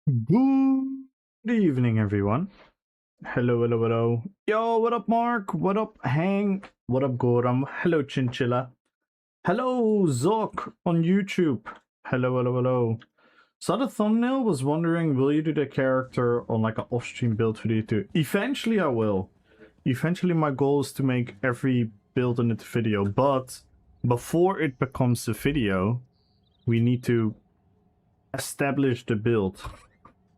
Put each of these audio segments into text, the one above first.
Good evening, everyone. Hello, hello, hello. Yo, what up, Mark? What up, Hank? What up, Goram? Hello, Chinchilla. Hello, Zok on YouTube. Hello, hello, hello. Saw the thumbnail, was wondering, will you do the character on like an off-stream build video too? Eventually, I will. Eventually, my goal is to make every build in the video, but before it becomes a video, we need to establish the build.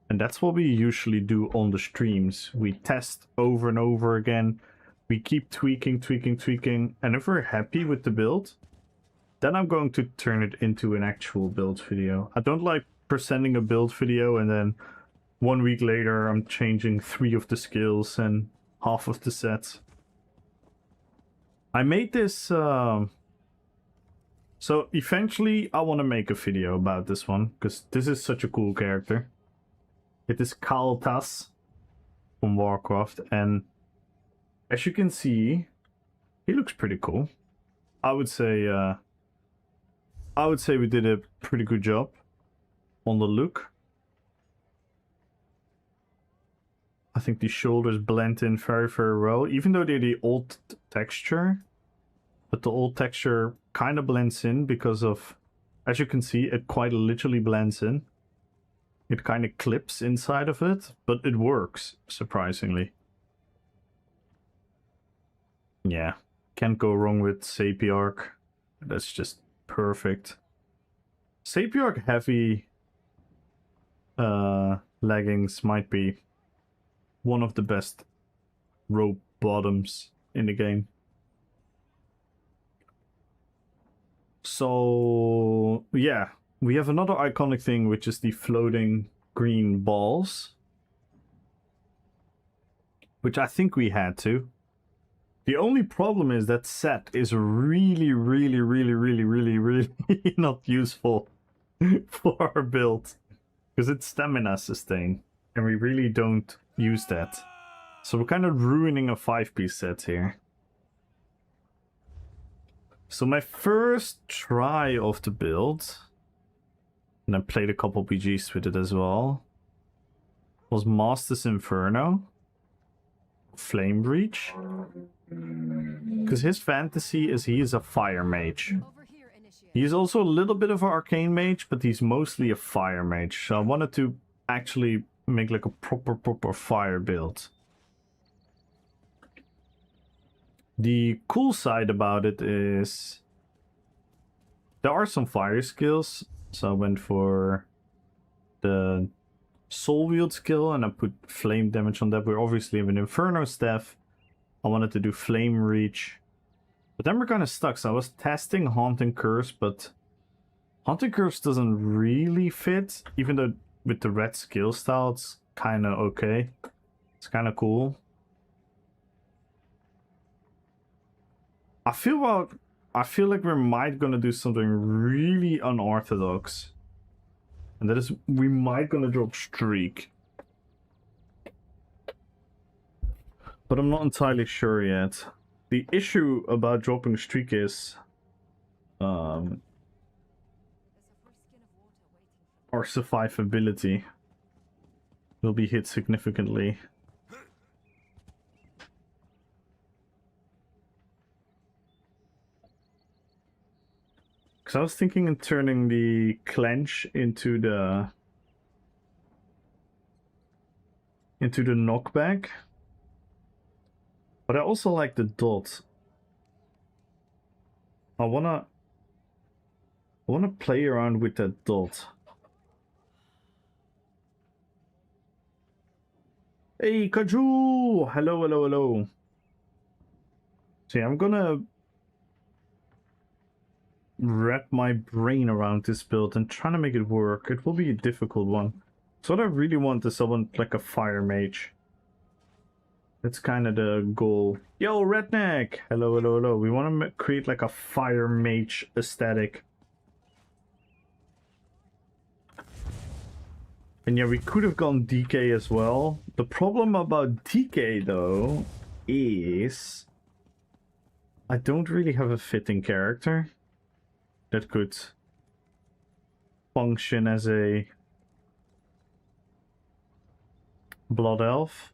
And that's what we usually do on the streams. We test over and over again. We keep tweaking. And if we're happy with the build, then I'm going to turn it into an actual build video. I don't like presenting a build video and then 1 week later I'm changing 3 of the skills and half of the sets. I made this... So eventually I want to make a video about this one, because this is such a cool character. It is Kaltas from Warcraft, and as you can see, he looks pretty cool. I would say we did a pretty good job on the look. I think the shoulders blend in very, very well, even though they're the old texture. But the old texture kind of blends in because of, as you can see, it quite literally blends in. It kind of clips inside of it, but it works, surprisingly. Yeah, can't go wrong with Sapiarch. That's just perfect. Sapiarch heavy leggings might be one of the best rope bottoms in the game. So, yeah. We have another iconic thing, which is the floating green balls. Which I think we had to. The only problem is that set is really not useful for our build. Because it's stamina sustain. And we really don't use that. So we're kind of ruining a 5-piece set here. So my first try of the build... and I played a couple PGs with it as well, was Master's Inferno, Flame Breach. Because his fantasy is he is a fire mage. He is also a little bit of an arcane mage, but he's mostly a fire mage. So I wanted to actually make like a proper fire build. The cool side about it is there are some fire skills. So I went for the Soul Wield skill and I put flame damage on that. We obviously have an Inferno staff. I wanted to do Flame Reach. But then we're kind of stuck. So I was testing Haunting Curse, but Haunting Curse doesn't really fit. Even though with the red skill style, it's kind of okay. It's kind of cool. I feel like we might gonna do something really unorthodox. And that is, we might gonna drop Streak. But I'm not entirely sure yet. The issue about dropping Streak is... our survivability will be hit significantly. Because I was thinking of turning the clench into the knockback. But I also like the dot. I wanna play around with that dot. Hey Kaju! Hello, hello, hello. See, I'm gonna wrap my brain around this build and trying to make it work. It will be a difficult one. So what I really want is someone like a fire mage. That's kind of the goal. Yo, Redneck! Hello, hello, hello. We want to create like a fire mage aesthetic. And yeah, we could have gone DK as well. The problem about DK though is I don't really have a fitting character that could function as a Blood Elf.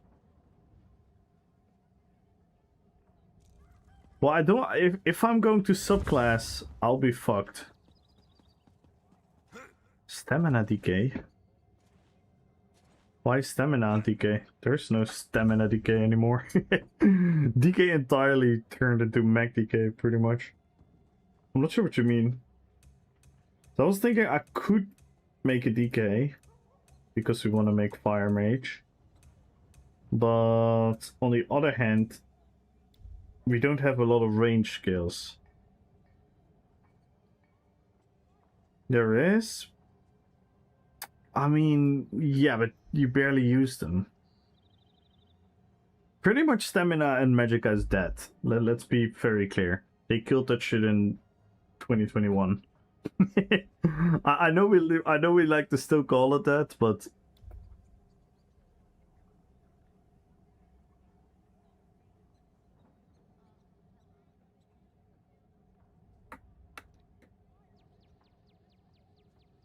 Well, I don't. If I'm going to subclass, I'll be fucked. Stamina decay. Why stamina decay? There's no stamina decay anymore. Decay entirely turned into mech decay, pretty much. I'm not sure what you mean. So I was thinking I could make a decay because we want to make Fire Mage. But on the other hand, we don't have a lot of range skills. There is. I mean, yeah, but you barely use them. Pretty much Stamina and Magicka is dead. Let's be very clear. They killed that shit in 2021. I know we like to still call it that, but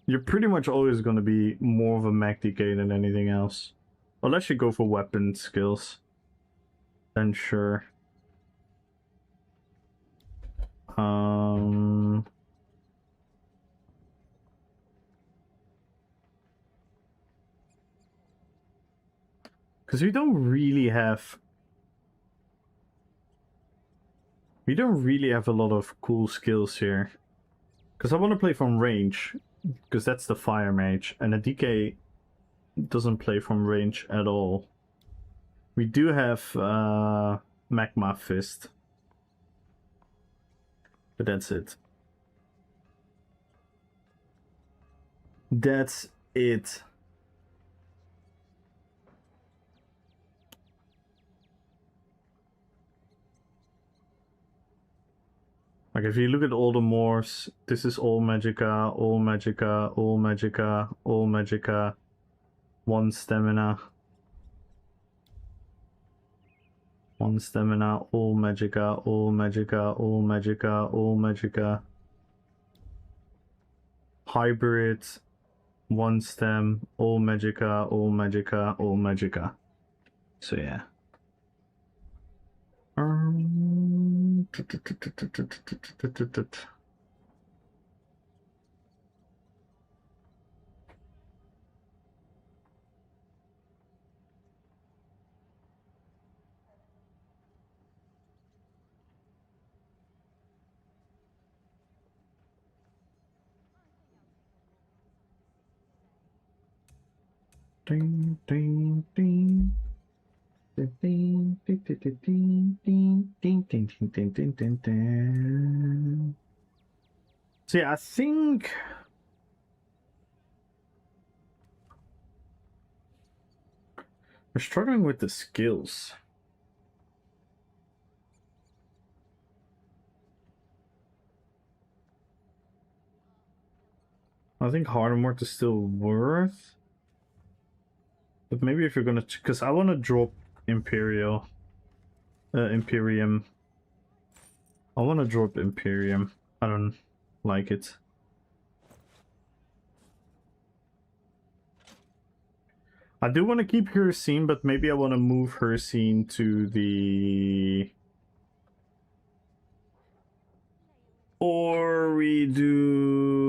you're pretty much always going to be more of a mech DK than anything else. Unless you go for weapon skills. Then sure. Because we don't really have a lot of cool skills here. Because I want to play from range, because that's the Fire Mage, and a DK doesn't play from range at all. We do have Magma Fist, but that's it. That's it. Like, if you look at all the Moors, this is all Magicka, all Magicka, all Magicka, all Magicka, 1 stamina. 1 stamina, all Magicka, all Magicka, all Magicka, all Magicka. Hybrid, 1 stem, all Magicka, all Magicka, all Magicka. So yeah. Ding, ding, ding. Ding, ding, ding, ding, ding, ding, ding, ding, ding, ding, ding, ding. So yeah, I think we're struggling with the skills. I think Hardmort is still worth. But maybe if you're gonna, because I want to drop Imperium. I want to drop Imperium. I don't like it. I do want to keep her scene, but maybe I want to move her scene to the... Or we do...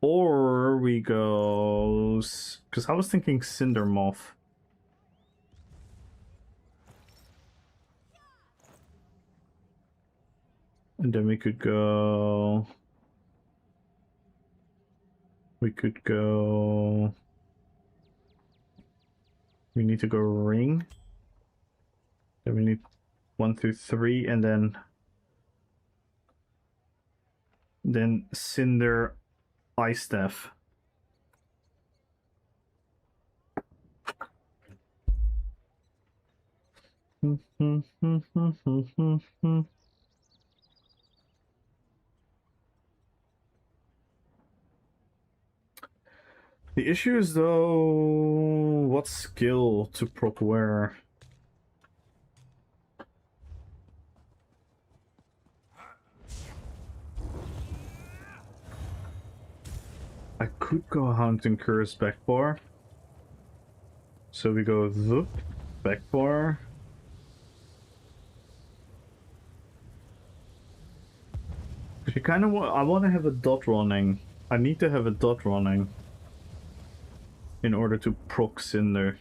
Or we go... Because I was thinking Cindermoth. And then we could go... We need to go Ring. Then we need 1 through 3, and then Cinder Ice Staff. The issue is, though, what skill to proc where? I could go hunting curse back bar. So we go the back bar. Because you kind of want, I want to have a dot running. I need to have a dot running in order to proc Cinder.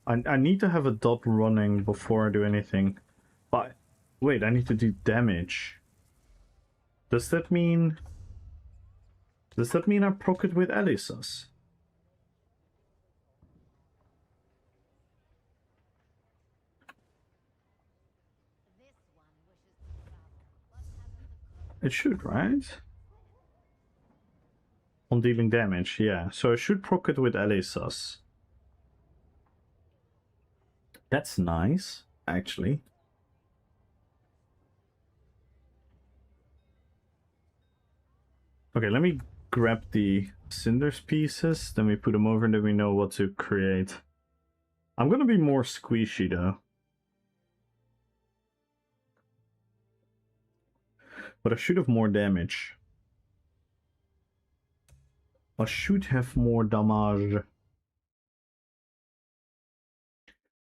I need to have a dot running before I do anything. But wait, I need to do damage. Does that mean I proc it with Elisas? It should, right? On dealing damage, yeah. So I should proc it with Elisas. That's nice, actually. Okay, let me grab the cinders pieces, then we put them over and then we know what to create. I'm gonna be more squishy though. But I should have more damage. I should have more damage.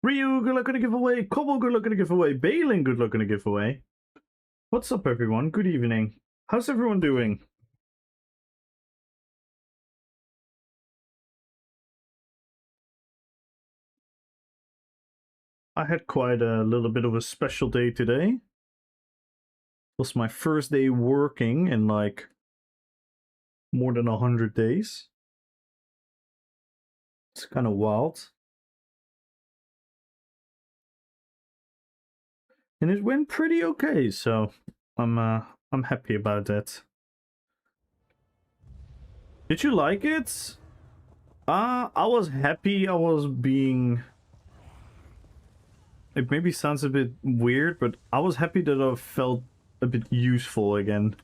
Ryu, good luck on the giveaway. Kobo, good luck on the giveaway. Balin, good luck on the giveaway. What's up, everyone? Good evening. How's everyone doing? I had quite a little bit of a special day today. It was my first day working in like more than 100 days. It's kind of wild. And it went pretty okay, so I'm happy about that. Did you like it? I was happy I was being... It maybe sounds a bit weird, but I was happy that I felt a bit useful again.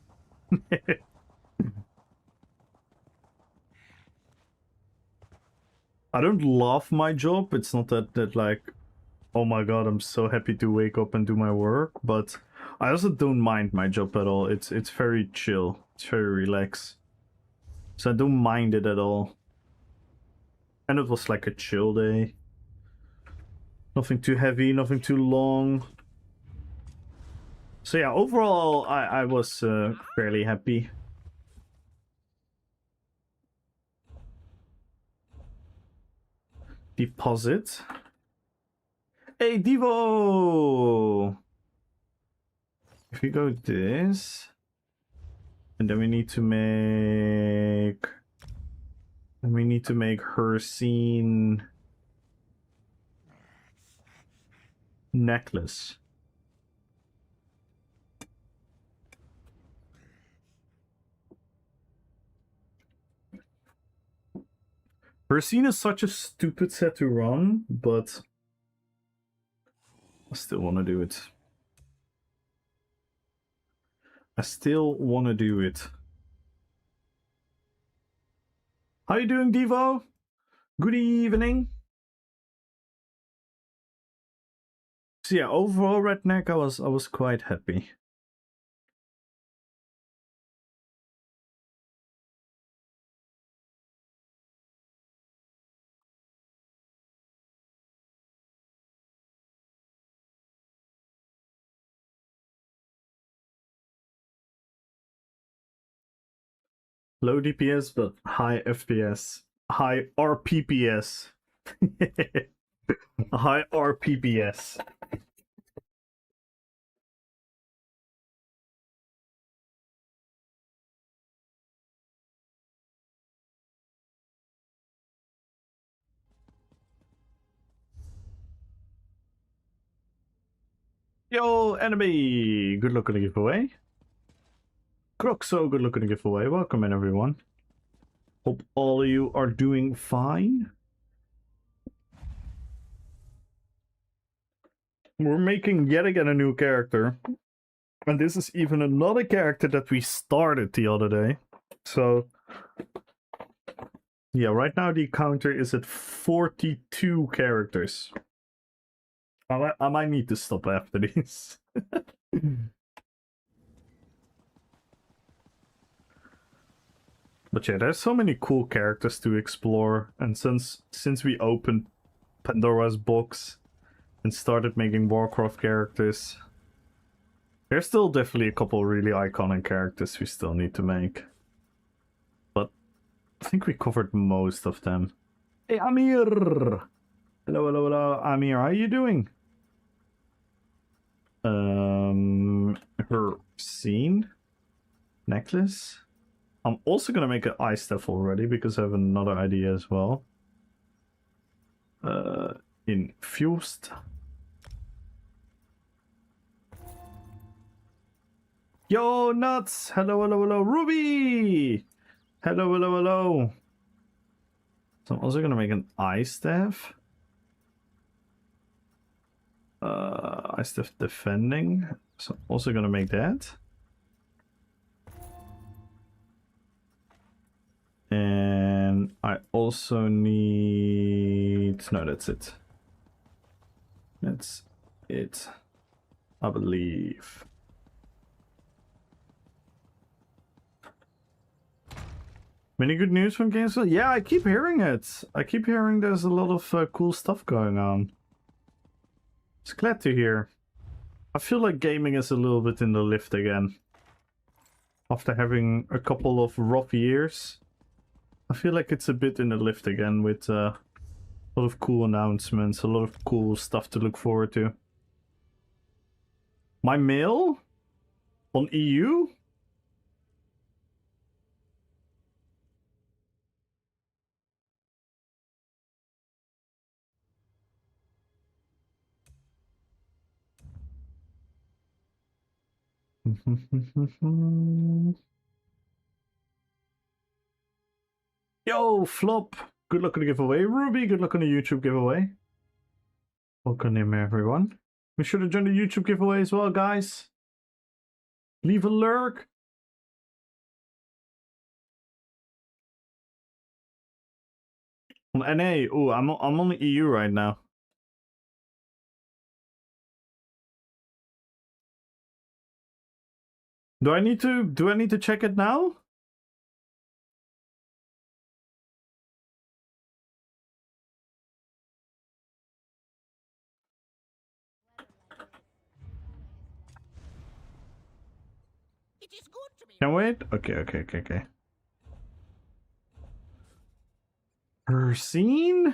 I don't love my job. It's not that like, oh my god, I'm so happy to wake up and do my work, but I also don't mind my job at all. It's very chill. It's very relaxed. So I don't mind it at all. And it was like a chill day. Nothing too heavy, nothing too long. So yeah, overall, I was fairly happy. Deposit. Hey, Devo! If we go this... And then we need to make... And we need to make her scene... necklace. Her scene is such a stupid set to run, but I still want to do it. I still want to do it. How you doing, Devo? Good evening. So yeah, overall, Redneck, I was quite happy. Low DPS, but high FPS. High RPPS. High RPPS. Yo, enemy! Good luck on the giveaway. Croxo, good luck on the giveaway. Welcome in, everyone. Hope all of you are doing fine. We're making yet again a new character. And this is even another character that we started the other day. So, yeah, right now the counter is at 42 characters. I might need to stop after these. But yeah, there's so many cool characters to explore, and since we opened Pandora's box and started making Warcraft characters, there's still definitely a couple really iconic characters we still need to make. But I think we covered most of them. Hey, Amir! Hello, hello, hello, Amir, how are you doing? Her scene? Necklace? I'm also gonna make an ice staff already because I have another idea as well. Infused. Yo, nuts! Hello, hello, hello, Ruby! Hello, hello, hello. So I'm also gonna make an ice staff. Ice staff defending. So I'm also gonna make that. And I also need... No, that's it. That's it, I believe. Many good news from GameStop? Yeah, I keep hearing it. I keep hearing there's a lot of cool stuff going on. It's glad to hear. I feel like gaming is a little bit in the lift again. After having a couple of rough years, I feel like it's a bit in the lift again with a lot of cool announcements, a lot of cool stuff to look forward to. My mail? On EU? Yo, Flop! Good luck on the giveaway. Ruby, good luck on the YouTube giveaway. Welcome in, everyone. Be sure to join the YouTube giveaway as well, guys. Leave a lurk. On NA. Oh, I'm on the EU right now. Do I need to check it now? Can wait? Okay. Her scene?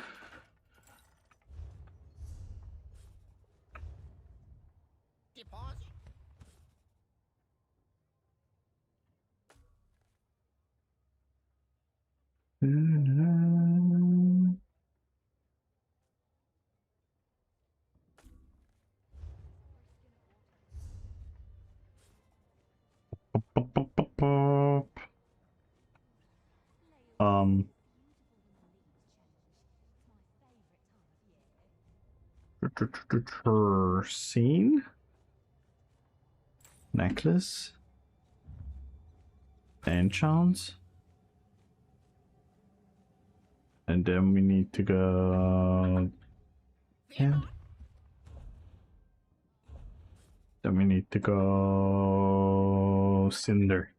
Her scene? Necklace? Enchants? And then we need to go... Yeah. Then we need to go... Cinder.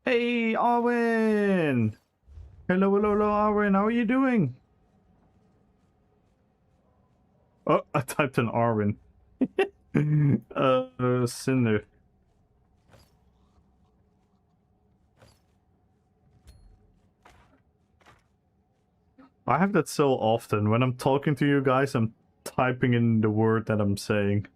Hey, Arwen! Hello, Arwen. How are you doing? Oh, I typed in Arwen. Cinder. I have that so often. When I'm talking to you guys, I'm typing in the word that I'm saying.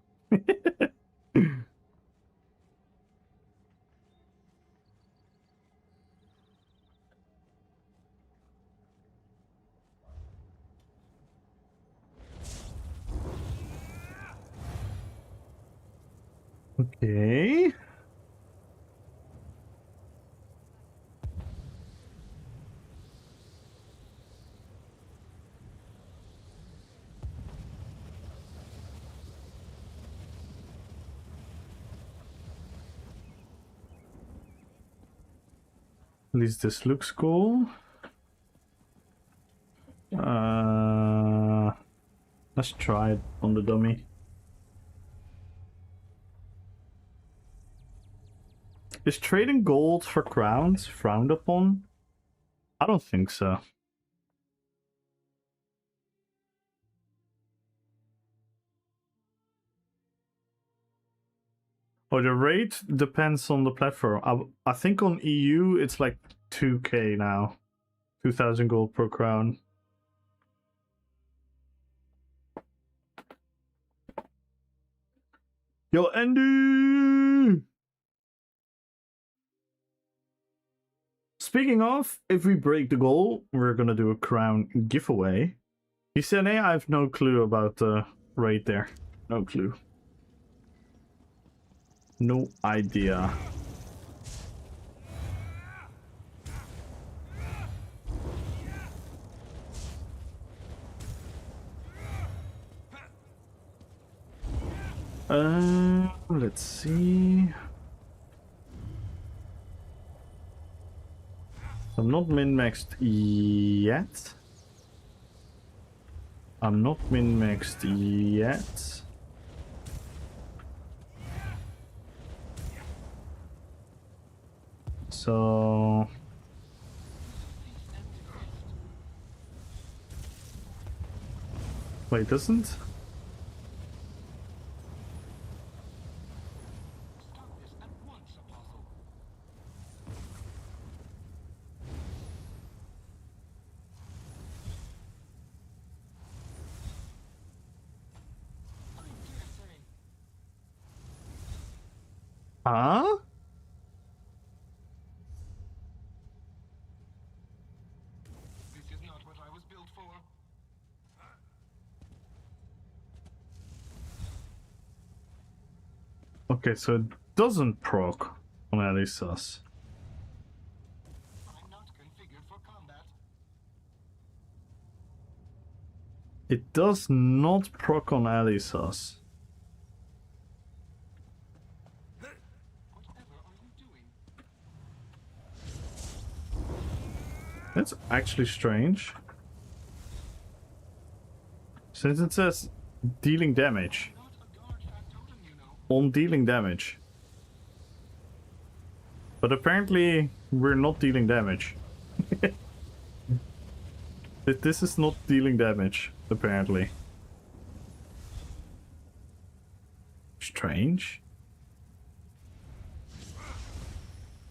Okay. At least this looks cool. Let's try it on the dummy. Is trading gold for crowns frowned upon? I don't think so. Oh, the rate depends on the platform. I think on EU it's like 2k now. 2000 gold per crown. Yo, Andy! Speaking of, if we break the goal, we're gonna do a crown giveaway. He said, hey, I have no clue about the rate there. No clue. No idea. Let's see. I'm not min-maxed yet. I'm not min-maxed yet. So... Wait, doesn't? Huh? This is not what I was built for. Okay, so it doesn't proc on Elisas. I'm not configured for combat. It does not proc on Elisas. Whatever are you doing? That's actually strange. Since it says dealing damage. Not a guard factotum, you know. On dealing damage. But apparently we're not dealing damage. This is not dealing damage, apparently. Strange.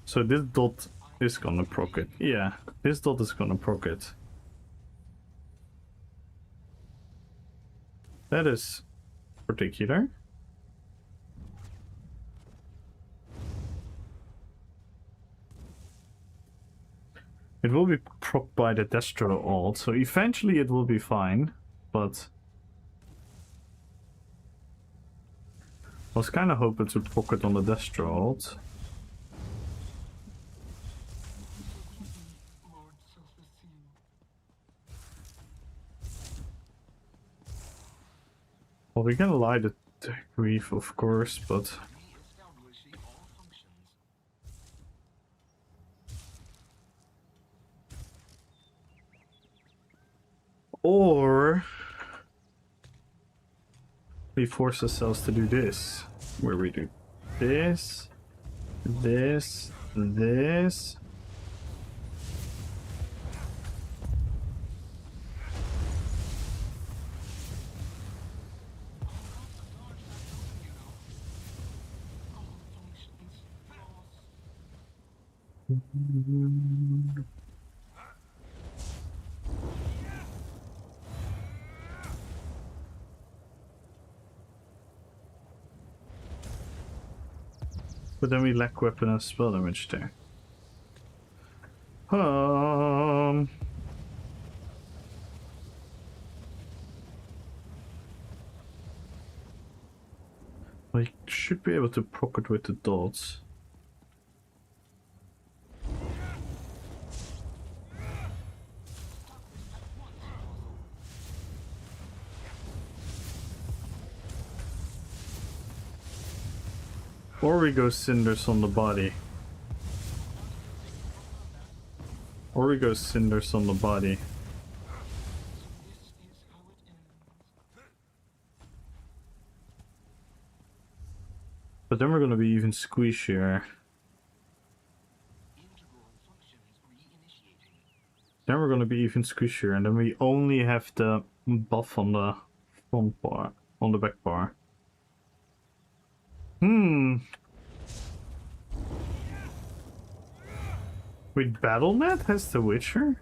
So this dot is gonna proc it. Yeah, this dot is gonna proc it. That is particular. It will be procced by the Destro alt, so eventually it will be fine, but I was kind of hoping to proc it on the Destro alt. Lord Self-Esteem. Well, we can light the grief, of course, but Re-establishing all functions. or we force ourselves to do this, where we do this, this, this. But then we lack weapon and spell damage there. I should be able to proc it with the dots. Or we go cinders on the body. Or we go cinders on the body. This is how it ends. But then we're gonna be even squishier. Integral functions reinitiating. gonna be even squishier, and then we only have the buff on the front bar, on the back bar. Wait, BattleNet has The Witcher?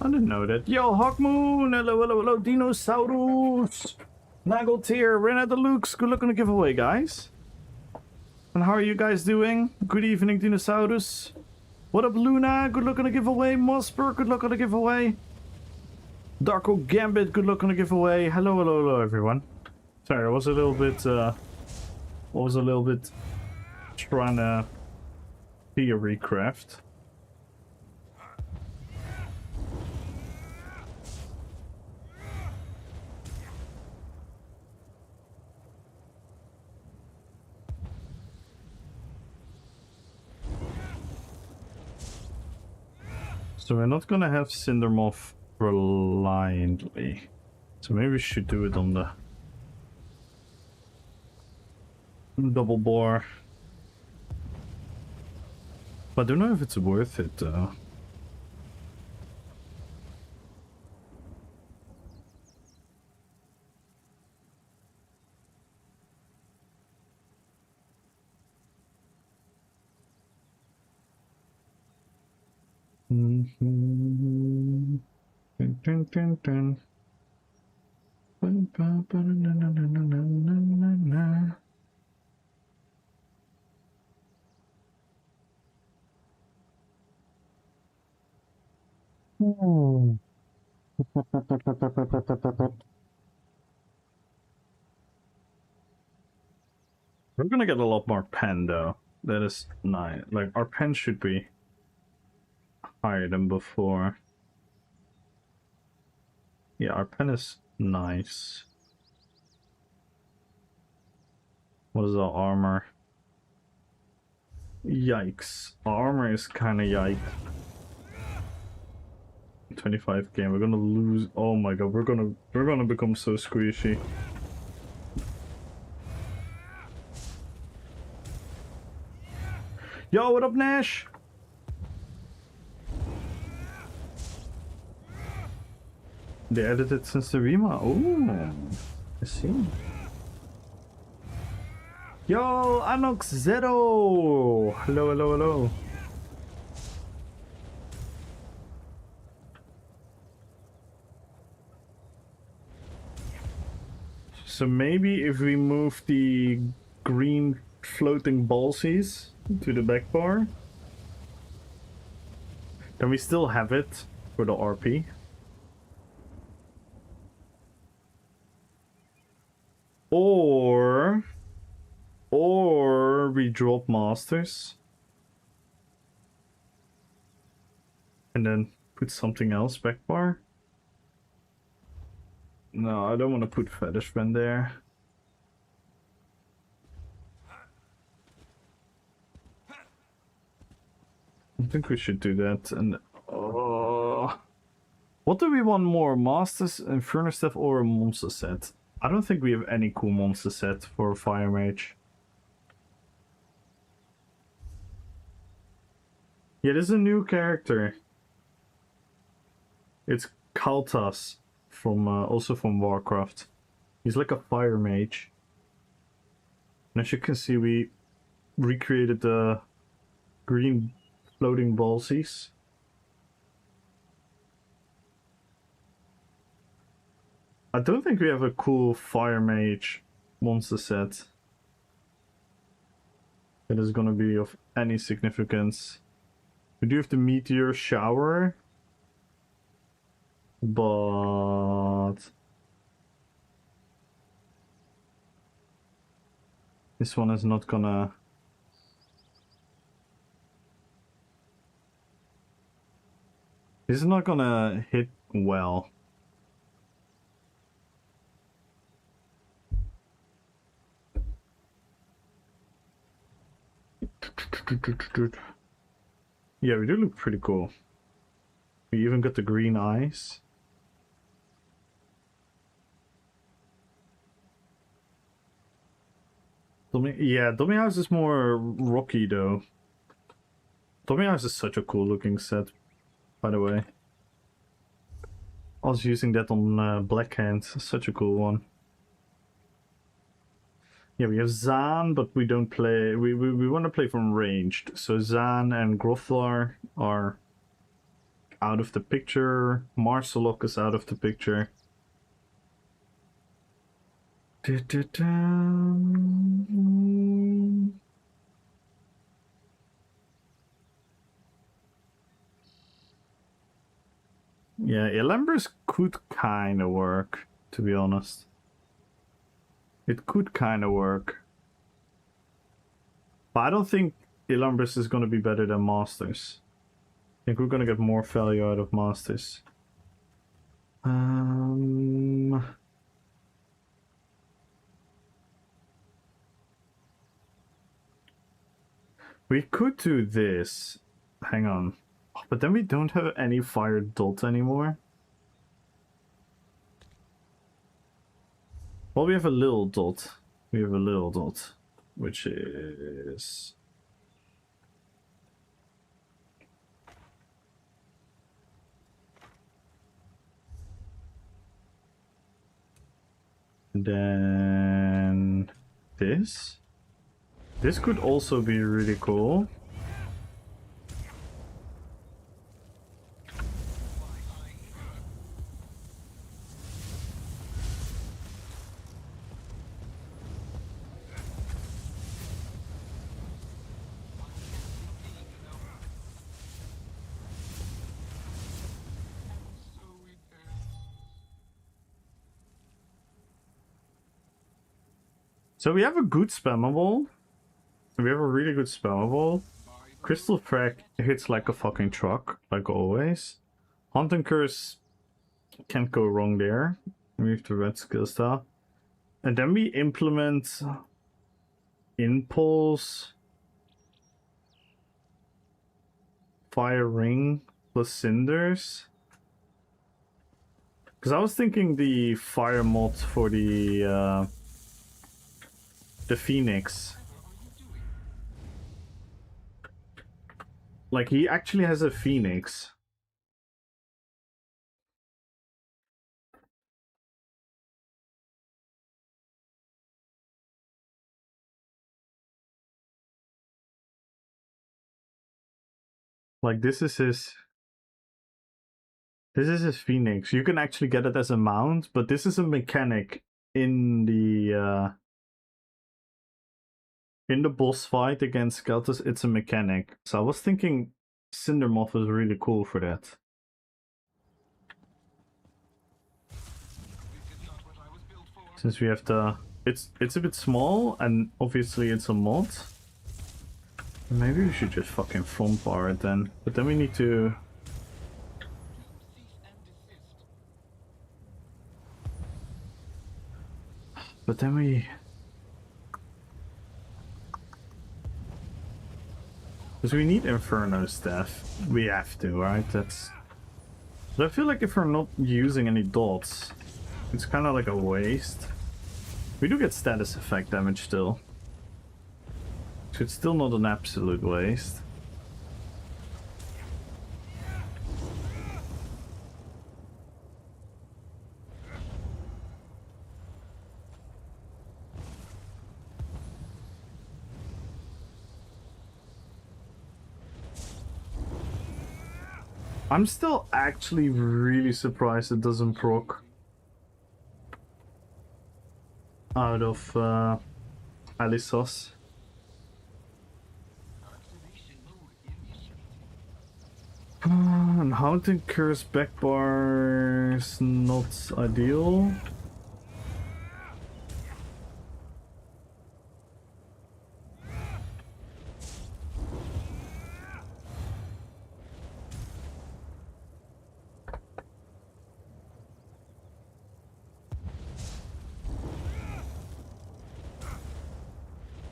I didn't know that. Yo, Hawkmoon! Hello, hello, hello, Dinosaurus! Nageltier, Renata the Lukes, good luck on the giveaway, guys. And how are you guys doing? Good evening, Dinosaurus. What up, Luna? Good luck on the giveaway. Mosper, good luck on the giveaway. Darko Gambit, good luck on the giveaway. Hello, hello, hello, everyone. Sorry, I was a little bit, trying to theory craft. So we're not gonna have Cindermoth blindly. So maybe we should do it on the double bore. But I don't know if it's worth it though. Oh. We're gonna get a lot more pen though. That is nice. Like our pen should be higher than before. Yeah, our pen is nice. What is our armor? Yikes. Our armor is kinda yikes. 25 game, we're gonna lose. Oh my god, we're gonna become so squishy. Yo, what up, Nash? They added it since the Rima. Oh, I see. Yo, Anox Zero. Hello, hello, hello. So maybe if we move the green floating ballsies to the back bar, then we still have it for the RP. Or we drop masters and then put something else back bar. No, I don't want to put Fetishman there. I think we should do that. And what do we want more? Masters, Inferno Staff, or a monster set? I don't think we have any cool monster set for Fire Mage. Yeah, this is a new character. It's Kaltas from also from Warcraft. He's like a fire mage. And as you can see, we recreated the green floating ballsies. I don't think we have a cool fire mage monster set that is gonna be of any significance. We do have the meteor shower, but this one is not gonna. This is not gonna hit well. Yeah, we do look pretty cool. We even got the green eyes. Dummy House is more rocky though. Dummy House is such a cool looking set. by the way. I was using that on Black Hand, such a cool one. Yeah, we have Zaan, but we don't play. We want to play from ranged. So Zaan and Groflar are out of the picture. Marcelok is out of the picture. Yeah, Elambris could kind of work, to be honest. It could kind of work. But I don't think Elambris is going to be better than Masters. I think we're going to get more value out of Masters. We could do this. Hang on. But then we don't have any fire dot anymore. Well, we have a little dot. We have a little dot, which is... And then this. This could also be really cool. So we have a good spammable. We have a really good spammable. Crystal Frag hits like a fucking truck, like always. Haunting Curse can't go wrong there. We have the red skill style. And then we implement Impulse, Fire Ring plus Cinders. Because I was thinking the fire mod for the Phoenix. Like, he actually has a Phoenix. Like, this is his Phoenix. You can actually get it as a mount, but this is a mechanic in the boss fight against Skeltus. It's a mechanic. So I was thinking Cindermoth is really cool for that. Since we have the... It's a bit small, and obviously it's a mod. Maybe we should just fucking front bar it then. But then we need to... But then we... Because we need Inferno stuff. We have to, right? That's... But I feel like if we're not using any dots, it's kind of like a waste. We do get status effect damage still. So it's still not an absolute waste. I'm still actually really surprised it doesn't proc out of Alisos. And Haunting Curse backbar is not ideal.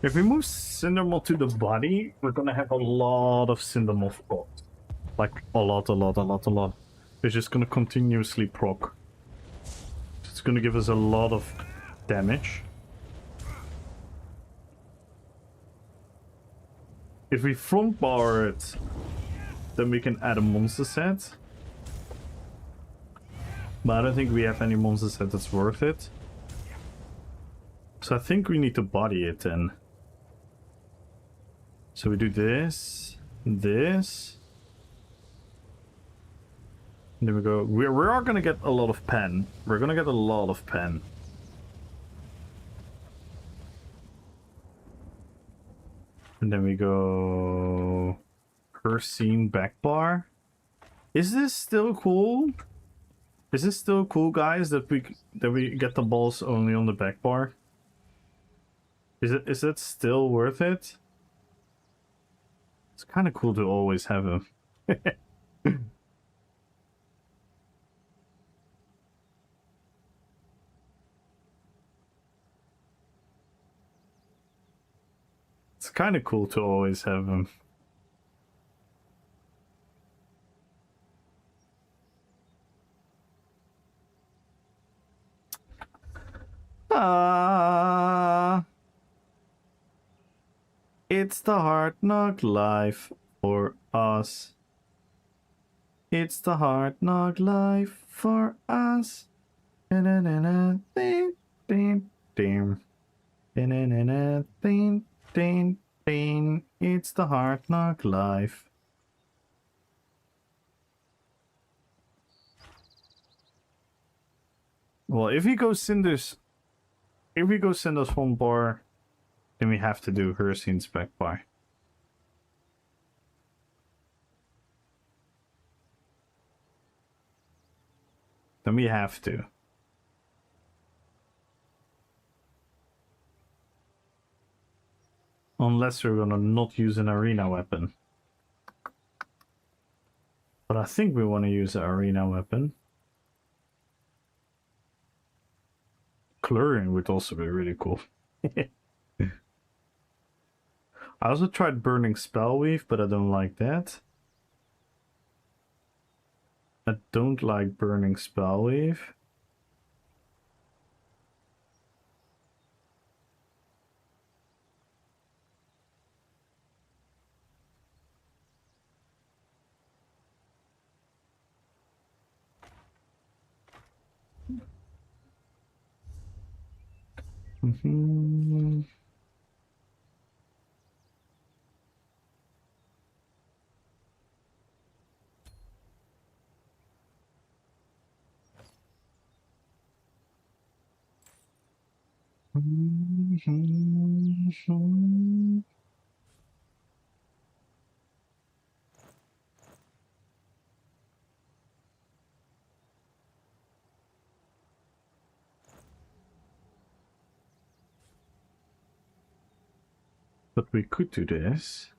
If we move Cindermoth to the body, we're gonna have a lot of Cindermoth proc. Like, a lot. It's just gonna continuously proc. It's gonna give us a lot of damage. If we front bar it, then we can add a monster set. But I don't think we have any monster set that's worth it. So I think we need to body it then. So we do this, this. And then we go, we are gonna get a lot of pen. We're gonna get a lot of pen. And then we go her scene back bar. Is this still cool? Is this still cool, guys, that we get the balls only on the back bar? Is it still worth it? It's kind of cool to always have him. It's kind of cool to always have him. It's the hard knock life for us. It's the hard knock life for us. It's the hard knock life. Well, if we go Cinder's one bar, then we have to do her scene's back bar. Then we have to. Unless we're gonna not use an arena weapon. But I think we want to use an arena weapon. Clearing would also be really cool. I also tried burning spellweave, but I don't like that. I don't like burning spellweave. But we could do this.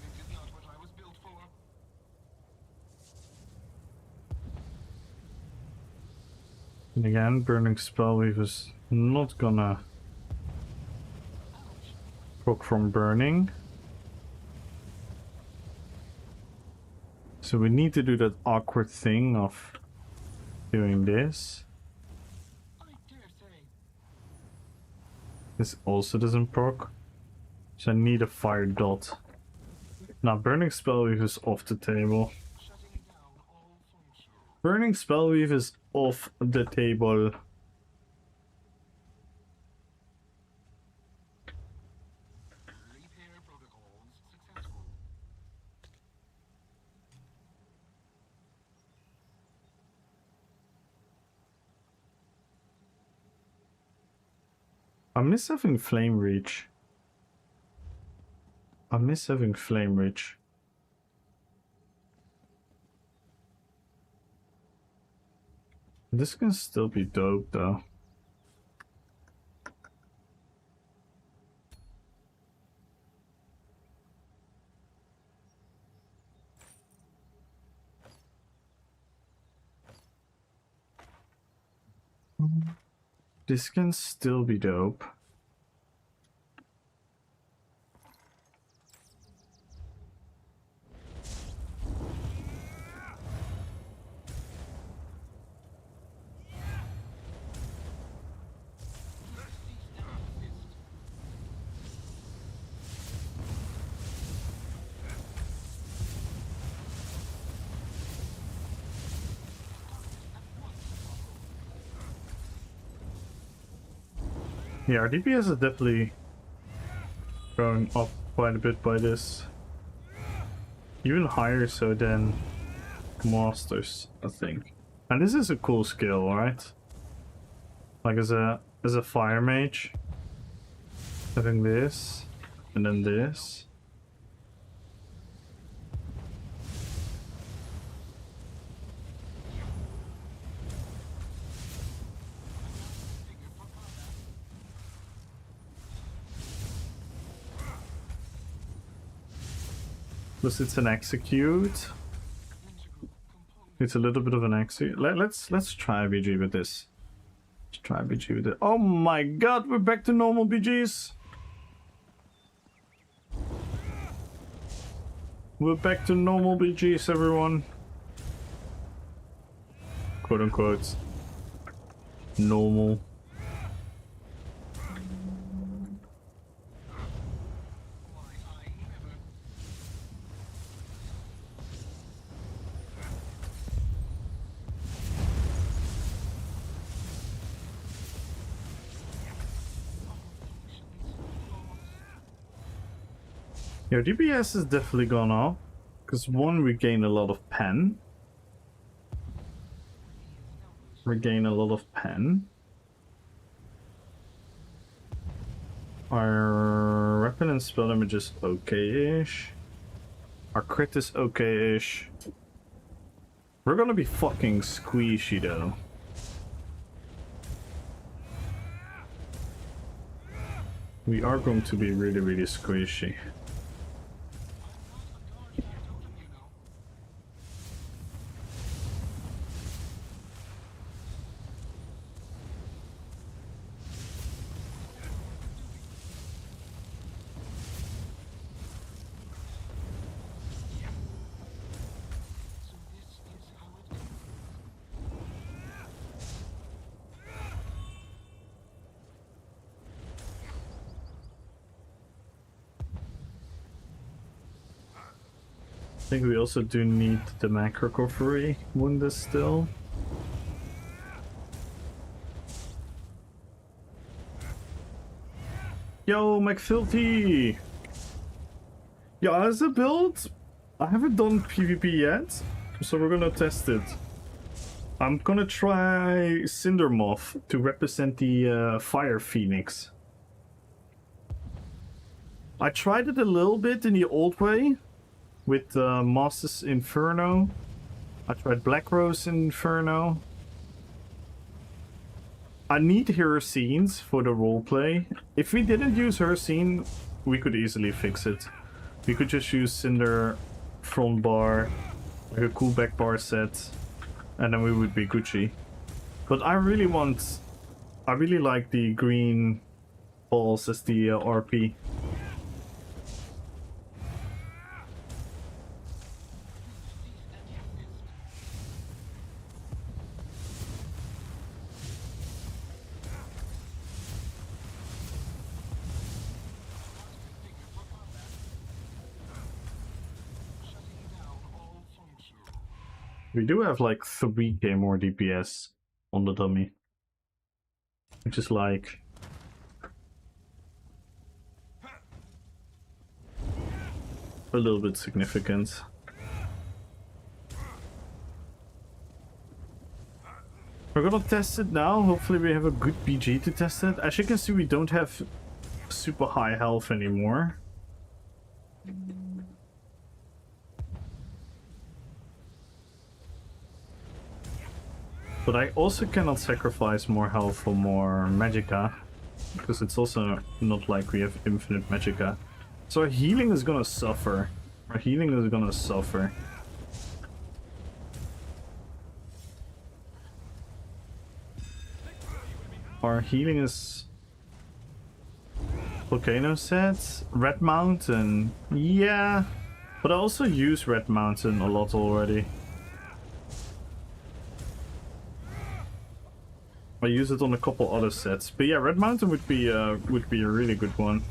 This is not what I was built for. And again, burning spellweave is not gonna proc from burning. So we need to do that awkward thing of doing this. I dare say. This also doesn't proc. So I need a fire dot. Now burning spellweave is off the table. Shutting down all functions. Burning spellweave is off the table. Repair protocols successful. I miss having flame reach. I miss having flame reach. This can still be dope though. This can still be dope. Cease Yeah, our DPS is definitely going up quite a bit by this. Even higher so than Masters, I think. And this is a cool skill, right? Like as a fire mage, having this and then this. Plus it's an execute. It's a little bit of an execute. Let's try BG with this. Let's try BG with it. Oh my god, we're back to normal BGs. We're back to normal BGs, everyone. Quote unquote. Normal. Your DPS has definitely gone up. Because one, we gain a lot of pen. Regain a lot of pen. Our weapon and spell damage is okay-ish. Our crit is okay-ish. We're gonna be fucking squishy though. We are going to be really, really squishy. I think we also do need the Mac recovery wounded still. Yo, McFilthy! Yeah, as a build, I haven't done PvP yet, so we're gonna test it. I'm gonna try Cindermoth to represent the Fire Phoenix. I tried it a little bit in the old way, with Masters Inferno. I tried Black Rose Inferno. I need her scenes for the roleplay. If we didn't use her scene, we could easily fix it. We could just use Cinder front bar, like a cool back bar set, and then we would be Gucci. But I really like the green balls as the RP. We do have like 3k more DPS on the dummy, which is like a little bit significant. We're gonna test it now. Hopefully we have a good BG to test it. As you can see, we don't have super high health anymore. But I also cannot sacrifice more health for more magicka, because it's also not like we have infinite magicka. So our healing is gonna suffer. Our healing is gonna suffer. Our healing is Volcano set, Red Mountain, yeah, but I also use Red Mountain a lot already. I use it on a couple other sets, but yeah, Red Mountain would be a really good one.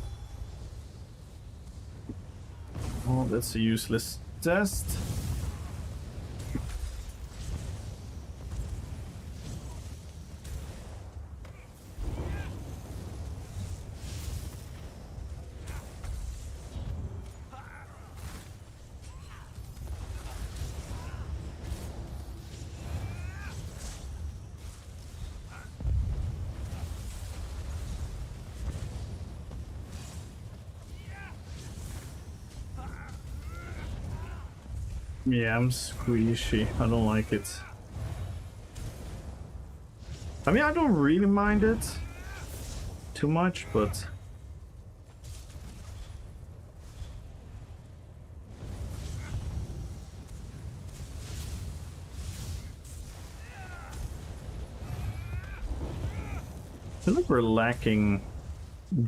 Oh, that's a useless test. Yeah, I'm squishy. I don't like it. I mean, I don't really mind it too much, but... I feel like we're lacking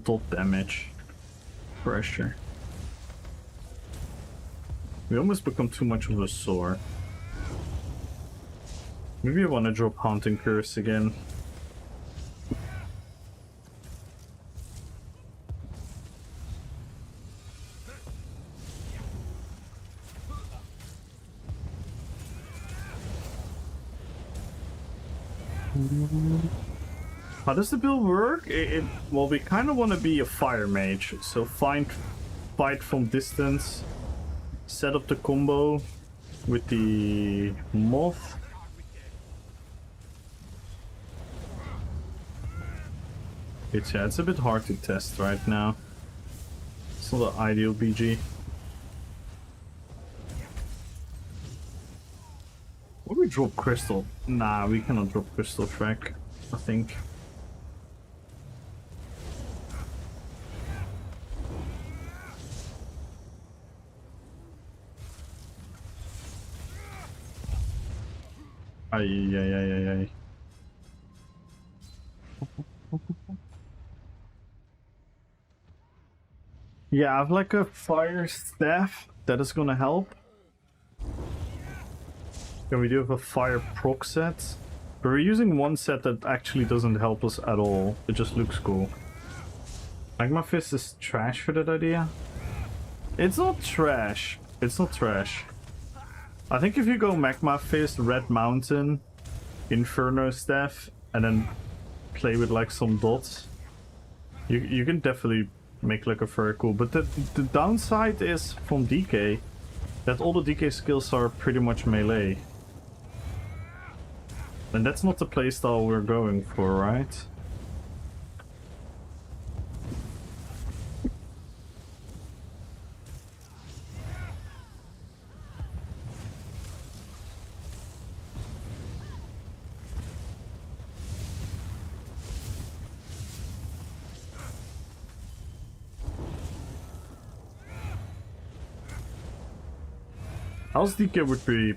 dot damage pressure. We almost become too much of a sore. Maybe I want to drop Haunting Curse again. How does the build work? Well, we kind of want to be a fire mage, so fight from distance, set up the combo with the moth. It's a bit hard to test right now. It's not the ideal BG. What do we drop crystal? Nah, we cannot drop crystal track, I think. Ay. Yeah, I have like a fire staff that is gonna help. Then we do have a fire proc set. But we're using one set that actually doesn't help us at all. It just looks cool. Magma Fist is trash for that idea. It's not trash. It's not trash. I think if you go Magma Fist, Red Mountain, Inferno Staff, and then play with like some dots, you can definitely make like a very cool. But the downside is from DK that all the DK skills are pretty much melee. And that's not the playstyle we're going for, right? House DK would be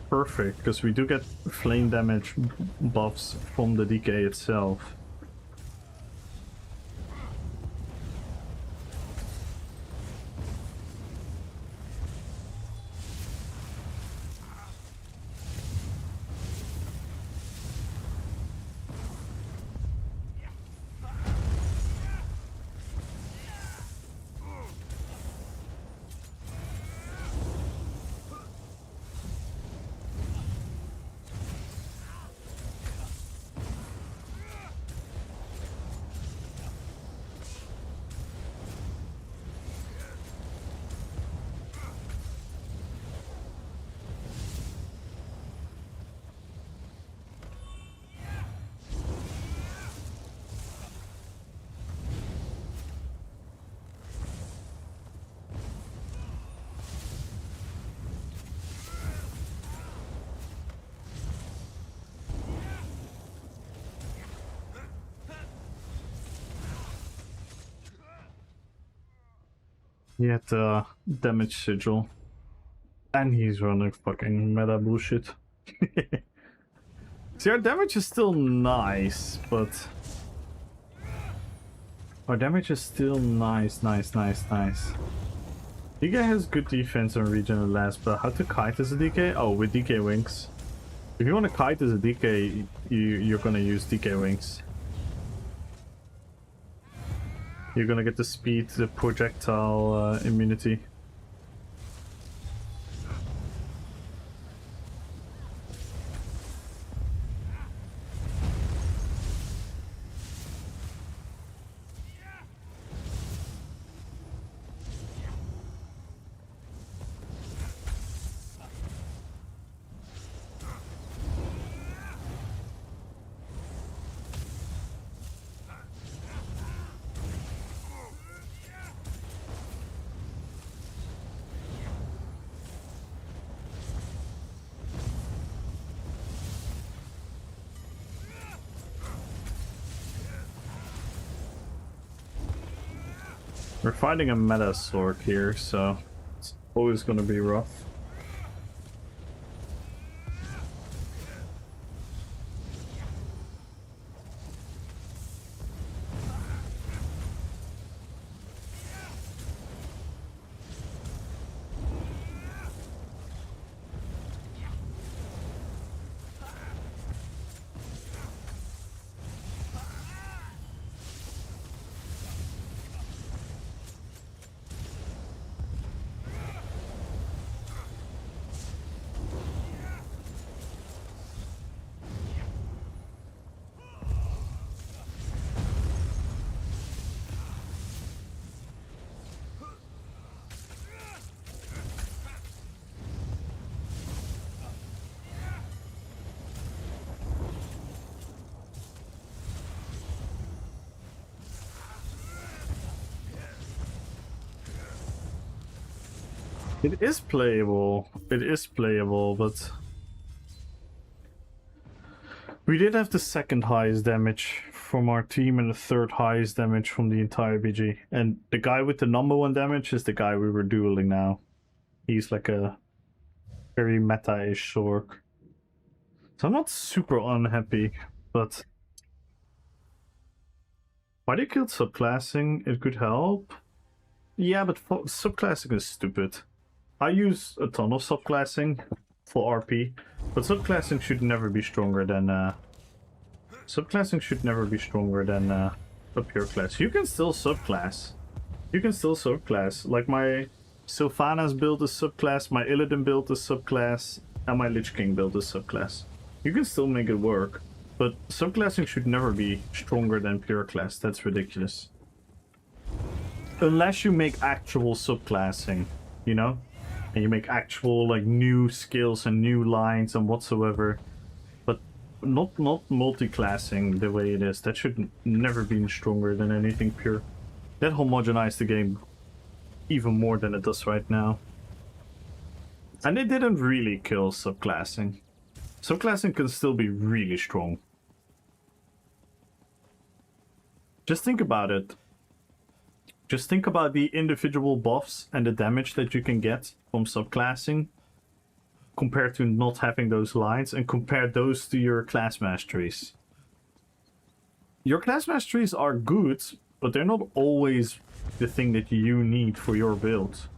perfect, because we do get flame damage buffs from the DK itself. He had damage sigil. And he's running fucking meta bullshit. See, our damage is still nice, but... Our damage is still nice. DK has good defense on regional last, but how to kite as a DK? Oh, with DK wings. If you want to kite as a DK, you're gonna use DK wings. You're gonna get the speed, the projectile immunity. We're fighting a meta sword here, so it's always gonna be rough. It is playable. It is playable, but we did have the second highest damage from our team and the third highest damage from the entire BG. And the guy with the number 1 damage is the guy we were dueling now. He's like a very meta-ish orc. So I'm not super unhappy, but why they killed subclassing? It could help. Yeah, but subclassing is stupid. I use a ton of subclassing for RP, but subclassing should never be stronger than a pure class. You can still subclass. Like my Sylvanas build is subclass, my Illidan build is subclass, and my Lich King build is subclass. You can still make it work, but subclassing should never be stronger than pure class. That's ridiculous. Unless you make actual subclassing, you know? And you make actual like new skills and new lines and whatsoever, but not multi-classing the way it is. That should never be stronger than anything pure. That homogenized the game even more than it does right now. And they didn't really kill subclassing. Subclassing can still be really strong. Just think about it. Just think about the individual buffs and the damage that you can get from subclassing compared to not having those lines, and compare those to your class masteries. Your class masteries are good, but they're not always the thing that you need for your build.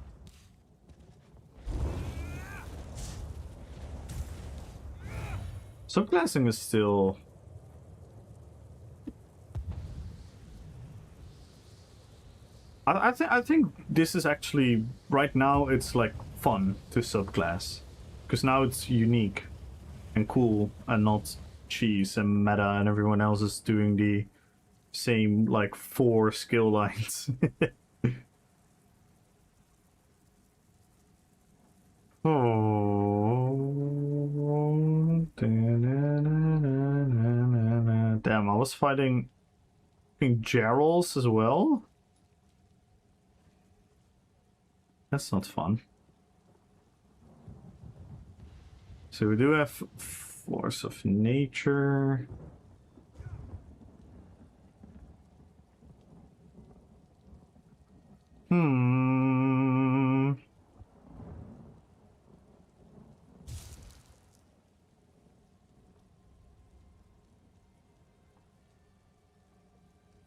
Subclassing is still... I think this is actually, right now, it's like fun to subclass. Because now it's unique and cool and not cheese and meta and everyone else is doing the same like 4 skill lines. Oh. Damn, I was fighting Gerals as well? That's not fun. So we do have Force of Nature.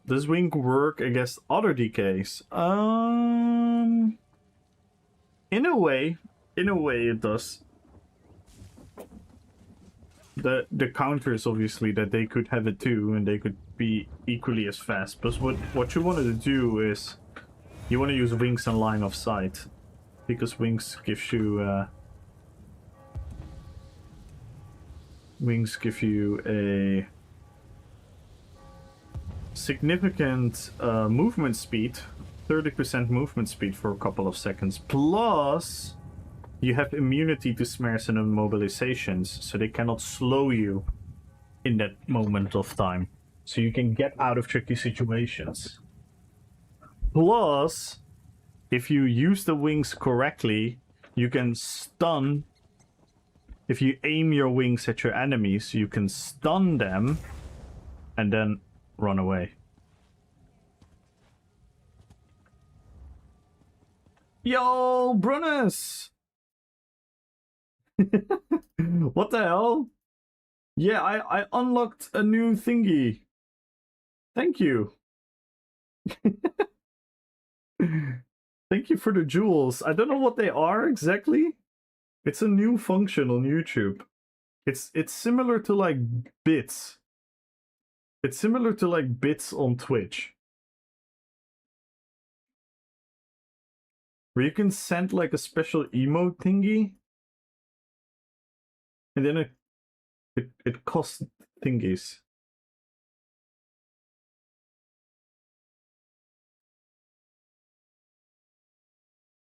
Does Wing work against other DKs? In a way it does. The counter is obviously that they could have it too, and they could be equally as fast. But what you wanted to do is you want to use Wings and line of sight, because Wings gives you a significant movement speed, 30% movement speed for a couple of seconds, plus you have immunity to snares and immobilizations, so they cannot slow you in that moment of time. So you can get out of tricky situations. Plus, if you use the wings correctly, you can stun. If you aim your wings at your enemies, you can stun them and then run away. Yo, Brunus! What the hell? Yeah, I unlocked a new thingy. Thank you. Thank you for the jewels. I don't know what they are exactly. It's a new function on YouTube. It's similar to like bits. It's similar to like bits on Twitch. Where you can send like a special emote thingy. And then it costs thingies.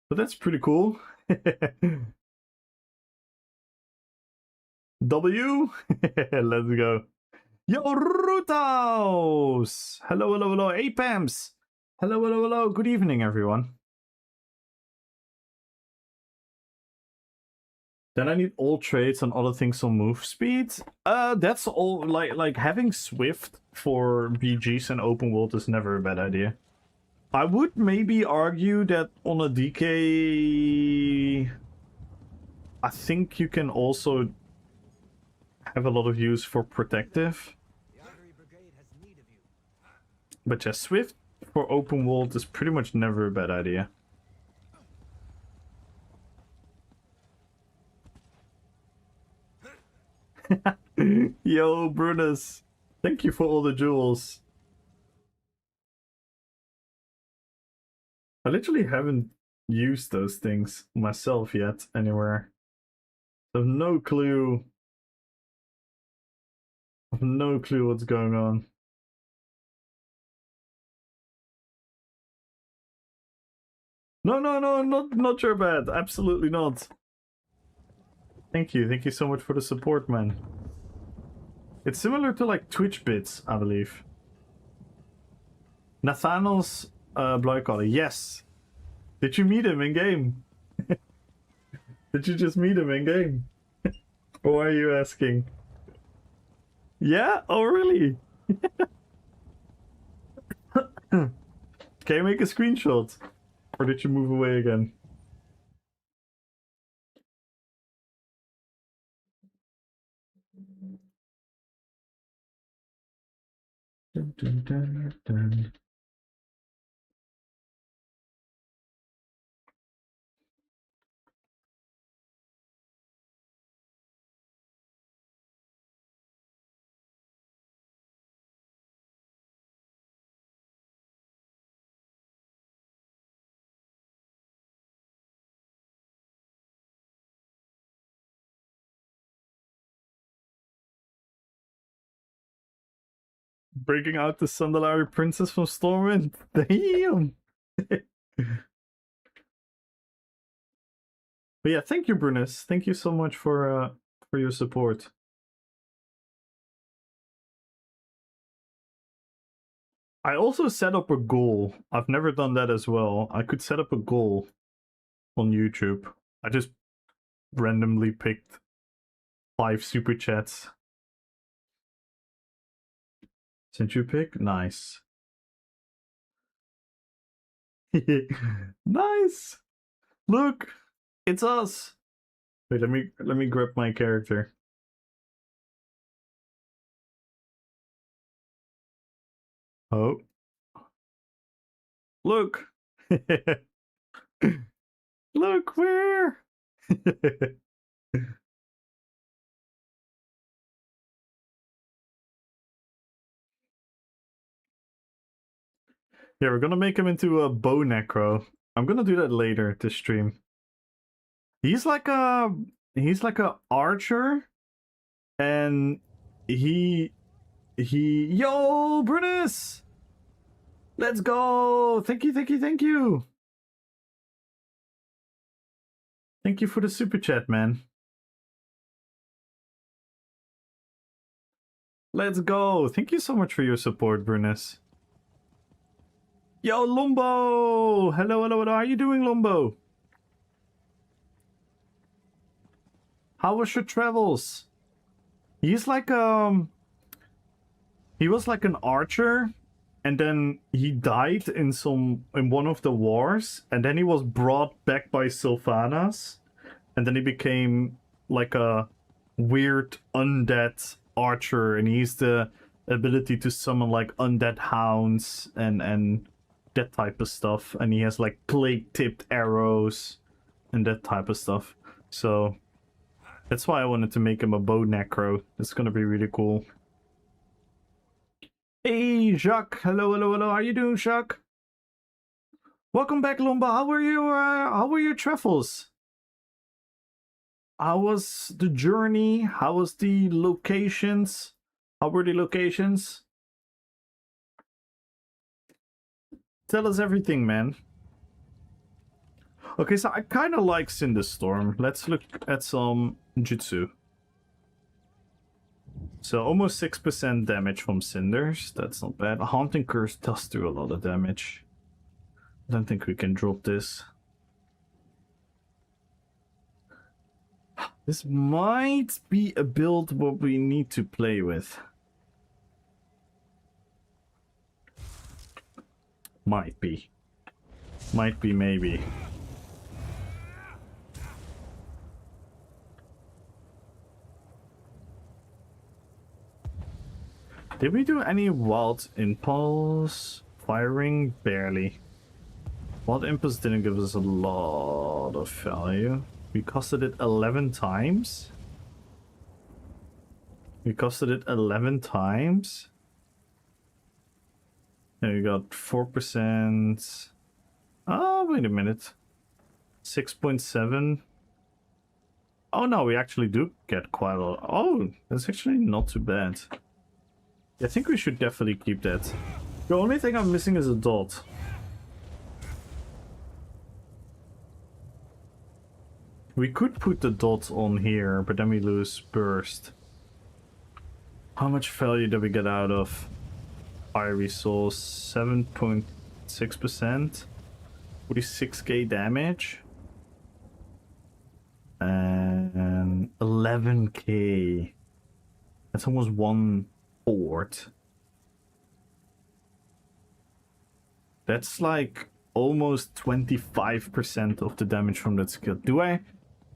But that's pretty cool. W? Let's go. Yo, Rutos! Hello, hello, hello, Apams! Hello, hello, hello, good evening, everyone. Then I need all traits and other things on move speed. That's all, like having Swift for BGs and open world is never a bad idea. I would maybe argue that on a DK... I think you can also have a lot of use for protective. But yeah, Swift for open world is pretty much never a bad idea. Yo, Brunus! Thank you for all the jewels. I literally haven't used those things myself yet anywhere. I have no clue. I have no clue what's going on. No, no, no, not your bad. Absolutely not. Thank you so much for the support, man. It's similar to like Twitch bits, I believe. Nathanos Bloycollar, yes. Did you meet him in game? Did you just meet him in game? Or why are you asking? Yeah? Oh, really? Can you make a screenshot? Or did you move away again? Dun, dun, dun, dun. Breaking out the Sandalari princess from Stormwind? Damn! But yeah, thank you, Brunus. Thank you so much for your support. I also set up a goal. I've never done that as well. I could set up a goal on YouTube. I just randomly picked 5 super chats. Since you pick, nice. Nice. Look, it's us. Wait, let me grab my character. Oh. Look. Look where. Yeah, we're gonna make him into a bow necro. I'm gonna do that later to stream. He's like a archer, and he yo Brunus, let's go! Thank you. Thank you for the super chat, man. Let's go! Thank you so much for your support, Brunus. Yo, Lumbo! Hello, hello, hello. How are you doing, Lumbo? How was your travels? He's like he was like an archer, and then he died in one of the wars, and then he was brought back by Sylvanas, and then he became like a weird undead archer, and he has the ability to summon like undead hounds and that type of stuff, and he has like plague-tipped arrows and that type of stuff. So that's why I wanted to make him a bow necro. It's gonna be really cool. Hey, Jacques. Hello, hello, hello. How are you doing, Jacques? Welcome back, Lumba. How were your travels? How was the journey? How was the locations? How were the locations? Tell us everything, man. Okay, so I kind of like Cinderstorm. Let's look at some Jutsu. So almost 6% damage from Cinders. That's not bad. Haunting Curse does do a lot of damage. I don't think we can drop this. This might be a build what we need to play with. Might be. Might be, maybe. Did we do any Wild Impulse firing? Barely. Wild Impulse didn't give us a lot of value. We costed it 11 times. We costed it 11 times. And we got 4%. Oh, wait a minute. 6.7. Oh no, we actually do get quite a lot. Oh, that's actually not too bad. I think we should definitely keep that. The only thing I'm missing is a dot. We could put the dot on here, but then we lose burst. How much value do we get out of Fiery Soul? 7.6%. 46k damage. And 11k. That's almost 1/4. That's like almost 25% of the damage from that skill.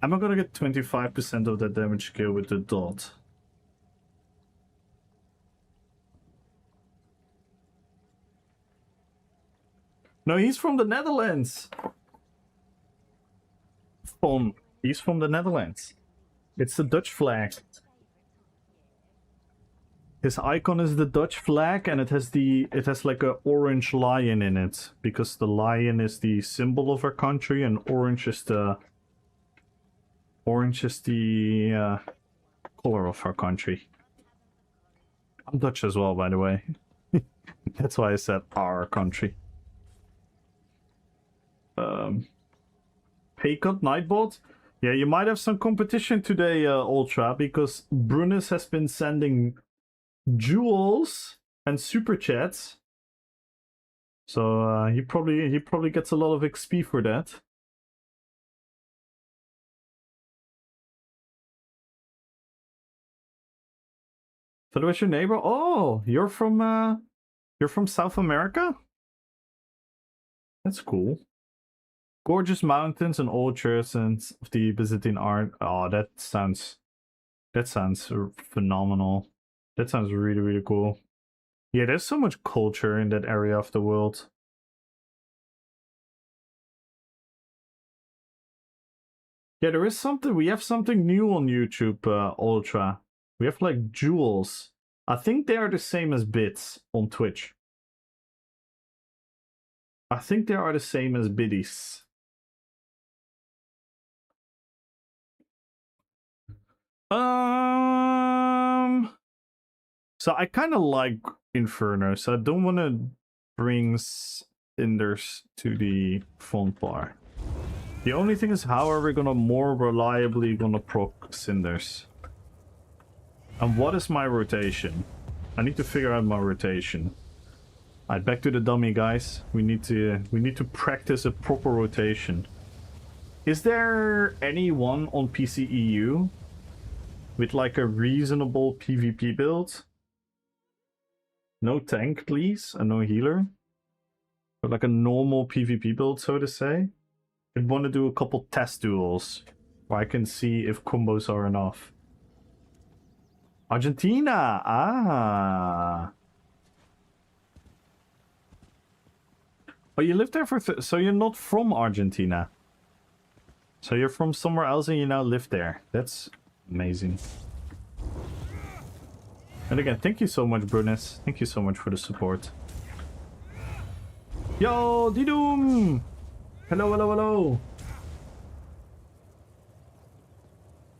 Am I gonna get 25% of that damage skill with the dot? No, he's from the Netherlands. He's from the Netherlands. It's the Dutch flag. His icon is the Dutch flag, and it has like a orange lion in it, because the lion is the symbol of our country, and orange is the color of our country. I'm Dutch as well, by the way. That's why I said our country. Paycut Nightbot? Yeah, you might have some competition today, Ultra, because Brunis has been sending jewels and super chats. So he probably gets a lot of XP for that. So what's your neighbor? Oh, you're from South America? That's cool. Gorgeous mountains and orchards and of the Byzantine art. Oh, that sounds phenomenal. That sounds really, really cool. Yeah, there's so much culture in that area of the world. Yeah, there is something. We have something new on YouTube, Ultra. We have like jewels. I think they are the same as bits on Twitch. I think they are the same as biddies. So I kind of like Inferno, so I don't want to bring Cinders to the front bar. The only thing is, how are we gonna more reliably gonna proc Cinders? And what is my rotation? I need to figure out my rotation. Alright, back to the dummy, guys. We need to practice a proper rotation. Is there anyone on PCEU with like a reasonable PvP build? No tank, please, and no healer. But like a normal PvP build, so to say. I'd want to do a couple test duels where I can see if combos are enough. Argentina! Ah! Oh, you lived there for... so you're not from Argentina. So you're from somewhere else and you now live there. That's amazing. And again, thank you so much, Brunis. Thank you so much for the support. Yo, Didoom! Hello, hello, hello.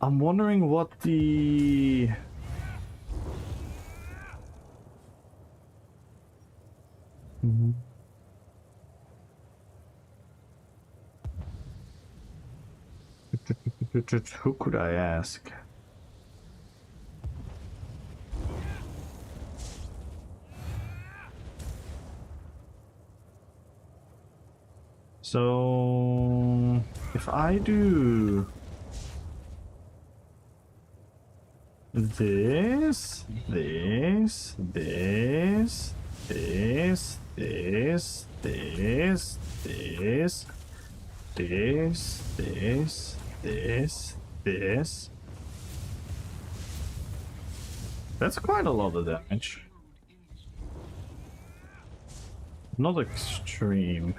I'm wondering what the... Who could I ask? So if I do this, this, this, this, this, this, this, this, this, this, this. That's quite a lot of damage. Not extreme.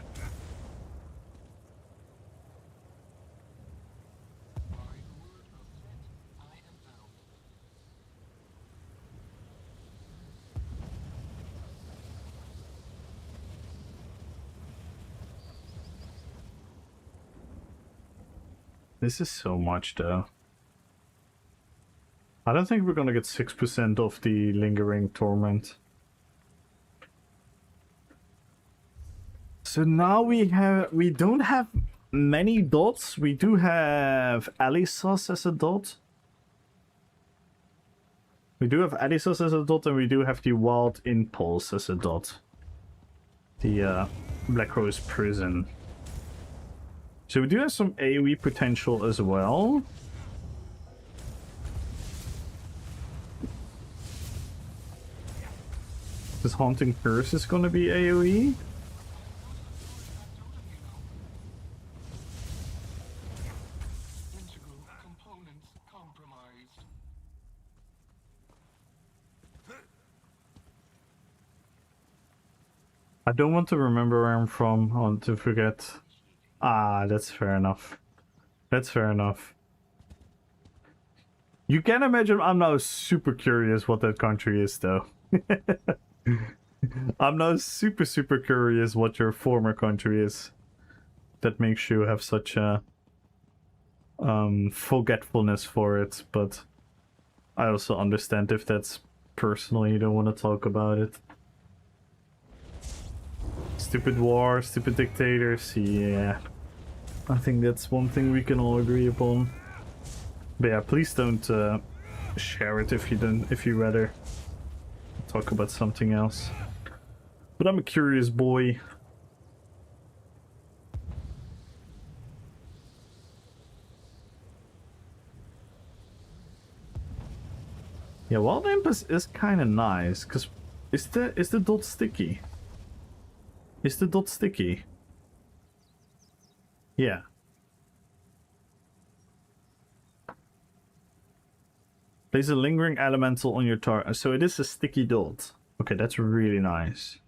This is so much though. I don't think we're gonna get 6% of the lingering torment. So now we don't have many dots. We do have Alisos as a dot. We do have Alisos as a dot, and we do have the Wild Impulse as a dot. The Black Rose Prison. So we do have some AoE potential as well. This Haunting Curse is gonna be AoE. Integral components compromised. I don't want to remember where I'm from. I want to forget. Ah, that's fair enough. That's fair enough. You can imagine I'm now super curious what that country is, though. I'm now super curious what your former country is. That makes you have such a forgetfulness for it, but I also understand if that's personal, you don't want to talk about it. Stupid war, stupid dictators, yeah. I think that's one thing we can all agree upon. But yeah, please don't share it if you rather talk about something else. But I'm a curious boy. Yeah, Wild Impulse is kind of nice, cause is the dot sticky? Is the dot sticky? Yeah. Place a lingering elemental on your target. So it is a sticky dot. Okay, that's really nice.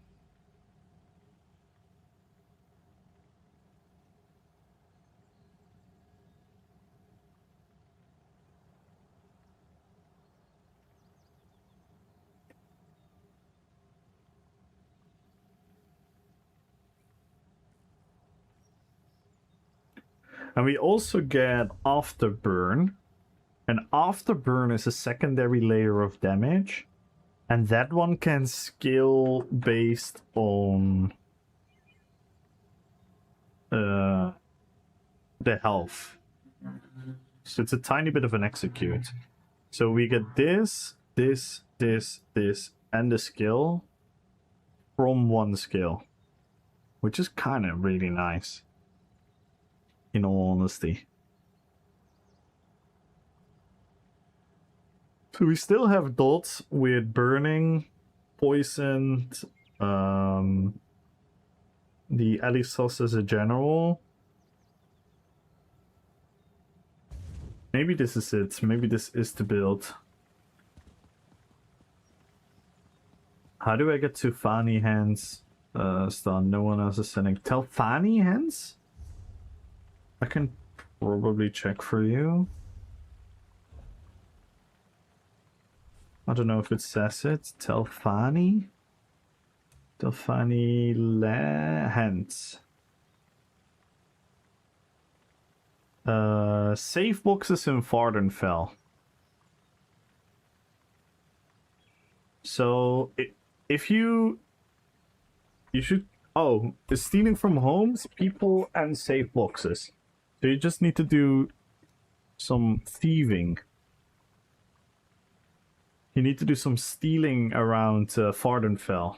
And we also get Afterburn. And Afterburn is a secondary layer of damage. And that one can scale based on the health. So it's a tiny bit of an execute. So we get this, and the skill from one skill. Which is kind of really nice. In all honesty. So we still have dots with burning, poisoned the Elisos as a general. Maybe this is it. Maybe this is the build. How do I get to Fani hands? Stun. No one else is sending. Tell Fani hands? I can probably check for you. I don't know if it says it. Tell Fani. Tell Fani hands. Safe boxes in Vardenfell. So if you should stealing from homes, people, and safe boxes. So you just need to do some thieving. You need to do some stealing around Vardenfell.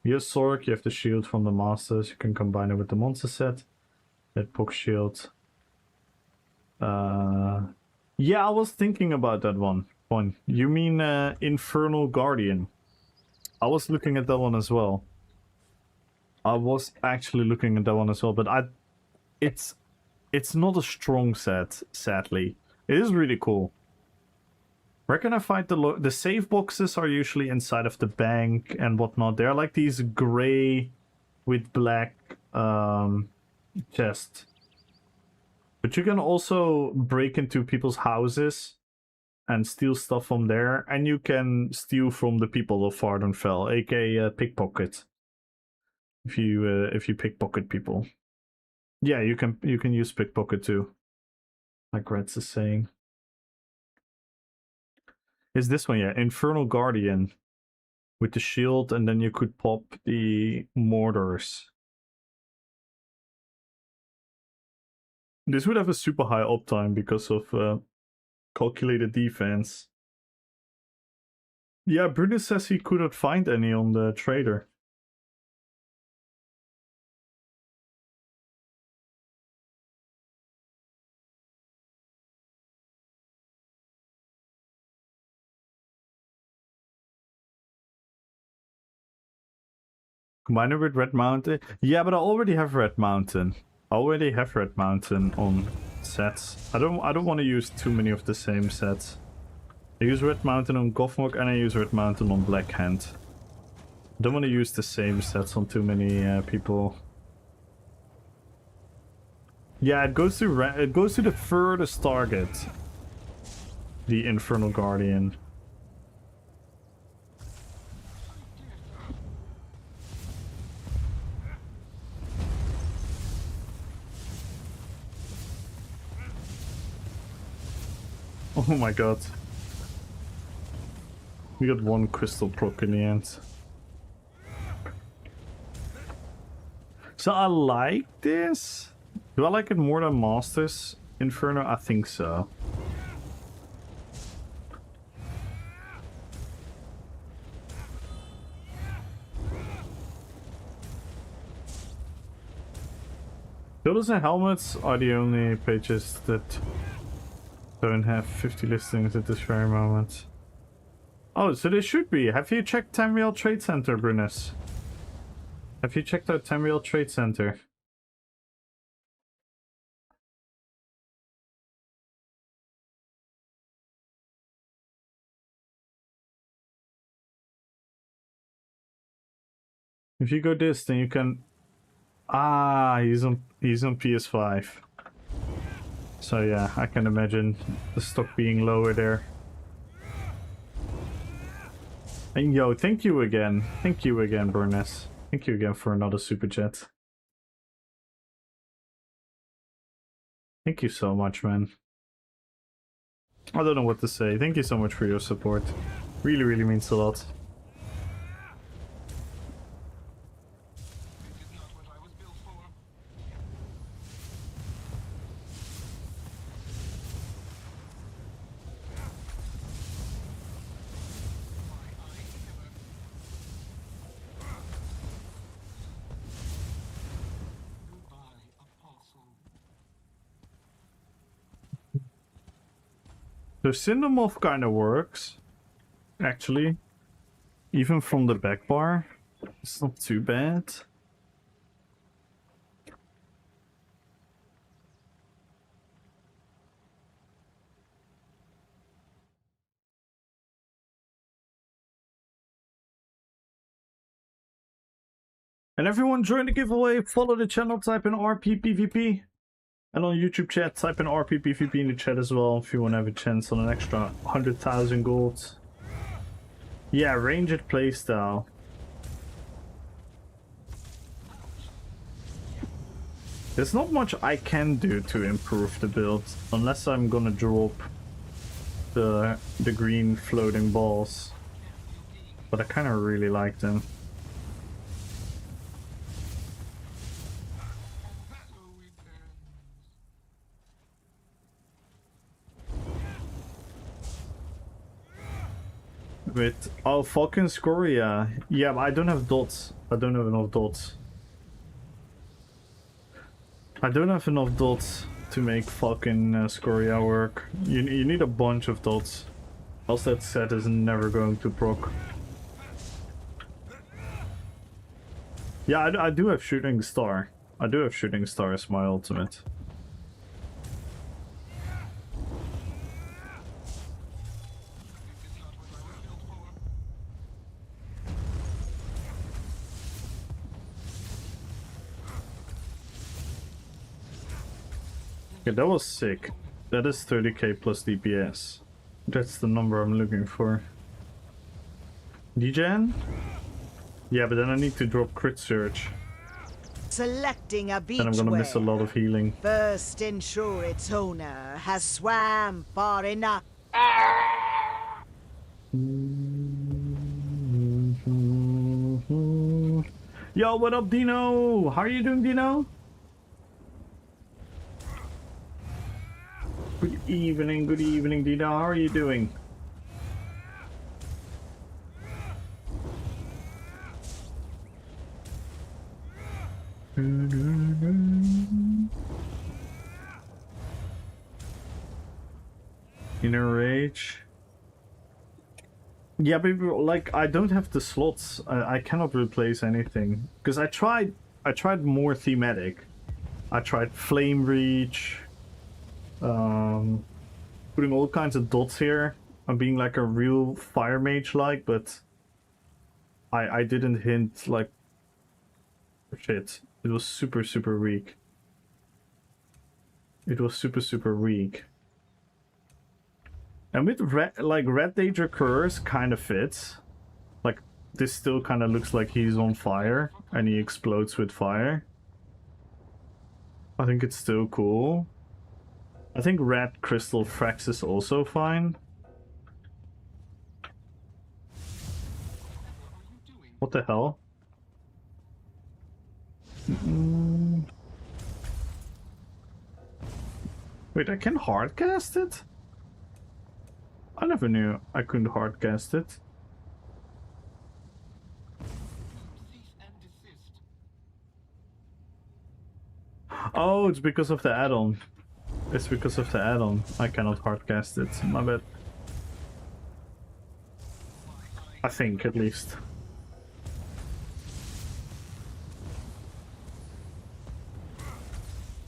You have Sork, you have the shield from the masters, you can combine it with the monster set. That box shield. Yeah, I was thinking about that one. You mean Infernal Guardian? I was looking at that one as well. I was actually looking at that one as well, but it's not a strong set, sadly. It is really cool. Where can I find the save boxes? Are usually inside of the bank and whatnot. They're like these gray with black chests. But you can also break into people's houses and steal stuff from there, and you can steal from the people of Vardenfell, aka pickpocket. If you pickpocket people, yeah, you can use pickpocket too. Like Reds is saying. Is this one, yeah? Infernal Guardian with the shield, and then you could pop the mortars. This would have a super high uptime because of calculated defense. Yeah, Bruno says he couldn't find any on the trader. Combine it with Red Mountain. Yeah, but I already have Red Mountain. I already have Red Mountain on sets. I don't want to use too many of the same sets. I use Red Mountain on Gothmog and I use Red Mountain on Black Hand. I don't want to use the same sets on too many people. Yeah, it goes to the furthest target. The Infernal Guardian. Oh my god. We got one crystal proc in the end. So I like this. Do I like it more than Masters Inferno? I think so. Builders and helmets are the only pages that don't have 50 listings at this very moment. Oh, so they should be. Have you checked Tamriel Trade Center, Brunus? Have you checked out Tamriel Trade Center? If you go this, then you can... Ah, he's on PS5. So yeah, I can imagine the stock being lower there. And yo, thank you again. Thank you again, Burness. Thank you again for another super chat. Thank you so much, man. I don't know what to say. Thank you so much for your support. Really, really means a lot. So Cinnamorph kind of works, actually. Even from the back bar, it's not too bad. And everyone join the giveaway, follow the channel, type in RPPvP. And on YouTube chat, type in RPPvP in the chat as well if you want to have a chance on an extra 100,000 gold. Yeah, ranged playstyle. There's not much I can do to improve the build, unless I'm gonna drop the green floating balls. But I kind of really like them. With oh fucking Scoria. Yeah, but I don't have dots. I don't have enough dots. I don't have enough dots to make fucking Scoria work. You need a bunch of dots. Else that set is never going to proc. Yeah, I do have Shooting Star. I do have Shooting Star as my ultimate. Okay, that was sick. That is 30k plus DPS. That's the number I'm looking for. DGen? Yeah, but then I need to drop crit surge. Selecting a beach And I'm gonna miss a lot of healing. First ensure its owner has swam far enough. Yo, what up, Dino? How are you doing, Dino? Good evening, Dino. How are you doing? Inner rage. Yeah, but like I don't have the slots. I cannot replace anything because I tried more thematic. I tried flame reach. Putting all kinds of dots here. I'm being like a real fire mage like, but I didn't hint like shit. It was super weak. It was super weak. And with Red Danger Curse kind of fits. Like this still kind of looks like he's on fire and he explodes with fire. I think it's still cool. I think Red Crystal Frax is also fine. What the hell? Wait, I can hardcast it? I never knew I couldn't hardcast it. Oh, it's because of the add-on. It's because of the add-on. I cannot hardcast it. My bad. I think, at least.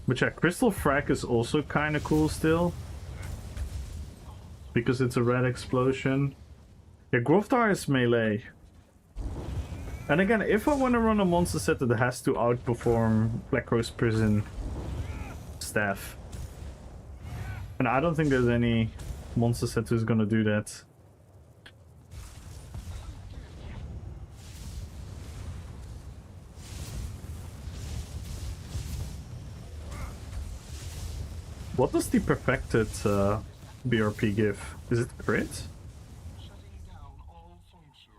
But yeah, Crystal Frag is also kind of cool still. Because it's a red explosion. Yeah, Groftar is melee. And again, if I want to run a monster set that has to outperform Black Rose Prison staff. And I don't think there's any monster set who's gonna do that. What does the perfected BRP give? Is it crit? Shutting down all function.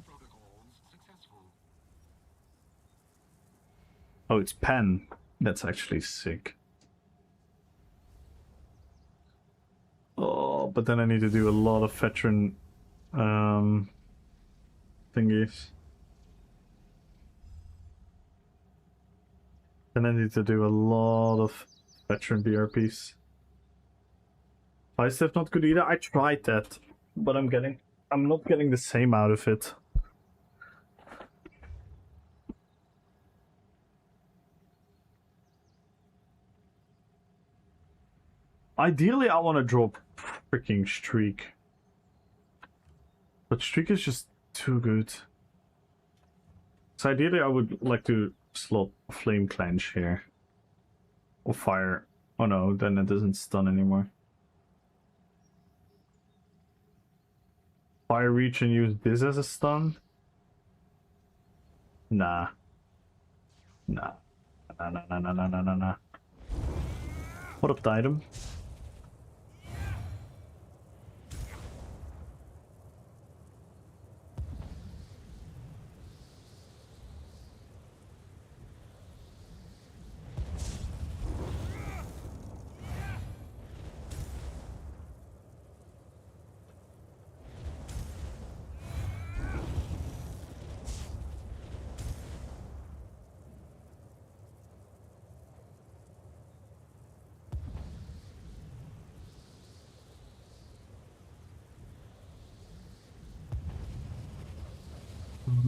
Protocols successful. Oh, it's pen. That's actually sick. Oh, but then I need to do a lot of veteran thingies. Then I need to do a lot of veteran BRPs. Fire step not good either. I tried that, but I'm not getting the same out of it. Ideally, I want to drop freaking Streak. But Streak is just too good. So ideally, I would like to slot Flame Clench here. Or Fire. Oh no, then it doesn't stun anymore. Fire Reach and use this as a stun? Nah. Nah. Nah. What up, item?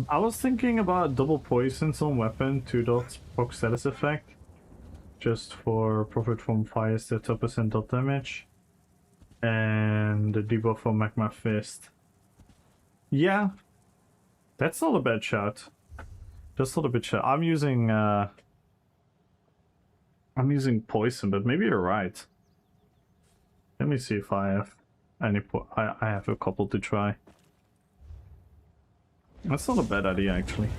I was thinking about double poisons on weapon, 2 dots, proc status effect. Just for profit from fire step 2% dot damage. And the debuff for Magma Fist. Yeah. That's not a bad shout. That's not a bad shout. I'm using poison, but maybe you're right. Let me see if I have any I have a couple to try. That's not a bad idea, actually.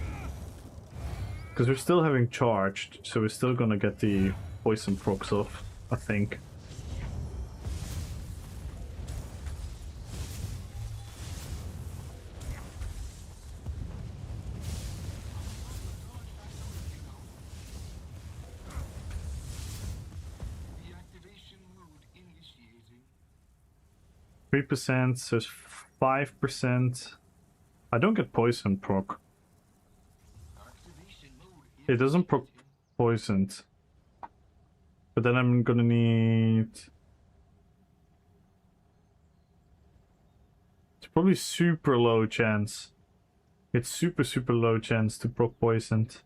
Because we're still having charged, so we're still gonna get the poison procs off, I think. Deactivation mode initiating. 3%, so 5%. I don't get poison proc. Activation mode It doesn't proc poisoned. But then I'm gonna need... It's probably super low chance. It's super low chance to proc poisoned.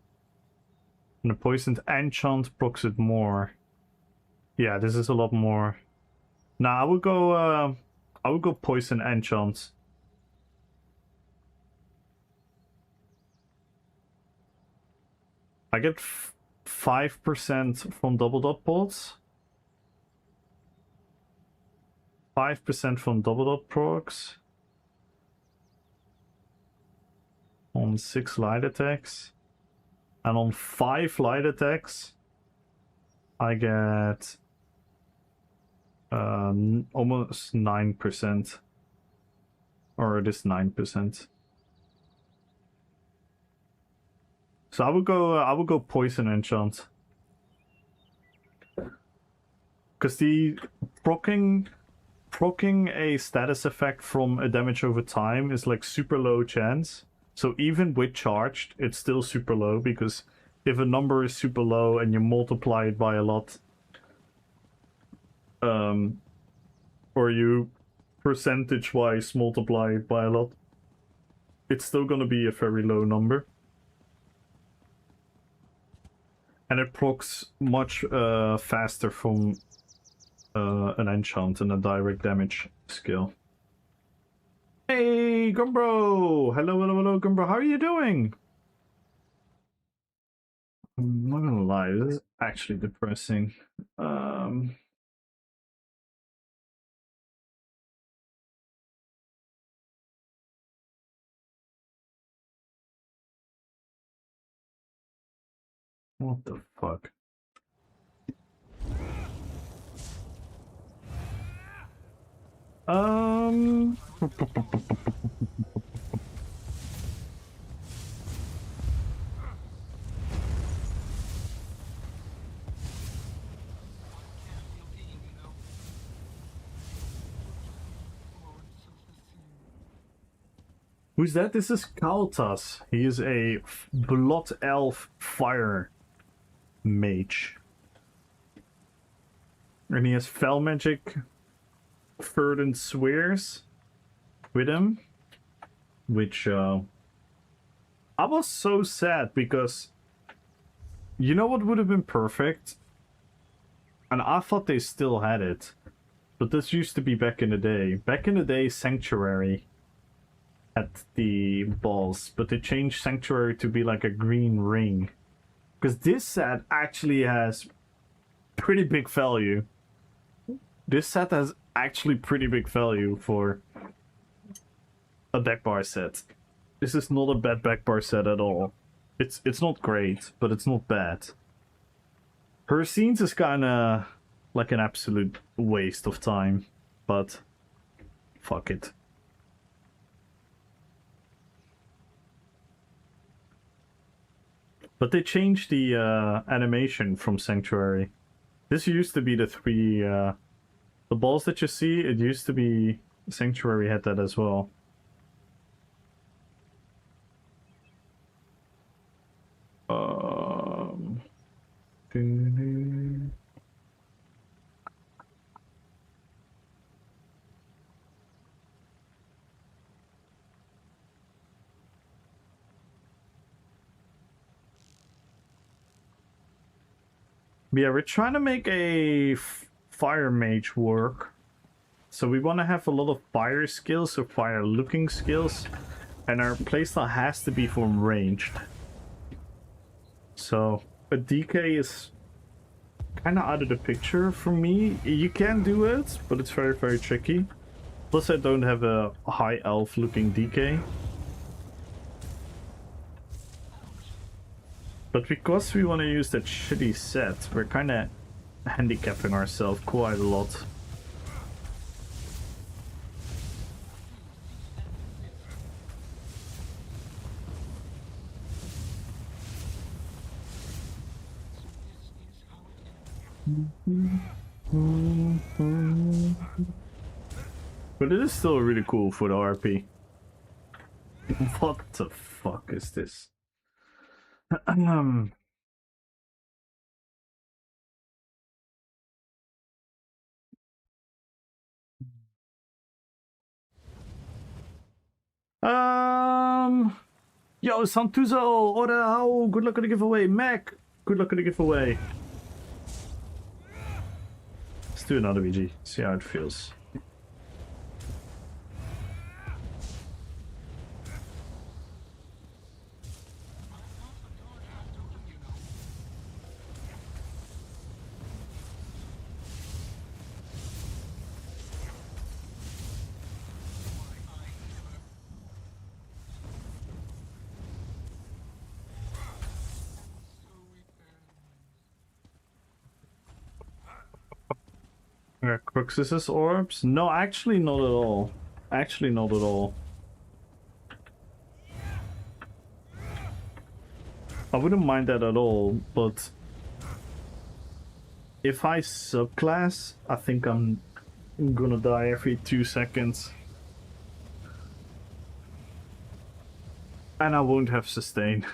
And the poisoned enchant procs it more. Yeah, this is a lot more. Nah, I would go poison enchant. I get 5% from double dot pods. 5% from double dot procs. On 6 light attacks. And on 5 light attacks, I get almost 9%. Or it is 9%. So I would go poison enchant. Because the proccing a status effect from a damage over time is like super low chance. So even with charged, it's still super low, because if a number is super low and you multiply it by a lot, or you percentage-wise multiply it by a lot, it's still gonna be a very low number. And it procs much faster from an enchant and a direct damage skill. Hey, Gumbro! Hello, Gumbro. How are you doing? I'm not gonna lie, this is actually depressing. What the fuck? Who's that? This is Kaltas. He is a Blood Elf Fire. mage. And he has Fel Magic, Verdant Swears with him. Which, I was so sad because... You know what would have been perfect? And I thought they still had it. But this used to be back in the day. Back in the day, Sanctuary had the balls. But they changed Sanctuary to be like a green ring. Because this set actually has pretty big value. This set has actually pretty big value for a backbar set. This is not a bad backbar set at all. It's not great, but it's not bad. Her scenes is kinda like an absolute waste of time, but fuck it. But they changed the animation from Sanctuary. This used to be the three... the balls that you see, it used to be... Sanctuary had that as well. Yeah, we're trying to make a fire mage work. So we want to have a lot of fire skills, or fire looking skills. And our playstyle has to be from ranged. So a DK is kind of out of the picture for me. You can do it, but it's very, very tricky. Plus I don't have a high elf looking DK. But because we want to use that shitty set, we're kind of handicapping ourselves quite a lot. But it is still really cool for the RP. What the fuck is this? Yo, Santuzo, ora, how? Good luck on the giveaway. Mac, good luck on the giveaway. Let's do another VG, see how it feels. Cruxus's orbs? No, actually not at all. Actually not at all. I wouldn't mind that at all, but if I subclass, I think I'm gonna die every 2 seconds. And I won't have sustain.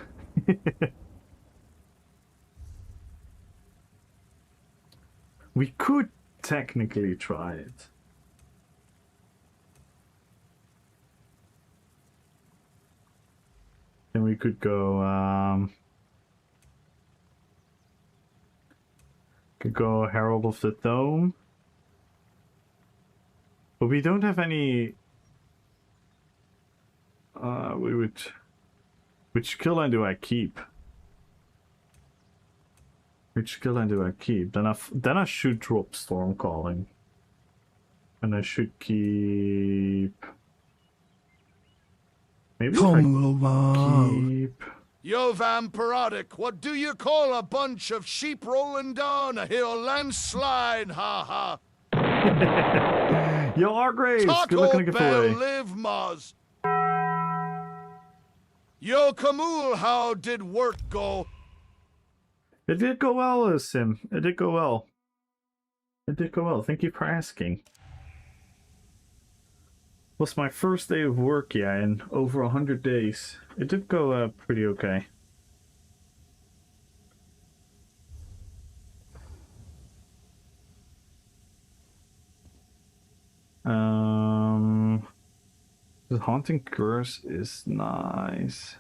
We could technically try it. And we could go Herald of the Dome. But we don't have any which skill line do I keep? Which skill line do I keep? Then I should drop Storm Calling. And I should keep... Maybe if I keep... Yo, Vampirodic, what do you call a bunch of sheep rolling down a hill landslide? Ha ha. Yo, Argraves, good Taco luck on the Bell giveaway. live, Moz. Yo, Camul, how did work go? It did go well, Sim. It did go well. It did go well. Thank you for asking. Was my first day of work, yeah, in over 100 days. It did go pretty okay. The Haunting Curse is nice.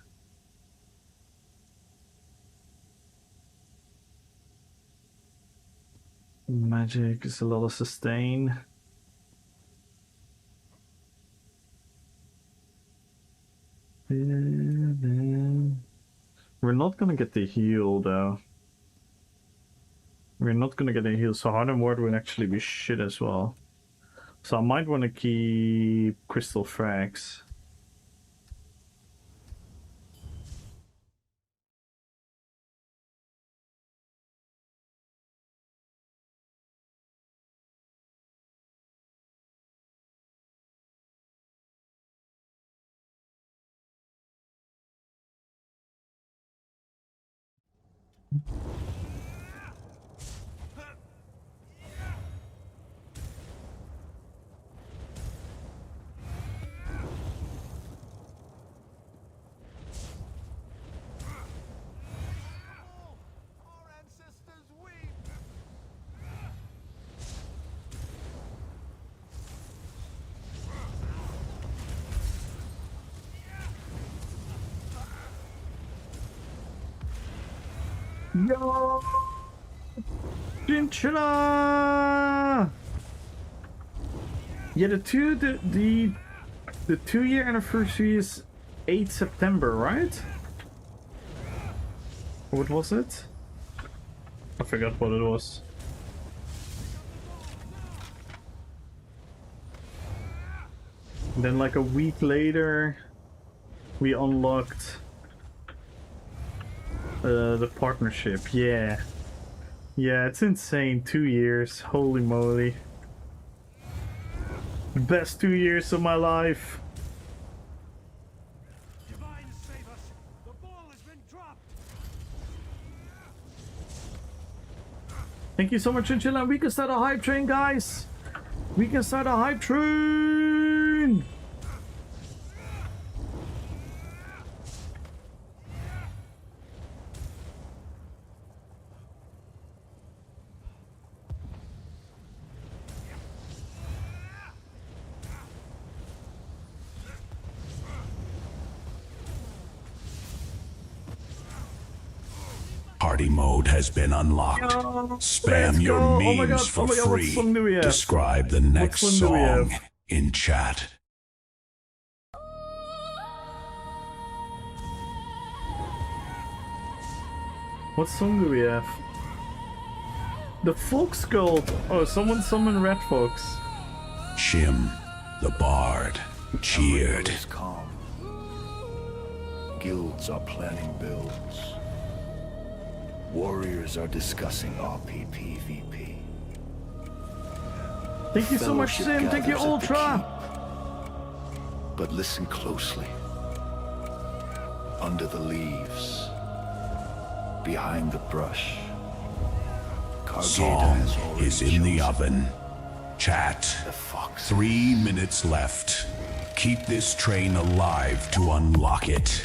Magic is a lot of sustain. We're not gonna get the heal though. We're not gonna get a heal, so Hardened Ward would actually be shit as well. So I might want to keep Crystal Frags. Yo! Chinchilla! Yeah, the 2-year anniversary is 8 September, right? What was it? I forgot what it was. And then like a week later, we unlocked the partnership. Yeah, it's insane. 2 years, holy moly. The best 2 years of my life. Divine save us. The ball has been dropped. Thank you so much, Chinchilla. We can start a hype train, guys. We can start a hype train. Party mode has been unlocked. Spam your memes for free. Describe the next song in chat. What song do we have? The Fox Gold. Oh, someone summoned Red Fox. Shim, the bard, cheered. Is calm. Guilds are planning builds. Warriors are discussing RPPvP. Thank you so much, Sim. Thank you, Gathers at the Ultra. keep. But listen closely. Under the leaves, behind the brush, Cargeta Song has already is in the chosen oven. Chat. the fox. 3 minutes left. Keep this train alive to unlock it.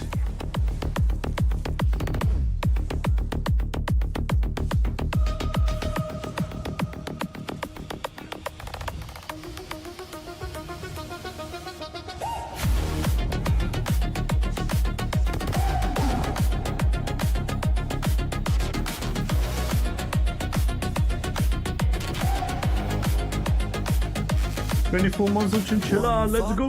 Full months of Chinchilla, let's go!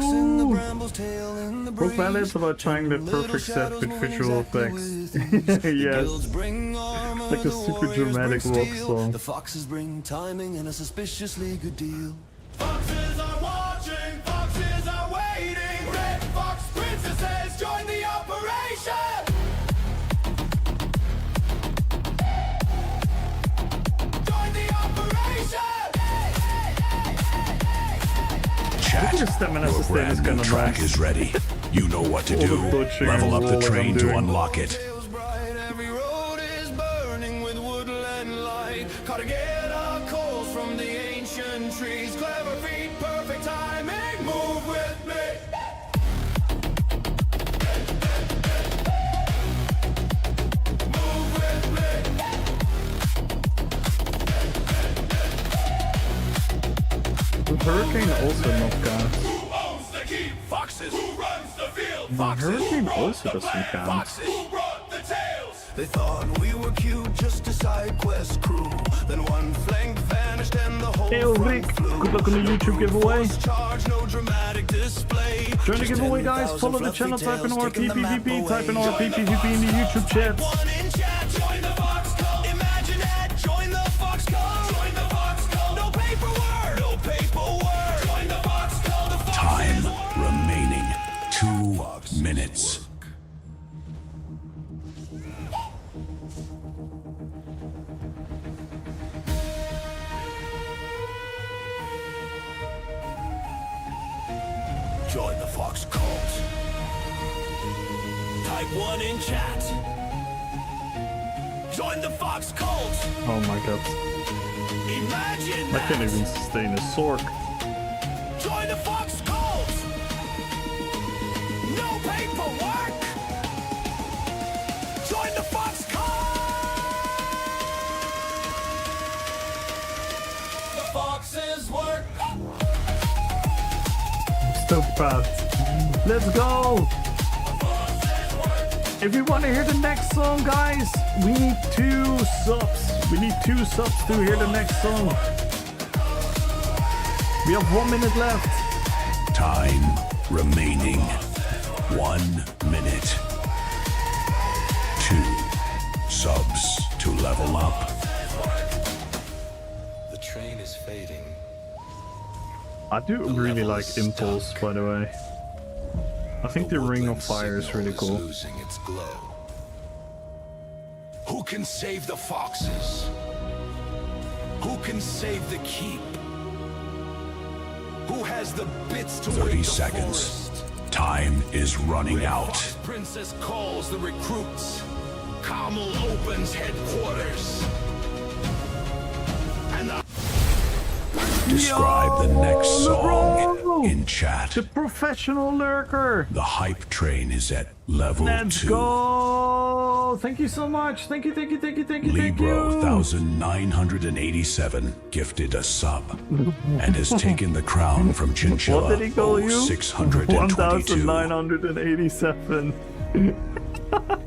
Broke balance about trying the perfect set with visual effects. Yes. Like a super dramatic rock song. The foxes bring timing and a suspiciously good deal. Foxes are watching, foxes are waiting. Red fox princesses join the operation. Join the operation. Chat, Look at the stamina your sustain is brand new kinda track nice. is ready. You know what to All the do. butchering Level and up the rolling train I'm to doing. unlock it. Feels bright, every road is burning with woodland light. Gotta get our coals from the ancient trees. Clever feet, perfect timing. Move with me. Move with me. With Hurricane also not count. Who owns the keep? Foxes. Who runs the field? The Foxes. hurricane also doesn't count. Foxes. Who brought the tails? They thought we were cute, just a side quest crew. Then one flank vanished and the whole Hey, front Rick, flew. good luck on the YouTube giveaway. Charge, no dramatic display. Join the giveaway, guys. Follow the channel, type in RPPvP, type in RPPvP in the YouTube chat. One in chat. Join the Fox Cult. Imagine that. Join the Fox Cult. Join the Fox Cult. No paperwork. No paperwork. Join the Fox Cult. The Foxes Time work. remaining 2 minutes. Join the Fox Cult. Type 1 in chat. Join the Fox Cult. Oh my god. Imagine I that. can't even sustain a sword. Join the Fox Cult. No paperwork. Join the Fox Cult. The Foxes work. So fast. Let's go! If you want to hear the next song, guys, we need 2 subs. We need 2 subs to hear the next song. We have 1 minute left. Time remaining 1 minute. 2 subs to level up. The train is fading. I do really like Impulse, by the way. I think the Ring of Fire is really cool. Losing its glow. Who can save the foxes? Who can save the keep? Who has the bits to 30 wake the seconds. forest? Time is running Red out. Fox Princess calls the recruits. Carmel opens headquarters. And the Describe the next song bro! in chat. The Professional Lurker! The hype train is at level Let's 2. go! Thank you so much. Thank you, thank you, thank you, thank you, thank Libro you. 1987 gifted a sub and has taken the crown from Chinchilla What did he call you? 0622. 1987.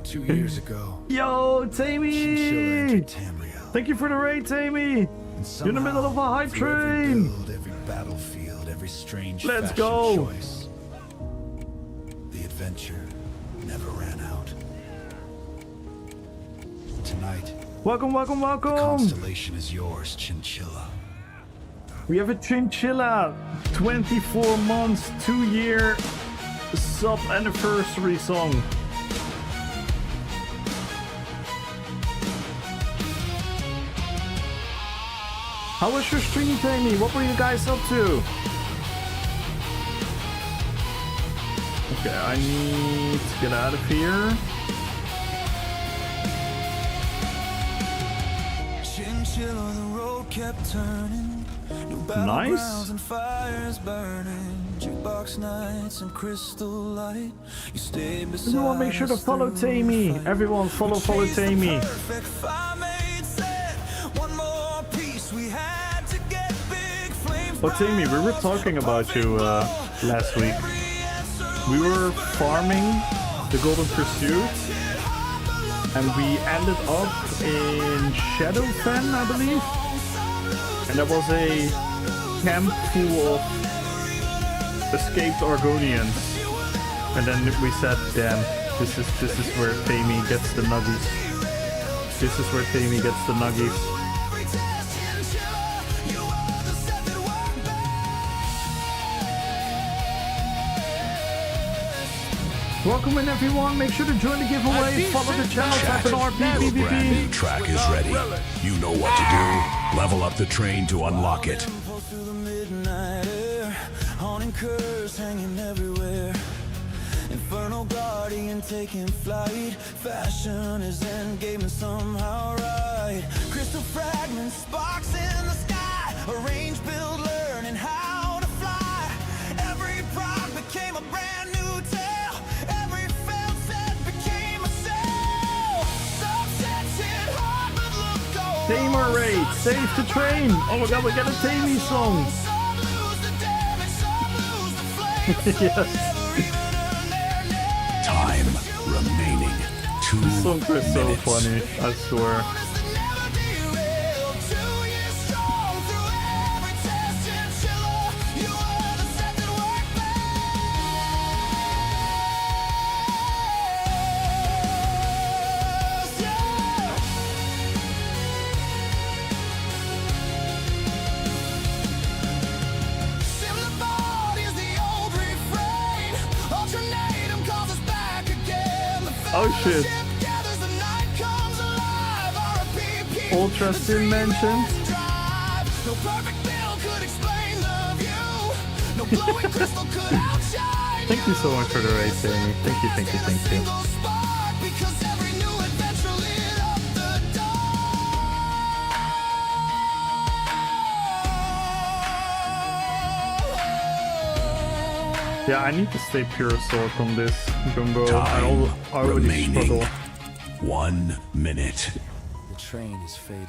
2 years ago, Yo, Chinchilla Tammy! entered Tamriel. Thank you for the raid, Tammy! You're in the middle of a hype Through every train! build, every battlefield, every strange Let's fashion go. choice, the adventure never ran out. Tonight, Welcome, welcome, the welcome! constellation is yours, Chinchilla. We have a Chinchilla 24 months, 2-year sub anniversary song. How was your stream, Tammy? What were you guys up to? Okay, I need to get out of here. Chinchilla on the road kept turning. New Nice. battlegrounds and fires burning. Jukebox nights and crystal light. You stayed beside Everyone make sure to us follow through the Tammy. fight. Everyone follow Chased the Tammy. perfect fire made set. One more piece we had to get big flames. Oh, Tammy, we were talking about you last week. We were farming the Golden Pursuit, and we ended up in Shadowfen, I believe. And there was a camp full of escaped Argonians. And then we said, damn, this is where Tammy gets the nuggies. This is where Tammy gets the nuggies. Welcome in, everyone. Make sure to join the giveaway. Follow the channel. Type in Brand RPPvP. new track is ready. You know what to do. Level up the train to unlock it. Pull through the midnight air, haunting curse hanging everywhere. Infernal guardian taking flight. Fashion is endgame and somehow right. Crystal fragments, sparks in the sky. Arrange, build, learn, and how to fly. Every prop became a brand new tale. Every failed set became a sail. Sunsets hit hard, but look gold. Tamer raid. Save the train. Oh my god, we got a Tammy song. Some lose the damage. Yes. Time remaining. 2 This song is so minutes. funny, I swear. Oh shit. Ultra Sim mentioned. Thank you so much for the race, Amy. Thank you, thank you, thank you. Yeah, I need to stay pure Sork on this, Jumbo. I already remaining. struggle. 1 minute. The train is fading.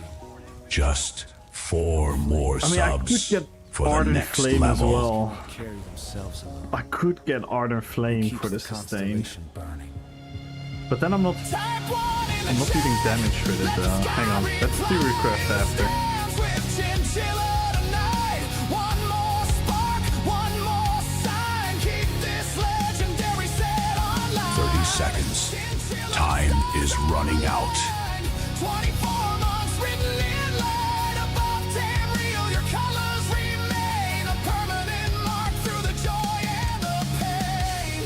Just 4 more I mean, I could subs get for the Ardent next Flame as level. well. Carry themselves along. I could get Ardent Flame Keeps for the the sustain, constellation burning. but then I'm not eating damage with it. Hang on, let's do request after. 30 seconds. Time is running out. 24 months written in light above Tamriel, your colors remain a permanent mark through the joy and the pain.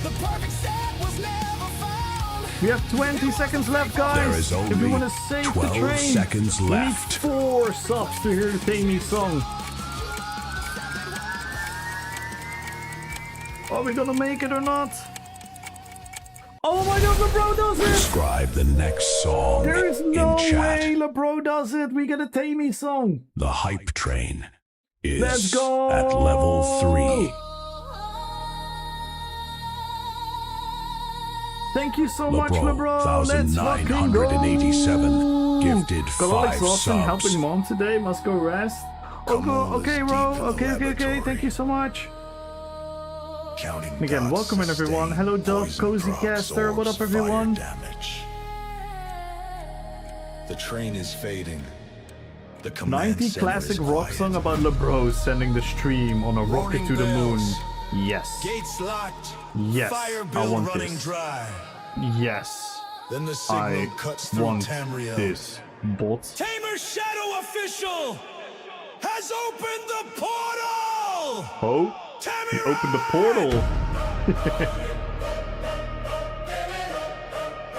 The perfect set was never found. We have 20 seconds left, guys. There is if we only want to save 12 the train, seconds we left. need 4 subs to hear the Tammy song. Are we gonna make it or not? Oh my god, LeBro does it! Describe the next song There is no in chat. way LeBro does it! We get a Tammy song! The hype train is Let's go! at level 3. Thank you so much, LeBro, LeBro! Let's fucking go! 1987, gifted Got all 5 exhaustion subs. helping mom today, must go rest. Come on, Okay, let's Ro. deep in the Okay, laboratory. thank you so much. Counting Again, dots welcome in everyone. sustain, Hello, Dove, poison Cozy procs, Caster. What orbs, up, everyone? fire damage. The train is fading. The command 90 center classic is rock quiet. song about LeBro sending the stream on a rocket Warning to the moon. bells. Yes. Gates locked. Yes, Fire I bill want running this. dry. Yes. Then the signal I cuts through want Tamriel. this. Bot. Tamer's Shadow Official has opened the portal! Oh, he opened the portal.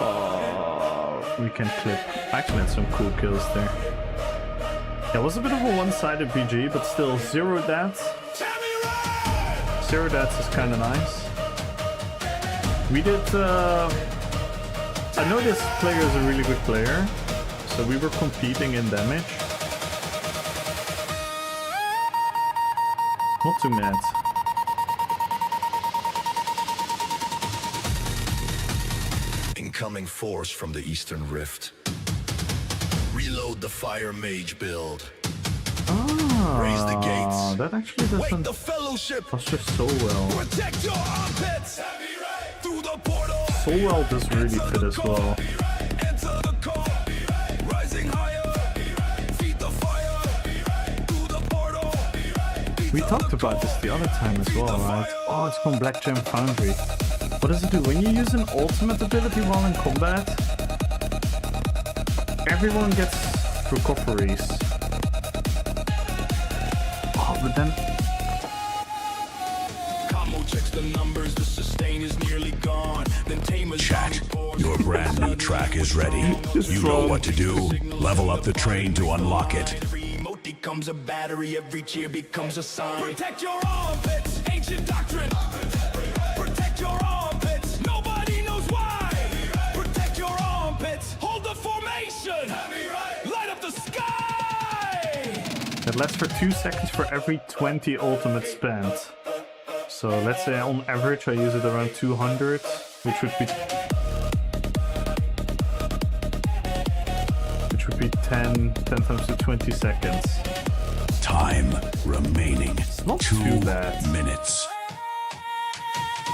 Oh, we can clip. I can add some cool kills there. Yeah, it was a bit of a one-sided PG, but still, 0 deaths. 0 deaths is kind of nice. We did. I know this player is a really good player, so we were competing in damage. Not too mad. Incoming force from the Eastern Rift. Reload the Fire Mage build. Raise the gates. That actually Wake doesn't the Fellowship. posture so well. Protect your armpits! Through the portal. So well does really fit as well. Enter the core. Rising higher. Feed the fire. Through the portal. We talked about this the other time as well, right? Oh, it's from Black Gem Foundry. What does it do? When you use an ultimate ability while in combat, everyone gets recoveries. Oh, but then... Combo checks the numbers, the sustain is nearly gone. Then Tamer's Chat, your brand new track is ready. You know what to do. Level up the train to unlock it. Every emote becomes a battery, every cheer becomes a sign. Protect your armpits, ancient doctrine. Protect your armpits, nobody knows why. Protect your armpits, hold the formation. Light up the sky. It lasts for 2 seconds for every 20 ultimates spent. So let's say on average I use it around 200, which would be 10 times to 20 seconds. Time remaining. Not 2 too bad. minutes.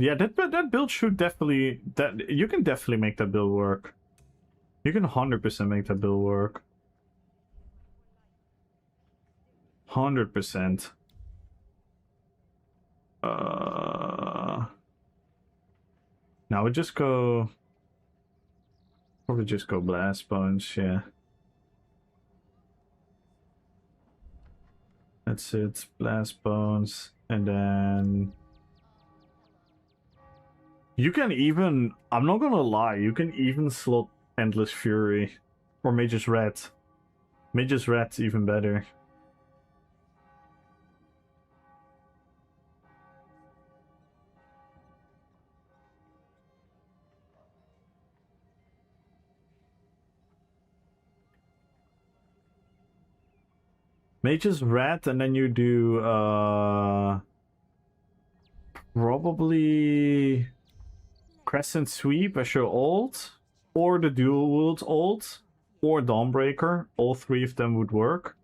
Yeah, that build should definitely... You can definitely make that build work. You can 100% make that build work. 100%. Now we just go... Probably just go Blast Bones, yeah. That's it, Blast Bones, and then... You can even... I'm not gonna lie, you can even slot Endless Fury. Or Mage's Rat. Mage's Rat's even better. Mage's Rat, and then you do probably Crescent Sweep as your ult, or the dual wield ult, or Dawnbreaker. All three of them would work.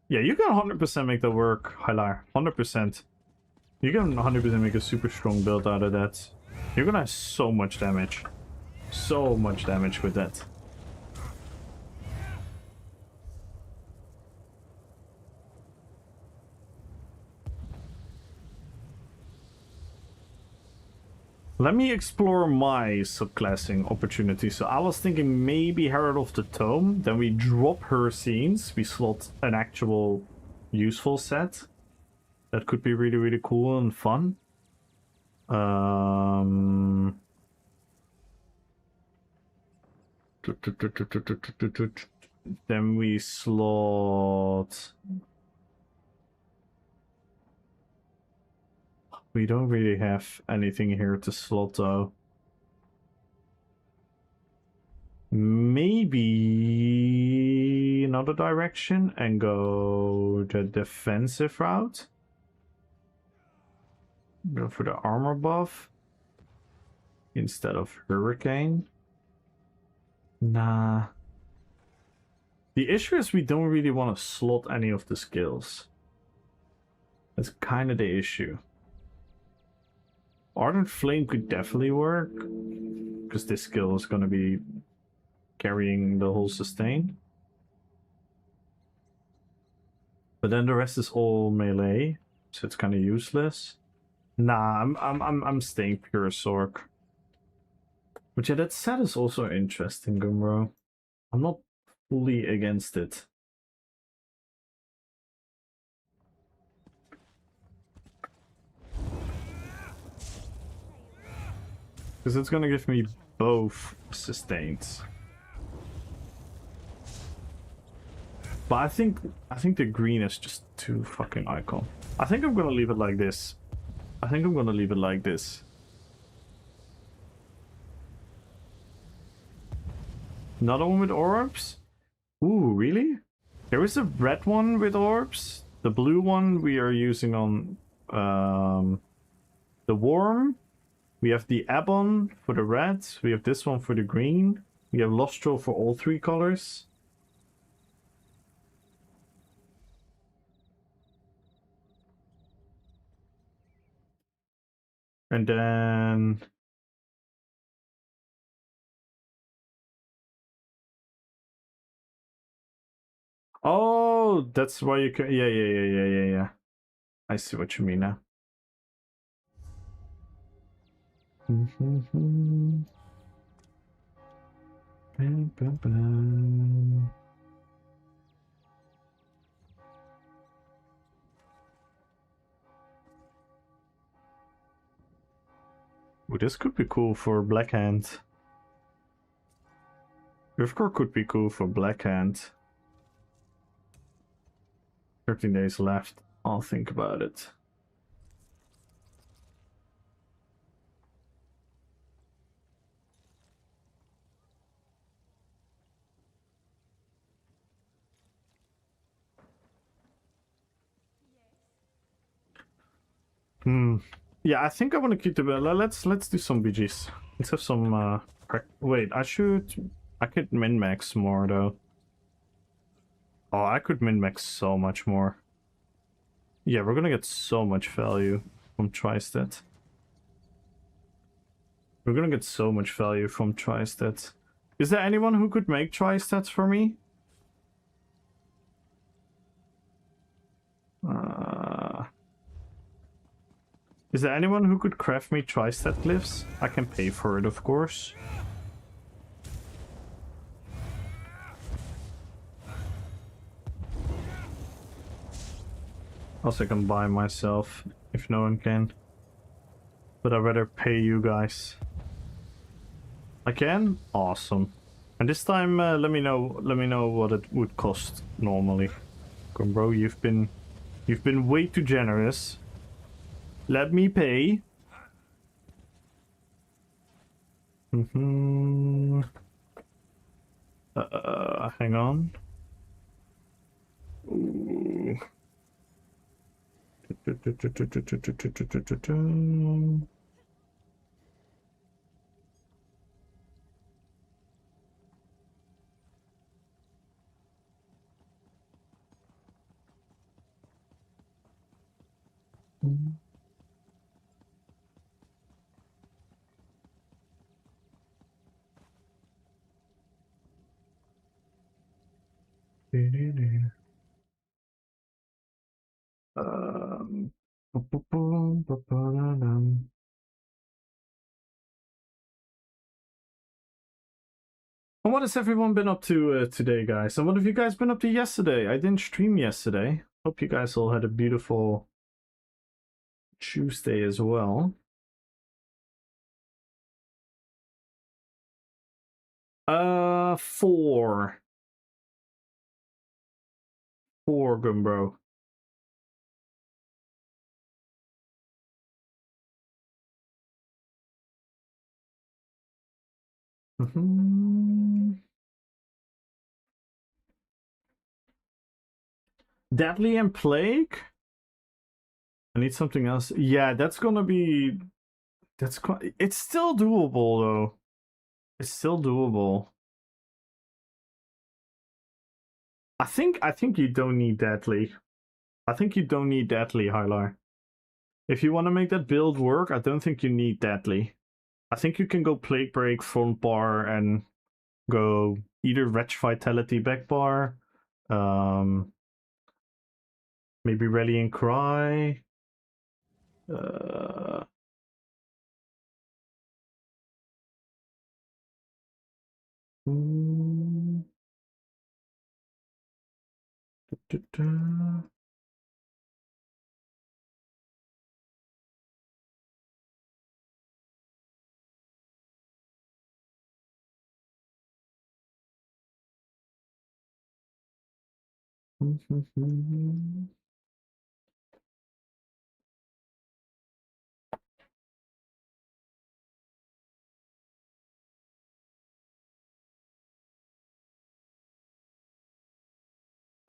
Yeah, you can 100% make that work, Hylar. 100%. You can 100% make a super strong build out of that. You're gonna have so much damage. So much damage with that. Let me explore my subclassing opportunity. So I was thinking maybe Herald of the Tome, then we drop her scenes, we slot an actual useful set. That could be really, really cool and fun. Then we slot... We don't really have anything here to slot though. Maybe another direction and go the defensive route. Go for the armor buff instead of Hurricane. Nah. The issue is we don't really want to slot any of the skills. That's kind of the issue. Ardent Flame could definitely work, because this skill is going to be carrying the whole sustain. But then the rest is all melee, so it's kind of useless. Nah, I'm staying pure Sork. But yeah, that set is also interesting, Gumro. I'm not fully against it. Because it's gonna give me both sustains. But I think the green is just too fucking icon. I think I'm gonna leave it like this. Another one with orbs? Ooh, really? There is a red one with orbs. The blue one we are using on the worm. We have the Abbon for the red. We have this one for the green. We have Lostro for all three colors. And then... Oh, that's why you can... Yeah. I see what you mean now. Ooh, this could be cool for Black Hand. Rivcore could be cool for Black Hand. 13 days left. I'll think about it. Yeah, I think I want to keep the... Let's do some BGs. Let's have some... Wait, I could min-max more, though. Oh, I could min-max so much more. Yeah, we're gonna get so much value. from Tristat. We're gonna get so much value from Tristat. Is there anyone who could make Tristats for me? Is there anyone who could craft me Tristat glyphs? I can pay for it, of course. Also, I can buy myself if no one can. But I'd rather pay you guys. I can? Awesome. And this time, let me know what it would cost normally. Come, bro, you've been way too generous. Let me pay. Hang on. Ooh. And what has everyone been up to today, guys? And what have you guys been up to yesterday? I didn't stream yesterday. Hope you guys all had a beautiful Tuesday as well. Four, Gumbro. Deadly and Plague? I need something else. Yeah, that's gonna be... It's still doable, though. It's still doable. I think you don't need Deadly. I think you don't need Deadly, Hylar. If you want to make that build work, I don't think you need Deadly. I think you can go Plague Break, Front Bar, and go either Wretch Vitality back bar, maybe Rallying Cry.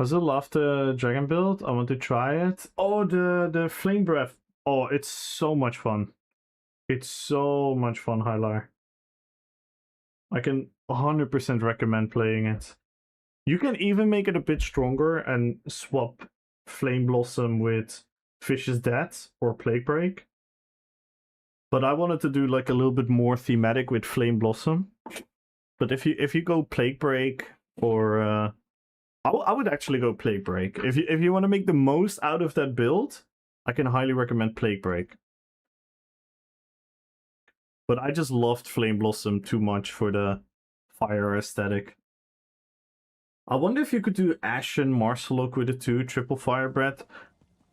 I still love the dragon build. I want to try it. Oh, the flame breath. Oh, it's so much fun. It's so much fun, Hylar. I can 100% recommend playing it. You can even make it a bit stronger and swap Flame Blossom with Fish's Death or Plague Break. But I wanted to do like a little bit more thematic with Flame Blossom. But if you go Plague Break or I would actually go Plague Break. If you want to make the most out of that build, I can highly recommend Plague Break. But I just loved Flame Blossom too much for the fire aesthetic. I wonder if you could do Ashen Marsalok with it too, triple fire breath.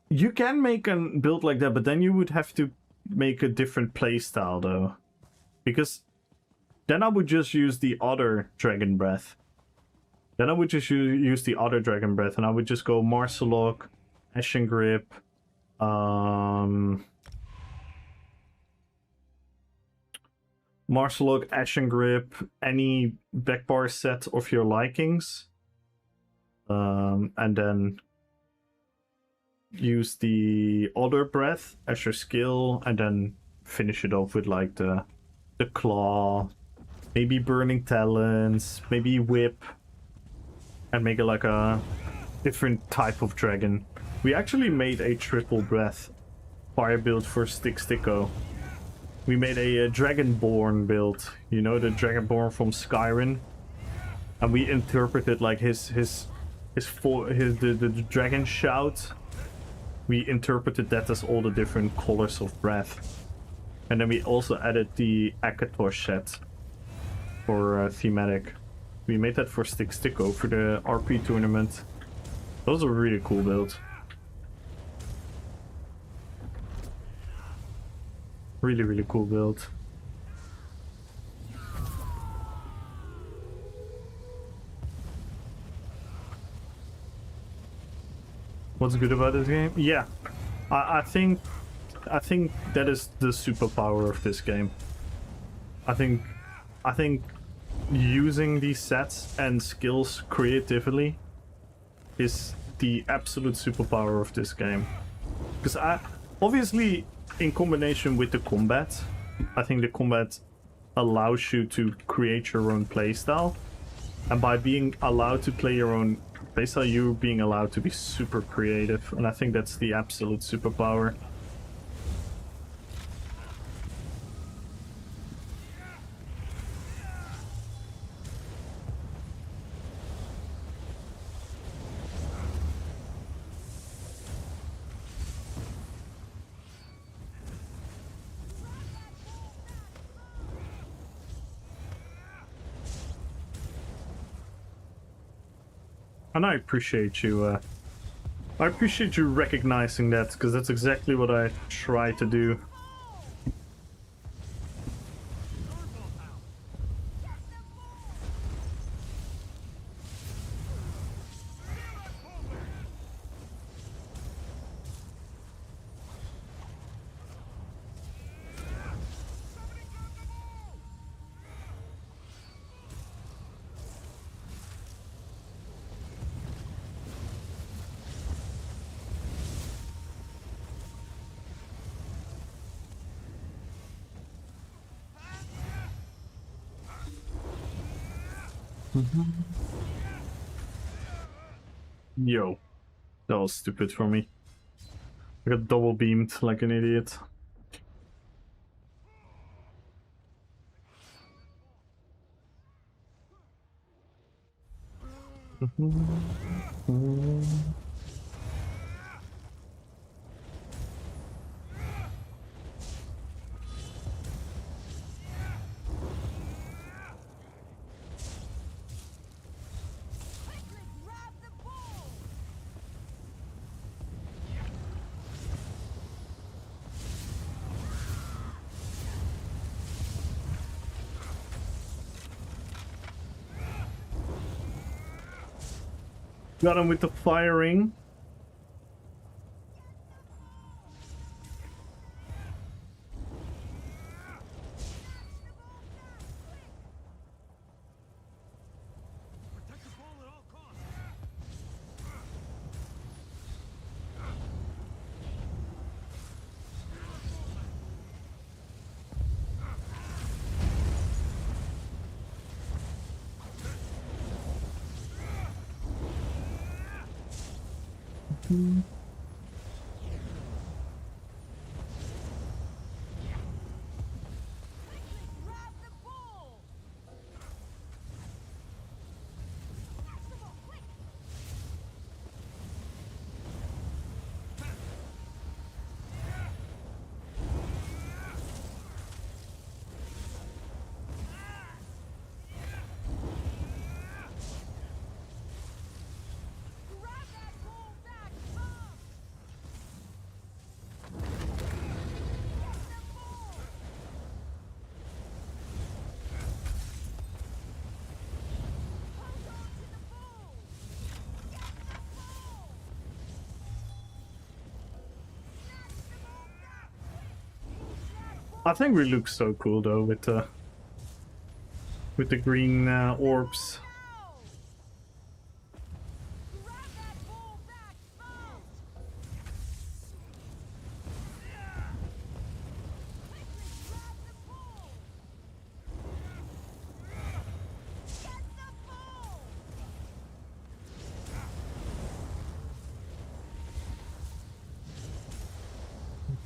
You can make a build like that, but then you would have to make a different playstyle though. Because then I would just use the other Dragon Breath. Then I would just use the other Dragon Breath, and I would just go Marsalok, Ashen Grip, Marsalok, Ashen Grip, any backbar set of your likings. And then use the other breath as your skill, and then finish it off with like the claw, maybe Burning Talons, maybe Whip, and make it like a different type of dragon. We actually made a triple breath fire build for Sticko. We made a Dragonborn build, you know, the Dragonborn from Skyrim, and we interpreted like the dragon shout. We interpreted that as all the different colors of breath, and then we also added the Akator set for thematic. We made that for Sticko for the RP tournament. That was a really cool build. Really, really cool build. What's good about this game? Yeah, I think that is the superpower of this game. I think using these sets and skills creatively is the absolute superpower of this game. Because obviously in combination with the combat, I think the combat allows you to create your own playstyle, and by being allowed to play your own playstyle, you're being allowed to be super creative, and I think that's the absolute superpower. And I appreciate you recognizing that, because that's exactly what I try to do. Yo, that was stupid for me. I got double beamed like an idiot. Got him with the firing. I think we look so cool though with the green orbs.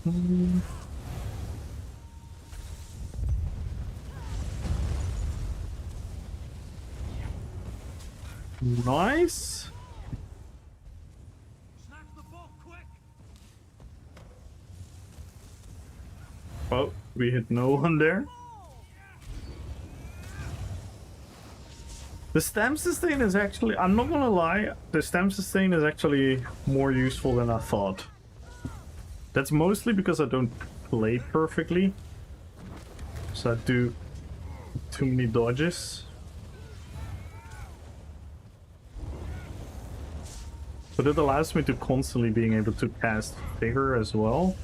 Nice. Oh, we hit no one there. The stem sustain is actually, I'm not gonna lie, the stem sustain is actually more useful than I thought. That's mostly because I don't play perfectly. So I do too many dodges. But it allows me to constantly being able to cast Vigor as well.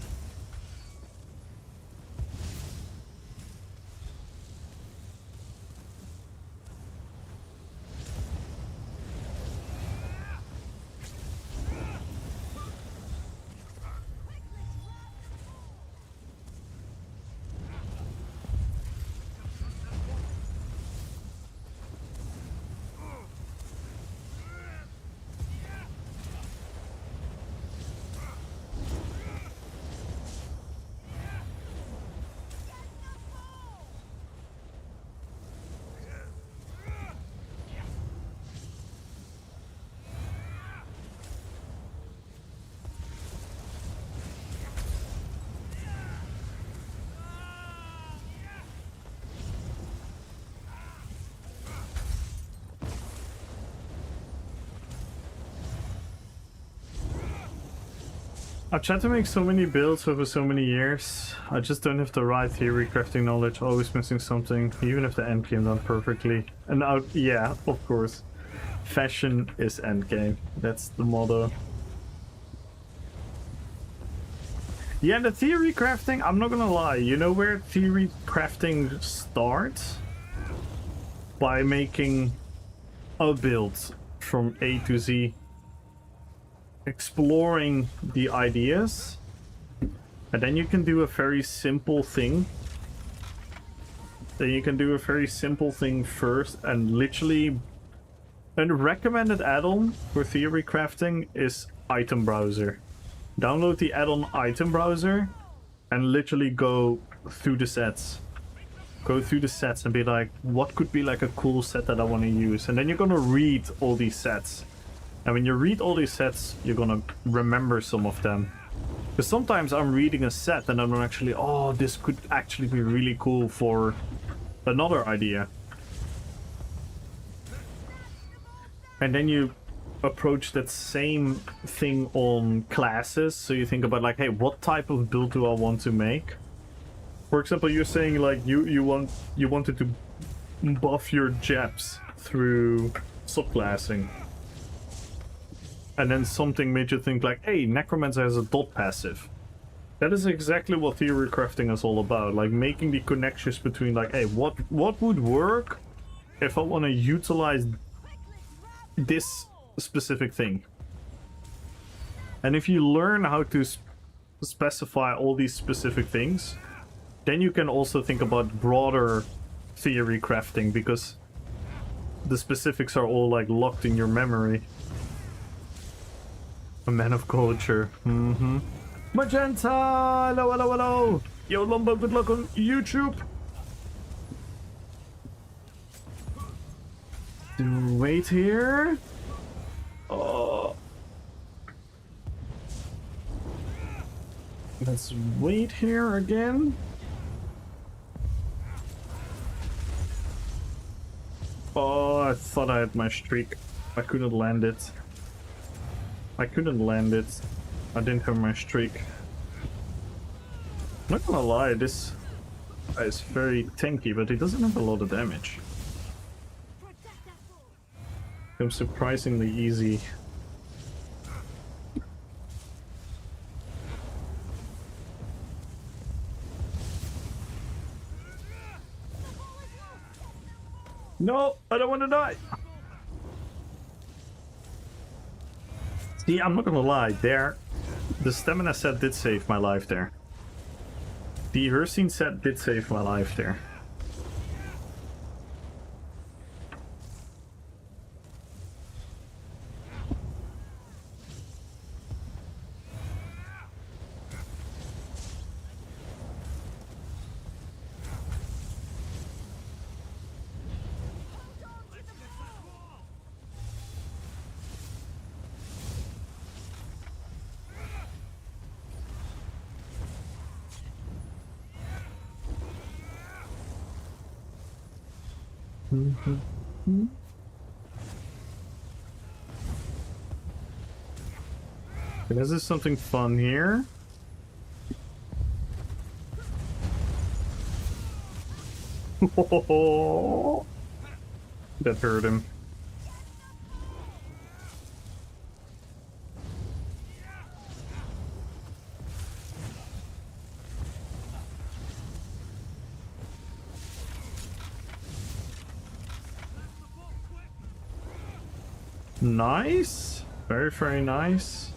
I've tried to make so many builds over so many years. I just don't have the right theory crafting knowledge, always missing something, even if the endgame done perfectly. And out, yeah, of course. Fashion is endgame. That's the motto. Yeah, the theory crafting, I'm not gonna lie, you know where theory crafting starts? By making a build from A to Z. Exploring the ideas, and then you can do a very simple thing. Then you can do a very simple thing first, and literally a recommended add-on for theory crafting is Item Browser. Download the add-on Item Browser and literally go through the sets. Go through the sets and be like, what could be like a cool set that I want to use? And then you're gonna read all these sets. And when you read all these sets, you're gonna remember some of them. Because sometimes I'm reading a set and I'm actually, oh, this could actually be really cool for another idea. And then you approach that same thing on classes. So you think about like, hey, what type of build do I want to make? For example, you're saying like you wanted to buff your Japs through subclassing. And then something made you think like, hey, Necromancer has a dot passive. That is exactly what theory crafting is all about. Like making the connections between like, hey, what would work if I want to utilize this specific thing? And if you learn how to specify all these specific things, then you can also think about broader theory crafting, because the specifics are all like locked in your memory. A man of culture. Magenta! Hello, hello, hello! Yo, Lombo, good luck on YouTube! Wait here. Oh. Let's wait here again. Oh, I thought I had my streak. I couldn't land it. I didn't have my streak. I'm not gonna lie, this guy is very tanky, but he doesn't have a lot of damage. I'm surprisingly easy. No, I don't want to die. See, I'm not gonna lie, there, the stamina set did save my life there. The Ursine set did save my life there. This is something fun here. That hurt him. Nice. Very, very nice.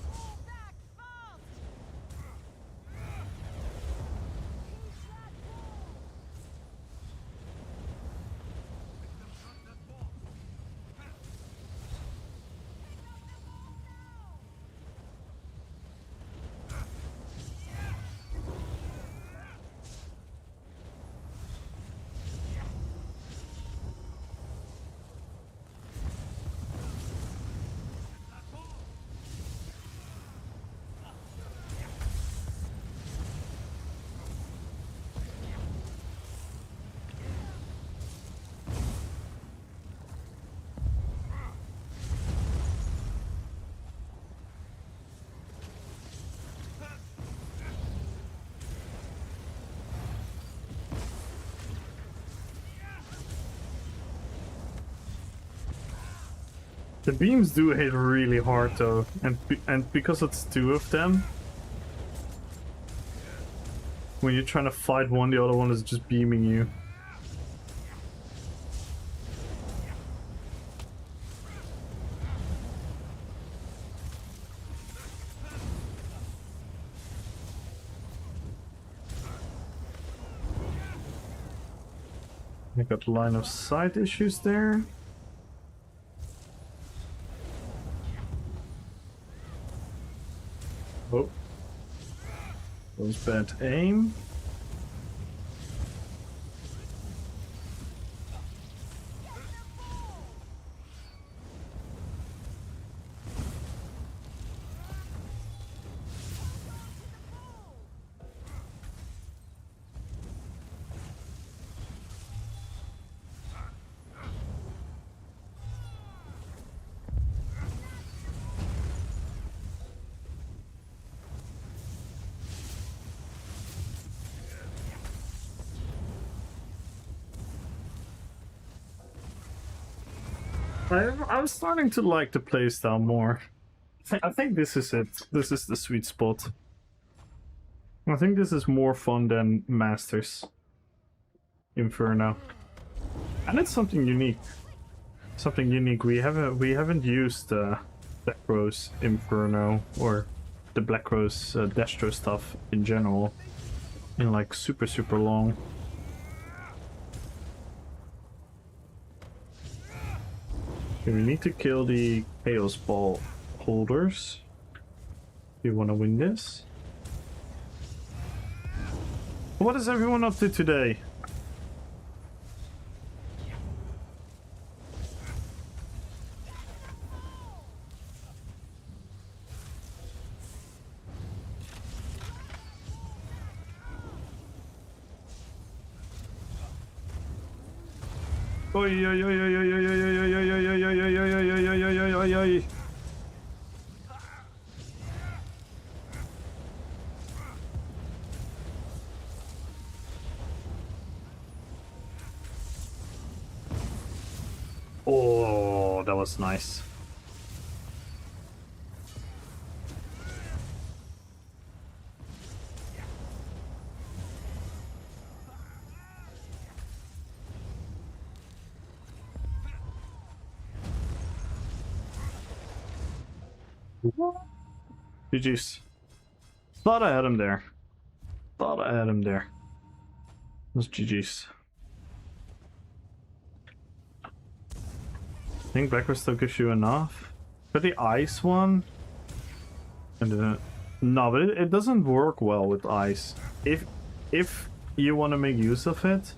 The beams do hit really hard though, and because it's two of them, when you're trying to fight one, the other one is just beaming you. I got line of sight issues there. Oh, that was bad aim. I'm starting to like the playstyle more. I think this is it. This is the sweet spot. I think this is more fun than Masters Inferno, and it's something unique. Something unique. We haven't used Black Rose Inferno or the Black Rose Destro stuff in general in like super long. Okay, we need to kill the Chaos Ball holders if we want to win this. What is everyone up to today? Oi, oi, oi, oi, oi, oi, oi, oi, oi, oi, oi, oi, oi, oi. Oh, that was nice. GG's. Thought I had him there. Thought I had him there. Those GG's. I think Blackrock still gives you enough. But the ice one... And no, but it doesn't work well with ice. If you want to make use of it...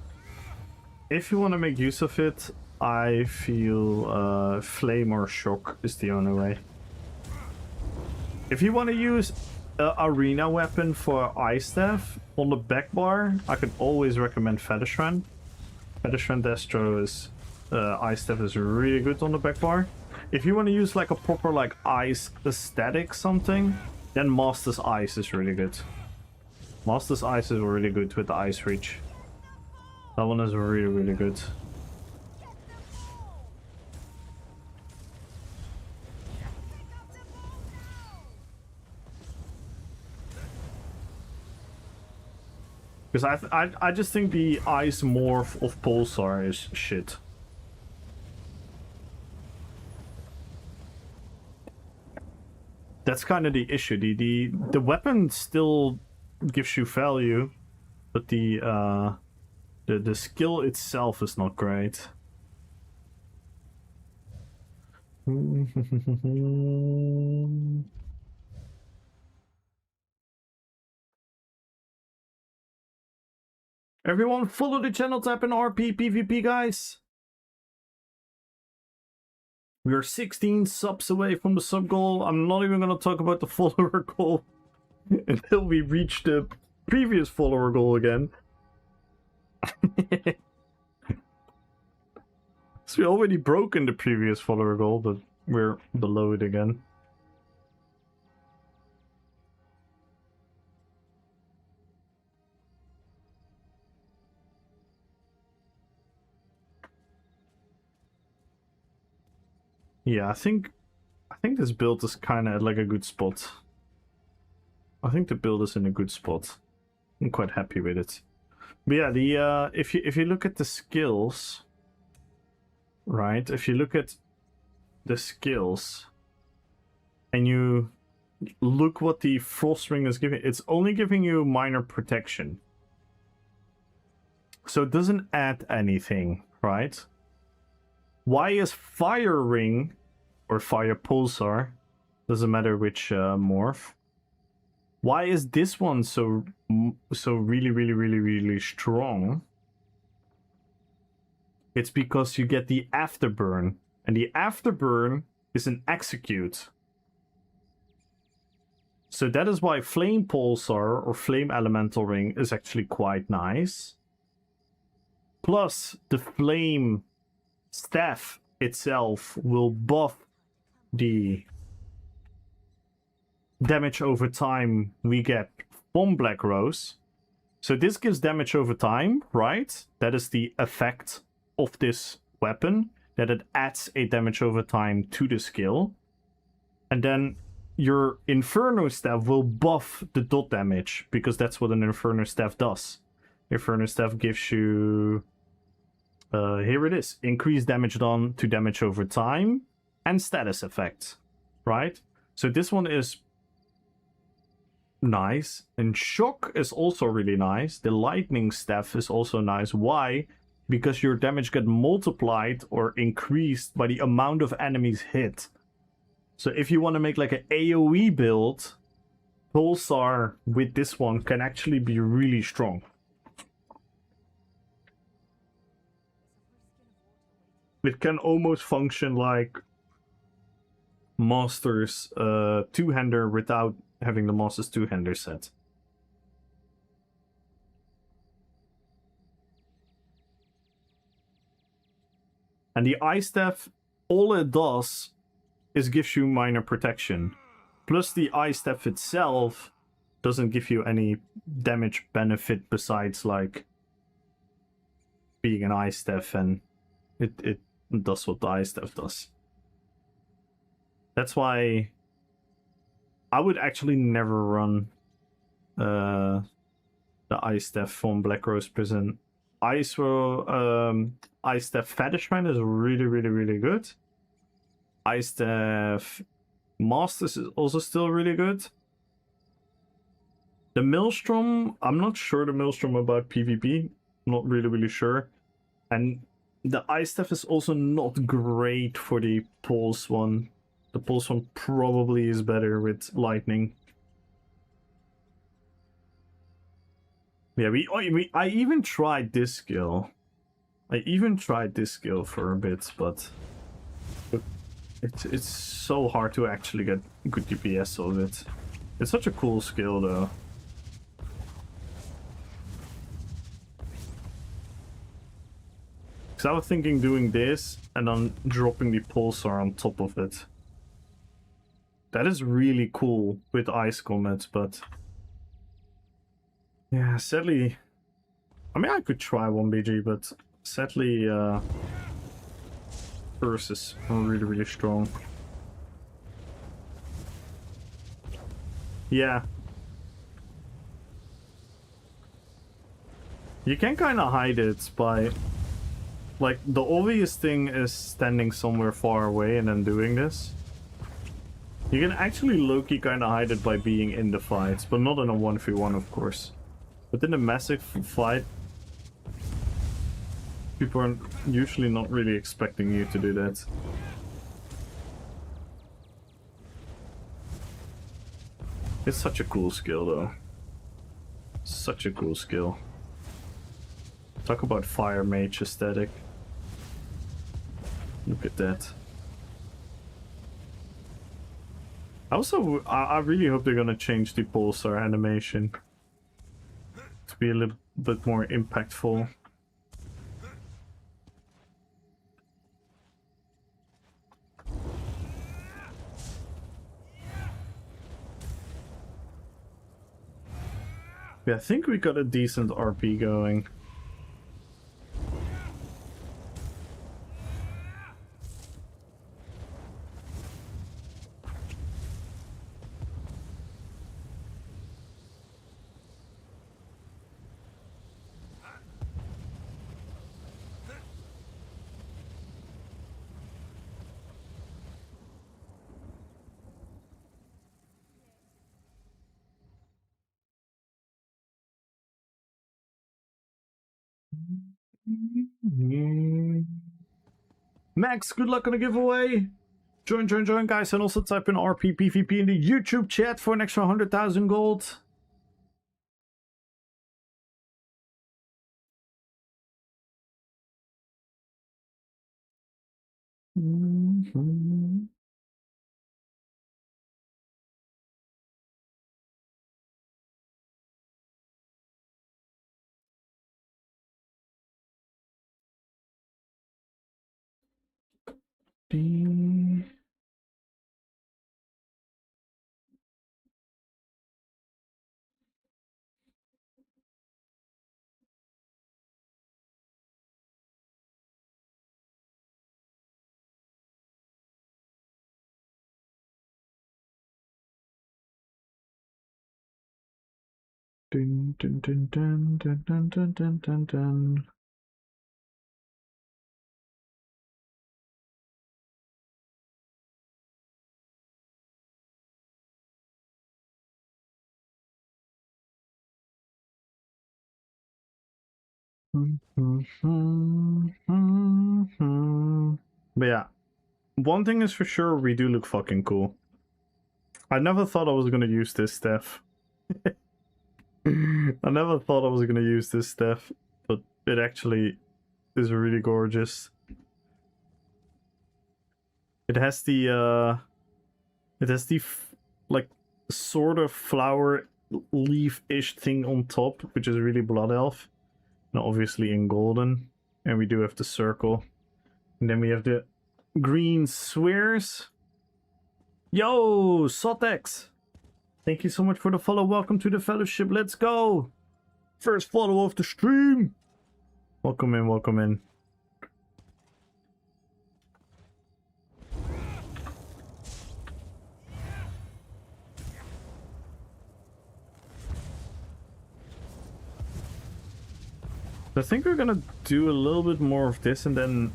I feel Flame or Shock is the only way. If you want to use an arena weapon for Ice Staff on the back bar, I could always recommend Featherstrand. Featherstrand Destro is Ice Staff is really good on the back bar. If you want to use like a proper like ice aesthetic something, then Master's Ice is really good. Master's Ice is really good with the Ice Reach. That one is really, really good. Because I just think the Ice Morph of Pulsar is shit. That's kind of the issue. The weapon still gives you value, but the skill itself is not great. Everyone follow the channel, tap in RPPvP, guys. We are 16 subs away from the sub goal. I'm not even going to talk about the follower goal until we reach the previous follower goal again. So we already broken the previous follower goal, but we're below it again. Yeah, I think this build is kind of like a good spot. I think the build is in a good spot. I'm quite happy with it. But yeah, the if you look at the skills, right? If you look at the skills and you look what the Frost Ring is giving, it's only giving you minor protection. So it doesn't add anything, right? Why is Fire Ring or Fire Pulsar, doesn't matter which morph, why is this one so really strong? It's because you get the Afterburn, and the Afterburn is an execute. So that is why Flame Pulsar or Flame Elemental Ring is actually quite nice. Plus the Flame Staff itself will buff the damage over time we get from Black Rose. So this gives damage over time, right? That is the effect of this weapon, that it adds a damage over time to the skill. And then your Inferno Staff will buff the dot damage, because that's what an Inferno Staff does. Inferno Staff gives you... here it is. Increased damage done to damage over time and status effect, right? So this one is nice. And Shock is also really nice. The Lightning Staff is also nice. Why? Because your damage get multiplied or increased by the amount of enemies hit. So if you want to make like an AoE build, Pulsar with this one can actually be really strong. It can almost function like Master's two-hander without having the Master's two-hander set. And the Ice Staff, all it does is gives you minor protection. Plus the Ice Staff itself doesn't give you any damage benefit besides like being an Ice Staff, and it does what the Ice Staff does. That's why I would actually never run the Ice Staff from Black Rose Prison. Ice Staff Fetishman is really good. Ice Staff Masters is also still really good. The Maelstrom, I'm not sure the Maelstrom about PvP. Not really sure. And the Ice Staff is also not great for the Pulse one. The Pulse one probably is better with Lightning. Yeah, I even tried this skill. For a bit, but it's so hard to actually get good DPS of it. It's such a cool skill though. Because I was thinking doing this and then dropping the pulsar on top of it. That is really cool with ice comets, but yeah, sadly, I mean, I could try 1BG, but sadly, Earth is really, really strong. Yeah. You can kind of hide it by... Like, the obvious thing is standing somewhere far away and then doing this. You can actually low-key kind of hide it by being in the fights, but not in a 1v1, of course. But in a massive fight, people are usually not really expecting you to do that. It's such a cool skill, though. Such a cool skill. Talk about fire mage aesthetic. Look at that. Also, I really hope they're gonna change the pulsar animation to be a little bit more impactful. Yeah, I think we got a decent RP going. Max, good luck on the giveaway. Join, guys, and also type in RPPvP in the YouTube chat for an extra 100,000 gold. Dun, dun, dun, dun, dun, dun, dun, dun, dun, dun. But yeah, one thing is for sure, we do look fucking cool. I never thought I was gonna use this stuff. I never thought I was gonna use this stuff, but it actually is really gorgeous. It has the like sort of flower leaf-ish thing on top, which is really Blood Elf. And obviously in golden. And we do have the circle. And then we have the green spheres. Yo, Sotex! Thank you so much for the follow. Welcome to the fellowship. Let's go! First follow of the stream! Welcome in, welcome in. I think we're gonna do a little bit more of this, and then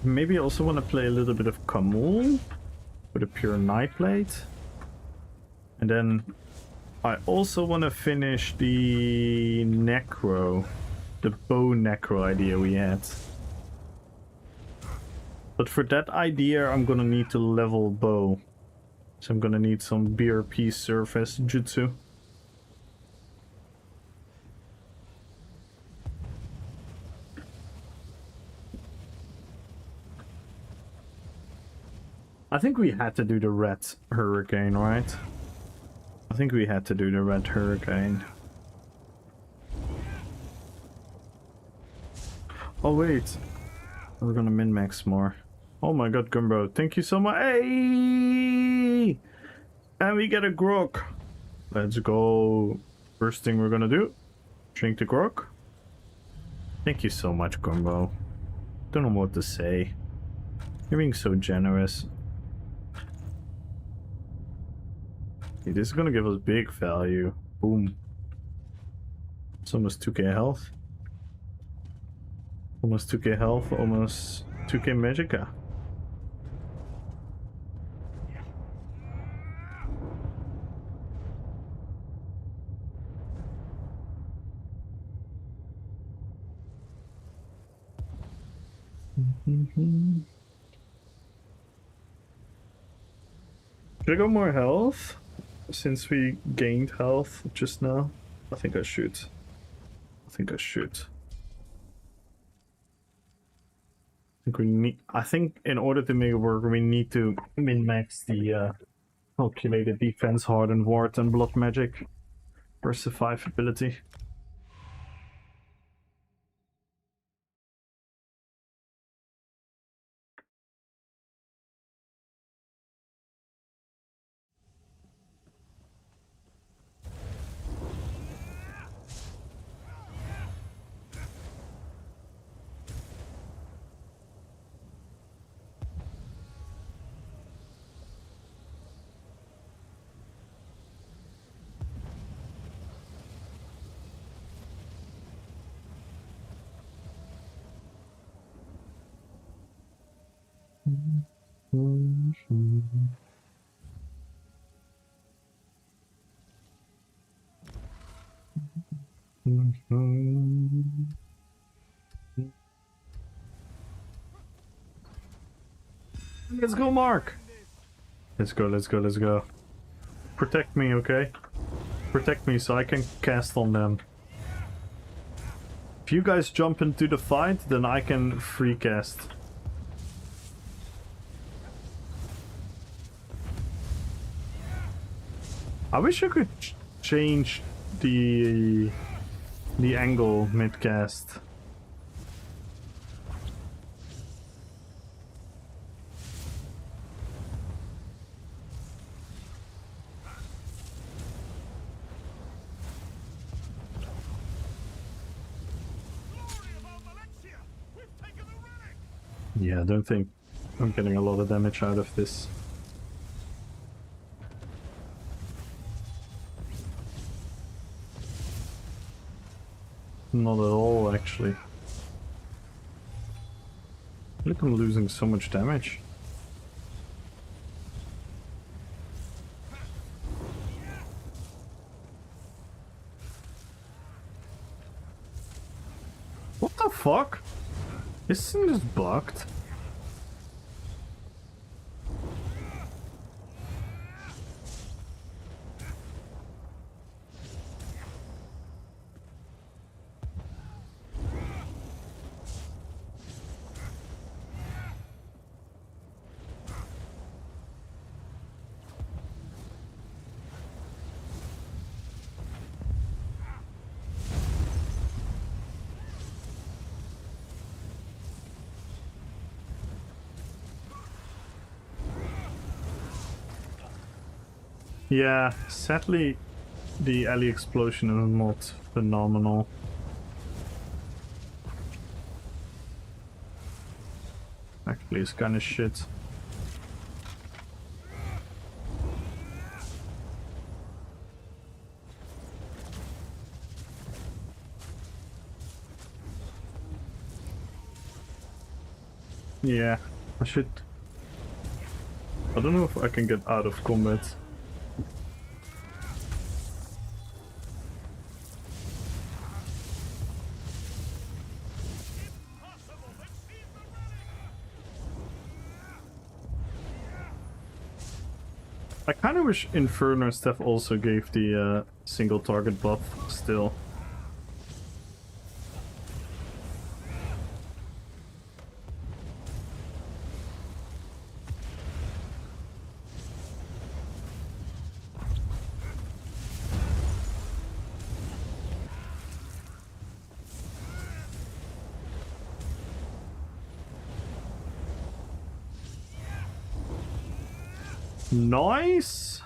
maybe I also want to play a little bit of Kamul with a pure Nightblade. And then I also want to finish the Necro, the bow Necro idea we had. But for that idea, I'm gonna need to level bow. So I'm gonna need some BRP surface jutsu. I think we had to do the red hurricane, right? I think we had to do the red hurricane. Oh wait, we're gonna min-max more. Oh my god, Gumbo, thank you so much. Hey! And we get a grog. Let's go. First thing we're gonna do, drink the grog. Thank you so much, Gumbo. Don't know what to say. You're being so generous. Okay, this is gonna give us big value. Boom. It's almost 2k health. Almost 2k health, almost 2k magicka. Should I go more health? Since we gained health just now? I think I should. I think in order to make it work, we need to min-max the calculated defense, hardened ward, and blood magic for survivability. Let's go, Mark! Let's go. Protect me, okay? Protect me so I can cast on them. If you guys jump into the fight, then I can free cast. I wish I could change the angle mid-cast. Yeah, I don't think I'm getting a lot of damage out of this. Not at all, actually. Look, I'm losing so much damage. What the fuck? Isn't this bugged? Yeah, sadly, the alley explosion is not phenomenal. Actually, it's kind of shit. Yeah, I should... I don't know if I can get out of combat. I kind of wish Inferno stuff also gave the single target buff still. Nice.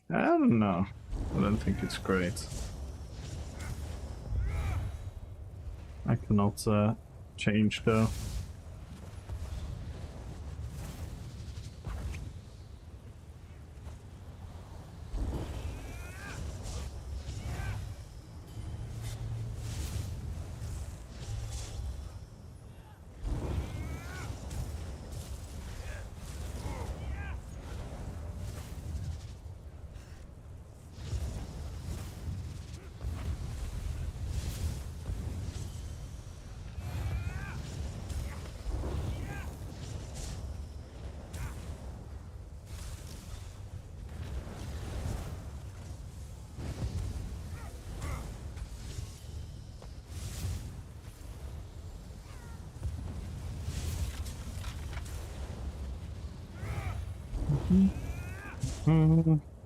I don't know. I don't think it's great. I cannot change though.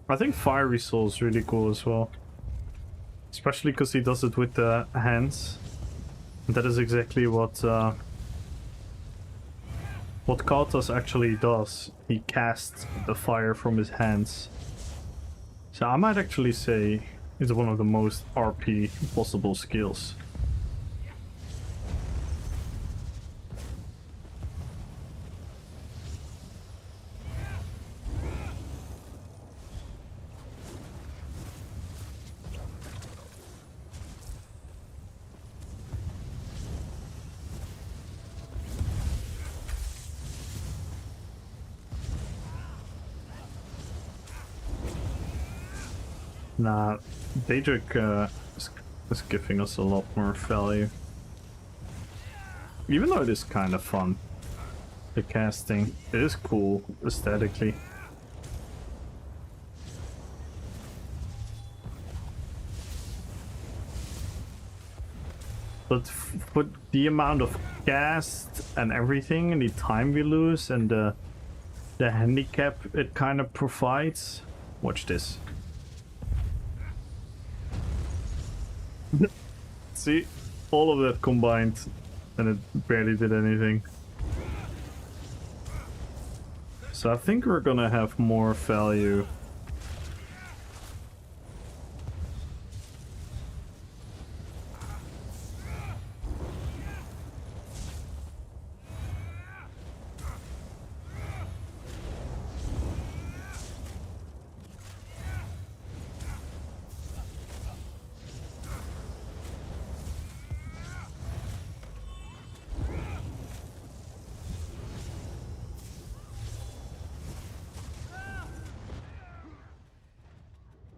I think Fiery Soul is really cool as well. Especially because he does it with the hands. And that is exactly what Katas actually does. He casts the fire from his hands. So I might actually say it's one of the most RP possible skills. Nah, Daedric is giving us a lot more value. Even though it is kind of fun, the casting, it is cool aesthetically. But for the amount of cast and everything, and the time we lose, and the handicap it kind of provides, watch this. See, all of that combined, and it barely did anything. So I think we're gonna have more value.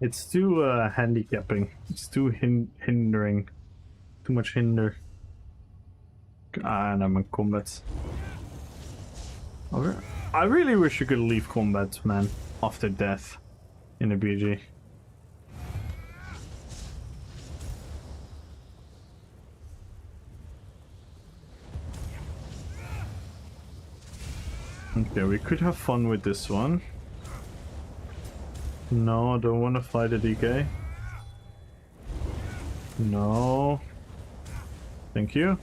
It's too handicapping. It's too hindering. Too much hinder. Ah, and I'm in combat. I really wish you could leave combat, man, after death in a BG. Okay, we could have fun with this one. No, I don't want to fight a DK. No. Thank you.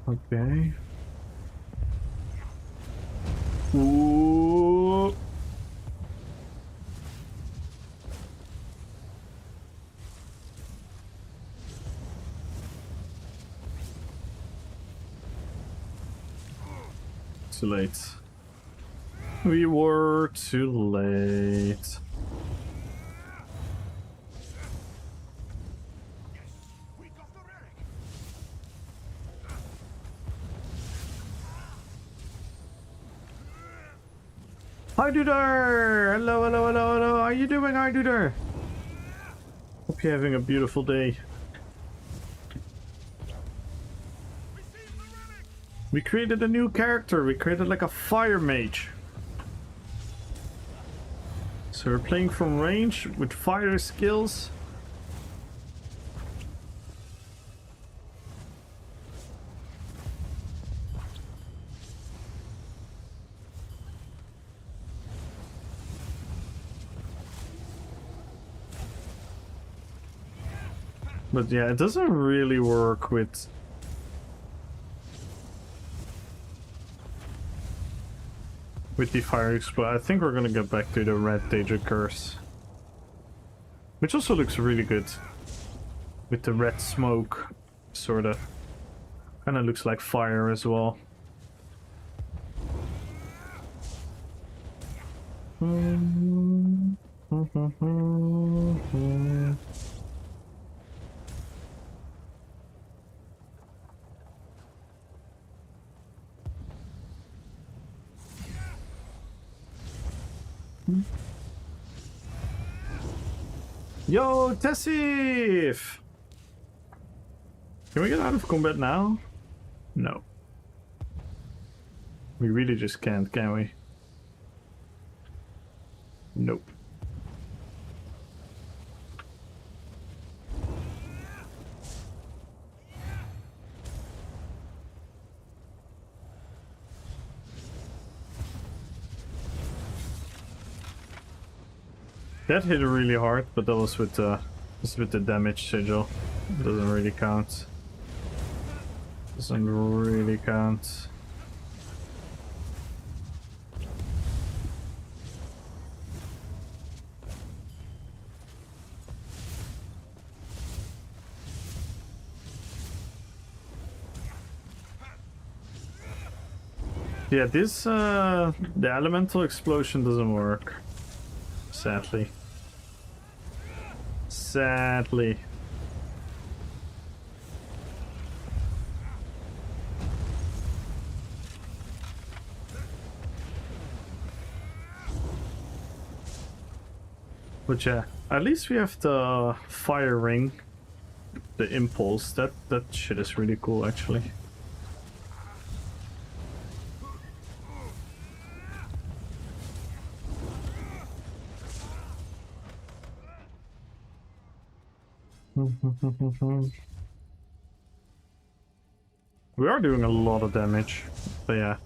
Okay. Ooh. Too late. We were too late. Hi Duder! Hello, hello, hello, hello. How are you doing, hi Duder? Hope you're having a beautiful day. We created a new character. We created like a fire mage. So we're playing from range with fire skills. But yeah, it doesn't really work with the fire explode. I think we're gonna get back to the red Danger Curse, which also looks really good with the red smoke, sort of. Kind of looks like fire as well. Yo, Tessif! Can we get out of combat now? No. We really just can't, can we? Nope. That hit really hard, but that was with the damage sigil. Doesn't really count. Doesn't really count. Yeah, this the elemental explosion doesn't work. Sadly. Sadly. But yeah, at least we have the fire ring, the impulse. That shit is really cool, actually. We are doing a lot of damage, but yeah.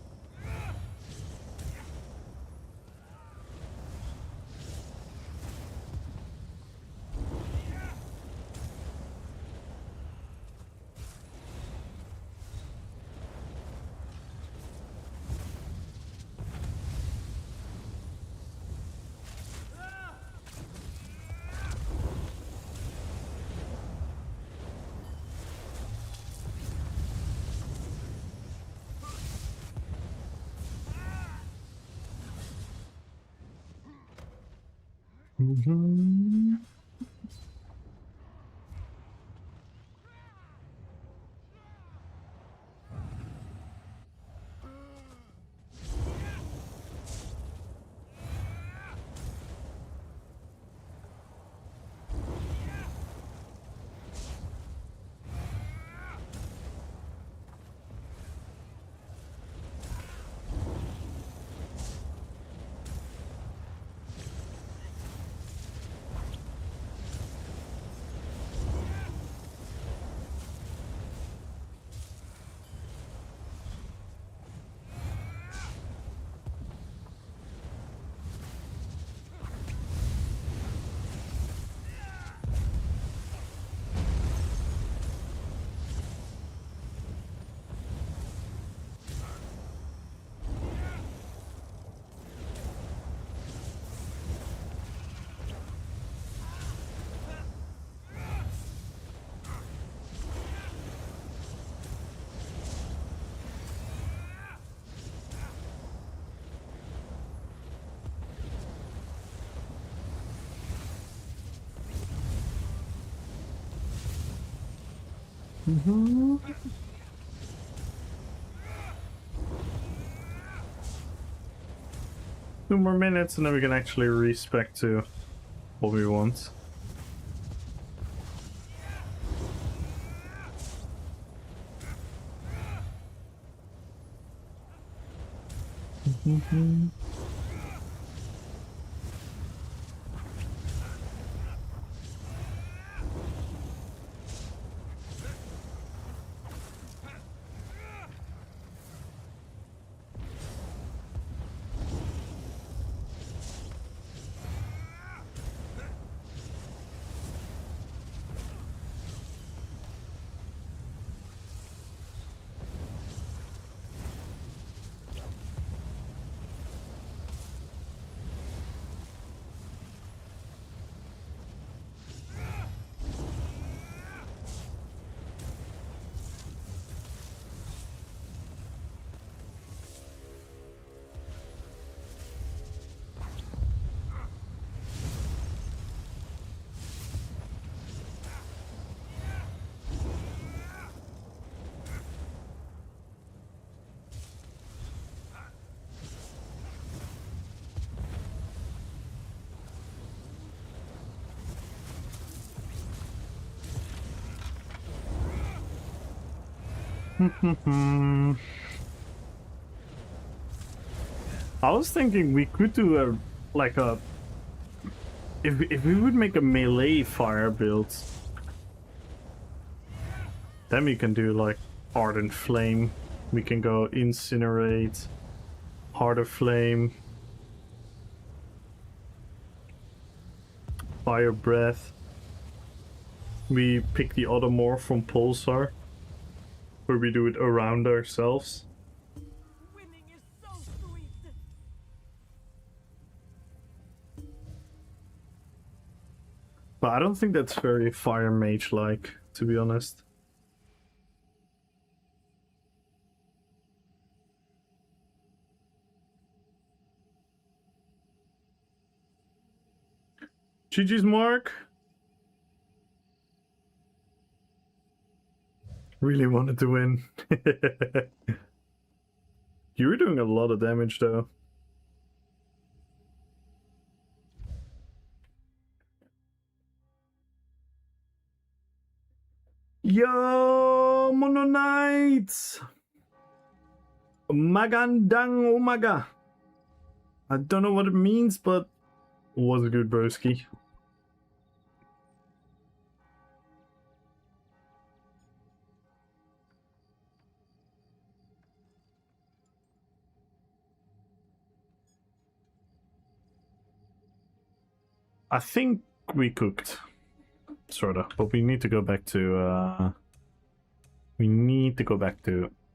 2 more minutes and then we can actually respec to what we want. I was thinking we could do a if we would make a melee fire build, then we can do like ardent flame. We can go incinerate, heart of flame, fire breath. We pick the other morph from pulsar, where we do it around ourselves. Winning is so sweet. But I don't think that's very fire mage like, to be honest. GG's Mark. Really wanted to win. You were doing a lot of damage though. Yo, Mono Knights! Magandang umaga. I don't know what it means, but was good, broski. I think we cooked, sorta, but we need to go back to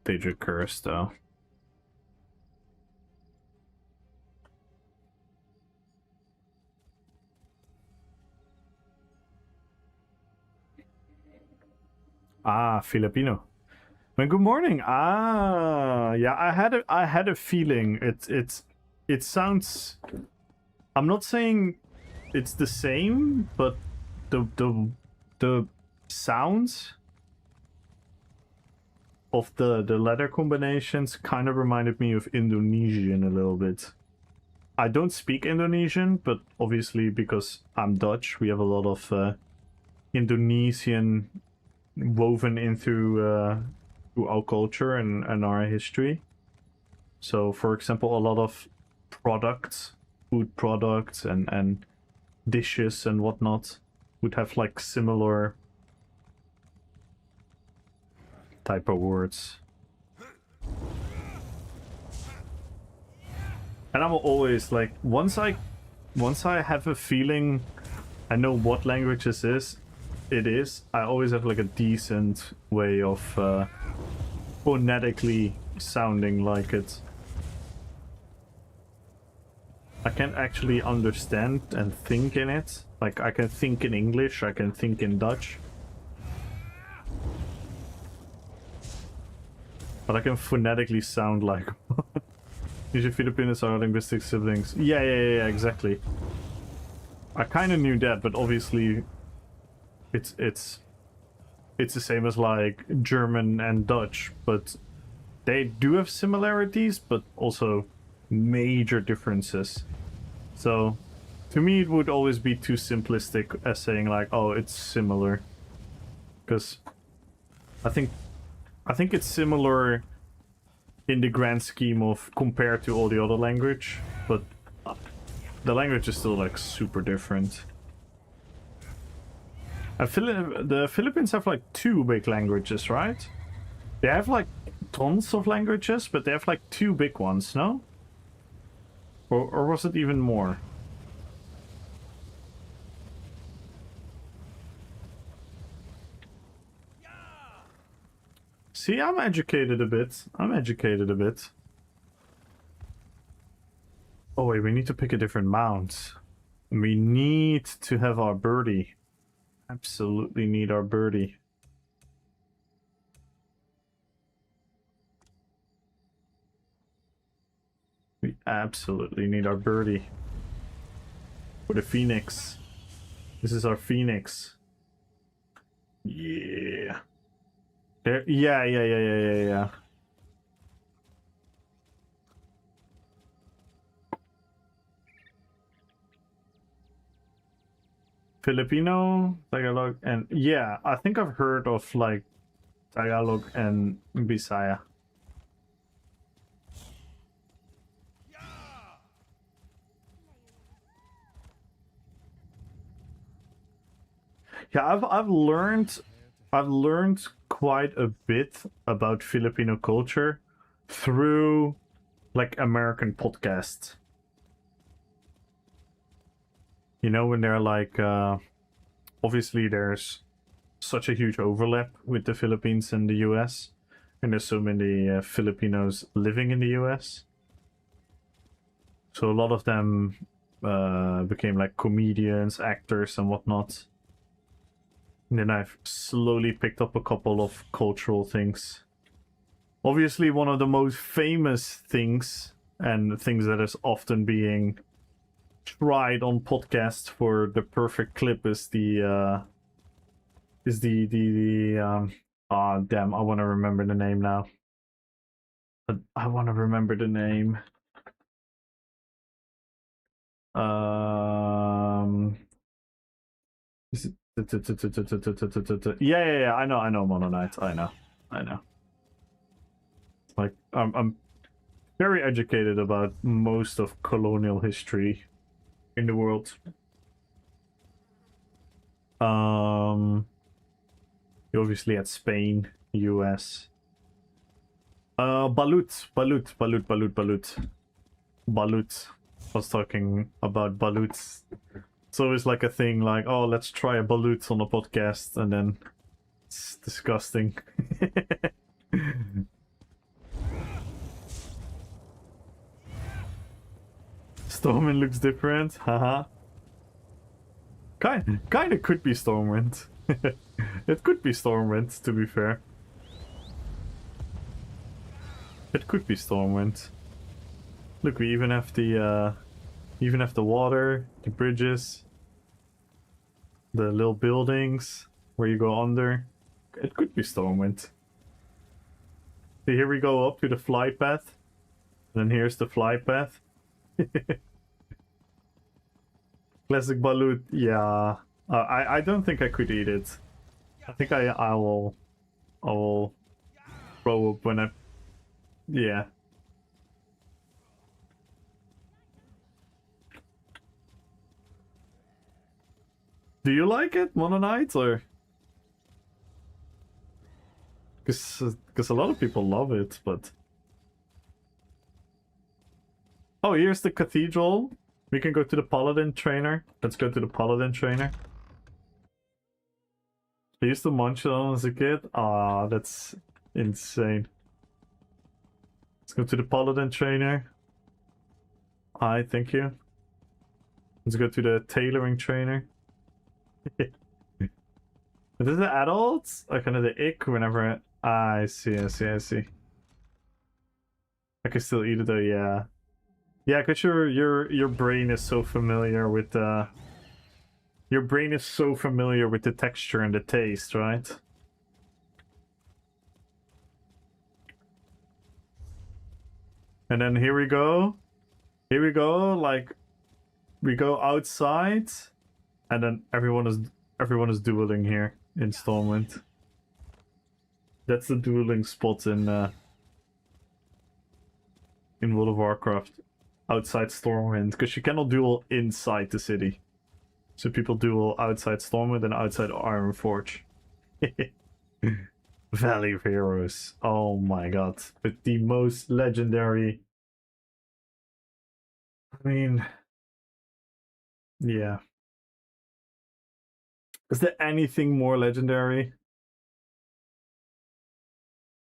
Daedric Curse though. Ah, Filipino. Well, good morning. Ah, yeah, I had a feeling it sounds. I'm not saying it's the same, but the sounds of the letter combinations kind of reminded me of Indonesian a little bit. I don't speak Indonesian, but obviously because I'm Dutch, we have a lot of Indonesian woven into our culture and our history. So, for example, a lot of products, food products and dishes and whatnot would have like similar type of words. And I'm always like, once I have a feeling I know what language this is, I always have like a decent way of phonetically sounding like it. I can't actually understand and think in it. Like, I can think in English, I can think in Dutch. But I can phonetically sound like... Usually Filipinos are linguistic siblings. Yeah, exactly. I kind of knew that, but obviously it's the same as like German and Dutch, but they do have similarities, but also major differences. So to me it would always be too simplistic as saying like, oh, it's similar, because I think it's similar in the grand scheme of compared to all the other language, but the language is still like super different. The Philippines have like 2 big languages, right? They have like tons of languages, but they have like 2 big ones, no? Or was it even more? See, I'm educated a bit. I'm educated a bit. Oh wait, we need to pick a different mount. We need to have our birdie. Absolutely need our birdie. We absolutely need our birdie. For the Phoenix. This is our Phoenix. Yeah. There, yeah. Filipino, Tagalog, and yeah, I think I've heard of like Tagalog and Bisaya. Yeah, I've learned quite a bit about Filipino culture through like American podcasts. You know, when they're like, obviously there's such a huge overlap with the Philippines and the US, and there's so many Filipinos living in the US. So a lot of them became like comedians, actors, and whatnot. And then I've slowly picked up a couple of cultural things. Obviously, one of the most famous things, and things that is often being tried on podcasts for the perfect clip, is the damn, I want to remember the name now. I want to remember the name. Is it, yeah, I know Mono Knight. I know. Like, I'm very educated about most of colonial history in the world. You obviously had Spain, US. Balut. I was talking about baloots. It's always like a thing, like, oh, let's try a balut on a podcast, and then it's disgusting. Stormwind looks different, haha. Kinda could be Stormwind. It could be Stormwind, to be fair. It could be Stormwind. Look, we even have the water, the bridges, the little buildings where you go under. It could be Stormwind. See, here we go up to the fly path. And then here's the fly path. Classic balut, yeah. I don't think I could eat it. I think I will throw up when I... Yeah. Do you like it, Mono Knight, or? Because a lot of people love it, but... Oh, here's the cathedral. We can go to the Paladin Trainer. Let's go to the Paladin Trainer. I used to munch it on as a kid. Ah, that's insane. Let's go to the Paladin Trainer. Hi, thank you. Let's go to the Tailoring Trainer. Is this the adults? Or kind of the ick whenever I see. I can still eat it though, yeah. Yeah, cause your brain is so familiar with the texture and the taste, right? And then here we go. Here we go, like we go outside and then everyone is dueling here in Stormwind. That's the dueling spot in World of Warcraft. Outside Stormwind, because you cannot duel inside the city. So people duel outside Stormwind and outside Ironforge. Valley of Heroes. Oh my god. With the most legendary... I mean... Yeah. Is there anything more legendary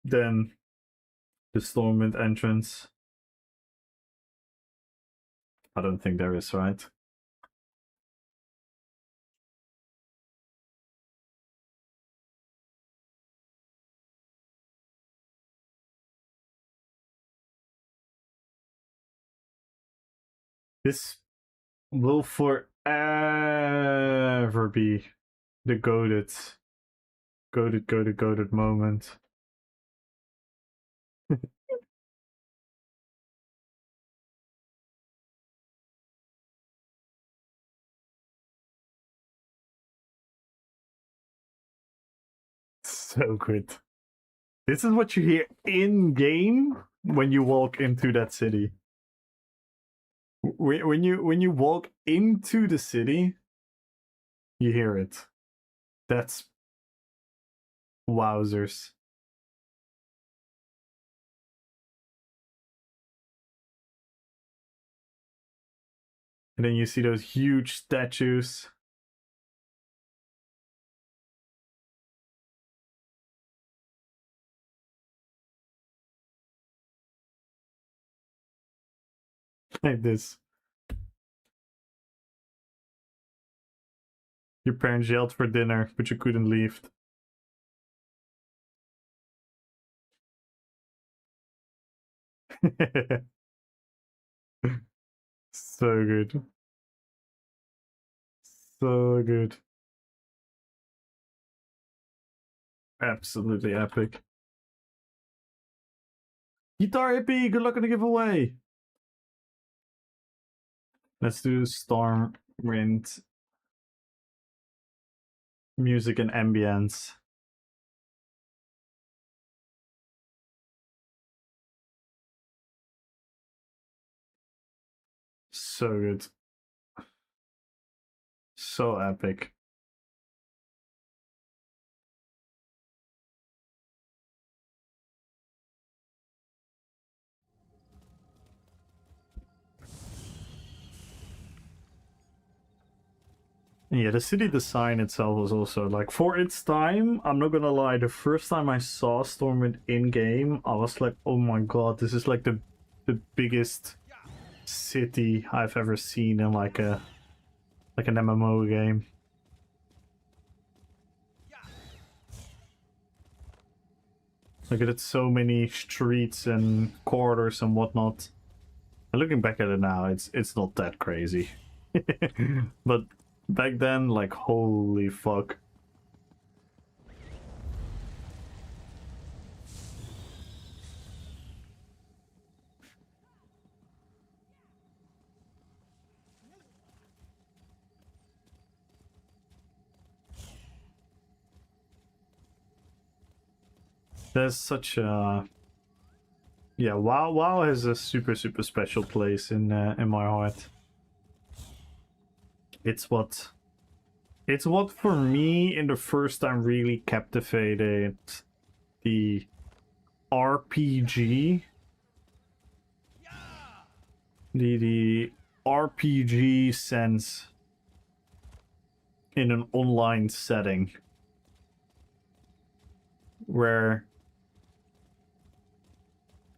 than the Stormwind entrance? I don't think there is, right? This will forever be the goated moment. So good. This is what you hear in game when you walk into that city. When you walk into the city, you hear it. That's wowzers. And then you see those huge statues. Like this. Your parents yelled for dinner, but you couldn't leave. So good. So good. Absolutely epic. Guitar hippie, good luck on the giveaway. Let's do Stormwind music and ambience. So good. So epic. Yeah, the city design itself was also like, for its time, I'm not gonna lie, the first time I saw Stormwind in game, I was like, oh my god, this is like the biggest city I've ever seen in like an MMO game. Like it had so many streets and corridors and whatnot. And looking back at it now, it's not that crazy. But back then, like, holy fuck. There's such a... Yeah, WoW has a super special place in my heart. It's what for me in the first time really captivated the RPG. The RPG sense in an online setting. Where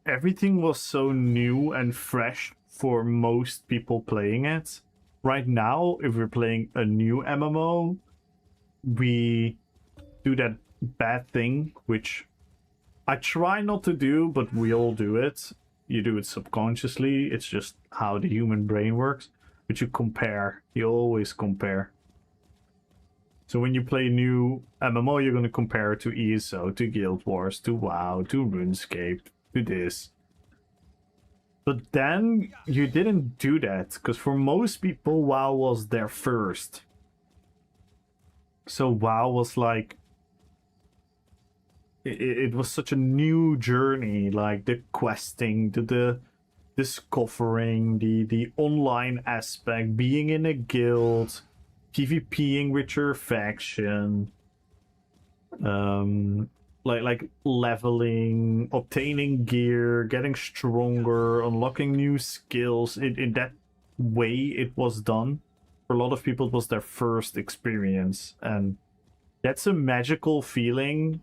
everything was so new and fresh for most people playing it. Right now, if we're playing a new MMO, we do that bad thing, which I try not to do, but we all do it. You do it subconsciously, it's just how the human brain works. But you compare, you always compare. So when you play new MMO, you're going to compare it to ESO, to Guild Wars, to WoW, to RuneScape, to this. But then you didn't do that, because for most people, WoW was their first. So WoW was like... It was such a new journey, like the questing, the discovering, the online aspect, being in a guild, PvPing with your faction, like leveling, obtaining gear, getting stronger, unlocking new skills. In that way it was done. For a lot of people it was their first experience, and that's a magical feeling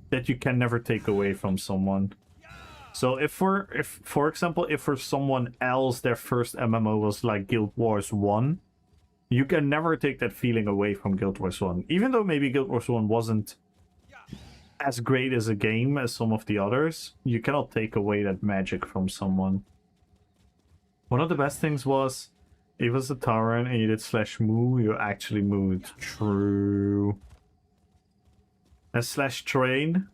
that you can never take away from someone. So if for example, if for someone else their first MMO was like Guild Wars 1, you can never take that feeling away from Guild Wars 1. Even though maybe Guild Wars 1 wasn't as great as a game as some of the others, you cannot take away that magic from someone. One of the best things was, if it was a Tauren and you did /moo, you actually moved. True. And /train,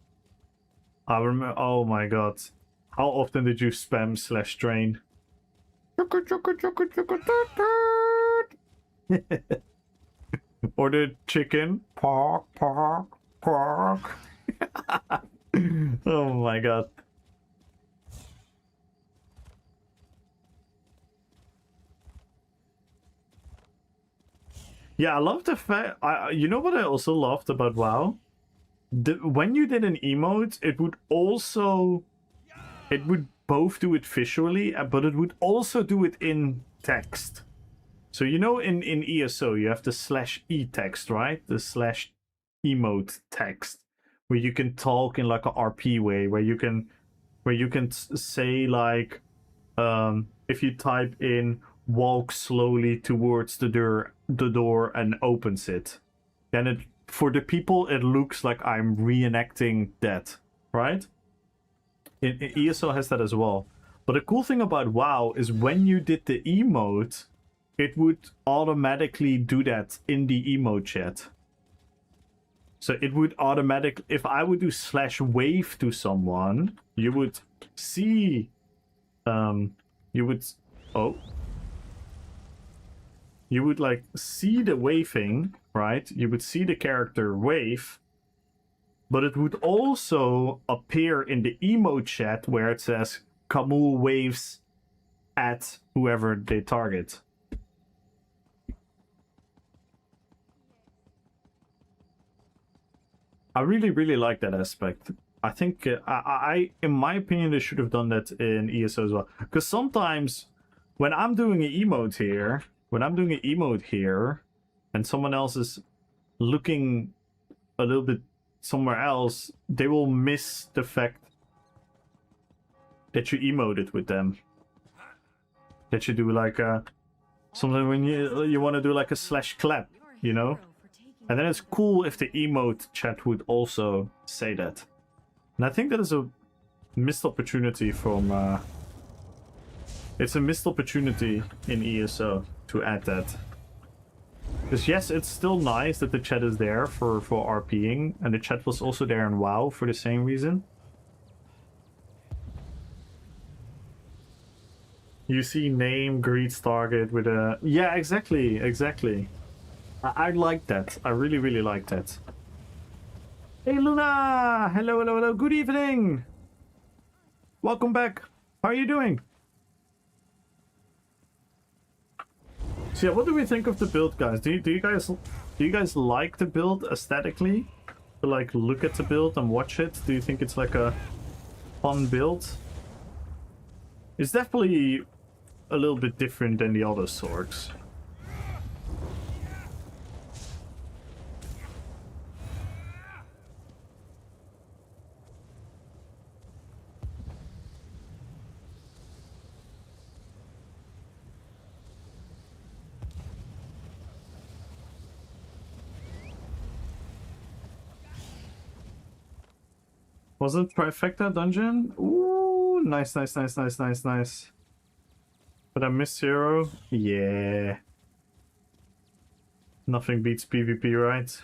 I remember, oh my god. How often did you spam /train? Or the chicken. Pork, pork, pork. Oh my god. Yeah, I love the fact... you know what I also loved about WoW? When you did an emote, it would also... It would both do it visually, but it would also do it in text. So you know in ESO you have the /e text, right? The /emote text. Where you can talk in like a RP way, where you can say like... if you type in walk slowly towards the door and opens it, then it... For the people, it looks like I'm reenacting that, right? ESO has that as well. But the cool thing about WoW is when you did the emote, it would automatically do that in the emote chat. So it would automatically... If I would do /wave to someone, you would see... You would... Oh. You would like see the waving, right? You would see the character wave, but it would also appear in the emote chat where it says Camus waves at whoever they target. I really like that aspect. I think I in my opinion they should have done that in ESO as well, because sometimes when I'm doing an emote here, and someone else is looking a little bit somewhere else, they will miss the fact that you emoted with them. That you do like something when you want to do like a /clap, you know? And then it's cool if the emote chat would also say that. And I think that is a missed opportunity from... It's a missed opportunity in ESO to add that. Because yes, it's still nice that the chat is there for RPing, and the chat was also there in WoW for the same reason. You see name, greets target with a... Yeah, exactly. I like that. I really like that. Hey Luna! Hello. Good evening! Welcome back. How are you doing? So yeah, what do we think of the build, guys? Do you guys like the build aesthetically? To like look at the build and watch it? Do you think it's like a fun build? It's definitely a little bit different than the other swords. Was it Trifecta dungeon? Ooh, nice. But I missed Zero? Yeah. Nothing beats PvP, right?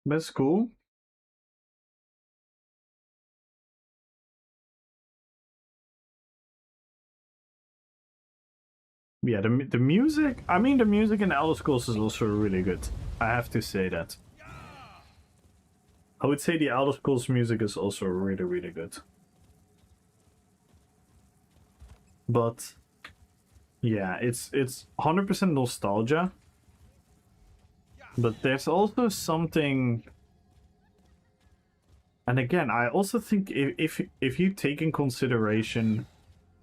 That's cool. Yeah, the music. I mean, the music in Elder Scrolls is also really good. I have to say that. I would say the Elder Scrolls music is also really, really good. But yeah, it's 100% nostalgia. But there's also something. And again, I also think if you take in consideration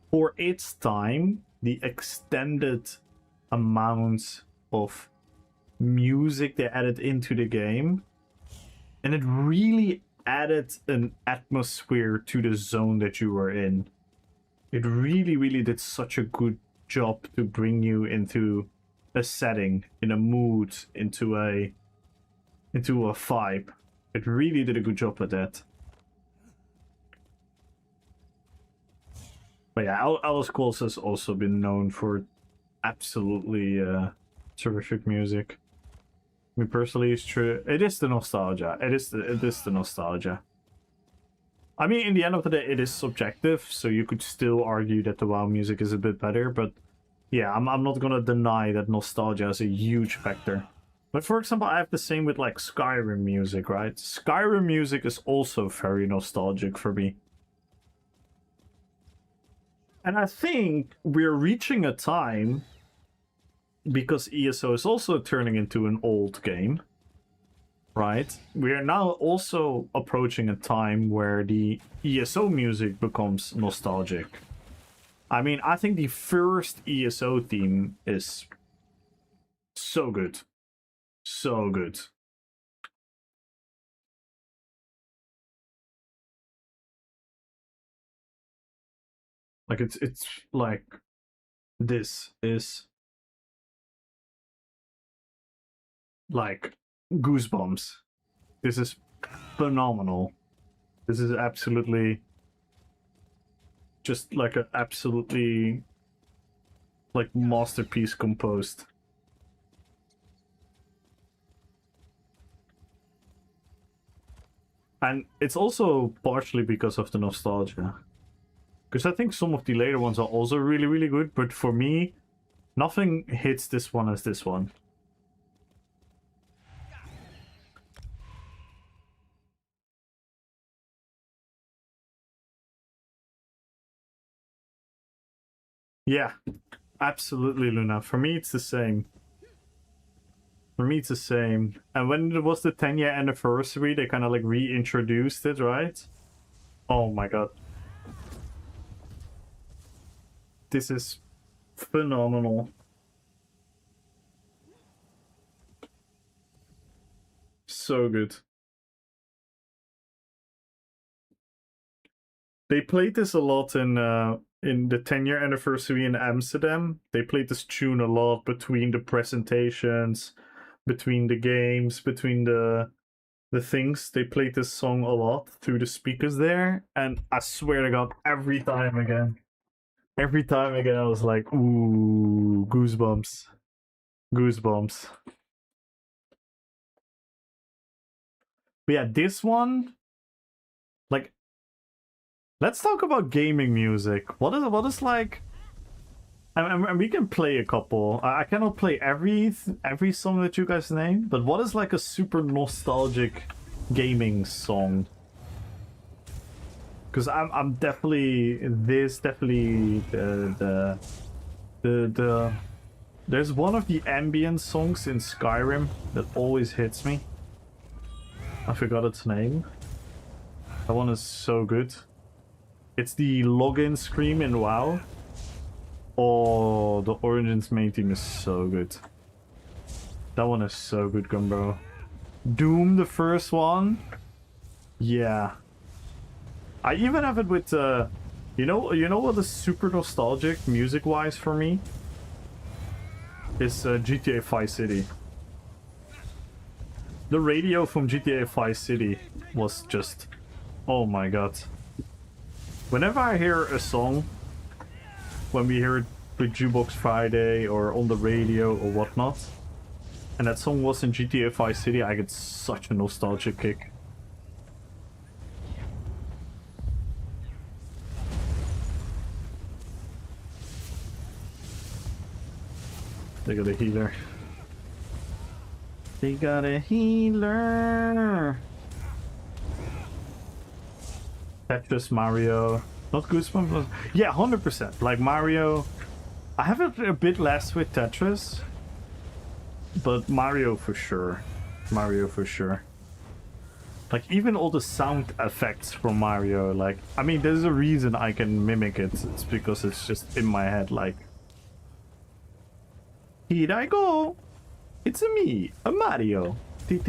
for its time the extended amount of music they added into the game, and it really added an atmosphere to the zone that you were in. It really, really did such a good job to bring you into a setting, in a mood, into a vibe. It really did a good job at that. But yeah, Elder Scrolls has also been known for absolutely terrific music. I mean, personally, it's true. It is the nostalgia. It is the nostalgia. I mean, in the end of the day, it is subjective, so you could still argue that the WoW music is a bit better, but yeah, I'm not gonna deny that nostalgia is a huge factor. But for example, I have the same with like Skyrim music, right? Skyrim music is also very nostalgic for me. And I think we're reaching a time, because ESO is also turning into an old game, right? We are now also approaching a time where the ESO music becomes nostalgic. I mean, I think the first ESO theme is so good. So good. Like, it's like, this is like goosebumps. This is phenomenal. This is absolutely just like an absolutely like masterpiece composed. And it's also partially because of the nostalgia. Because I think some of the later ones are also really, really good, but for me, nothing hits this one as this one. Yeah, absolutely, Luna. For me, it's the same. For me, it's the same. And when it was the 10-year anniversary, they kind of like reintroduced it, right? Oh my god. This is phenomenal. So good. They played this a lot in the 10-year anniversary in Amsterdam. They played this tune a lot between the presentations, between the games, between the things. They played this song a lot through the speakers there, and I swear to God, every time again, I was like, ooh, goosebumps. Goosebumps. But yeah, this one, like, let's talk about gaming music. What is like, and we can play a couple. I cannot play every song that you guys name, but what is like a super nostalgic gaming song? Because I'm definitely the there's one of the ambient songs in Skyrim that always hits me. I forgot its name. That one is so good. It's the login scream in WoW. Oh, the Origins main theme is so good. That one is so good, Gumbo. Doom, the first one. Yeah. I even have it with you know what is super nostalgic music-wise for me? Is GTA Vice City. The radio from GTA Vice City was just, oh my god. Whenever I hear a song, when we hear it with Jukebox Friday or on the radio or whatnot, and that song was in GTA 5 City, I get such a nostalgic kick. They got a healer. They got a healer. Tetris, Mario. Not Goosebumps, but yeah, 100%. Like Mario. I have it a bit less with Tetris. But Mario for sure. Mario for sure. Like even all the sound effects from Mario, like I mean there's a reason I can mimic it. It's because it's just in my head, like here I go! It's a me, a Mario. It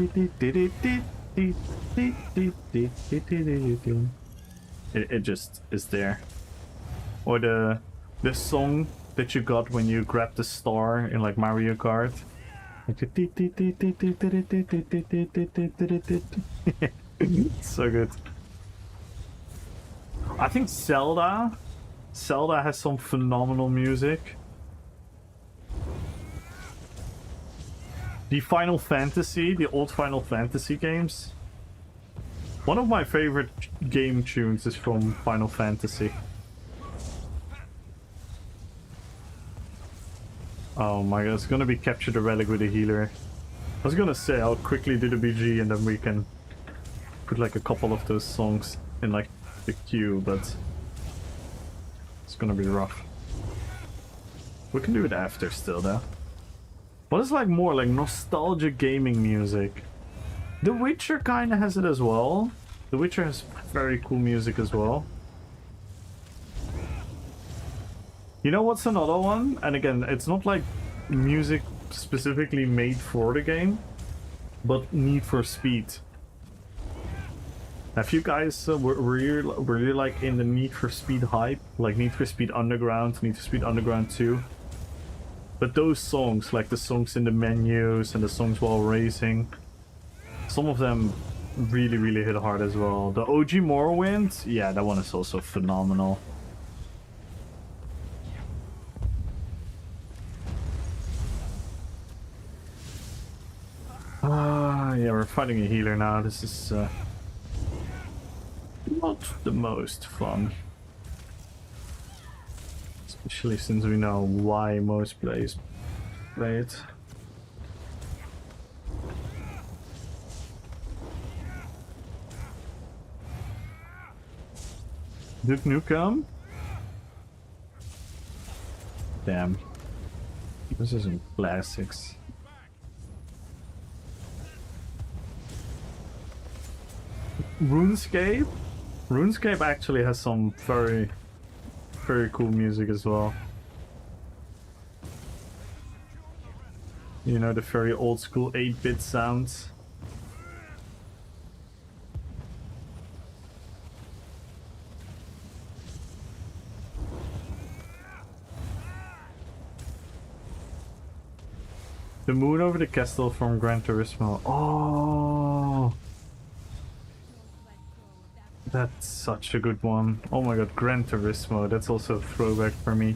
just is there. Or the song that you got when you grab the star in like Mario Kart. So good. I think Zelda has some phenomenal music. The Final Fantasy, the old Final Fantasy games. One of my favorite game tunes is from Final Fantasy. Oh my god, it's gonna be Capture the Relic with a healer. I was gonna say I'll quickly do the BG and then we can put like a couple of those songs in like the queue, but it's gonna be rough. We can do it after still though. What is like more like nostalgic gaming music? The Witcher kinda has it as well. The Witcher has very cool music as well. You know what's another one? And again, it's not like music specifically made for the game, but Need for Speed. Have you guys were you like in the Need for Speed hype? Like Need for Speed Underground, Need for Speed Underground 2? But those songs, like the songs in the menus and the songs while racing, some of them really, really hit hard as well. The OG Morrowind, yeah, that one is also phenomenal. Yeah, we're fighting a healer now. This is not the most fun. Especially since we know why most players play it. Duke Nukem? Damn. This isn't classics. RuneScape? RuneScape actually has some very, very cool music as well. You know, the very old school 8-bit sounds. The moon over the castle from Gran Turismo. Oh, that's such a good one. Oh my god, Gran Turismo. That's also a throwback for me.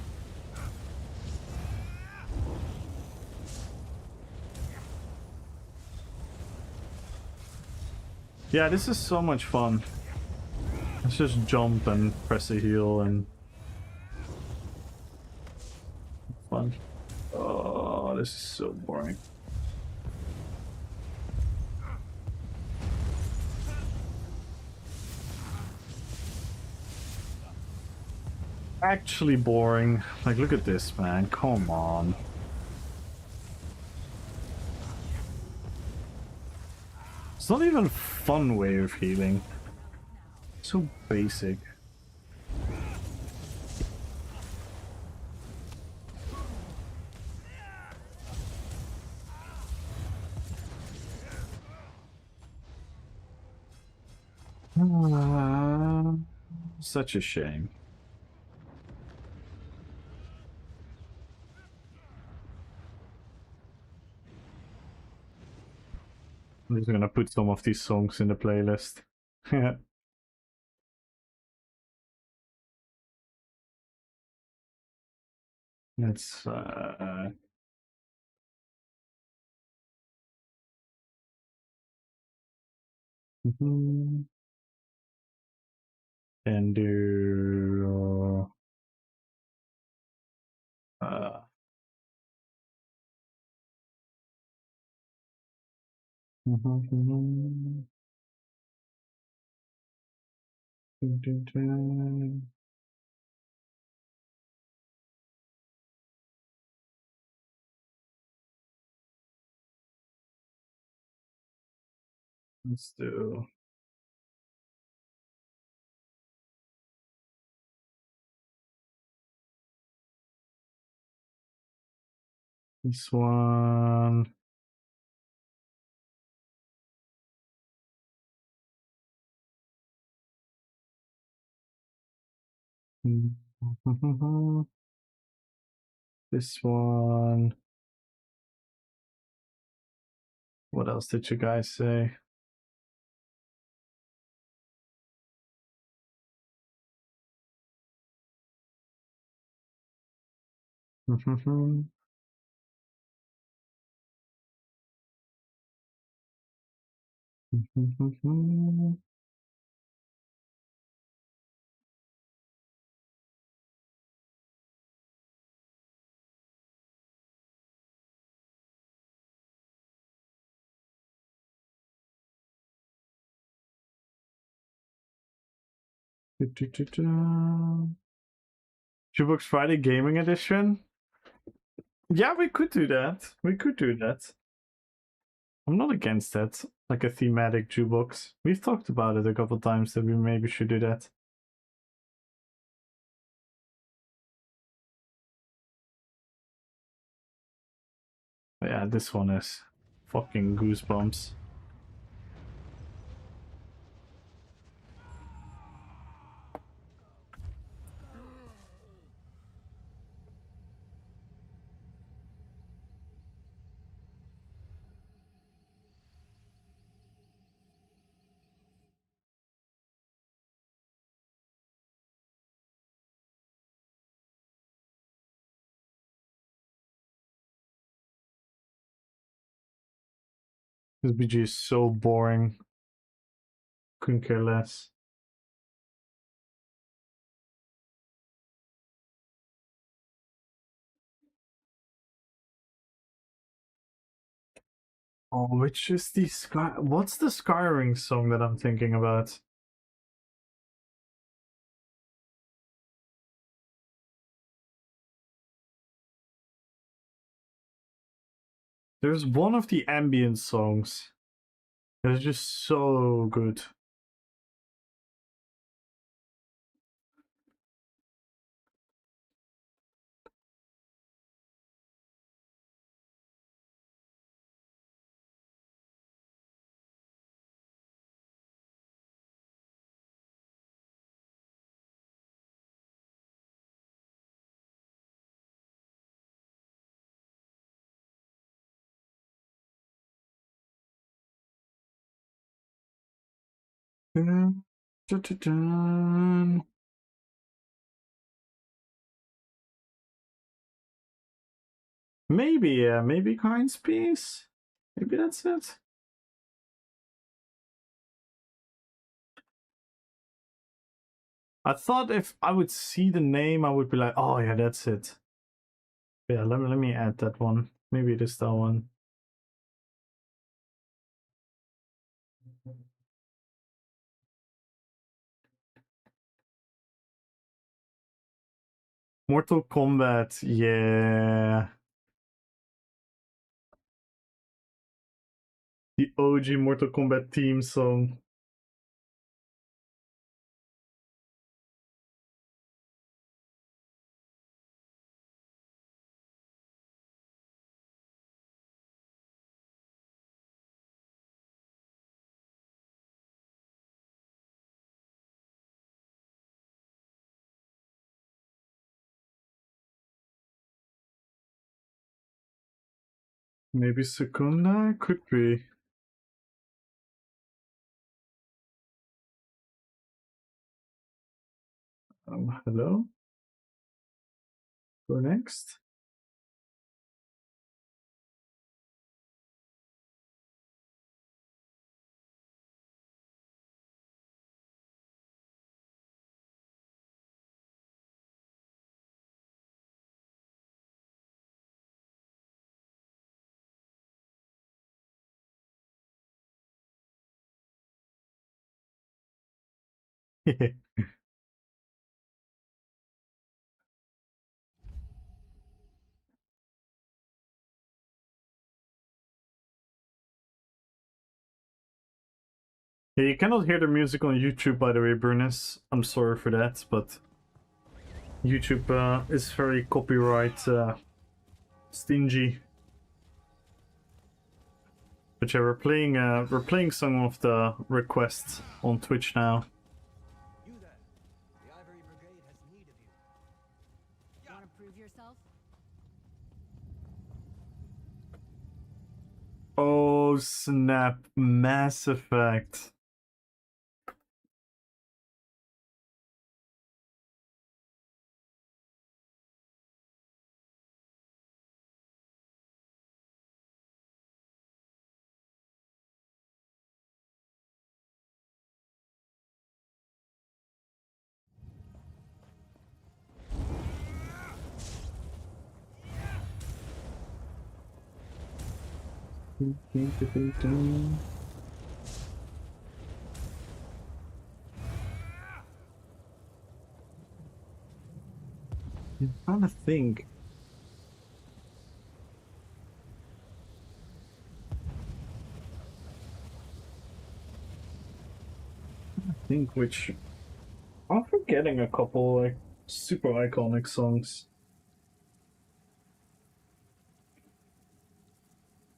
Yeah, this is so much fun. Let's just jump and press a heal and... fun. Oh, this is so boring. Actually boring. Like, look at this, man. Come on. It's not even a fun way of healing. So basic. Such a shame. I'm just gonna put some of these songs in the playlist. Let's And do let's do this one. This one. What else did you guys say? Jukebox Friday Gaming Edition? Yeah, we could do that. We could do that. I'm not against that. Like a thematic jukebox. We've talked about it a couple times that we maybe should do that. But yeah, this one is fucking goosebumps. This BG is so boring. Couldn't care less. Oh, which is the Sky? What's the Skyring song that I'm thinking about? There's one of the ambient songs that is just so good. Dun, dun, dun, dun. Maybe, yeah, maybe Kind's Peace. Maybe that's it. I thought if I would see the name, I would be like, oh yeah, that's it. Yeah, let me add that one. Maybe it is that one. Mortal Kombat, yeah. The OG Mortal Kombat theme song. Maybe Secunda? Could be. Hello? Go next. Yeah, you cannot hear the music on YouTube, by the way, Bernice. I'm sorry for that, but YouTube is very copyright stingy. But yeah, we're playing some of the requests on Twitch now. You there. The Ivory Brigade has need of you. Want to prove yourself? Oh snap! Mass Effect. I'm trying to think. Which I'm forgetting a couple like super iconic songs.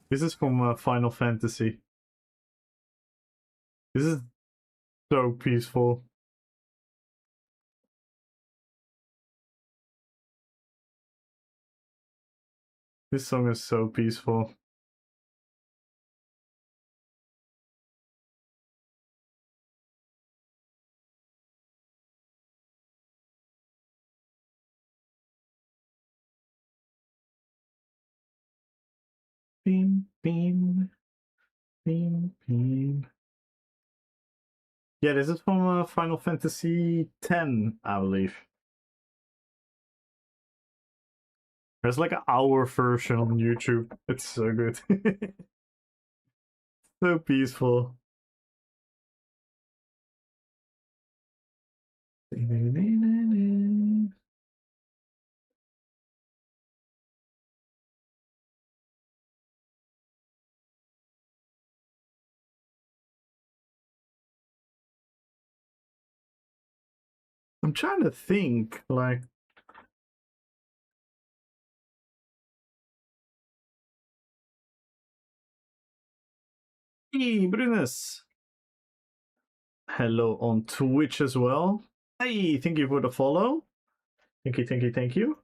This is from Final Fantasy. This is so peaceful. This song is so peaceful. Beam, beam, beam, beam. Yeah, this is from Final Fantasy X, I believe. There's like an hour version on YouTube. It's so good. So peaceful. I'm trying to think, like... Hey, Brunus! Hello on Twitch as well. Hey, thank you for the follow. Thank you, thank you, thank you.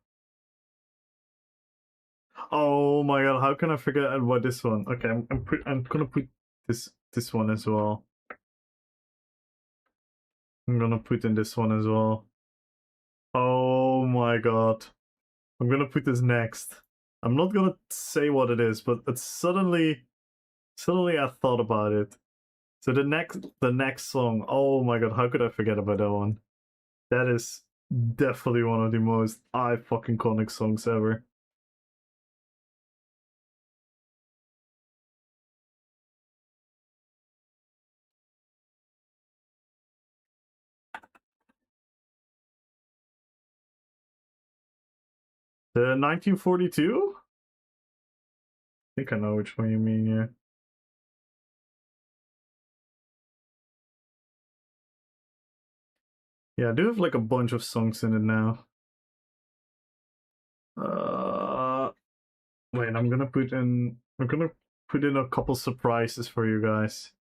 Oh my god, how can I forget about this one? Okay, I'm gonna put this one as well. I'm gonna put in this one as well. Oh my god. I'm gonna put this next. I'm not gonna say what it is, but it's suddenly I thought about it. So the next song, oh my god, how could I forget about that one? That is definitely one of the most iconic songs ever. The 1942? I think I know which one you mean, yeah. Yeah, I do have like a bunch of songs in it now. Wait, I'm gonna put in a couple surprises for you guys.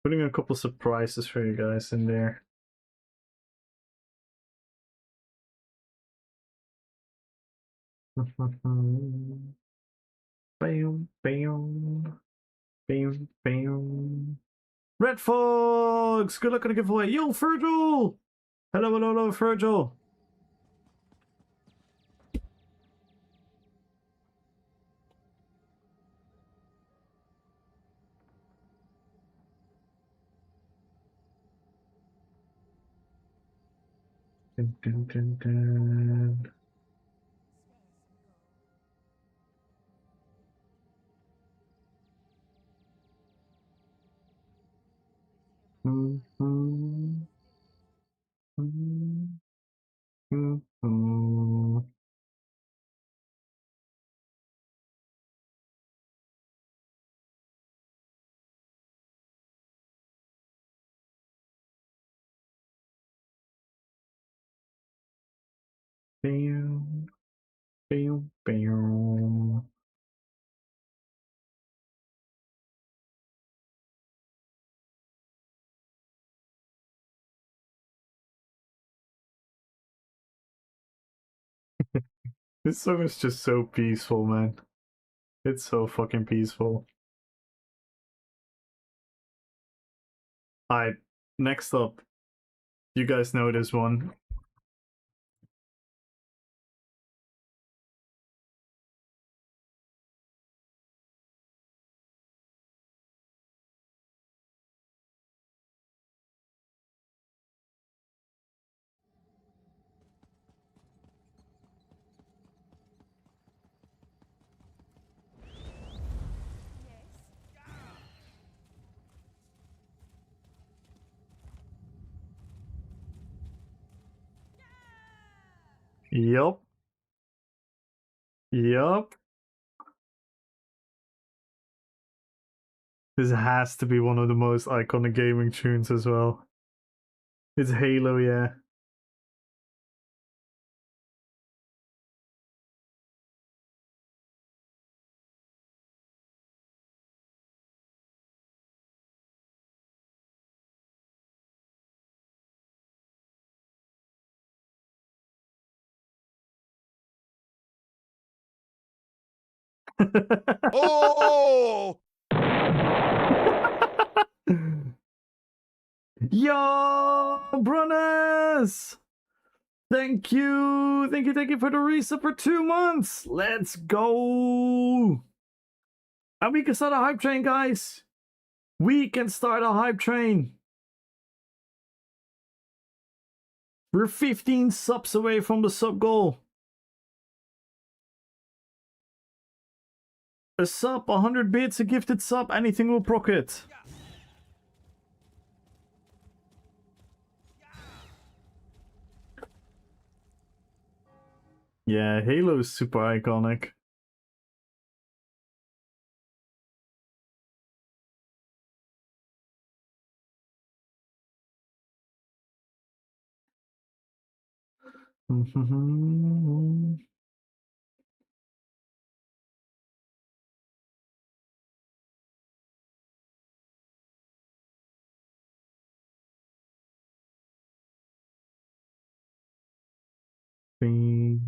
Putting a couple surprises for you guys in there. Bam, bam, bam, bam. Red Fox! Good luck on the giveaway. Yo, Virgil! Hello, hello, hello, Virgil. Dun, dun, dun, dun. Mm, mm, mm, mm, mm. Bam, bam, bam. This song is just so peaceful, man. It's so fucking peaceful. Alright, next up. You guys know this one. Yup. Yup. This has to be one of the most iconic gaming tunes as well. It's Halo, yeah. Oh! Yo, Brunners! Thank you for the resub for 2 months. Let's go. And we can start a hype train, guys. We can start a hype train. We're 15 subs away from the sub goal. A sub, 100 bits, a gifted sub, anything will proc it. Yeah, Halo is super iconic. Ding,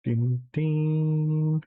ding, ding.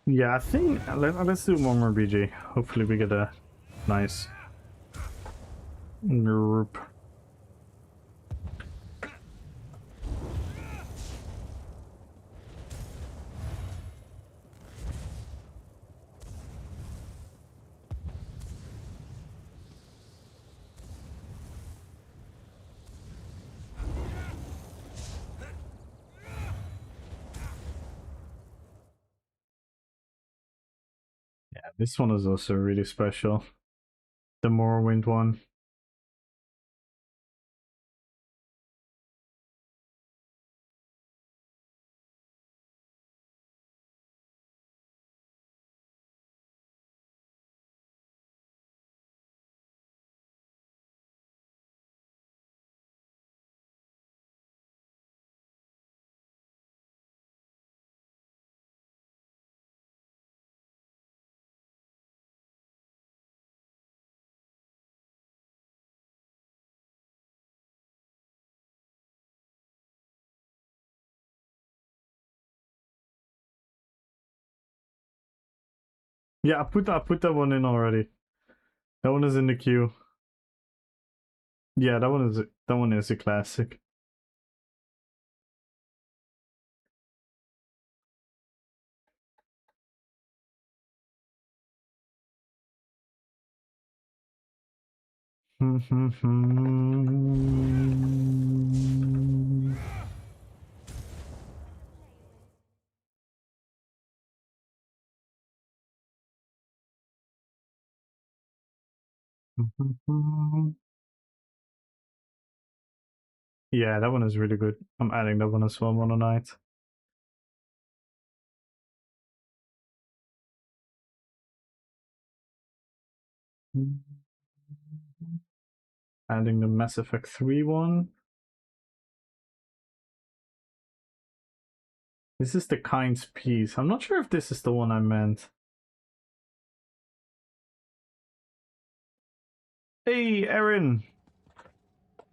Yeah, I think let's do one more BG. Hopefully we get a nice group. Yeah, this one is also really special. The Morrowind one. Yeah, I put that one in already. That one is in the queue. Yeah, that one is a classic. Yeah, that one is really good. I'm adding that one as well one night. Adding the Mass Effect 3 one. This is the Kind's Peace. I'm not sure if this is the one I meant. Hey, Erin!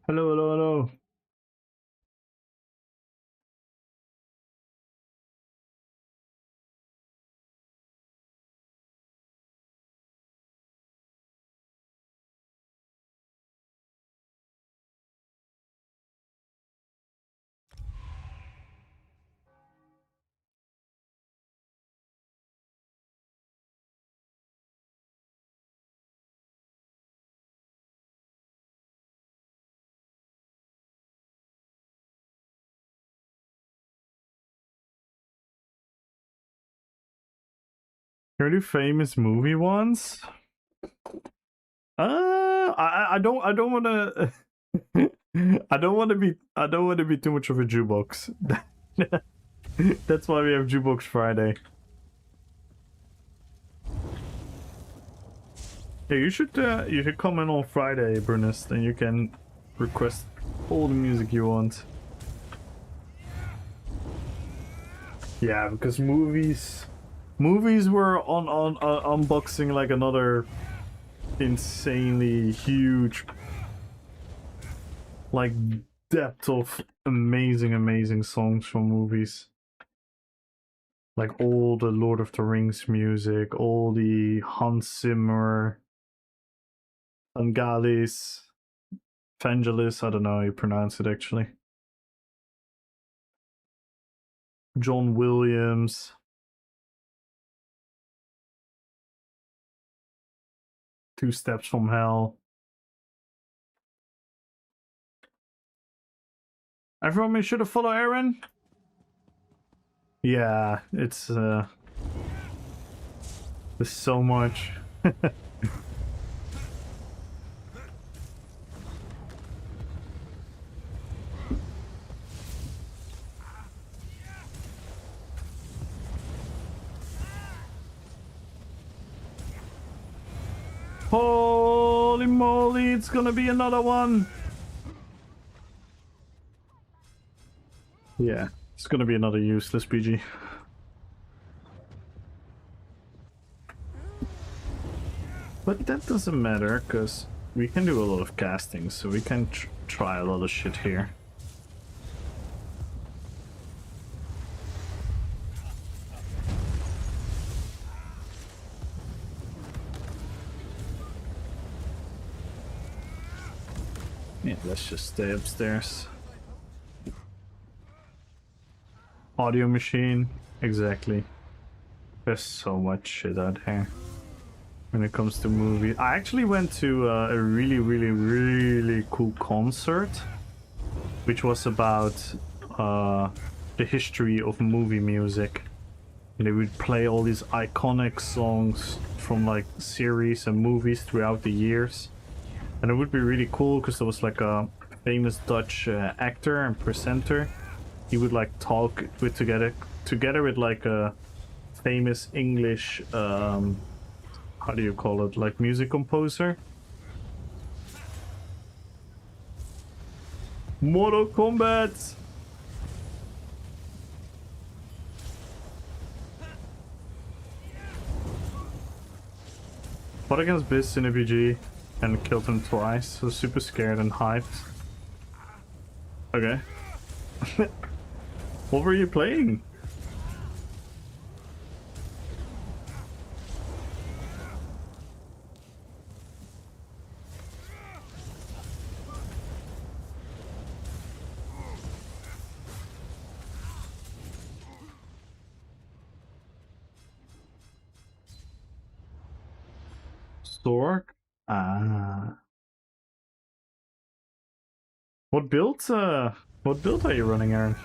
Hello, hello, hello. Can we do famous movie ones? I don't want to. I don't want to be too much of a jukebox. That's why we have Jukebox Friday. Yeah, you should come in on Friday, Brunist, and you can request all the music you want. Yeah, because movies were on unboxing like another insanely huge like depth of amazing songs from movies. Like all the Lord of the Rings music, all the Hans Zimmer, Vangelis, Vangelis, I don't know how you pronounce it actually. John Williams. Two Steps from Hell. Everyone make sure to follow Aaron. Yeah, it's there's so much. Holy moly, it's gonna be another one. Yeah, it's gonna be another useless PG. But that doesn't matter, because we can do a lot of casting, so we can try a lot of shit here. Yeah, let's just stay upstairs. Audio machine, exactly. There's so much shit out here when it comes to movies. I actually went to a really cool concert, which was about the history of movie music. And they would play all these iconic songs from like series and movies throughout the years. And it would be really cool because there was like a famous Dutch actor and presenter. He would like talk with together with like a famous English how do you call it, like music composer. Mortal Kombat. Fought against Biz in a PG and killed him twice, so super scared and hyped. Okay. What were you playing? Stork? Ah. What build are you running, Aaron?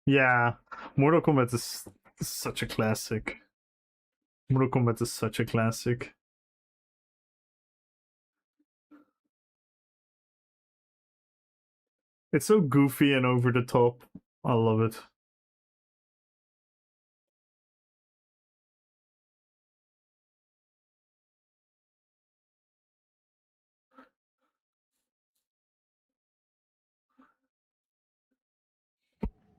Yeah, Mortal Kombat is such a classic. Mortal Kombat is such a classic. It's so goofy and over the top. I love it.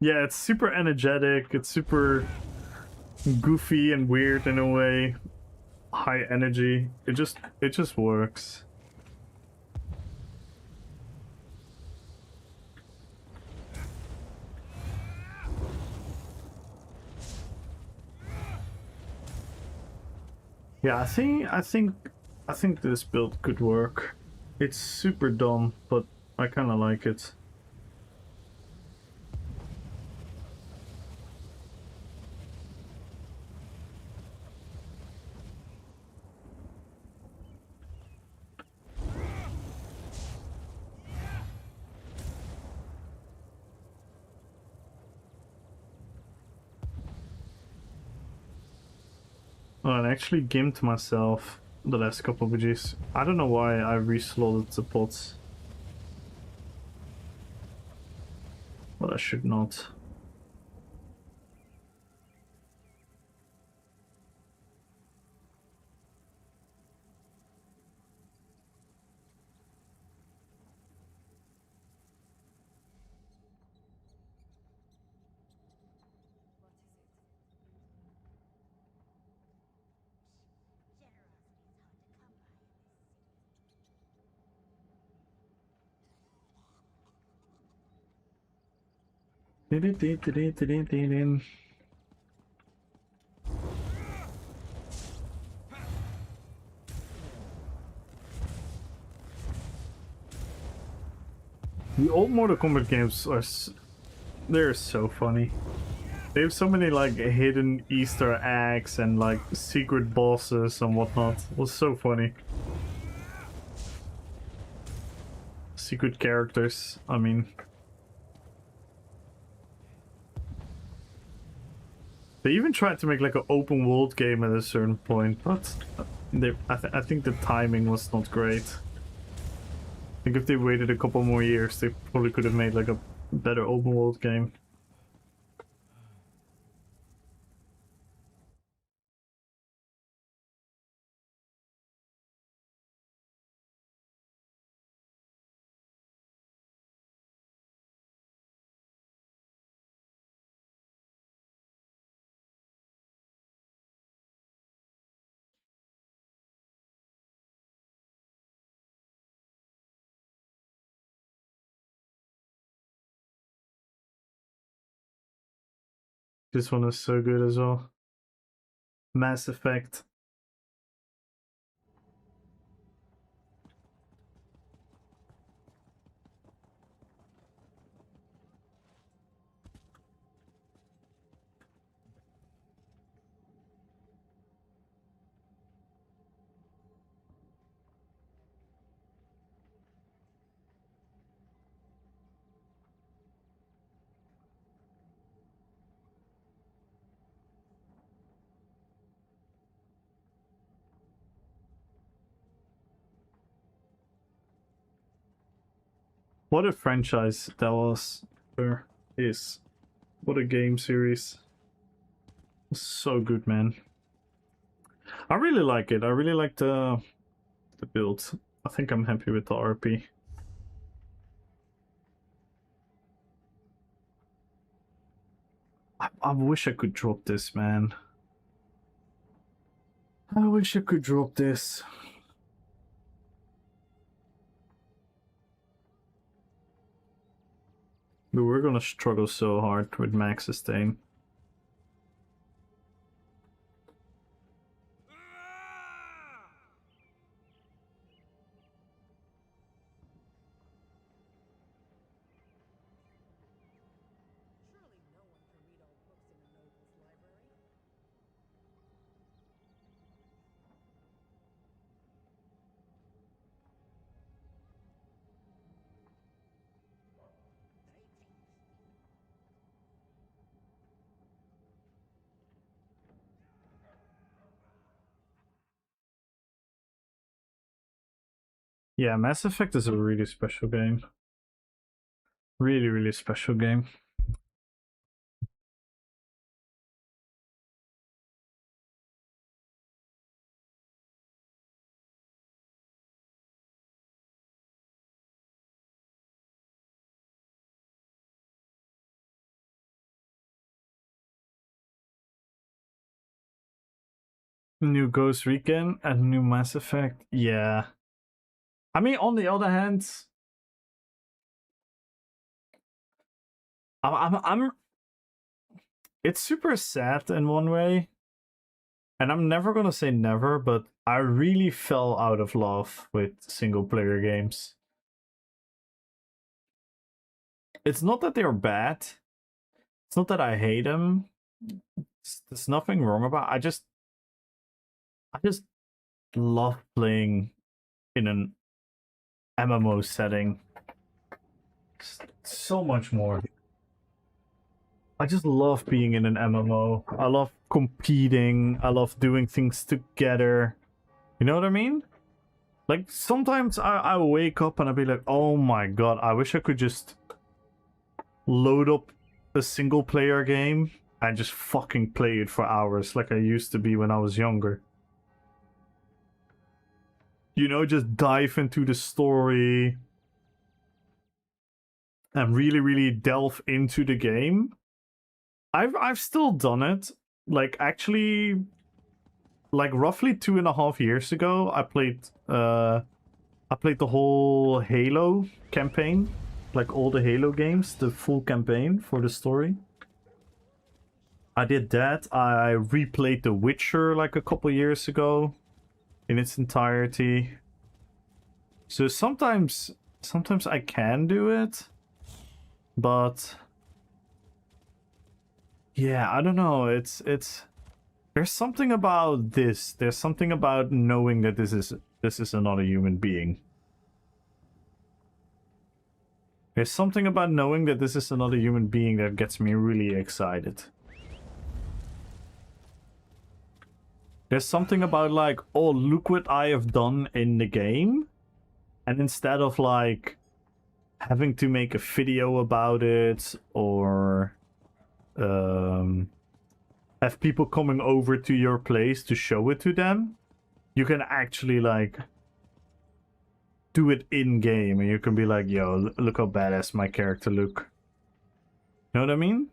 Yeah, it's super energetic. It's super goofy and weird in a way. High energy. It just works. Yeah, I think this build could work. It's super dumb, but I kind of like it. Oh, and I actually gimped myself the last couple of videos. I don't know why I reslotted the pots. But I should not. The old Mortal Kombat games are they're so funny. They have so many like hidden Easter eggs and like secret bosses and whatnot. It was so funny. Secret characters, I mean. They even tried to make like an open world game at a certain point, but I think the timing was not great. I think if they waited a couple more years, they probably could have made like a better open world game. This one is so good as well. Mass Effect. What a franchise that was, or is. What a game series. So good, man. I really like it. I really like the build. I think I'm happy with the RP. I wish I could drop this, man. I wish I could drop this. But we're gonna struggle so hard with max sustain. Yeah, Mass Effect is a really special game. Really, really special game. New Ghost Recon and new Mass Effect. Yeah. I mean, on the other hand, I'm it's super sad in one way. And I'm never gonna say never, but I really fell out of love with single player games. It's not that they're bad. It's not that I hate them. There's nothing wrong about it. I just love playing in an MMO setting. So much more. I just love being in an MMO. I love competing. I love doing things together. You know what I mean? Like, sometimes I wake up and I'll be like, oh my god, I wish I could just load up a single player game and just fucking play it for hours like I used to be when I was younger. You know, just dive into the story and really, really delve into the game. I've still done it. Like, actually, like roughly 2.5 years ago, I played the whole Halo campaign, like all the Halo games, the full campaign for the story. I did that. I replayed The Witcher like a couple years ago in its entirety. So sometimes I can do it, but yeah, I don't know. It's there's something about this. There's something about knowing that this is another human being. There's something about knowing that this is another human being that gets me really excited. There's something about like, oh, look what I have done in the game. And instead of like having to make a video about it or have people coming over to your place to show it to them, you can actually like do it in game and you can be like, yo, look how badass my character look. You know what I mean?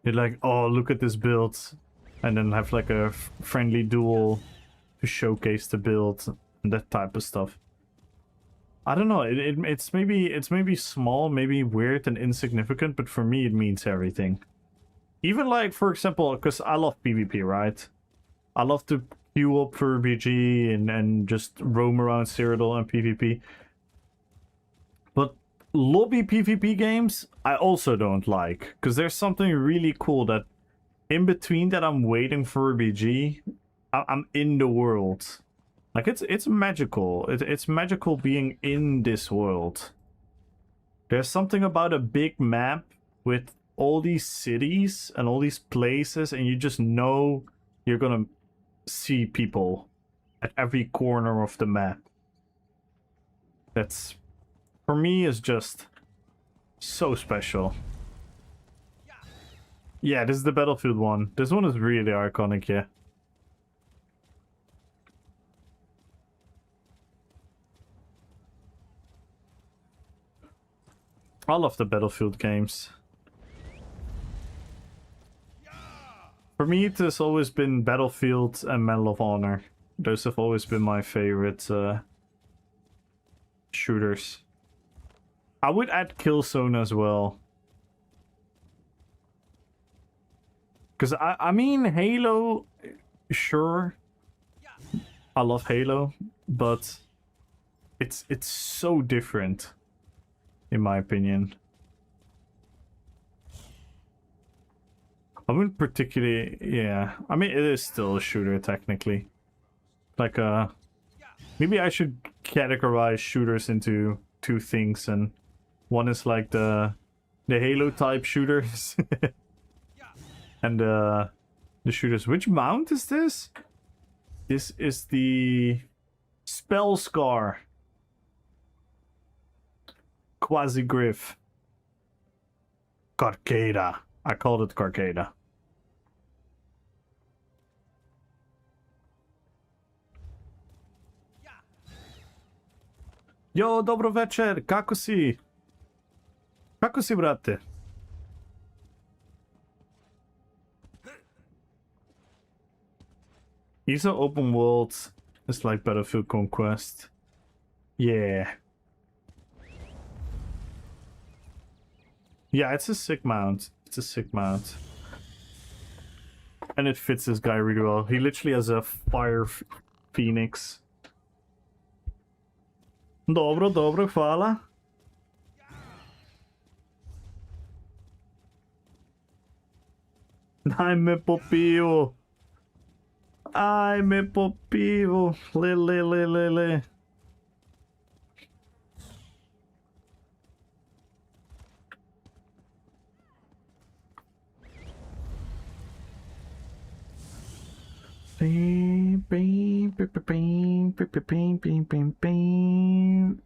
You're like, oh, look at this build, and then have like a friendly duel to showcase the build and that type of stuff. I don't know, it's maybe small, maybe weird and insignificant, but for me it means everything. Even like, for example, because I love PvP, right? I love to queue up for RPG and just roam around Cyrodiil and PvP. But lobby PvP games, I also don't like. Because there's something really cool that in between that I'm waiting for RPG, I'm in the world. Like, it's magical. It's magical being in this world. There's something about a big map with all these cities and all these places, and you just know you're gonna see people at every corner of the map. That's for me is just so special. Yeah, this is the Battlefield one. This one is really iconic, yeah. I love the Battlefield games. For me, it has always been Battlefield and Medal of Honor. Those have always been my favorite shooters. I would add Killzone as well. Because, I mean, Halo, sure. I love Halo, but it's so different, in my opinion. I wouldn't particularly, yeah. I mean, it is still a shooter, technically. Like, maybe I should categorize shooters into two things, and one is like the Halo type shooters, and the shooters. Which mount is this? This is the Spell Scar Quasi Griff Carcada. I called it Carcada. Jo, dobro večer, kako si? Kako si, brate? ESO open world is like Battlefield Conquest. Yeah. Yeah, it's a sick mount. It's a sick mount. And it fits this guy really well. He literally has a fire phoenix. Dobro, dobro, hvala. Daj me po pivu. Ajme po pivu. Le.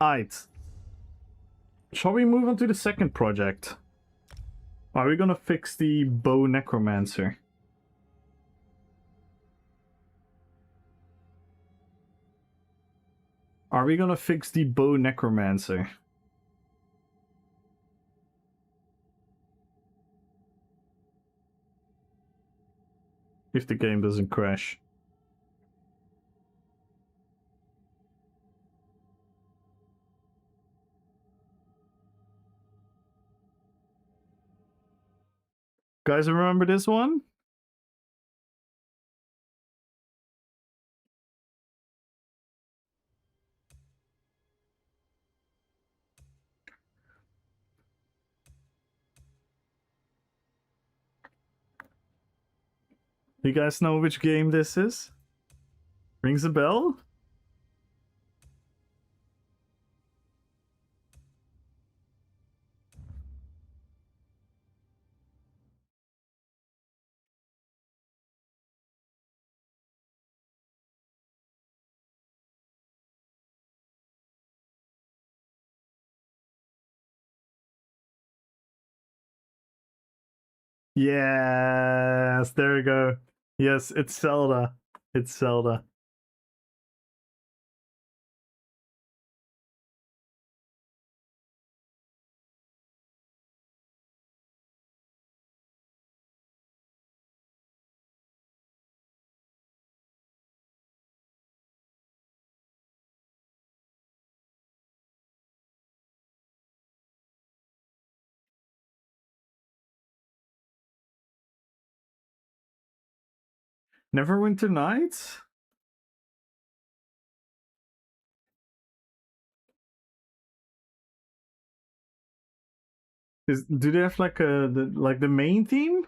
Alright. Shall we move on to the second project? Are we gonna fix the bow necromancer? Are we gonna fix the bow necromancer? If the game doesn't crash. Guys, remember this one? You guys know which game this is? Rings a bell? Yes, there we go. Yes, it's Zelda. It's Zelda. Neverwinter Nights? Do they have like the main theme?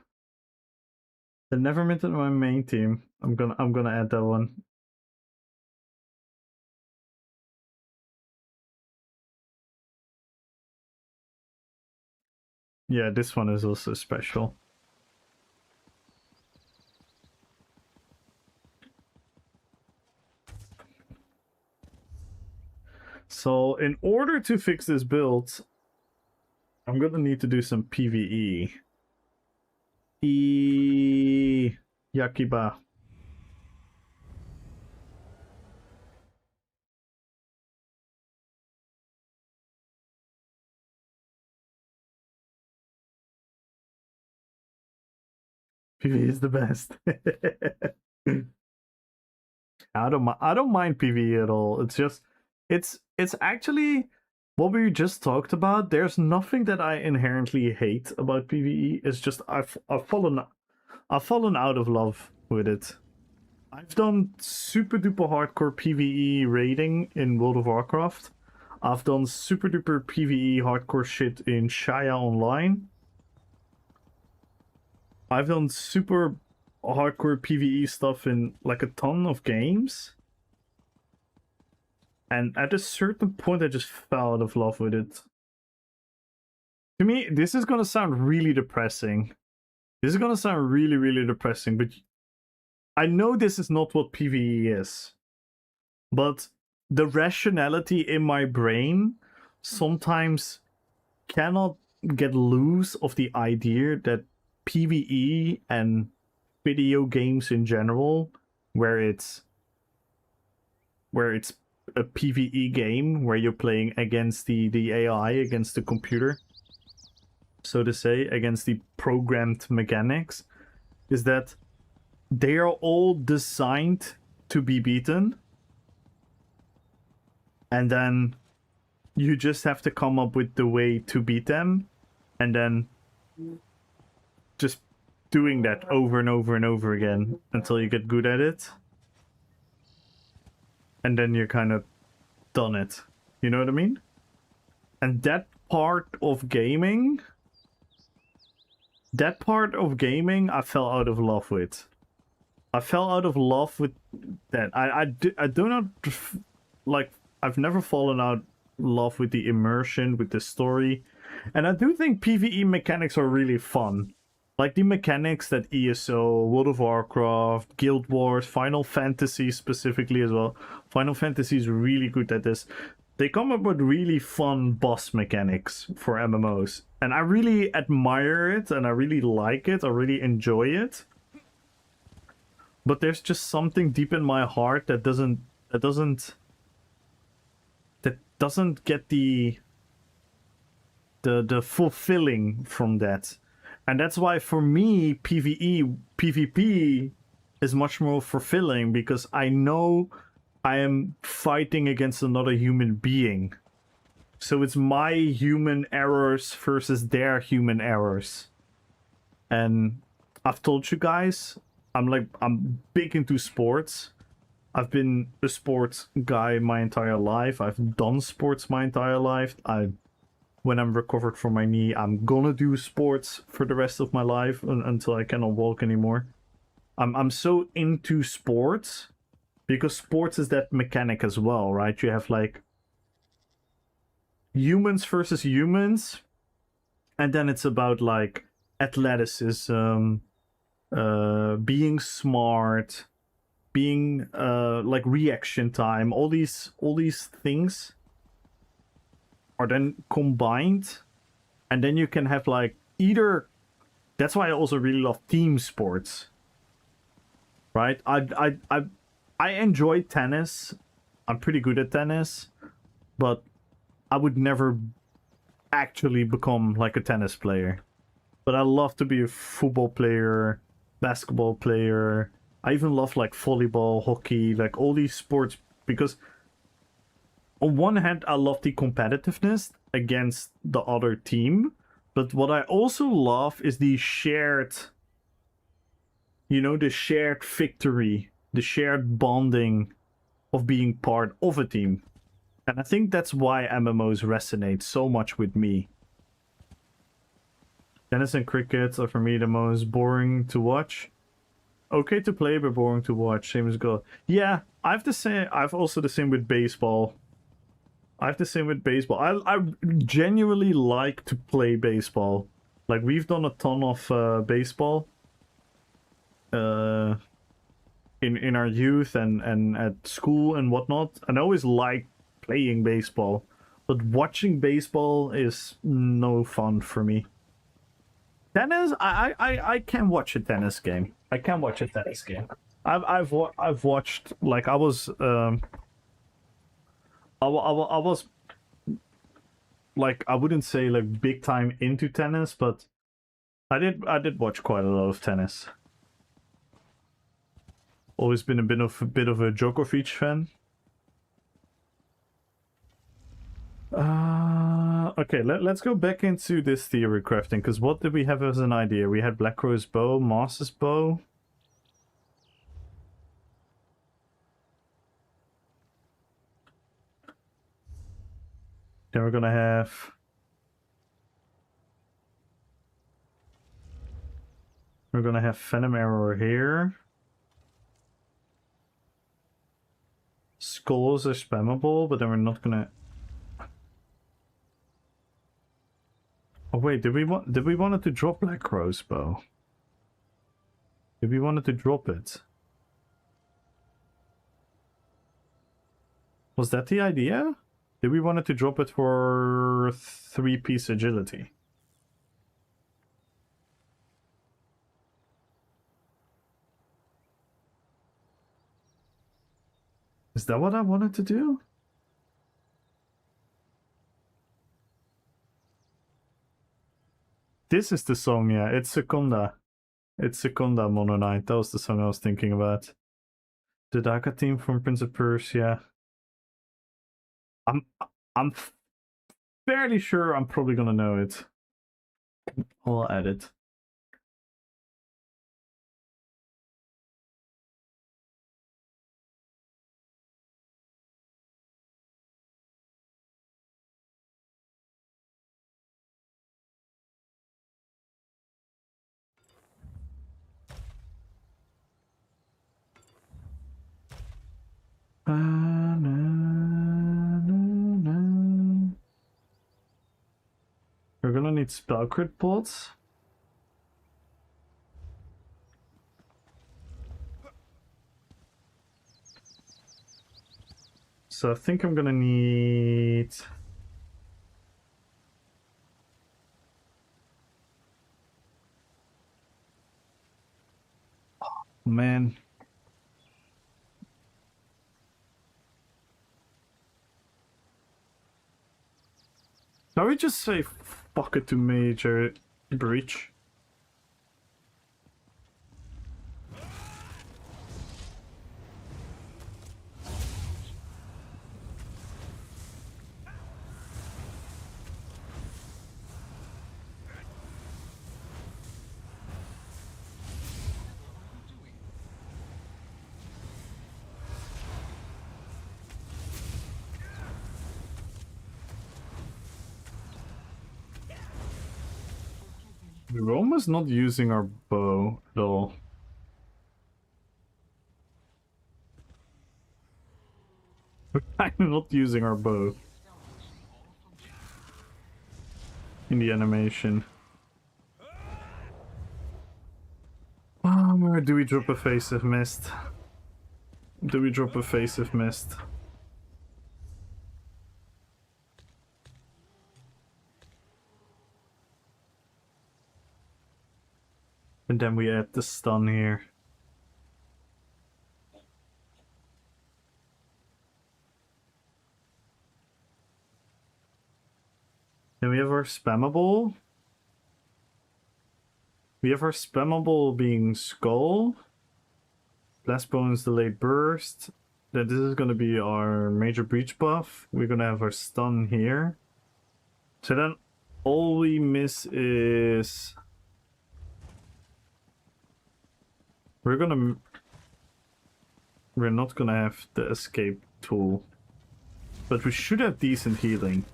The Neverwinter my main theme. I'm gonna add that one. Yeah, this one is also special. So in order to fix this build, I'm gonna need to do some PvE. Yakiba. PvE is the best. I don't mind PvE at all. It's just it's actually what we just talked about. There's nothing that I inherently hate about PvE. It's just I've fallen out of love with it. I've done super duper hardcore PvE raiding in World of Warcraft. I've done super duper PvE hardcore shit in Shaya Online. I've done super hardcore PvE stuff in like a ton of games. And at a certain point I just fell out of love with it. To me, this is gonna sound really depressing. This is gonna sound really, really depressing, but I know this is not what PvE is. But the rationality in my brain sometimes cannot get loose of the idea that PvE and video games in general, where it's a PvE game where you're playing against the AI, against the computer, so to say, against the programmed mechanics, is that they are all designed to be beaten, and then you just have to come up with the way to beat them, and then just doing that over and over and over again until you get good at it. And then you're kind of done it. You know what I mean? And that part of gaming, I fell out of love with. I fell out of love with that. I do not, like, I've never fallen out of love with the immersion, with the story. And I do think PvE mechanics are really fun. Like the mechanics that ESO, World of Warcraft, Guild Wars, Final Fantasy specifically as well. Final Fantasy is really good at this. They come up with really fun boss mechanics for MMOs. And I really admire it, and I really like it, I really enjoy it. But there's just something deep in my heart that doesn't get the fulfilling from that. And that's why for me PvP is much more fulfilling, because I know I am fighting against another human being. So it's my human errors versus their human errors. And I've told you guys, I'm big into sports. I've been a sports guy my entire life. I've done sports my entire life. When I'm recovered from my knee, I'm gonna do sports for the rest of my life until I cannot walk anymore. I'm so into sports because sports is that mechanic as well, right? You have like humans versus humans, and then it's about like athleticism, being smart, being like reaction time, all these things are then combined, and then you can have like either. That's why I also really love team sports, right? I enjoy tennis. I'm pretty good at tennis, but I would never actually become like a tennis player. But I love to be a football player, basketball player. I even love like volleyball, hockey, like all these sports, because on one hand, I love the competitiveness against the other team, but what I also love is the shared, the shared victory, the shared bonding of being part of a team. And I think that's why MMOs resonate so much with me. Tennis and cricket are for me the most boring to watch. Okay to play, but boring to watch. Same as go. Yeah, I've also the same with baseball. I genuinely like to play baseball. Like, we've done a ton of baseball in our youth and at school and whatnot. And I always liked playing baseball. But watching baseball is no fun for me. Tennis, I can watch a tennis game. I can watch a tennis game. I've watched, like, I was I was like, I wouldn't say like big time into tennis, but I did watch quite a lot of tennis. Always been a bit of a Djokovic fan. Okay, let's go back into this theory crafting, because what did we have as an idea? We had Black Rose Bow, Master's Bow. Then we're gonna have... We're gonna have Venom Arrow here. Skulls are spammable, but then we're not gonna... Oh wait, did we want it to drop Black Rose Bow? Did we want it to drop it? Was that the idea? Did we want it to drop it for 3-piece agility? Is that what I wanted to do? This is the song, yeah. It's Secunda. It's Secunda Mono Knight. That was the song I was thinking about. The Daka team from Prince of Persia. I'm fairly sure I'm probably gonna know it. I'll add it. We're gonna need spell crit pots. So I think I'm gonna need... Oh, man. Shall we just say fuck it to Major Breach? We're almost not using our bow at all. We're kind of not using our bow in the animation. Do we drop a Face of Mist? Do we drop a Face of Mist? And then we add the stun here. Then we have our spammable. We have our spammable being Skull. Blast Bones Delayed Burst. Then this is going to be our Major Breach buff. We're going to have our stun here. So then all we miss is... We're not gonna have the escape tool. But we should have decent healing.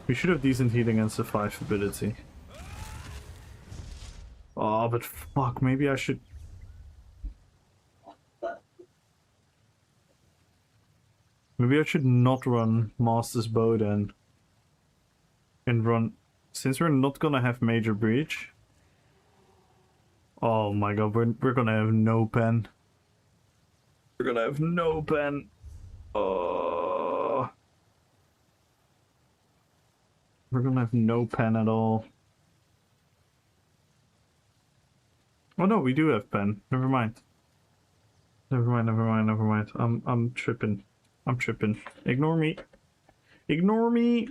We should have decent healing and survivability. Oh, but fuck, maybe I should... Maybe I should not run Master's Bow then. And run... Since we're not gonna have Major Breach... Oh my god, we're gonna have no pen. We're gonna have no pen. Oh. We're gonna have no pen at all. Oh no, we do have pen. Never mind. Never mind, never mind, never mind. I'm tripping. I'm tripping. Ignore me. Ignore me.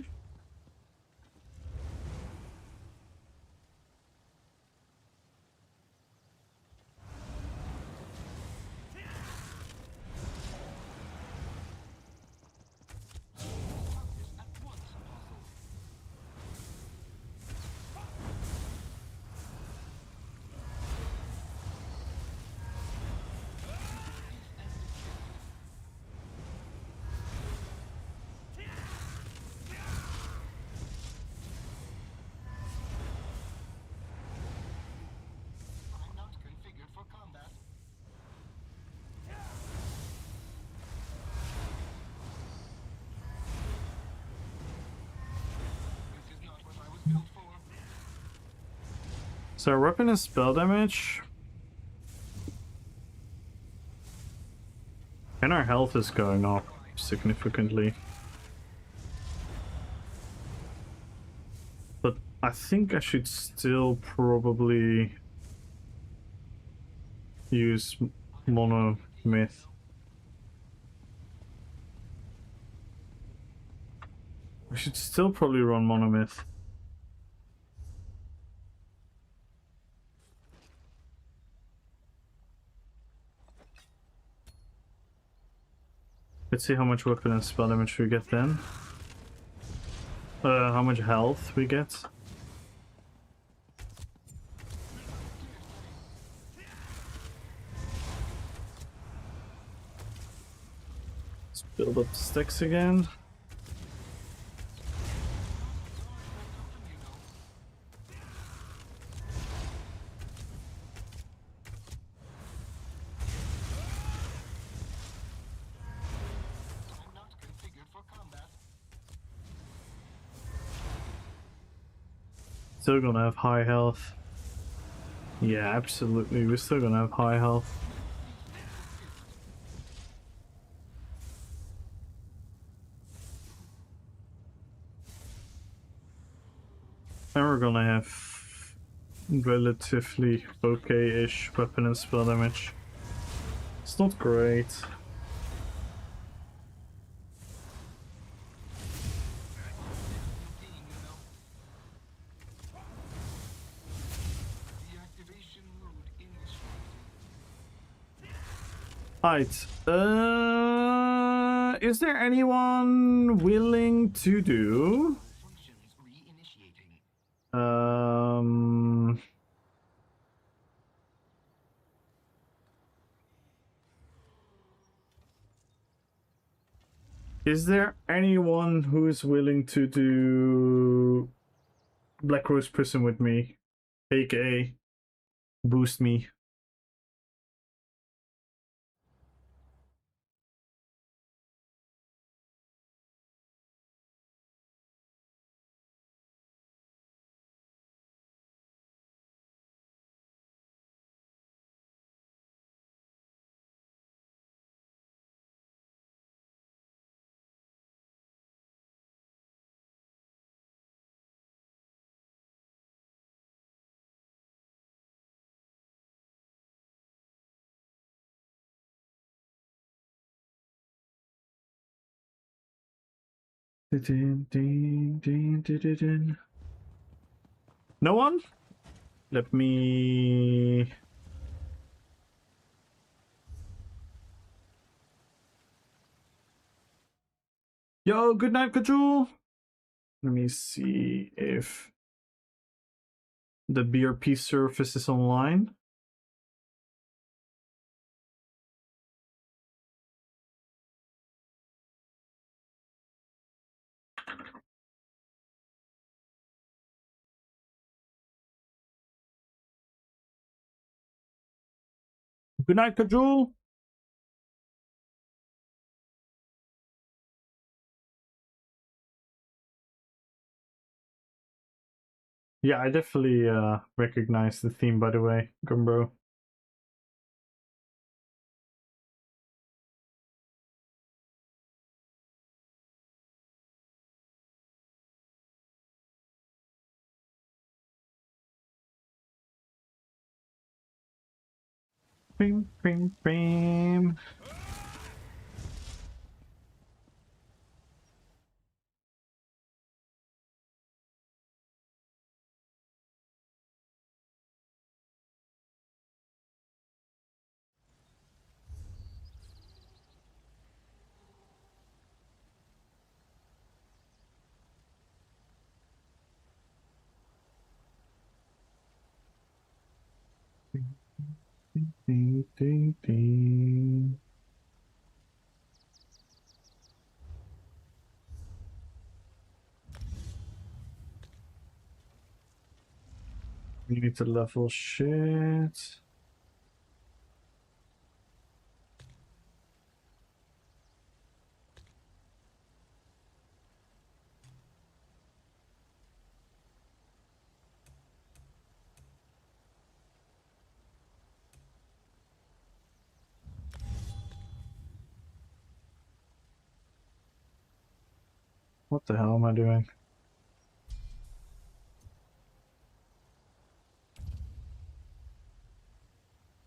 I'm not configured for combat. This is not what I was built for. So our weapon is spell damage. And our health is going up significantly. But I think I should still probably use mono myth. I should still probably run mono myth. Let's see how much weapon and spell damage we get then. How much health we get. Let's build up the sticks again. I'm not configured for combat. Still gonna have high health. Yeah, absolutely. We're still gonna have high health. And we're gonna have relatively okay-ish weapon and spell damage. It's not great. Deactivation mode initiated. Right. Is there anyone willing to do? Functions reinitiating. Is there anyone who's willing to do Black Rose Prison with me, aka boost me? No one? Let me... Yo, good night, Kajul. Let me see if the BRP service is online. Good night, Kajul. Yeah, I definitely recognize the theme, by the way, Gumbro. Bing, bing, bing. Ding, ding, ding. We need to level shit. What the hell am I doing?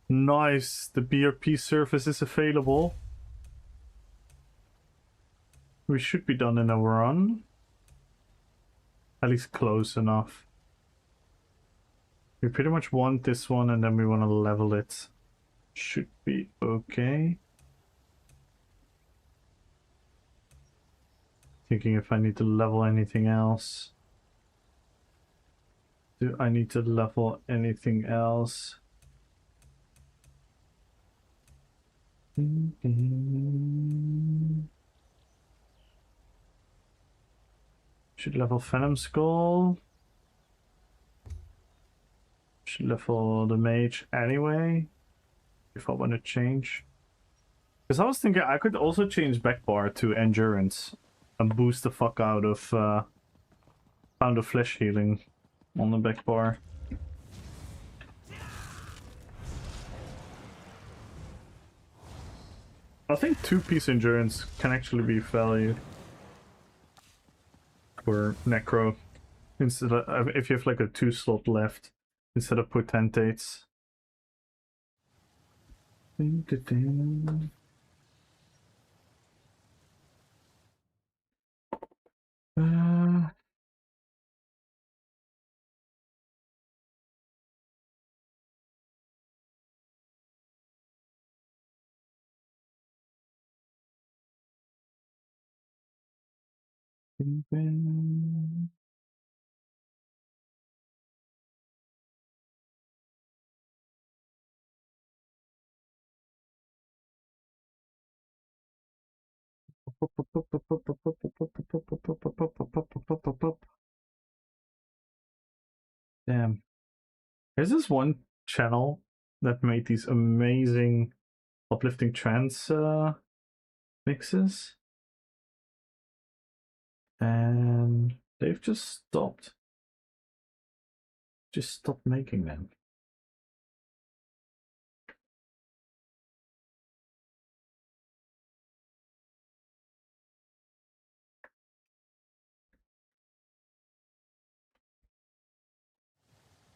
Nice, the BRP service is available. We should be done in a run. At least close enough. We pretty much want this one and then we want to level it. Should be okay. Thinking if I need to level anything else. Do I need to level anything else? Should level Venom Skull. Should level the mage anyway. If I want to change. Because I was thinking I could also change back bar to endurance. And boost the fuck out of pound of flesh healing on the back bar. I think 2-piece endurance can actually be valued for necro instead of if you have like a 2-slot left instead of potentates. Damn. There's this one channel that made these amazing uplifting trance mixes. And they've just stopped. Just stopped making them.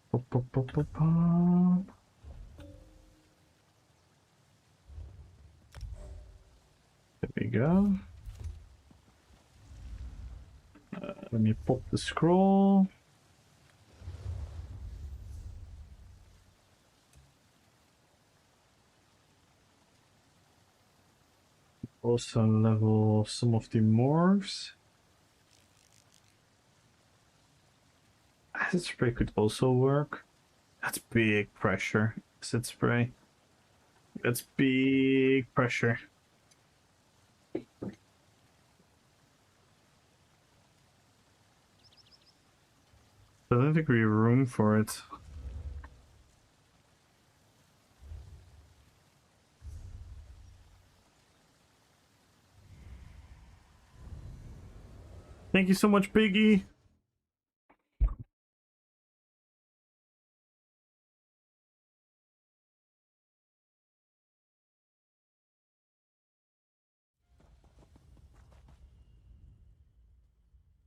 Pop, pop, pop, pop, pop. There we go. Let me pop the scroll. Also level some of the morphs. Acid spray could also work. That's big pressure. Acid spray. That's big pressure. I don't think we have room for it. Thank you so much, Biggie.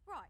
Right.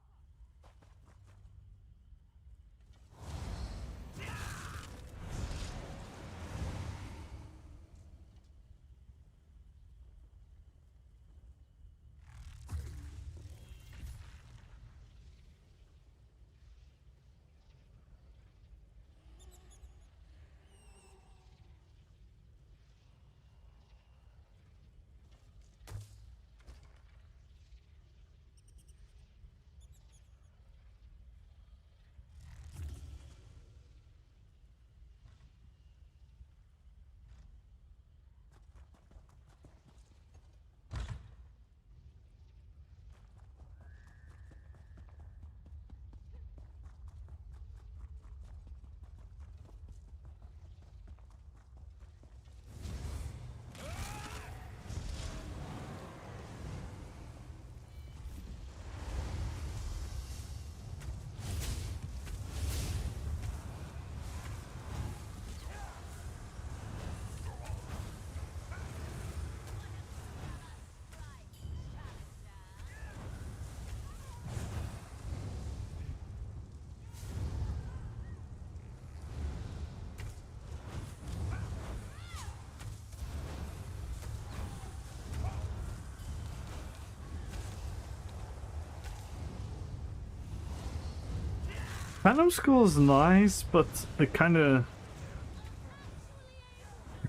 Phantom Skull is nice, but it kind of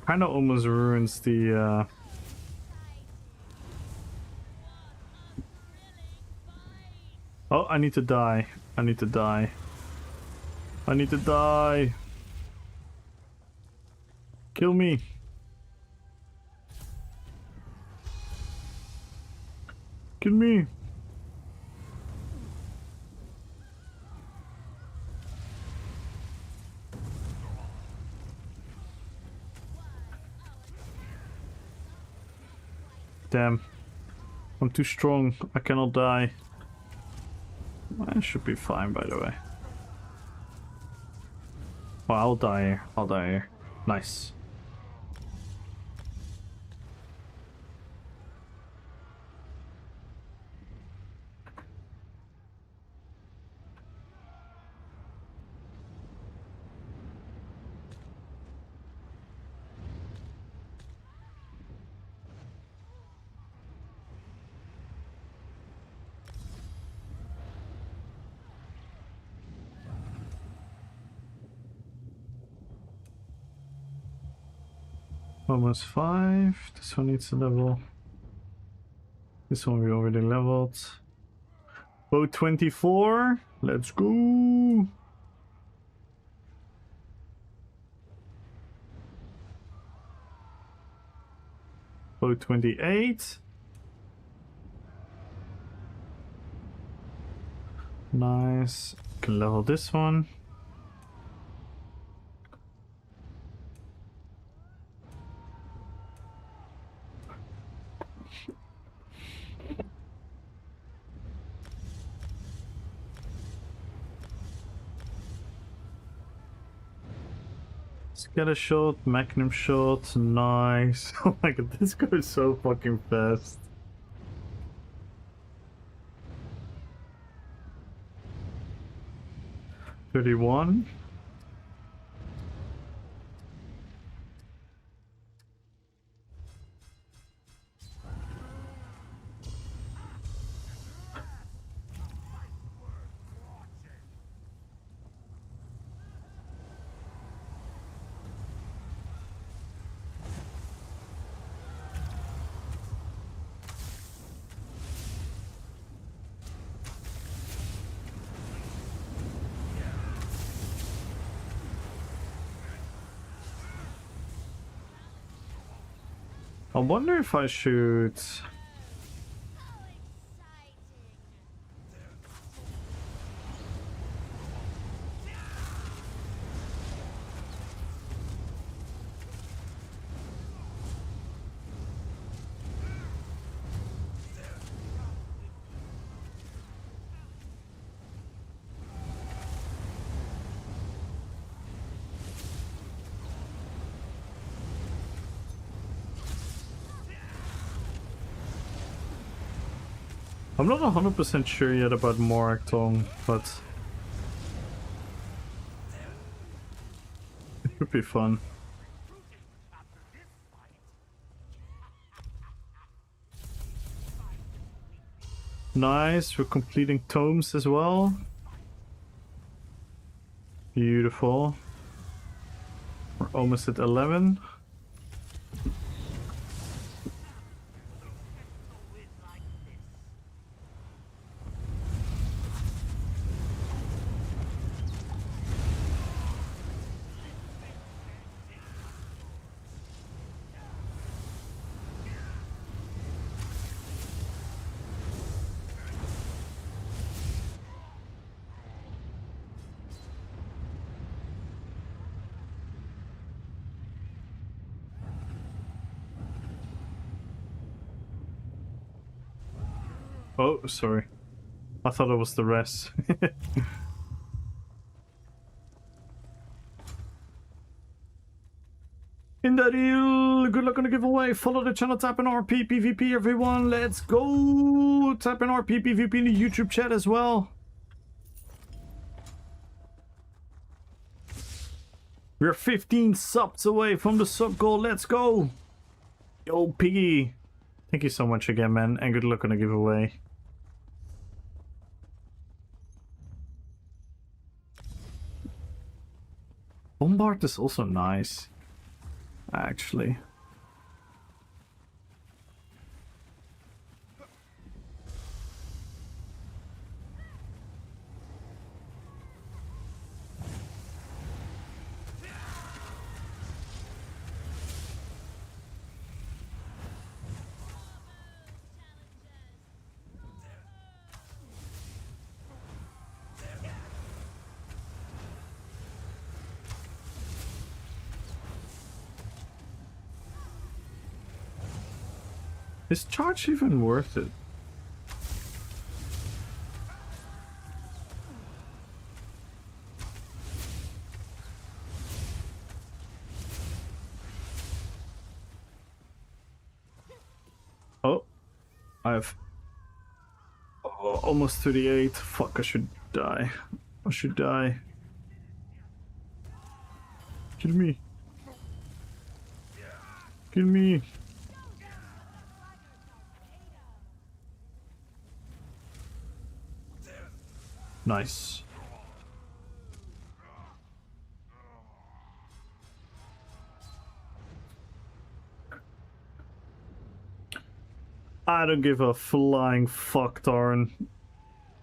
almost ruins the Oh, I need to die. I need to die. I need to die. Kill me. Kill me. Damn. I'm too strong. I cannot die. I should be fine, by the way. Oh, I'll die here. I'll die here. Nice. Almost 5. This one needs a level. This one we already leveled. Bow 24. Let's go. Bow 28. Nice. Can level this one. Scatter shot, magnum shot, nice. Oh my god, this goes so fucking fast. $31. I wonder if I should... I'm not 100% sure yet about Morakton, but it could be fun. Nice, we're completing tomes as well. Beautiful. We're almost at 11. Oh, sorry. I thought it was the rest. In the deal, good luck on the giveaway. Follow the channel, tap in RPPvP, everyone. Let's go. Tap in RPPvP in the YouTube chat as well. We're 15 subs away from the sub goal. Let's go. Yo, Piggy. Thank you so much again, man. And good luck on the giveaway. Bombard is also nice, actually. Is charge even worth it? Oh, I have almost 38. Fuck, I should die. I should die. Kill me. Kill me. Nice. I don't give a flying fuck, Tarn.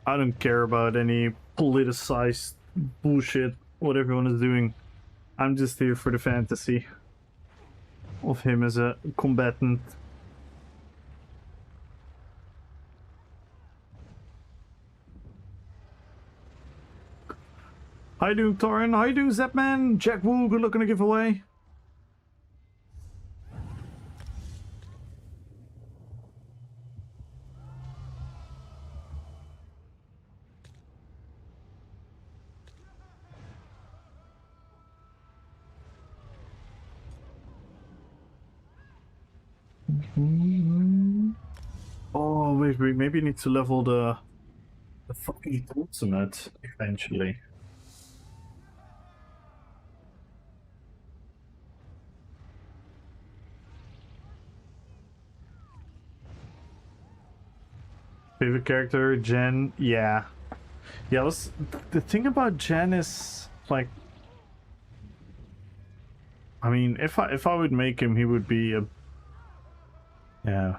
I don't care about any politicized bullshit, what everyone is doing. I'm just here for the fantasy of him as a combatant. How you doing, Tarn? How you doing, Zapman? Jack Woo, good luck on the giveaway. Oh, wait, we maybe need to level the fucking ultimate eventually. Favorite character, Jen? Yeah. Yeah, the thing about Jen is, like, I mean, if I would make him, he would be a, yeah,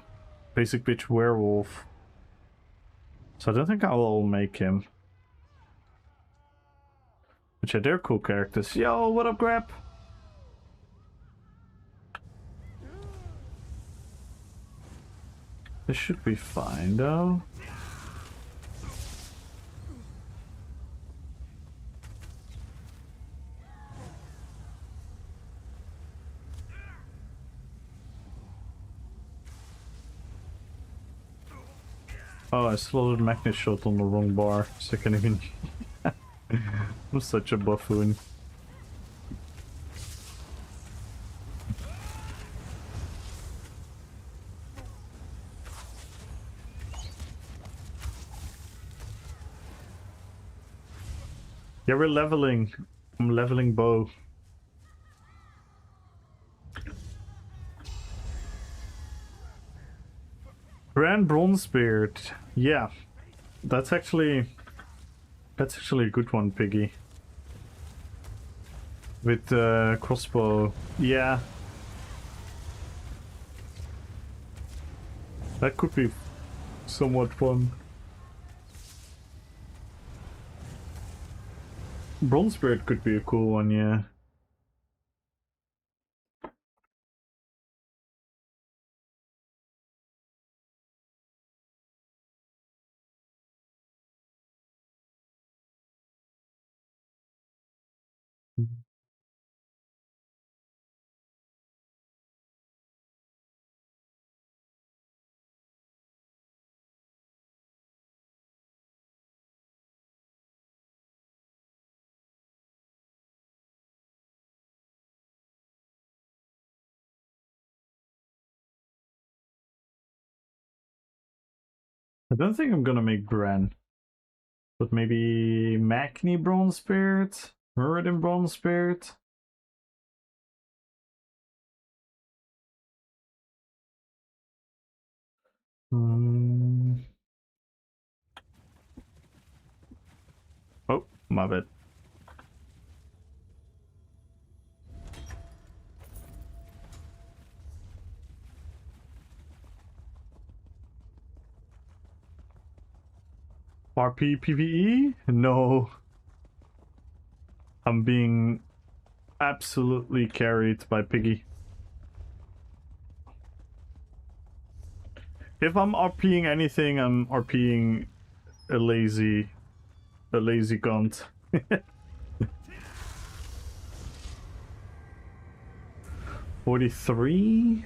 basic bitch werewolf. So I don't think I will make him. But yeah, they're cool characters. Yo, what up, Grab? This should be fine, though. Oh, I slotted Magnus shot on the wrong bar, so I can't even... I'm such a buffoon. Yeah, we're leveling. I'm leveling bow. Grand Bronzebeard. Yeah. That's actually a good one, Piggy. With crossbow. Yeah. That could be somewhat fun. Bronzebeard could be a cool one, yeah. I don't think I'm gonna make Bran. But maybe Magni Bronzebeard? Muradin Bronzebeard? Oh, my bad. RPPvE? No. I'm being absolutely carried by Piggy. If I'm RPing anything, I'm RPing a lazy cunt. 43?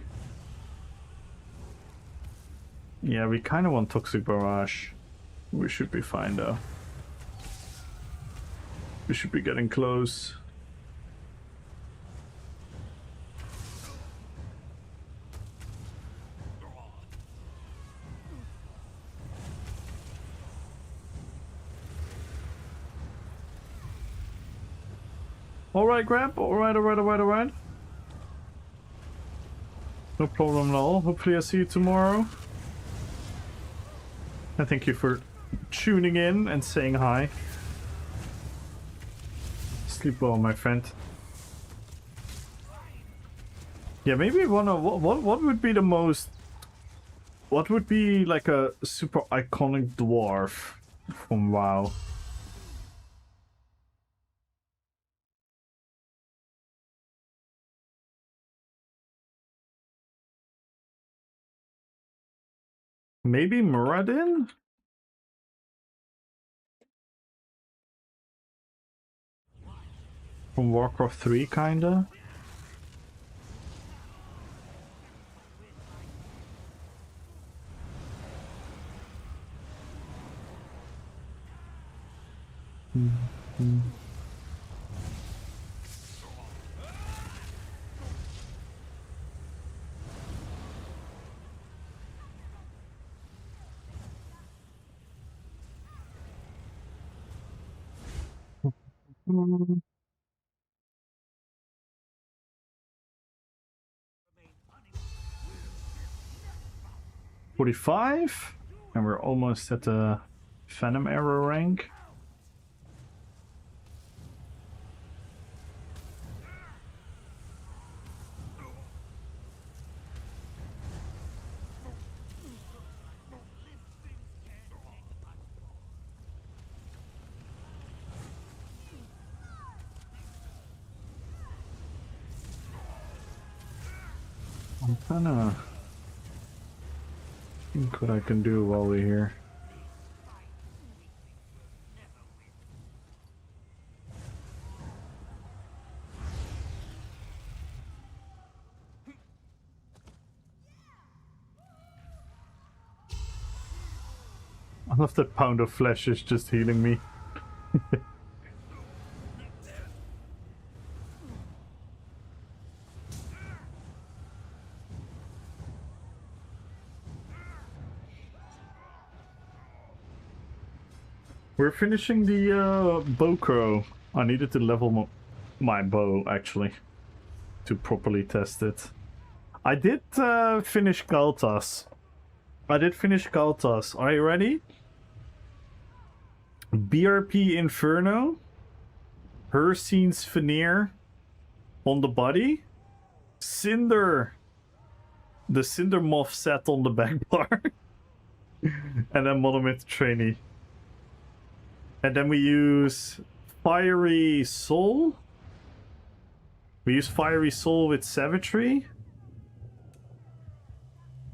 Yeah, we kind of want Toxic Barrage. We should be fine though. We should be getting close. Alright, Grab. Alright. No problem at all. Hopefully I see you tomorrow. And thank you for tuning in and saying hi. Sleep well, my friend. Yeah, maybe what would be the most... What would be like a super iconic dwarf from WoW? Maybe Muradin? From Warcraft 3, kinda? Mm-hmm. 45? And we're almost at the Phantom Arrow rank. I'm gonna think what I can do while we're here. I love that pound of flesh is just healing me. We're finishing the bow crow. I needed to level my bow actually to properly test it. I did finish Kaltas. Are you ready? BRP Inferno, Hersine's Veneer on the body, Cinder, the Cinder Moth set on the back bar, and then Monomyth Trainee. And then we use Fiery Soul. We use Fiery Soul with Savagery.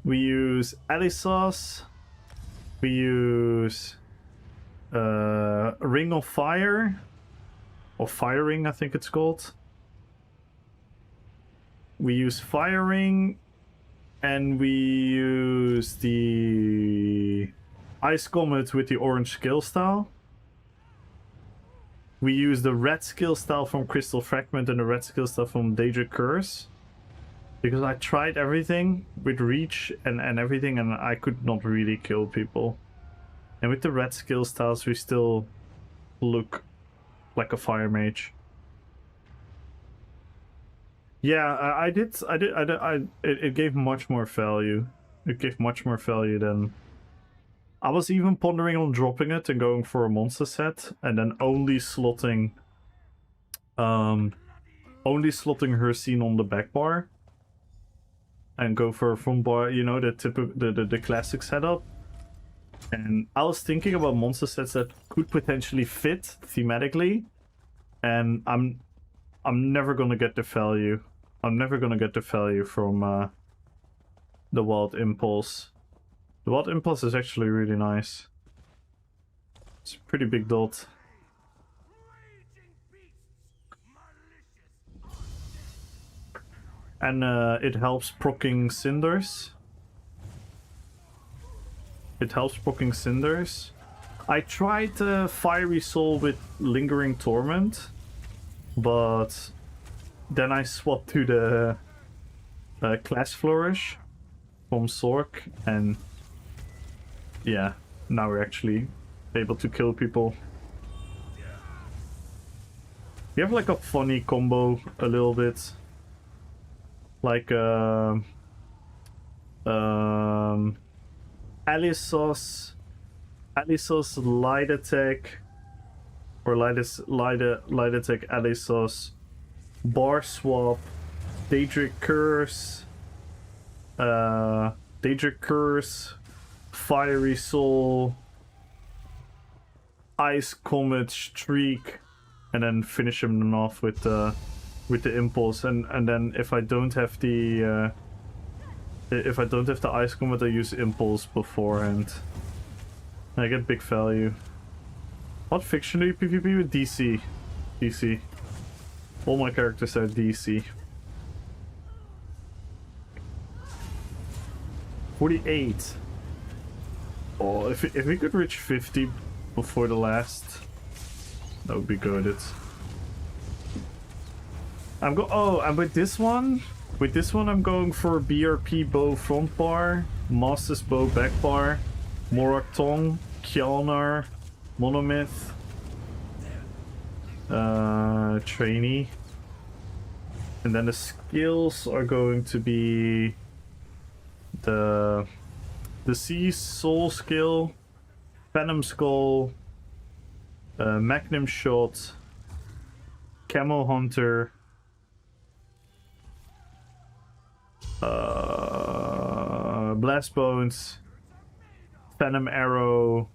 We use Alisos. We use Ring of Fire, or Firing, I think it's called. We use Firing, and we use the Ice Comet with the orange skill style. We use the red skill style from Crystal Fragment and the red skill style from Daedric Curse. Because I tried everything with Reach and everything, and I could not really kill people. And with the red skill styles, we still look like a fire mage. Yeah, it gave much more value. It gave much more value than... I was even pondering on dropping it and going for a monster set, and then only slotting her scene on the back bar. And go for a front bar, you know, the classic setup. And I was thinking about monster sets that could potentially fit thematically, and I'm never gonna get the value. I'm never gonna get the value from the Wild Impulse. The Wild Impulse is actually really nice. It's a pretty big dot. And it helps proccing cinders. It helps proccing cinders. I tried Fiery Soul with Lingering Torment, but then I swapped to the Class Flourish from Sork, and yeah, now we're actually able to kill people. We have like a funny combo a little bit. Like Alisos Light Attack, or Light Attack Alisos, Bar Swap, Daedric Curse, Fiery Soul, Ice Comet Streak, and then finish him off with the Impulse. And then if I don't have the Ice Comet, I use Impulse beforehand. I get big value. What fiction do you PvP with? DC. DC. All my characters are DC. 48. Oh, if we could reach 50 before the last, that would be good. And with this one, I'm going for BRP bow front bar, Master's bow back bar, Morak Tong, Kjalnar, Monomyth, trainee, and then the skills are going to be the Sea Soul skill, Venom Skull, Magnum Shot, Camo Hunter, Blast Bones, Venom Arrow,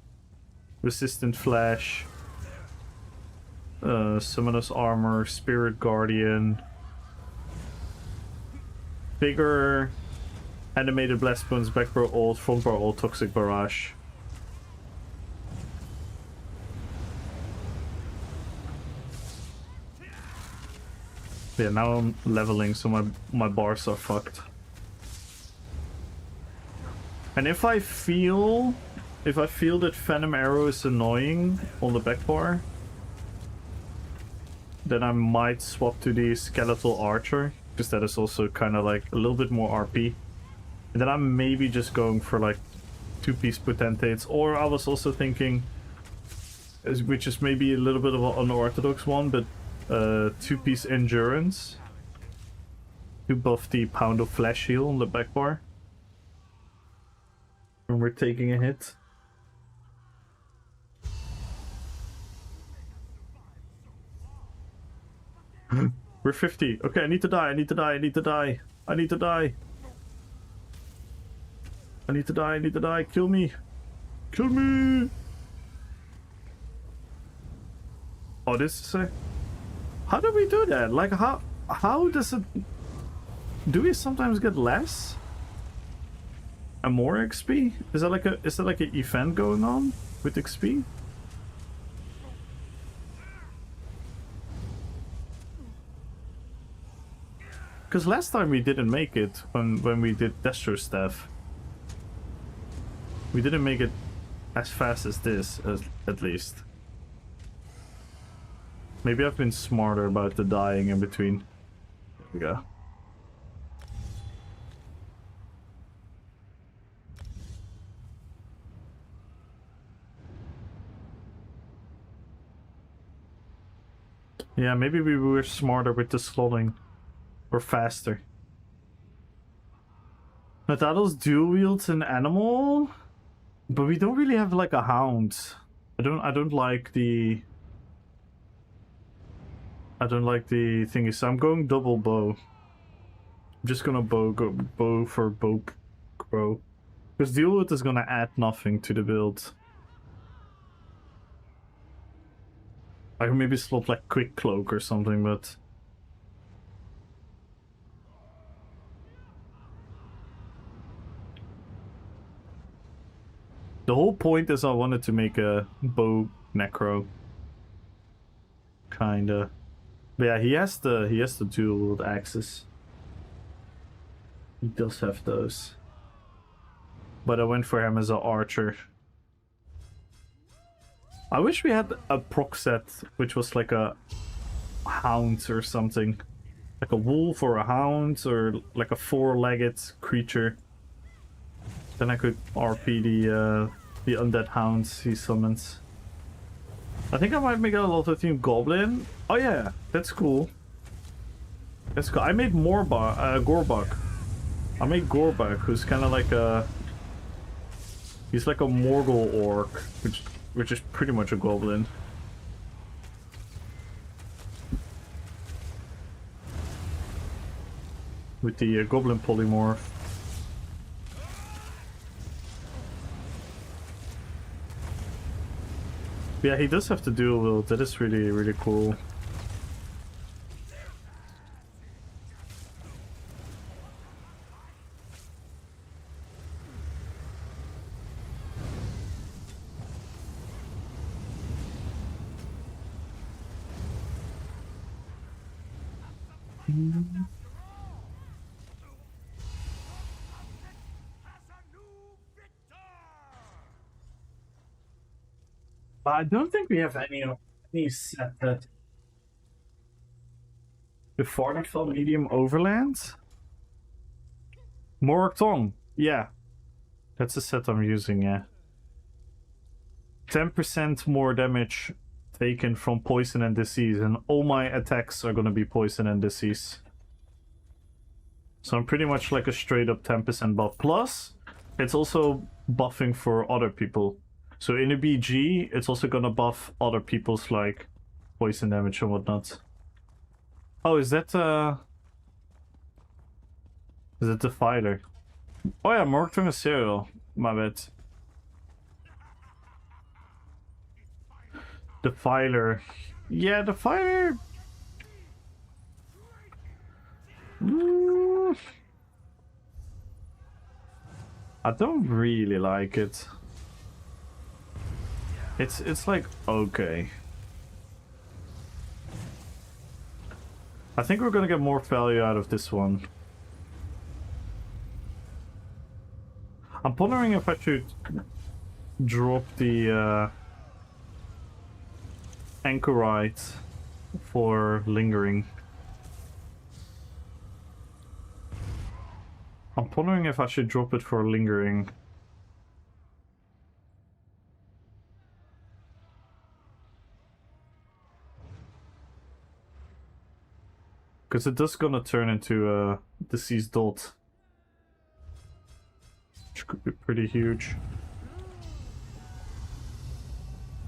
Resistant Flash, Summoner's Armor, Spirit Guardian, Bigger, Animated Blast Bones, Back Bar Ult, Front Bar Ult, Toxic Barrage. Yeah, now I'm leveling, so my bars are fucked. And if I feel that Venom Arrow is annoying on the back bar, then I might swap to the Skeletal Archer, because that is also kind of like a little bit more RP. And then I'm maybe just going for like 2-piece Potentates, or I was also thinking, which is maybe a little bit of an unorthodox one, but 2-piece Endurance to buff the Pound of Flesh heal on the back bar when we're taking a hit. We're 50. Okay, I need to die. I need to die. I need to die. I need to die. I need to die. I need to die. Kill me. Kill me. Oh, this is a... How do we do that? Like, how does it... Do we sometimes get less? And more XP? Is that like an event going on with XP? Because last time we didn't make it when we did Destro Staff. We didn't make it as fast as this, at least. Maybe I've been smarter about the dying in between. There we go. Yeah, maybe we were smarter with the slotting. Or faster. Natados dual wields an animal, but we don't really have like a hound. I don't like the thingy, so I'm going double bow. I'm just gonna bow for bow grow. Because Deal With is gonna add nothing to the build. I can maybe slot like Quick Cloak or something, but... The whole point is I wanted to make a bow necro. Kinda. But yeah, he has the dual axes. He does have those. But I went for him as an archer. I wish we had a proc set which was like a hound or something. Like a wolf or a hound or like a four-legged creature. Then I could RP the undead hounds he summons. I think I might make a LOTR team goblin. Oh yeah, that's cool. That's cool. I made Gorbak. I made Gorbak, who's kind of like a... He's like a Morgul orc, which is pretty much a goblin. With the goblin polymorph. Yeah, he does have to dual wield. That is really, really cool. But I don't think we have any set that the Farningfell medium overland. Morocton, yeah. That's the set I'm using, yeah. 10% more damage taken from poison and disease, and all my attacks are gonna be poison and disease. So I'm pretty much like a straight up 10% buff. Plus, it's also buffing for other people. So in a BG, it's also gonna buff other people's like poison damage and whatnot. Oh, is that the filer? Oh yeah, Morocton is cereal. My bad. The filer. Yeah, the filer. I don't really like it. It's like okay. I think we're gonna get more value out of this one. I'm pondering if I should drop the anchorite for lingering. I'm pondering if I should drop it for lingering. Because it does gonna turn into a diseased dot. Which could be pretty huge.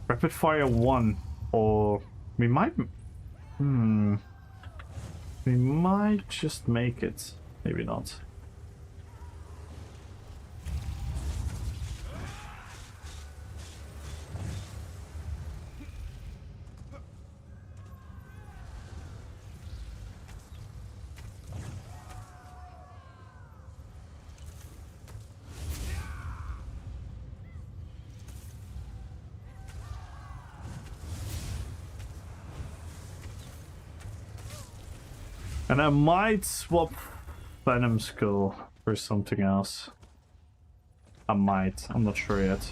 Rapid fire 1. Or we might... We might just make it. Maybe not. And I might swap Venom Skull for something else. I might. I'm not sure yet.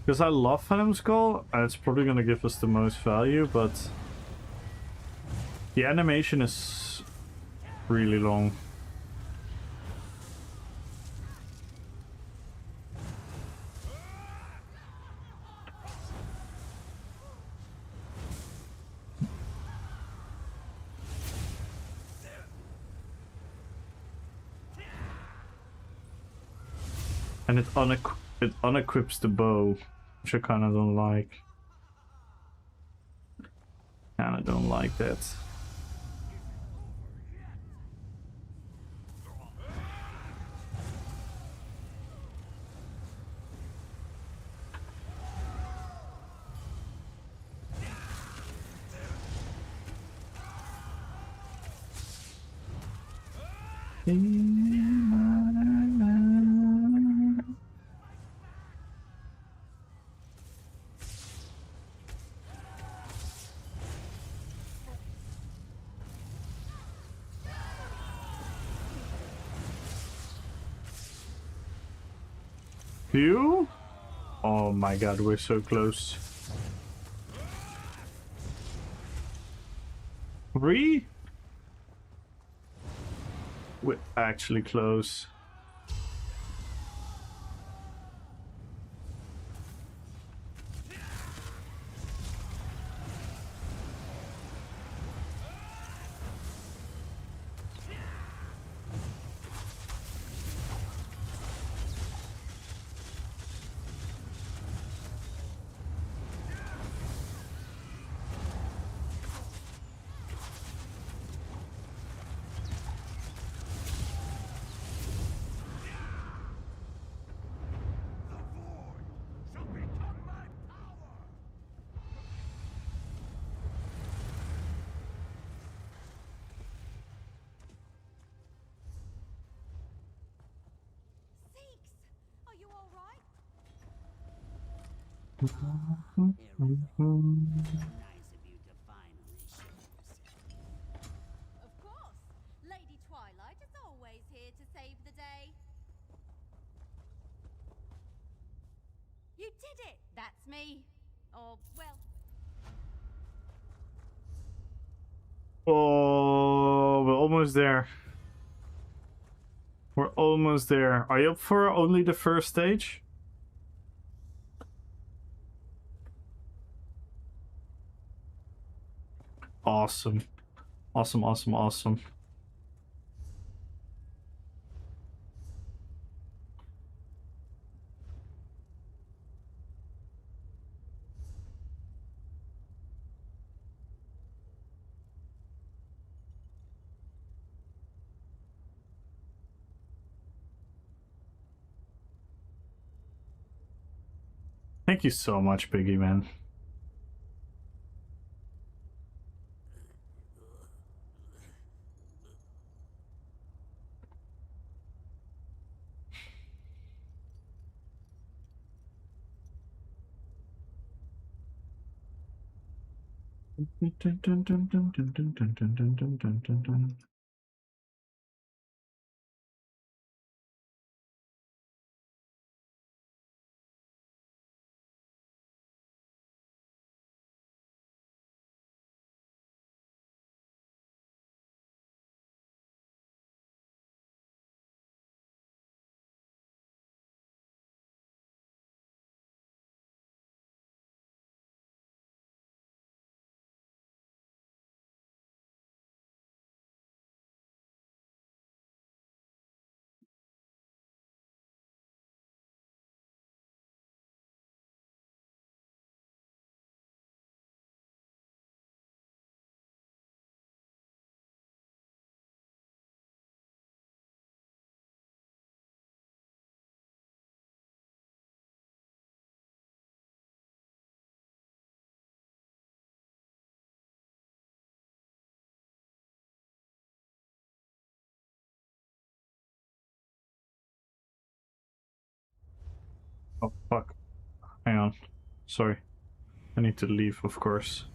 Because I love Venom Skull, and it's probably going to give us the most value, but the animation is really long. And it unequips the bow, which I kind of don't like. Kinda don't like that. You? Oh my god, we're so close. 3? We're actually close. Are you all right? Of course. Lady Twilight is always here to save the day. You did it! That's me. Or, well... Oh, we're almost there. We're almost there. Are you up for only the first stage? Awesome. Awesome, awesome, awesome. Thank you so much, Piggy, man. Oh, fuck. Hang on. Sorry. I need to leave, of course.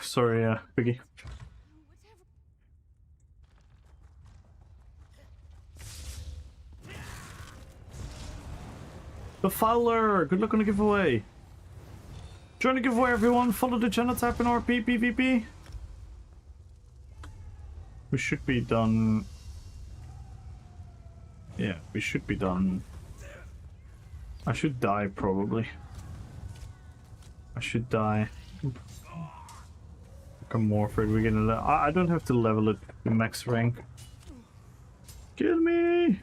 Sorry, Biggie. The Fowler! Good luck on the giveaway. Join the giveaway, everyone. Follow the channel, tap in RPPvP. We should be done. Yeah, we should be done. I should die, probably. I should die. I'm more afraid we're gonna. I don't have to level it to max rank. Kill me!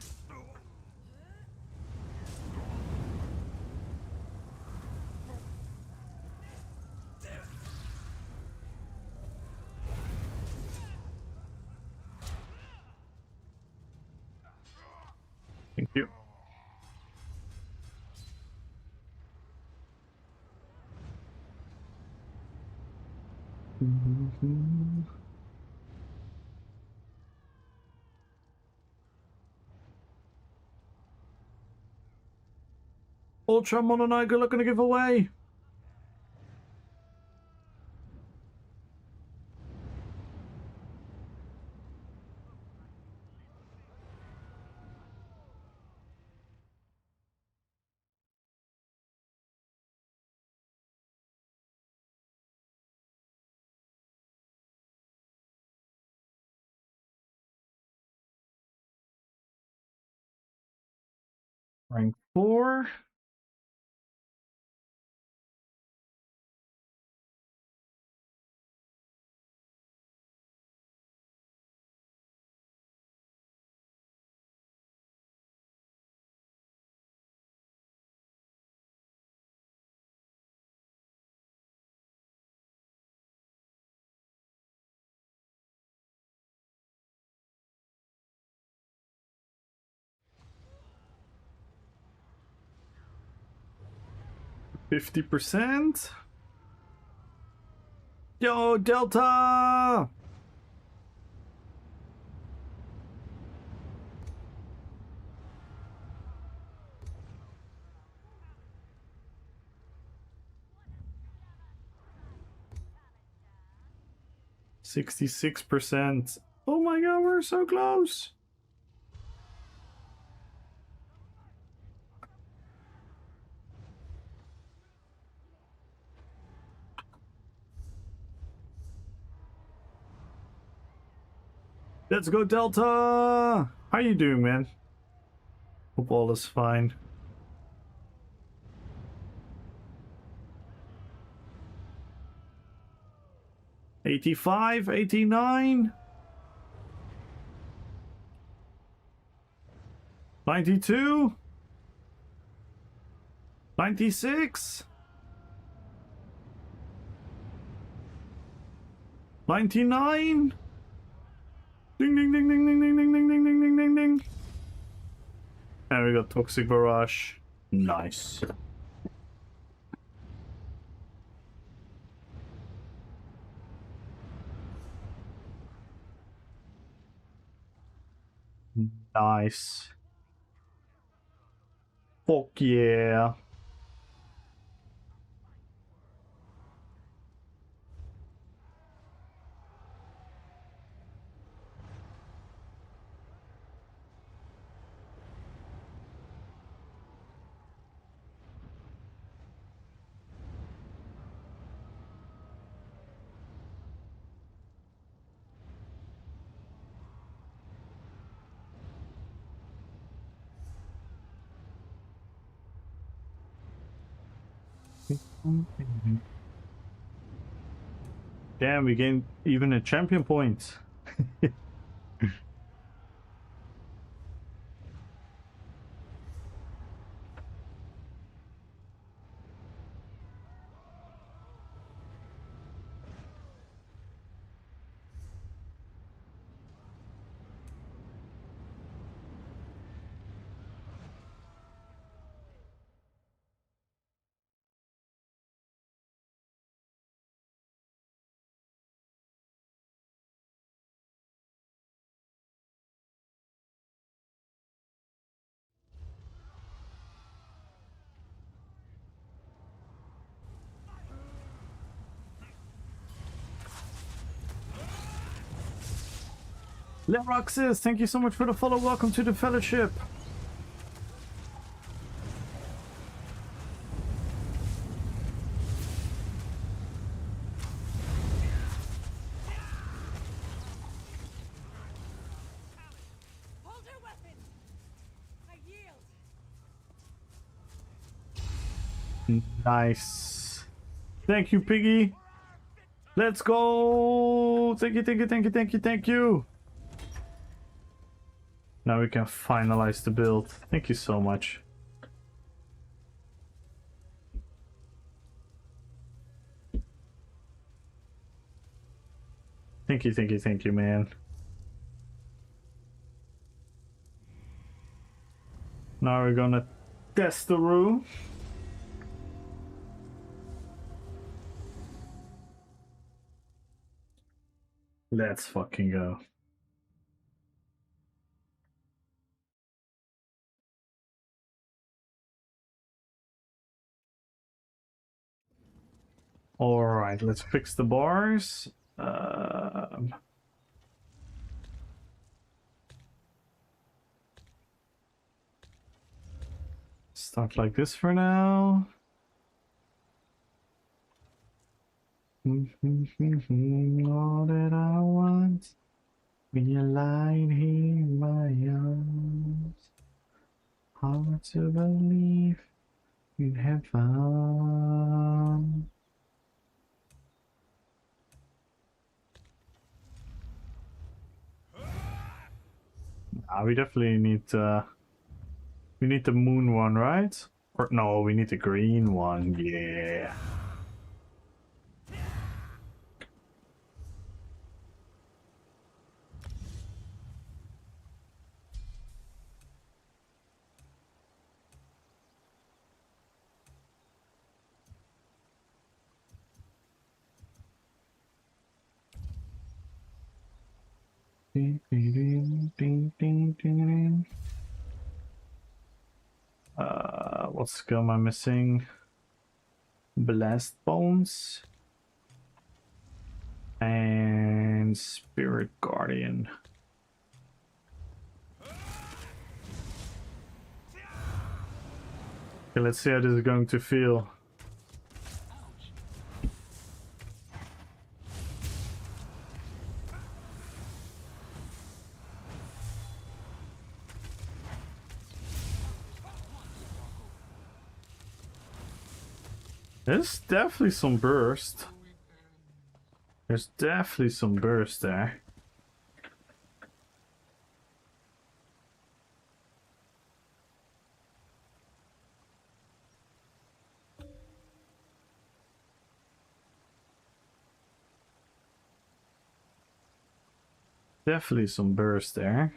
Thank you. Ultramon and I, good luck on the giveaway. Rank 4. %. Yo, Delta! %66%. Oh my god, we're so close! Let's go, Delta! How you doing, man? Hope all is fine. $85, $89, $92, $96, $99. Ding ding ding ding ding ding ding ding ding ding ding ding ding. And we got Toxic Barrage. Nice. Nice. Fuck yeah. Damn, we gained even a champion point. Leroxis, thank you so much for the follow. Welcome to the fellowship. Hold her weapons! I yield! Nice. Thank you, Piggy. Let's go. Thank you, thank you, thank you, thank you, thank you. Now we can finalize the build. Thank you so much. Thank you, thank you, thank you, man. Now we're gonna test the room. Let's fucking go. All right, let's fix the bars. Start like this for now. All that I want, be a light in my arms. Hard to believe you have found. We definitely need we need the moon one, right? Or no, we need the green one. Yeah. Ding, ding, ding, ding, ding, ding. What skill am I missing? Blast Bones and Spirit Guardian. Okay, let's see how this is going to feel. There's definitely some burst. There's definitely some burst there. Definitely some burst there.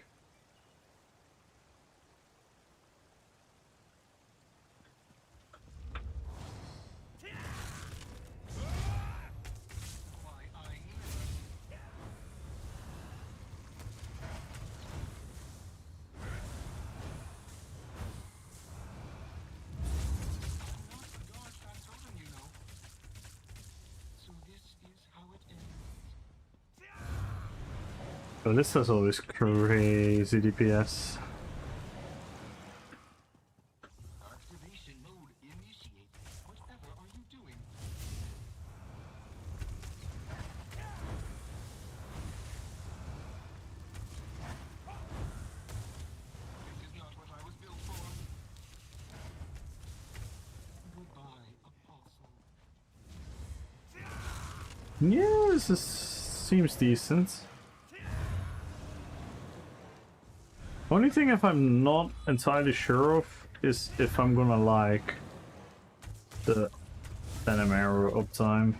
Oh, this has always crazy DPS. Activation mode initiate. Whatever are you doing? This is not what I was built for. Goodbye, Apostle. Yeah, this is, seems decent. Only thing if I'm not entirely sure of is if I'm gonna like the Venom Arrow uptime.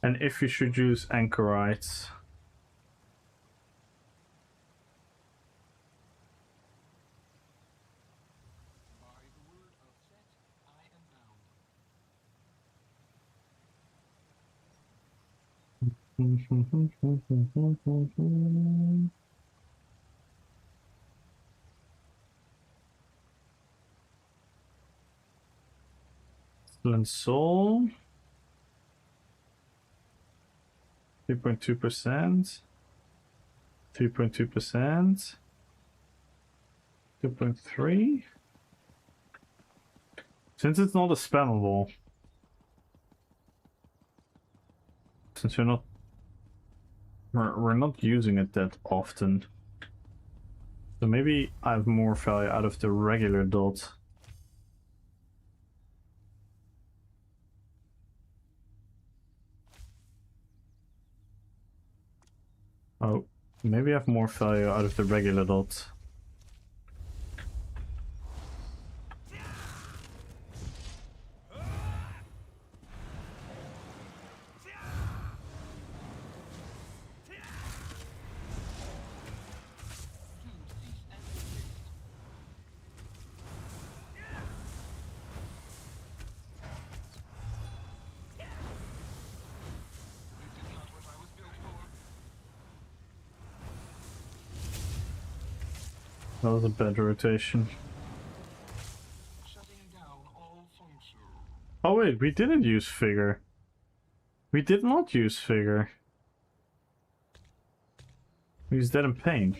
And if you should use anchorites. Excellent Soul. 3.2%. 3.2%. 2.3. Since it's not a spammable, since we're not using it that often, so maybe I have more value out of the regular dot. Oh, maybe I have more value out of the regular dot. That was a bad rotation. Oh wait, we didn't use figure. We did not use figure. We used Dead in Pain.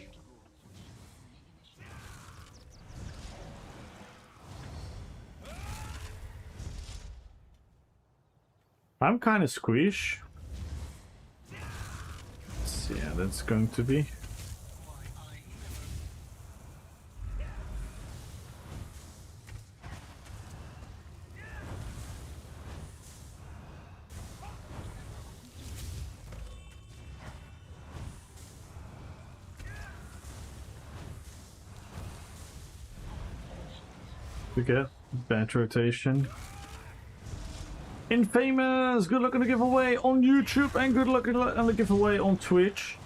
I'm kind of squish. So yeah, that's going to be. We get bad rotation. Infamous! Good luck on the giveaway on YouTube and good luck on the giveaway on Twitch.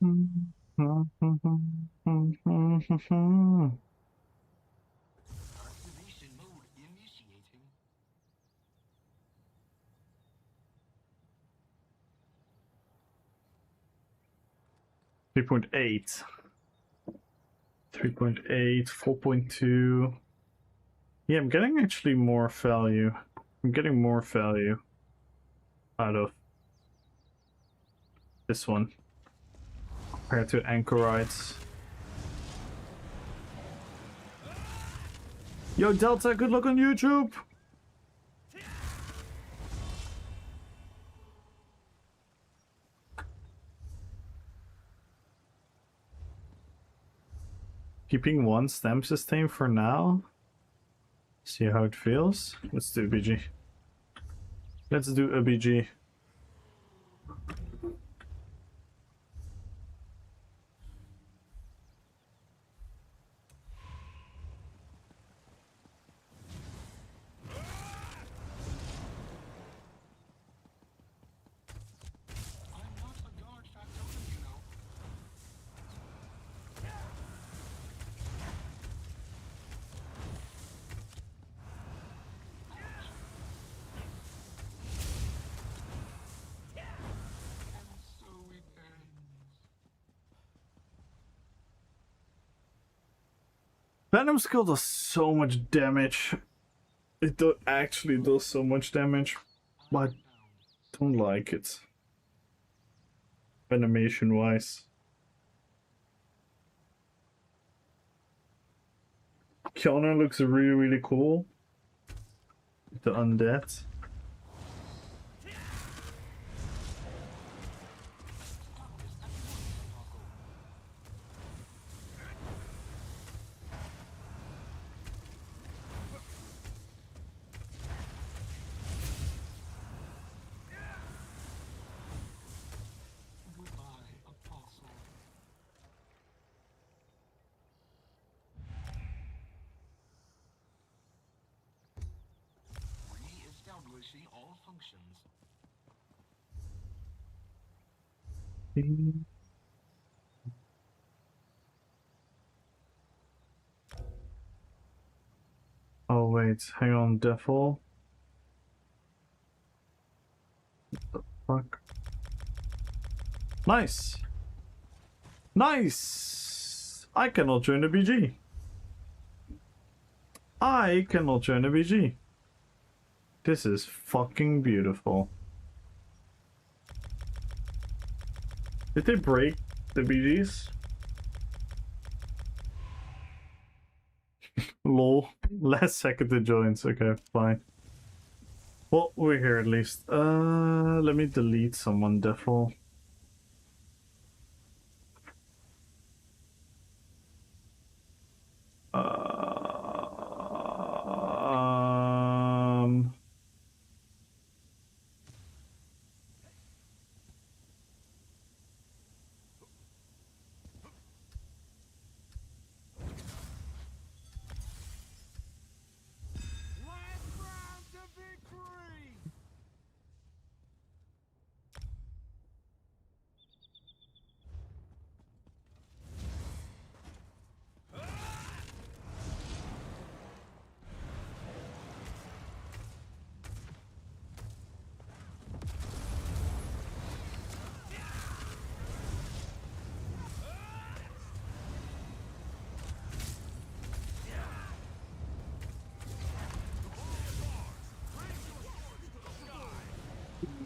Activation mode initiating. 3.8. 3.8, 4.2. Yeah, I'm getting actually more value. I'm getting more value out of this one compared to Anchorites. Yo, Delta, good luck on YouTube! Keeping one stamp system for now. See how it feels. Let's do BG. Let's do a BG. Venom skill does so much damage. It actually does so much damage, but I don't like it. Animation wise. Kiana looks really cool. The undead. oversee all functions. Oh wait, hang on, Defol. What the fuck? Nice! Nice! I cannot join the BG. I cannot join the BG. This is fucking beautiful. Did they break the BGs? Lol. Last second to joins. Okay, fine. Well, we're here at least. Let me delete someone, Defol.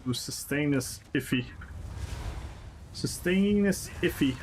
Ooh, sustain is iffy. Sustain is iffy.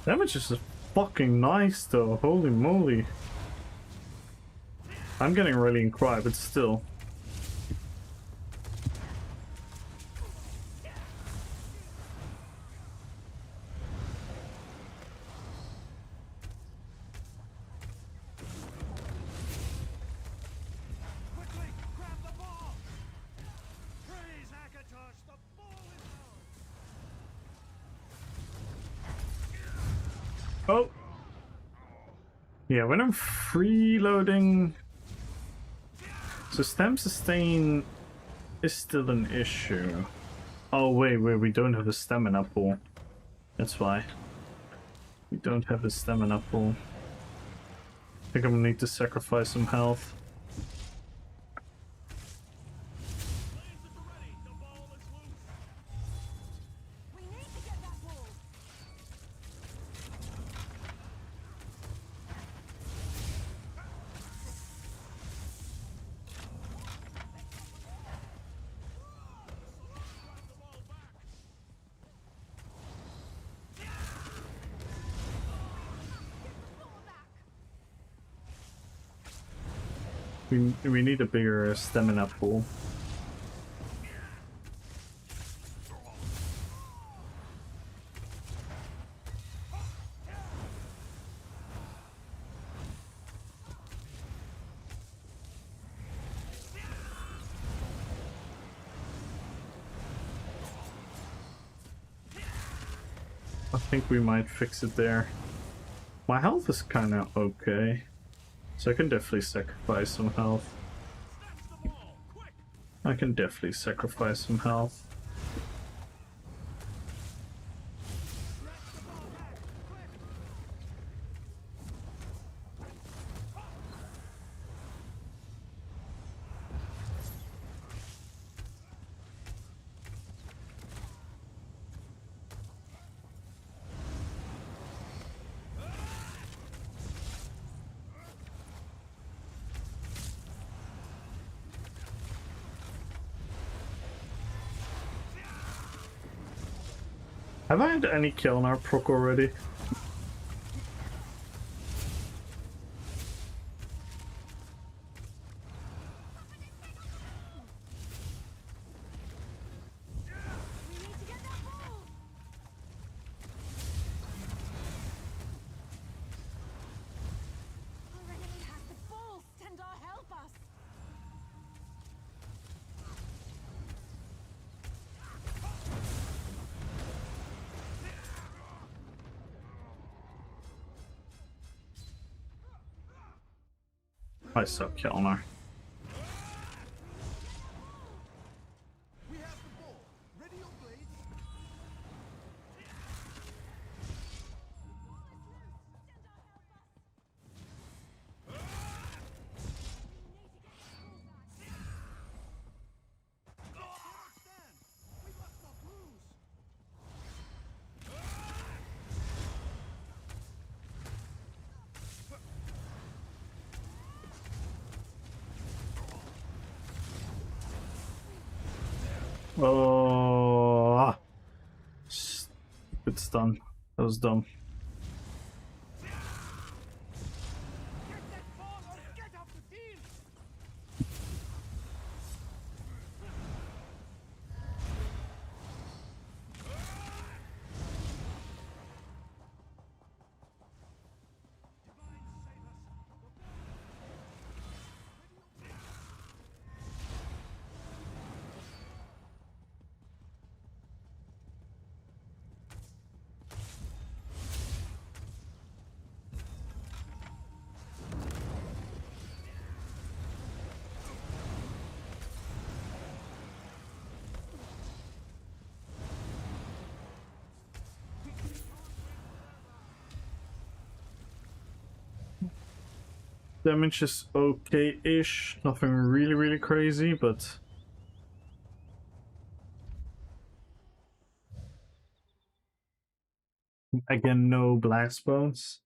Damage is fucking nice though, holy moly. I'm getting really in cry, but still. Oh! Yeah, when I'm freeloading... So stem sustain is still an issue. Oh wait, we don't have a stamina pool. That's why. We don't have a stamina pool. I think I'm gonna need to sacrifice some health. We need a bigger stamina pool. I think we might fix it there. My health is kind of okay. So I can definitely sacrifice some health. I can definitely sacrifice some health. Have I had any Kelnar proc already? I suck, Kelnar. We have the ball. Ready your blades? We must not lose. Oh, stupid stun. That was dumb. Get that ball or get off the field. Damage is okay-ish. Nothing really crazy, but again, no blast bones.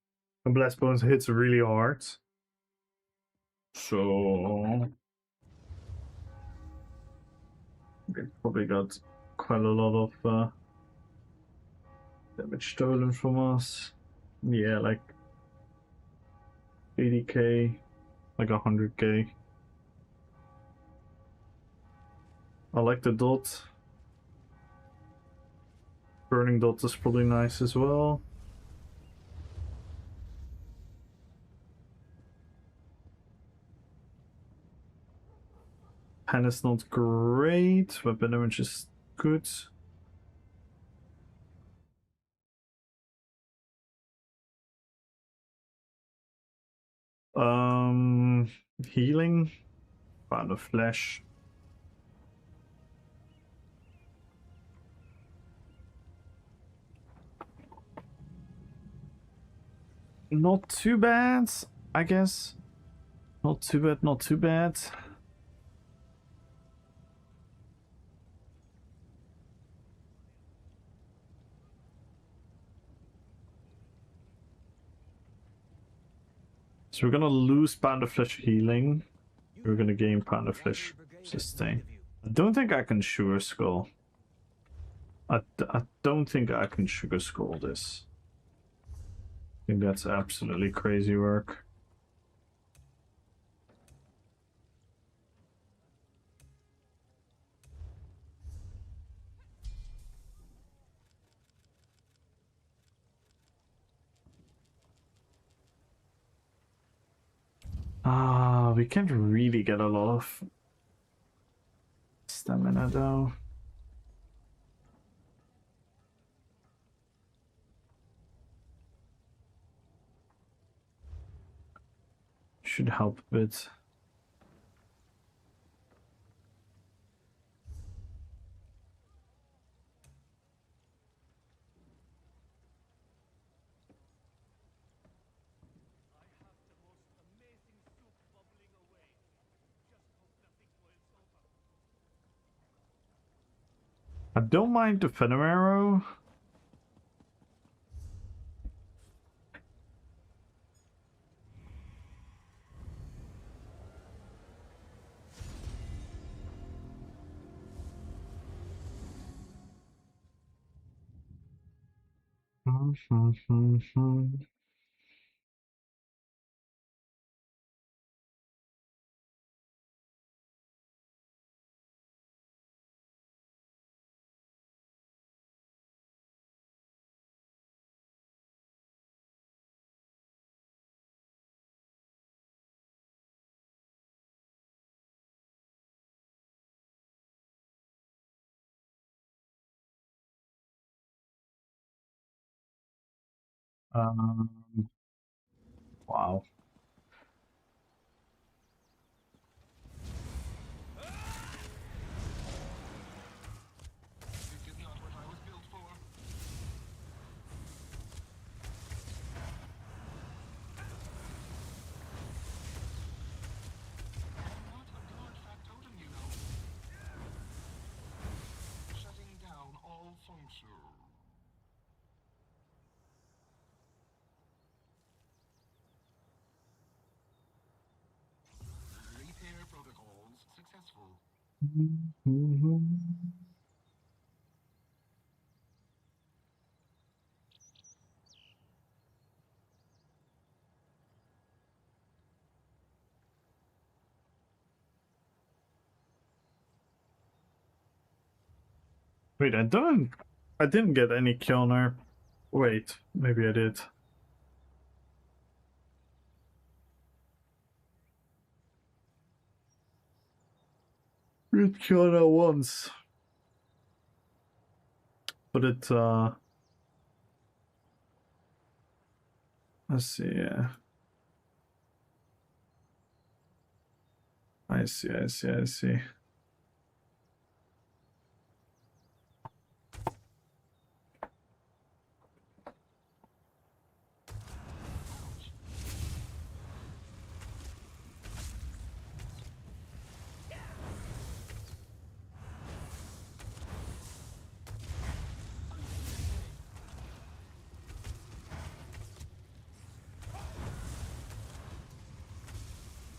And blast bones hits really hard. So we probably got quite a lot of damage stolen from us. Yeah, like 80k, like 100k. I like the dot. Burning dot is probably nice as well. Pen is not great, weapon damage is good. Healing, Pound of Flesh. Not too bad, I guess. Not too bad, not too bad. So we're gonna lose Pound of Flesh healing. We're gonna gain Pound of Flesh sustain. I don't think I can Sugar Skull. I don't think I can Sugar Skull this. I think that's absolutely crazy work. Ah, we can't really get a lot of stamina though. Should help a bit. I don't mind the Venom Arrow. Wow. This is not what I was built for. I'm not a guard factotum, you know. Shutting down all function. Repair protocols successful. Wait, I didn't get any counter. Wait, maybe I did. Read counter once. But it, let's see, yeah. I see.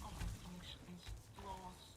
All functions lost.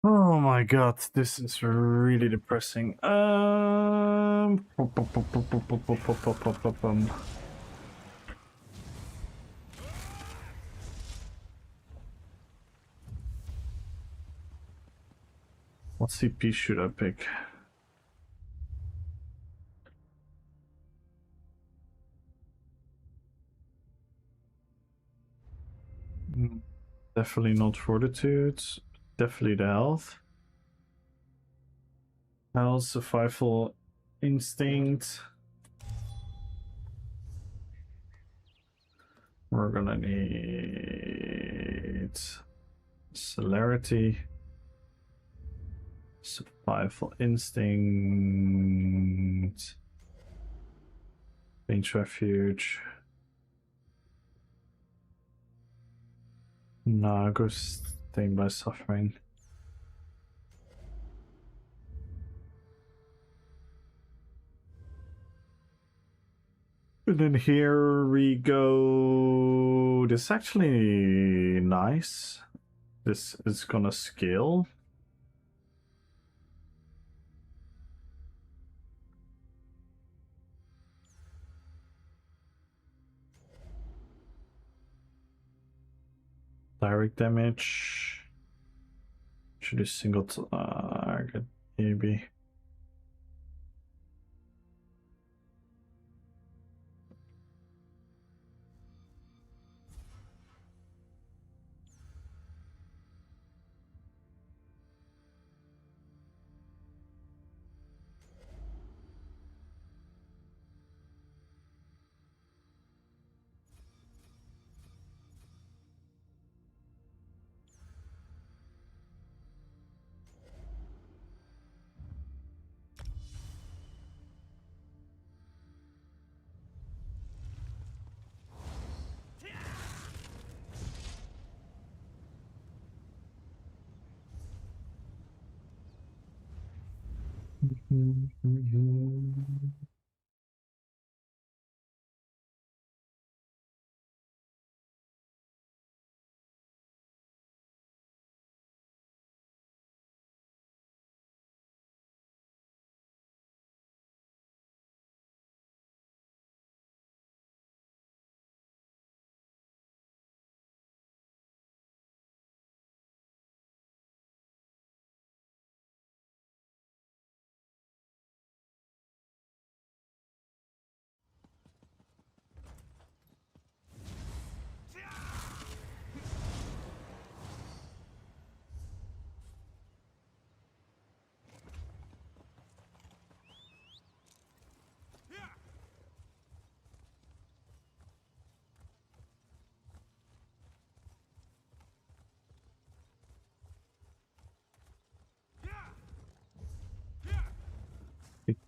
Oh my god, this is really depressing. What CP should I pick? Definitely not fortitude. Definitely the health. Health, survival instinct. We're gonna need celerity, survival instinct, range refuge. No, go staying by suffering. And then here we go. This is actually nice. This is gonna scale. Direct damage. Should do single target, maybe.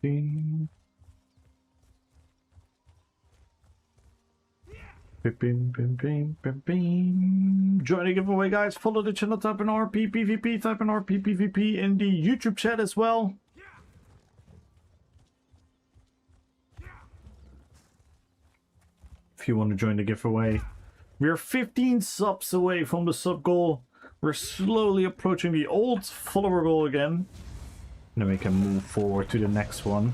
Bing, bing, bing, bing, bing, bing. Join the giveaway, guys. Follow the channel. Type in RPPvP. Type in RPPvP in the YouTube chat as well. If you want to join the giveaway. We're 15 subs away from the sub goal. We're slowly approaching the old follower goal again. And then we can move forward to the next one.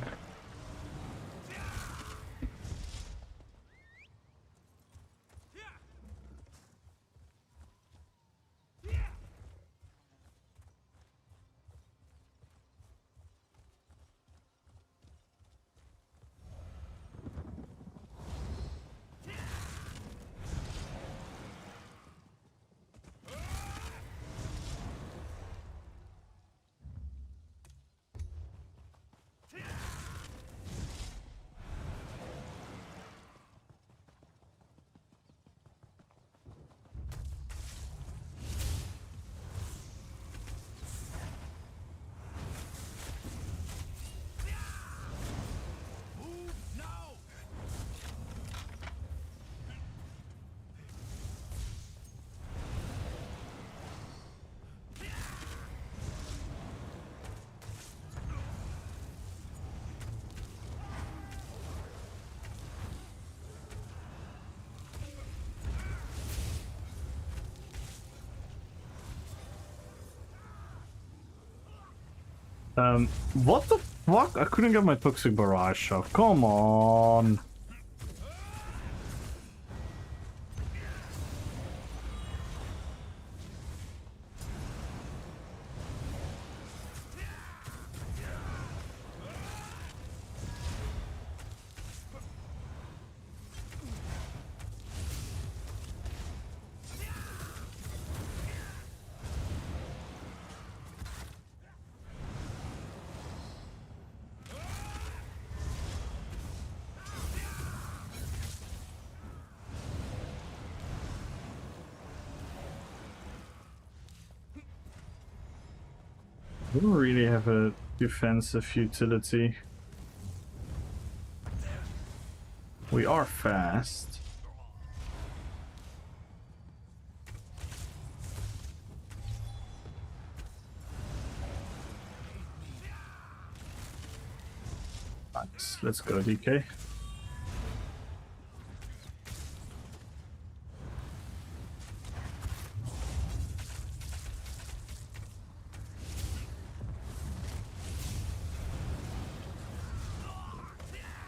What the fuck? I couldn't get my toxic barrage off. Come on. We don't really have a defensive utility. We are fast. Nice. Let's go, DK.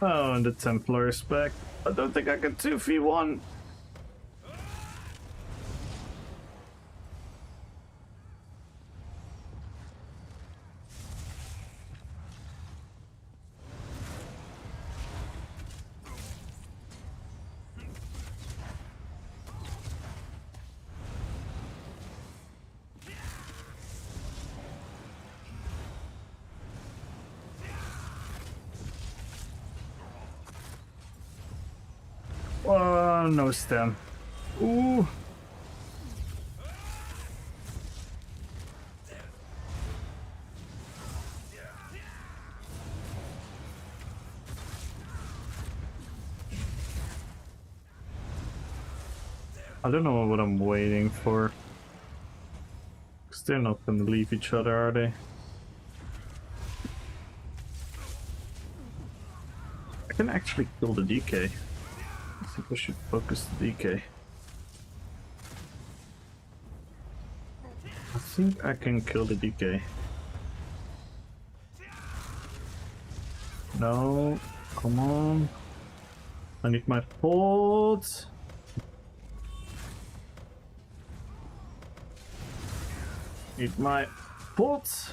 Oh, and the Templar is back. I don't think I can 2v1. Oh, no stem. Ooh. I don't know what I'm waiting for. Because they're not gonna leave each other, are they? I can actually kill the DK. I think I should focus the DK. I think I can kill the DK. No, come on. I need my pods. Need my pods.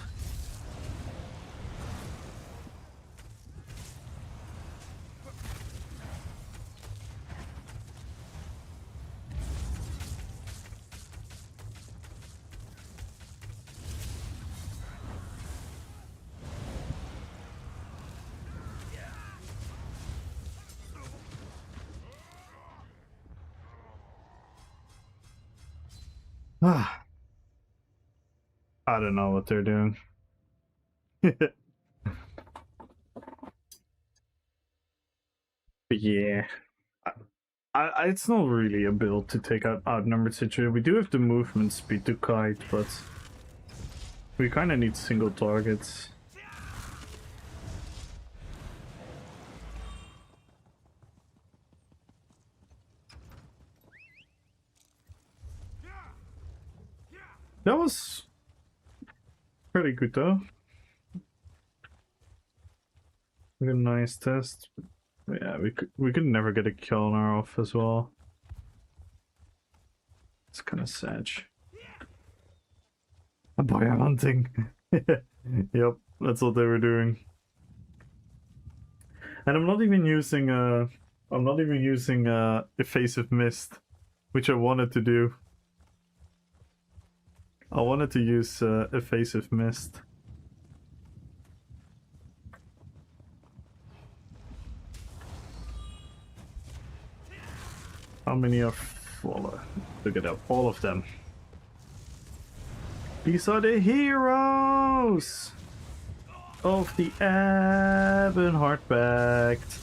Ah. I don't know what they're doing. But yeah, it's not really a build to take out outnumbered situation. We do have the movement speed to kite, but we kind of need single targets. That was pretty good though. A nice test. Yeah, we could never get a kill on our off as well. It's kind of sad. A boy hunting. Yep, that's what they were doing. And I'm not even using evasive mist, which I wanted to do. I wanted to use evasive mist. How many are full? Look at that, all of them. These are the heroes of the Ebonheart Pact.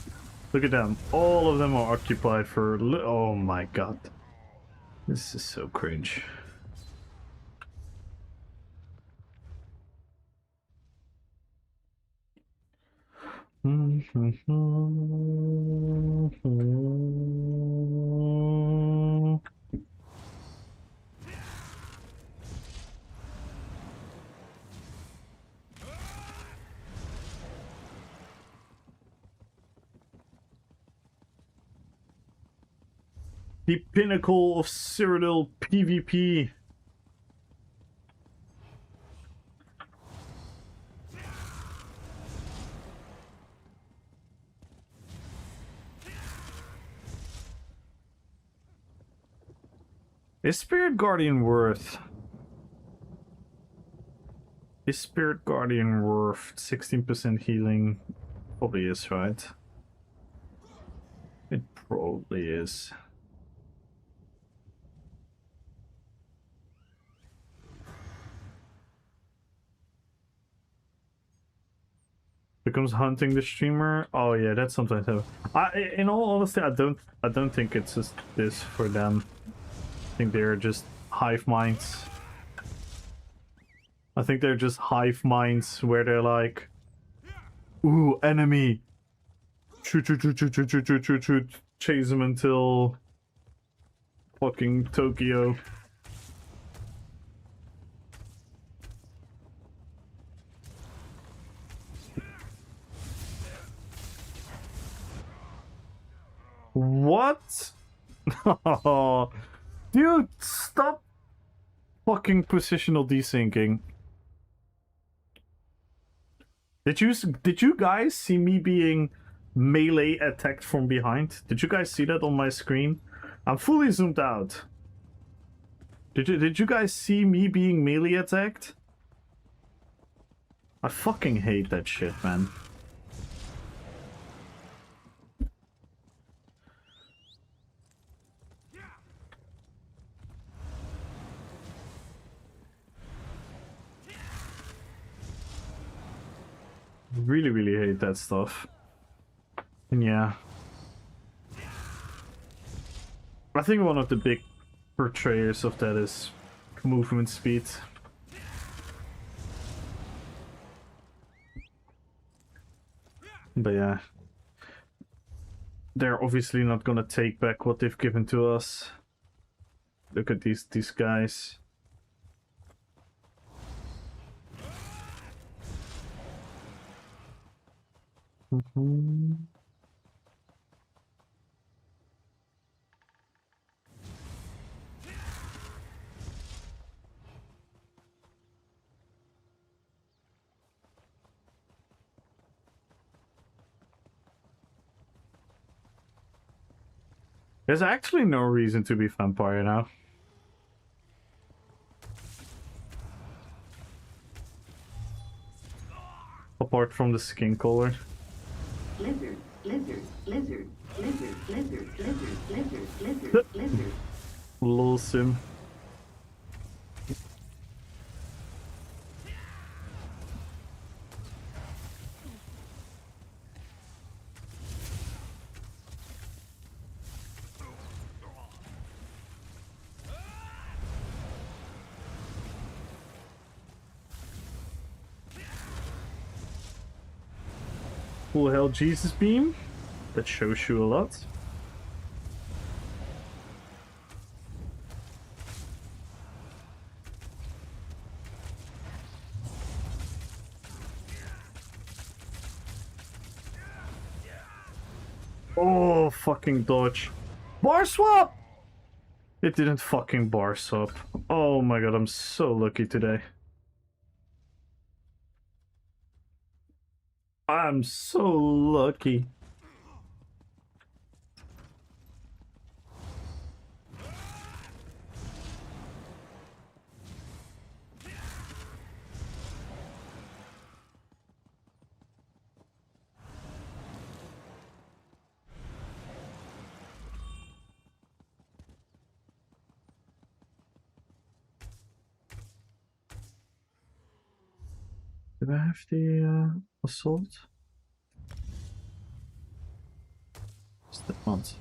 Look at them. All of them are occupied for... Oh my god. This is so cringe. The pinnacle of Cyrodiil PvP. Is Spirit Guardian worth? Is Spirit Guardian worth 16% healing? Probably is, right? It probably is. Becomes hunting the streamer. Oh yeah, that's sometimes happen. In all honesty, I don't think it's just this for them. I think they're just hive minds. I think they're just hive minds where they're like, ooh, enemy. Shoot, shoot, shoot, shoot, shoot, shoot, shoot, shoot, shoot. Chase them until fucking Tokyo. What? Dude, stop fucking positional desyncing. Did you guys see me being melee attacked from behind? Did you guys see that on my screen? I'm fully zoomed out. Did you guys see me being melee attacked? I fucking hate that shit, man. Really, really hate that stuff. And yeah. I think one of the big portrayers of that is movement speed. But yeah. They're obviously not gonna take back what they've given to us. Look at these guys. There's actually no reason to be vampire now. Apart from the skin color. Lizard, lizard, lizard, lizard, lizard, lizard, lizard, lizard, lizard. Lol sim. Full hell Jesus beam. That shows you a lot. Oh, fucking dodge. Bar swap! It didn't fucking bar swap. Oh my god, I'm so lucky today. I'm so lucky. Did I have the assault? Step once.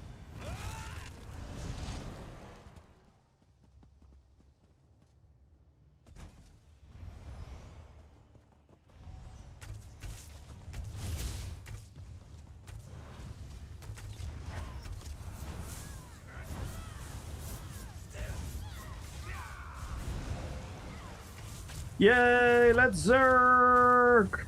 Yay, let's zerk!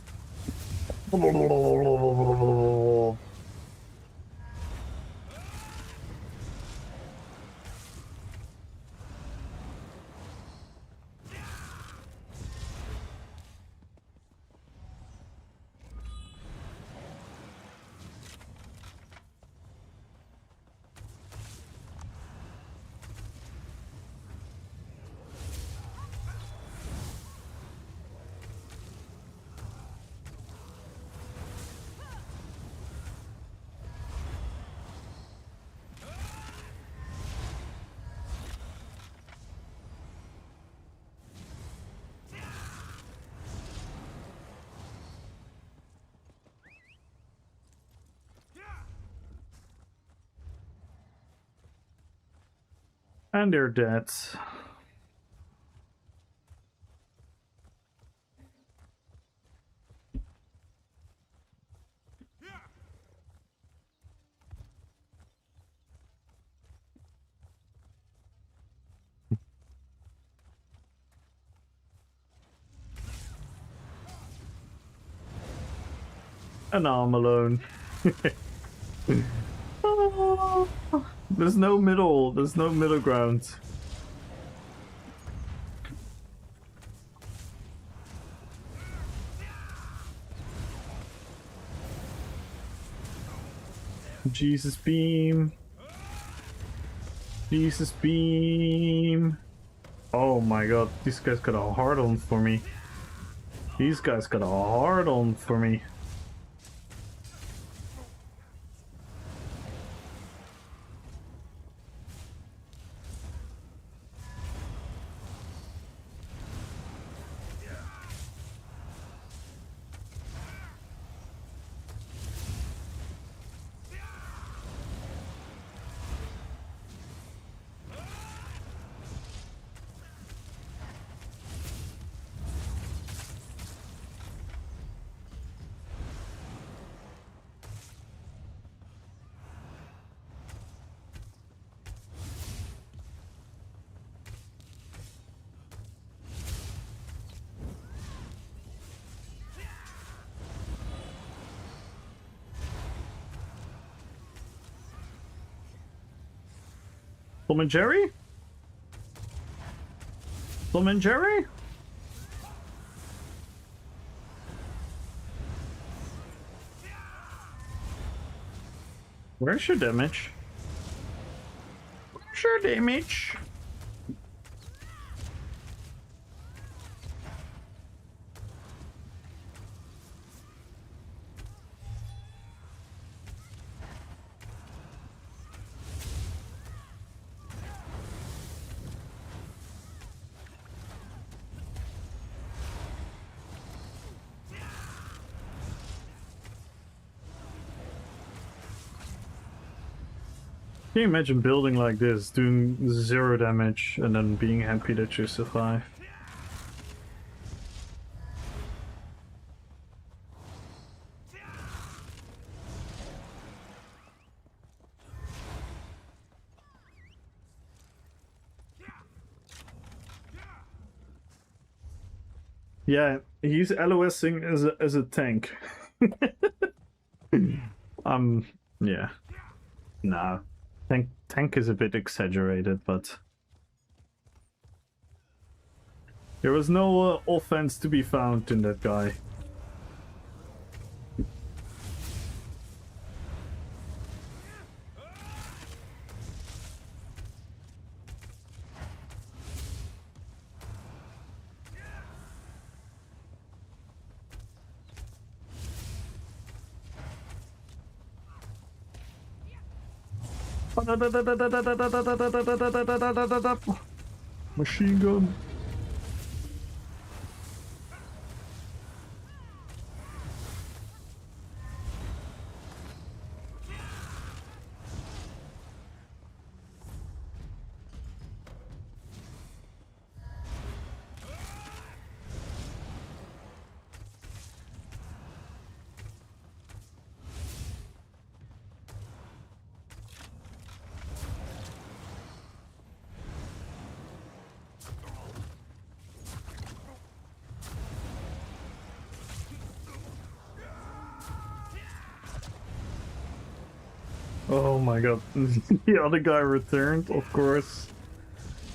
And they're dead. And now I'm alone. Oh, there's no middle ground. Jesus beam. Jesus beam. Oh my god, these guys got a hard on for me. These guys got a hard on for me. Tom and Jerry? Tom and Jerry? Where's your damage? Where's your damage? Can you imagine building like this, doing 0 damage, and then being happy that you survive? Yeah, he's LOSing as a tank. Yeah. Nah. Tank is a bit exaggerated, but there was no offense to be found in that guy. Machine gun. Oh my god, the other guy returned, of course.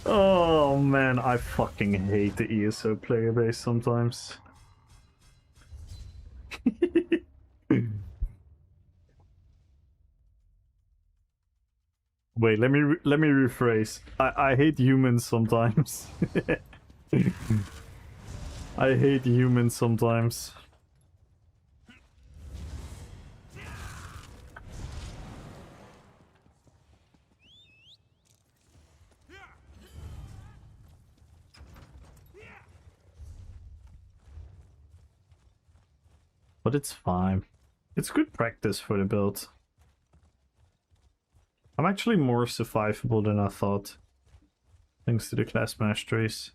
Oh man, I fucking hate the ESO player base sometimes. Wait, let me rephrase. I hate humans sometimes. I hate humans sometimes. But it's fine. It's good practice for the build. I'm actually more survivable than I thought. Thanks to the class masteries.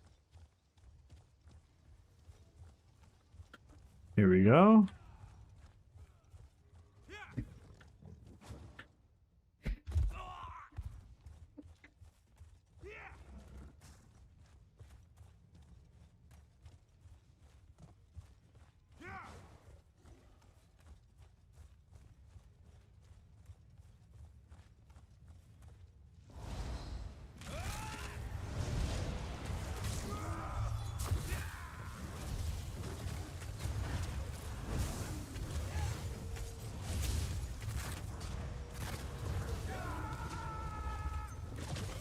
Here we go.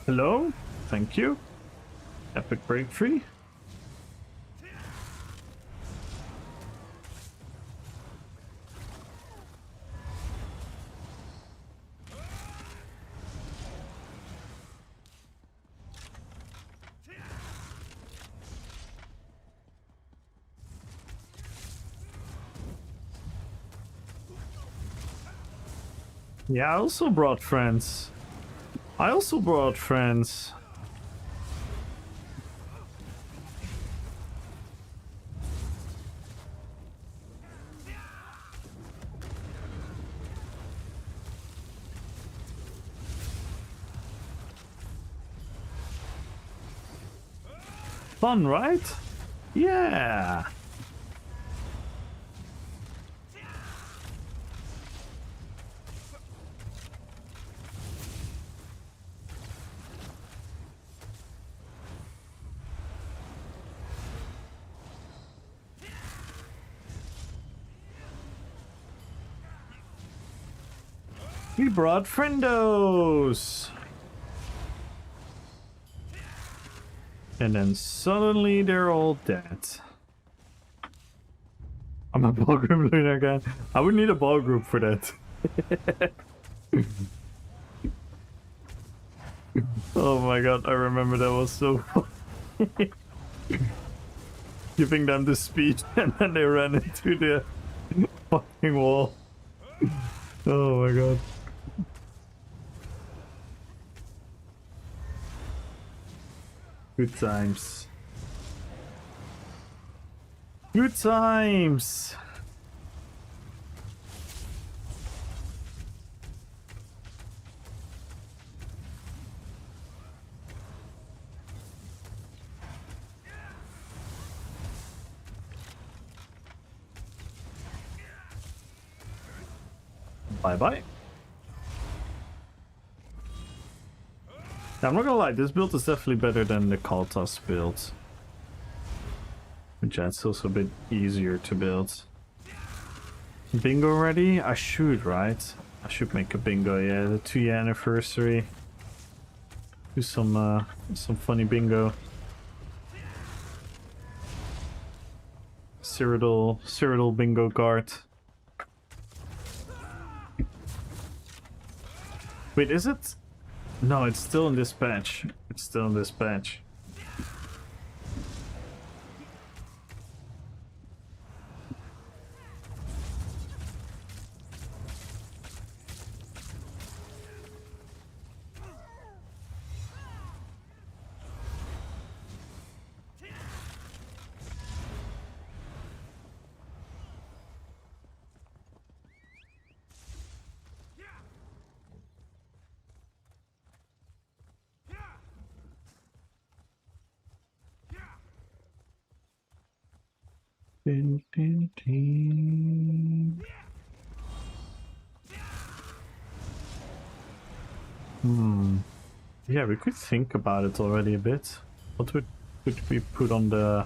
Hello, thank you. Epic break free. Yeah, I also brought friends. Fun, right? Yeah. We brought friendos! And then suddenly they're all dead. I'm a ball group leader again. I would need a ball group for that. Oh my god, I remember that was so funny. Giving them the speed and then they ran into the fucking wall. Oh my god. Good times. Good times. Bye bye. I'm not gonna lie, this build is definitely better than the Kaltas build. Which is also a bit easier to build. Bingo ready? I should, right? I should make a bingo, yeah, the 2-year anniversary. Do some funny bingo. Cyrodiil bingo card. Wait, is it? No, it's still in this patch. It's still in this patch. Din, din, din. Yeah, we could think about it already a bit. What would we put on the...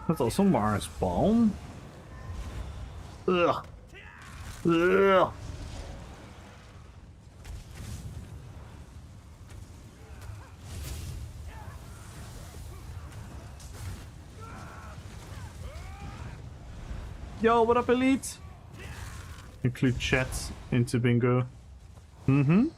That's also Mars Bomb. Ugh. Ugh. Yo, what up, Elite? Include chats into bingo. Mm-hmm.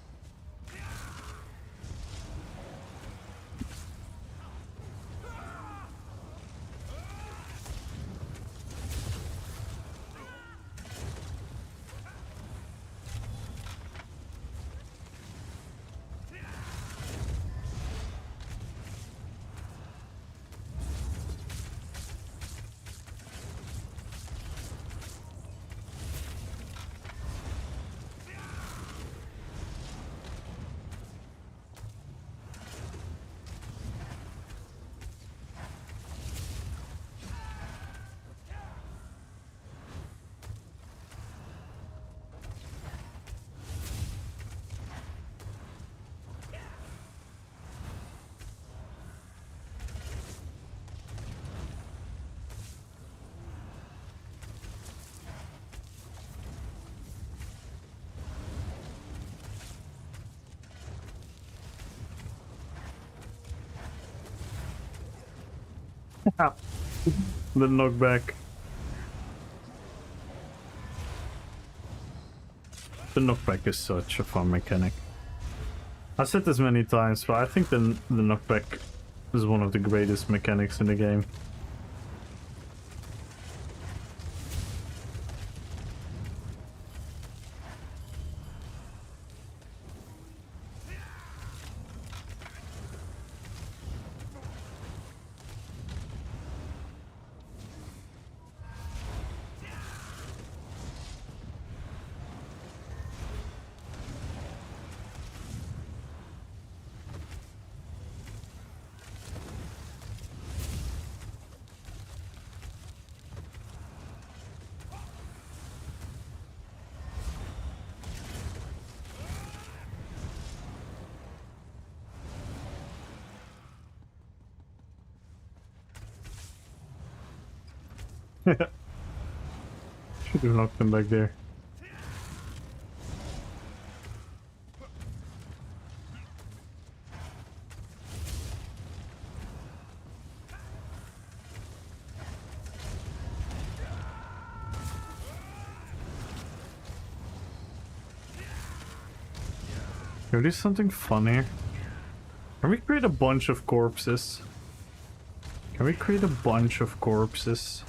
The knockback. The knockback is such a fun mechanic. I've said this many times, but I think the knockback is one of the greatest mechanics in the game. Should have knocked them back there. Can we do something fun here? Can we create a bunch of corpses? Can we create a bunch of corpses?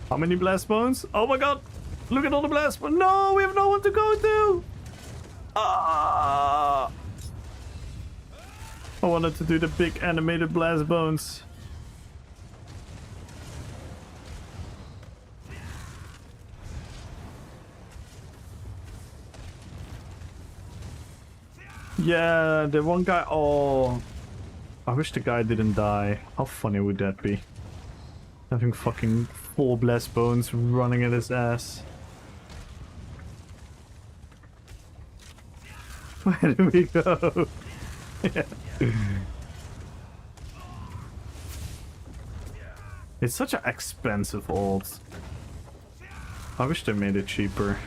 How many blast bones? Oh my god! Look at all the blast bones! No, we have no one to go to! Ah! I wanted to do the big animated blast bones. Yeah, the one guy. Oh, I wish the guy didn't die. How funny would that be? Having fucking 4 blast bones running at his ass. Where do we go? Yeah. It's such an expensive ult. I wish they made it cheaper.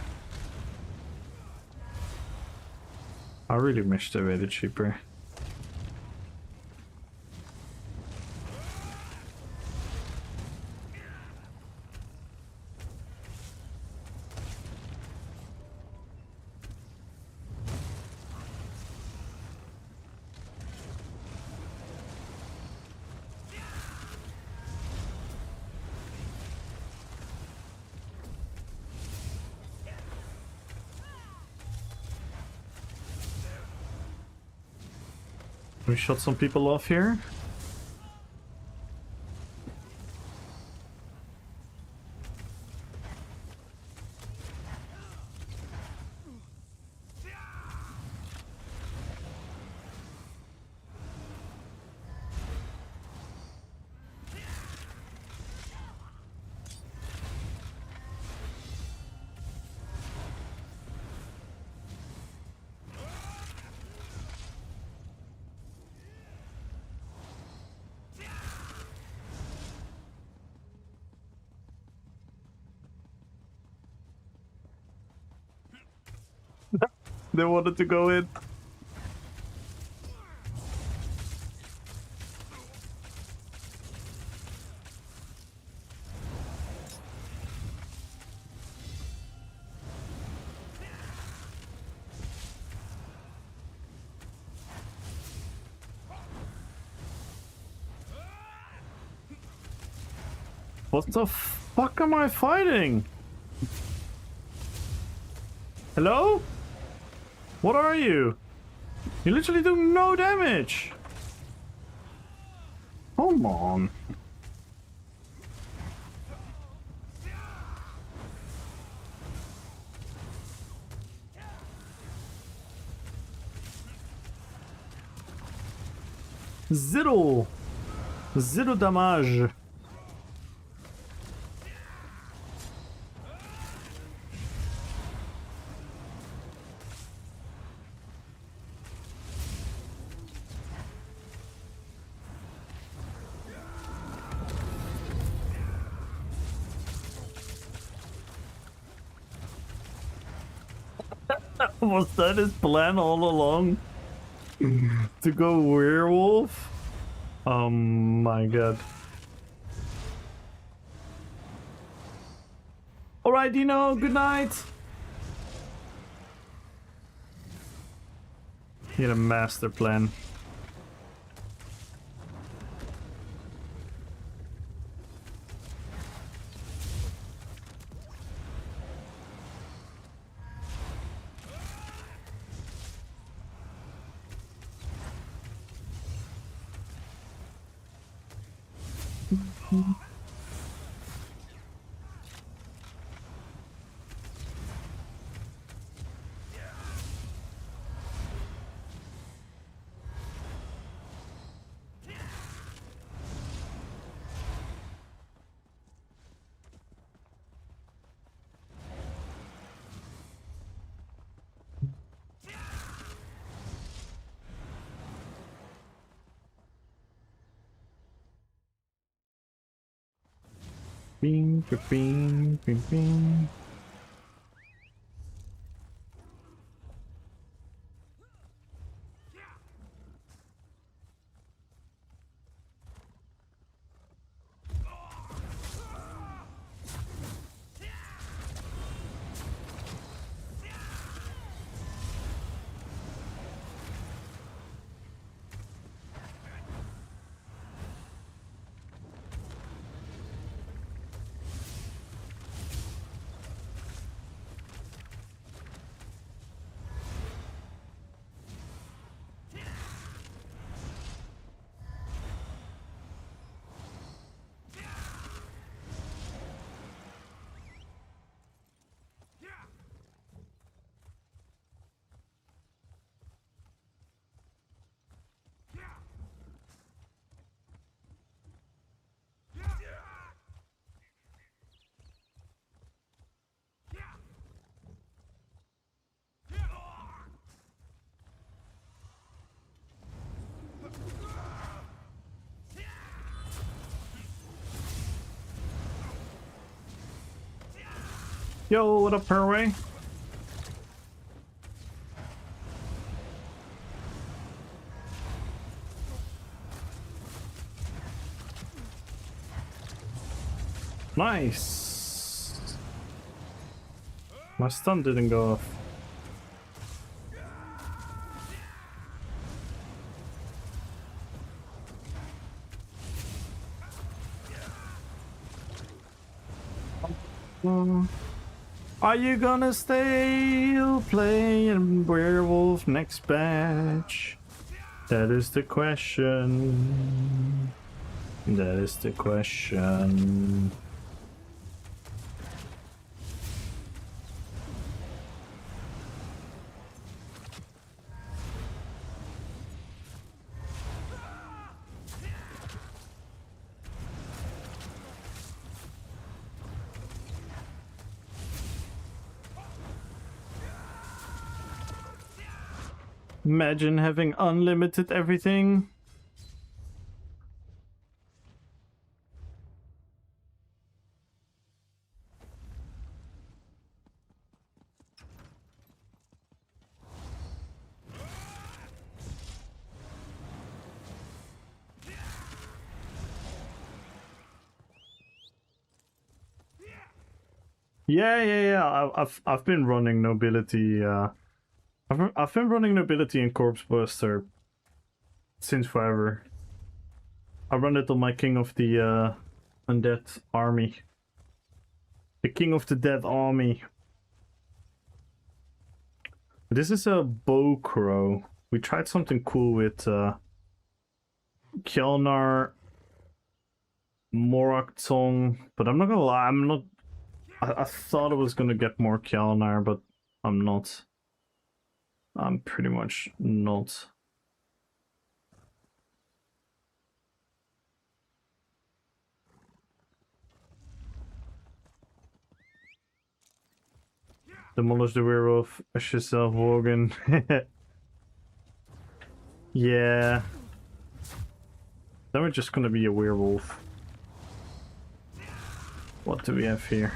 I really wish they made it cheaper. We shot some people off here. They wanted to go in. What the fuck am I fighting? Hello? What are you? You literally do no damage. Come on. Zero damage. Was that his plan all along? To go werewolf? Oh my god. Alright, Dino, good night! He had a master plan. Bing, bing, bing, bing. Yo, what up, Perway? Nice. My stun didn't go off. Are you gonna stay playing werewolf next batch? That is the question. That is the question. Imagine having unlimited everything. Yeah. I've been running nobility. I've been running nobility in Corpse Buster since forever. I run it on my King of the Undead army. The King of the Dead army. This is a bow crow. We tried something cool with Kjelnar, Moraktong, but I'm not gonna lie, I'm not. I thought I was gonna get more Kjelnar, but I'm not. I'm pretty much not. Demolish the werewolf, Giselle Hogan. Yeah. Then we're just gonna be a werewolf. What do we have here?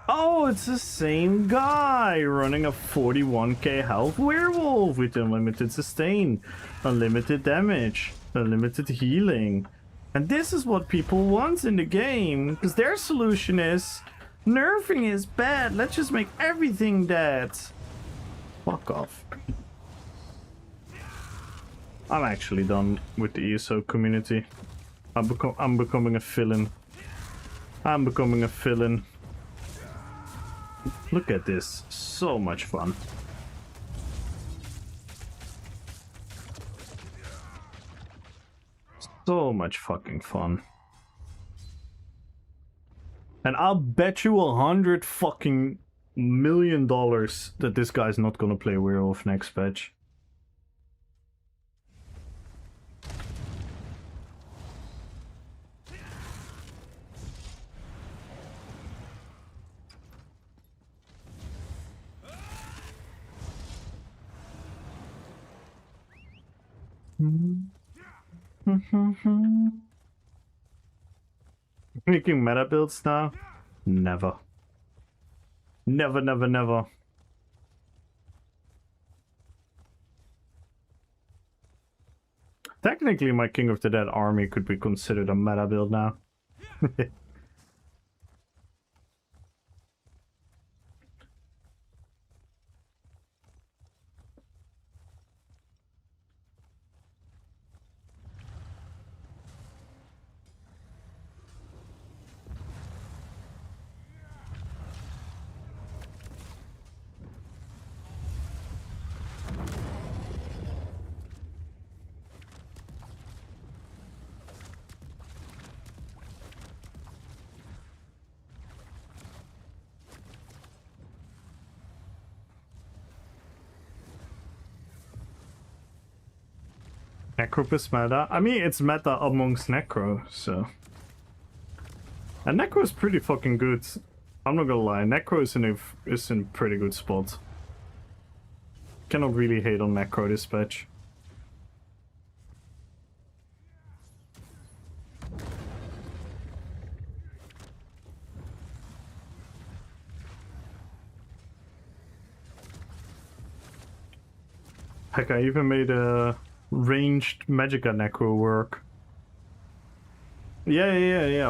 Oh, it's the same guy running a 41k health werewolf with unlimited sustain, unlimited damage, unlimited healing. And this is what people want in the game, because their solution is nerfing is bad, let's just make everything dead. Fuck off. I'm actually done with the ESO community. I'm becoming a villain. I'm becoming a villain. Look at this. So much fun. So much fucking fun. And I'll bet you $100 fucking million that this guy's not gonna play werewolf next patch. Making meta builds now? Never. Never, never, never. Technically, my King of the Dead army could be considered a meta build now. Necropus meta? I mean, it's meta amongst Necro, so... And Necro is pretty fucking good. I'm not gonna lie, Necro is in pretty good spot. Cannot really hate on Necro this patch. Heck, I even made a ranged Magicka Necro work. Yeah,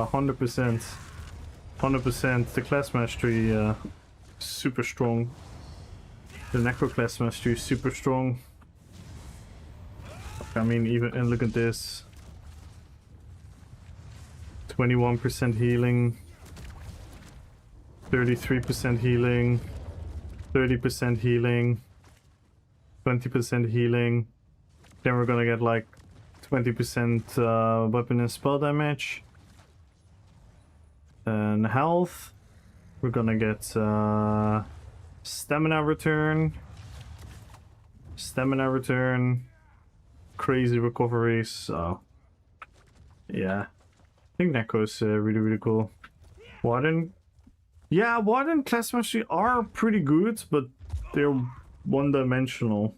100%. 100%. The class mastery, super strong. The Necro class mastery is super strong. I mean, even, and look at this. 21% healing. 33% healing. 30% healing. 20% healing. Then we're gonna get like 20% weapon and spell damage. And health. We're gonna get stamina return. Stamina return. Crazy recoveries. So, yeah. I think Necro's really, really cool. Warden. Yeah, Warden class mastery are pretty good, but they're one-dimensional.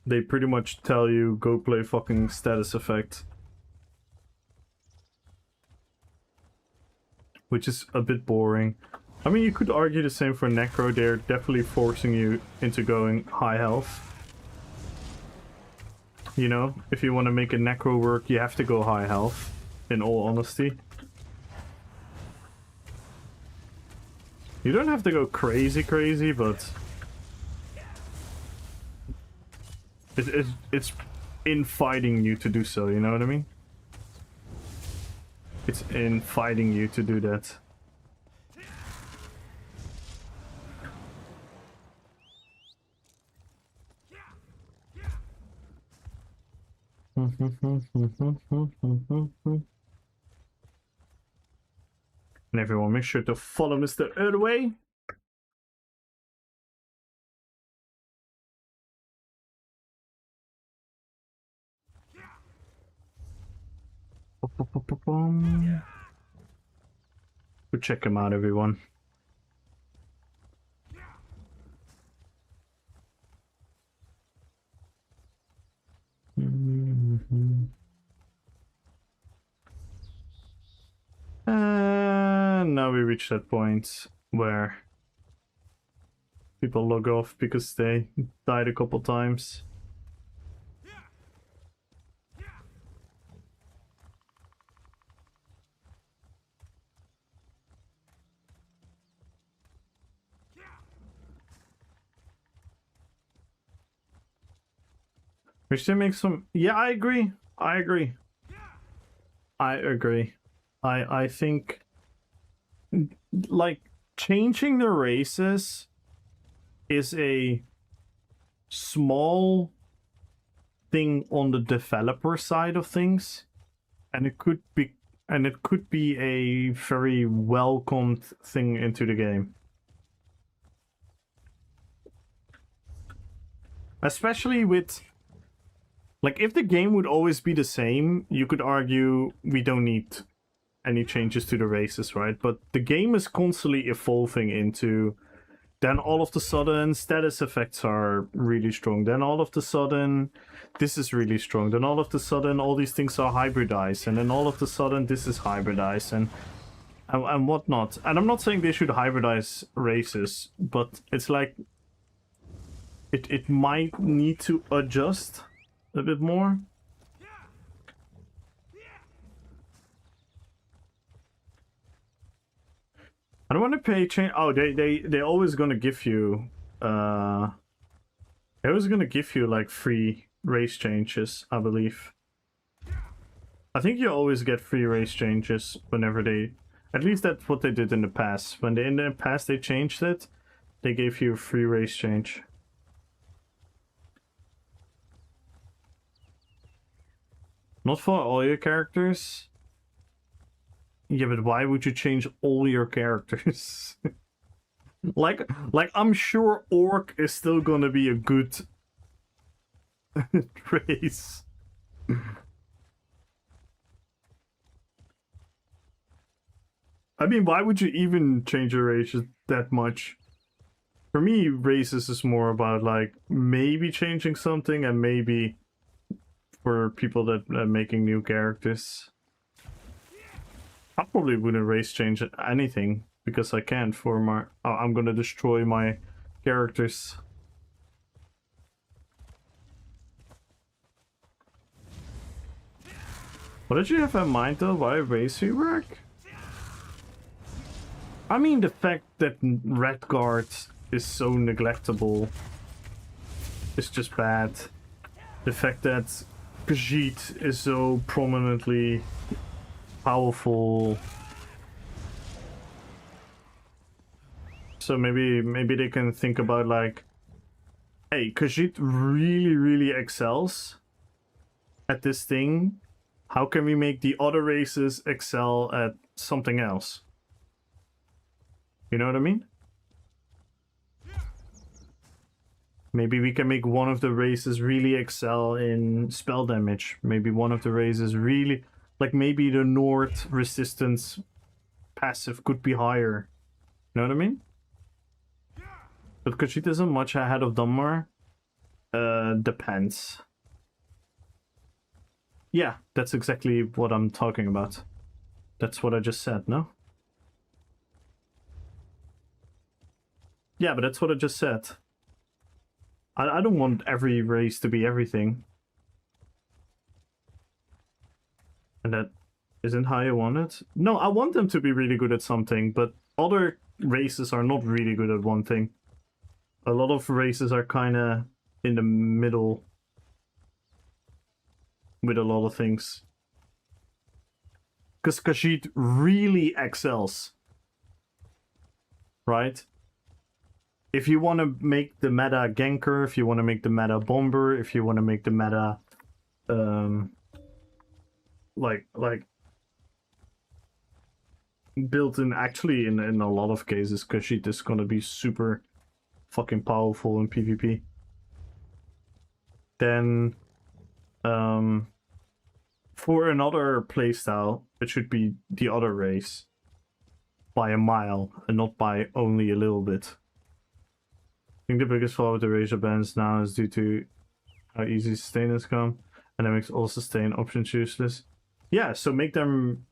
They pretty much tell you, go play fucking status effect. Which is a bit boring. I mean, you could argue the same for Necro. They're definitely forcing you into going high health. You know, if you want to make a Necro work, you have to go high health. in all honesty. You don't have to go crazy, but it's inviting you to do so, you know what I mean? It's inviting you to do that. And everyone, make sure to follow Mr. Earthway. Go check him out, everyone. And now we reach that point where people log off because they died a couple times. We should make some... Yeah, I agree. I agree. I think... Like, changing the races is a small thing on the developer side of things. And it could be... And it could be a very welcomed thing into the game. Especially with... Like, if the game would always be the same, you could argue we don't need any changes to the races, right? But the game is constantly evolving into... Then all of a sudden, status effects are really strong. Then all of a sudden, this is really strong. Then all of a sudden, all these things are hybridized. And then all of a sudden, this is hybridized and whatnot. And I'm not saying they should hybridize races, but it's like... It might need to adjust a bit more. I don't want to pay change. Oh, they're always gonna give you they're always gonna give you like free race changes, I believe. I think you always get free race changes whenever they... At least that's what they did in the past. When in the past they changed it, they gave you a free race change. Not for all your characters. Yeah, but why would you change all your characters? like I'm sure Orc is still gonna be a good race. I mean, why would you even change your races that much? For me, races is more about like maybe changing something and maybe for people that are making new characters. I probably wouldn't race change anything because I can't for my... I'm gonna destroy my characters. What did you have in mind though? Why race you work? I mean, the fact that Redguard is so neglectable is just bad. The fact that Khajiit is so prominently powerful. So maybe they can think about like, hey, Khajiit really excels at this thing. How can we make the other races excel at something else? You know what I mean? Maybe we can make one of the races really excel in spell damage. Maybe one of the races really... Like maybe the Nord resistance passive could be higher. You know what I mean? But Khajiit isn't much ahead of Dunmar. Depends. Yeah, that's exactly what I'm talking about. That's what I just said, no? Yeah, but that's what I just said. I don't want every race to be everything. And that Isn't how you want it? No, I want them to be really good at something, but other races are not really good at one thing. A lot of races are kind of in the middle with a lot of things. Because Khajiit really excels. Right? If you want to make the meta ganker, if you want to make the meta bomber, if you want to make the meta like built in, actually in a lot of cases Khajiit is gonna be super fucking powerful in PvP. Then for another playstyle it should be the other race by a mile and not by only a little bit. I think the biggest flaw with the razor bands now is due to how easy sustain has come, and that makes all sustain options useless. Yeah, so make them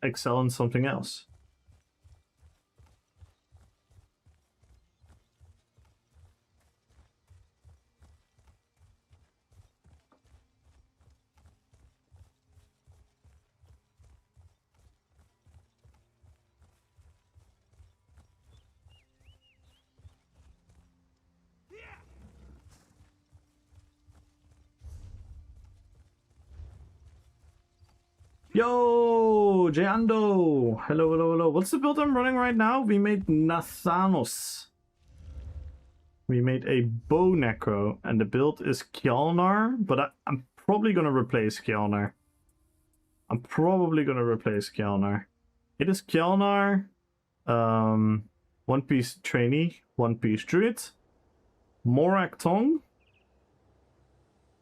excel in something else. Yo, Jando! Hello, hello, hello. What's the build I'm running right now? We made Nathanos. We made a bow necro, and the build is Kjalnar, but I'm probably gonna replace Kjalnar. It is Kjalnar, 1-piece trainee, 1-piece druid, Morak Tong.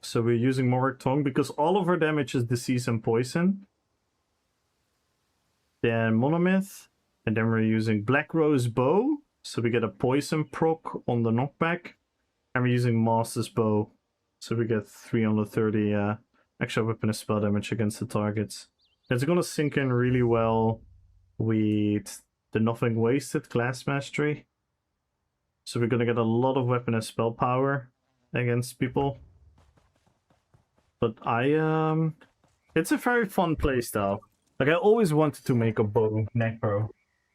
So we're using Morak Tong because all of our damage is disease and poison. Then Monomyth, and then we're using Black Rose Bow, so we get a poison proc on the knockback, and we're using Master's Bow, so we get 330 extra weapon and spell damage against the targets. It's gonna sync in really well with the Nothing Wasted class mastery, so we're gonna get a lot of weapon and spell power against people. But it's a very fun playstyle. Like, I always wanted to make a bow necro,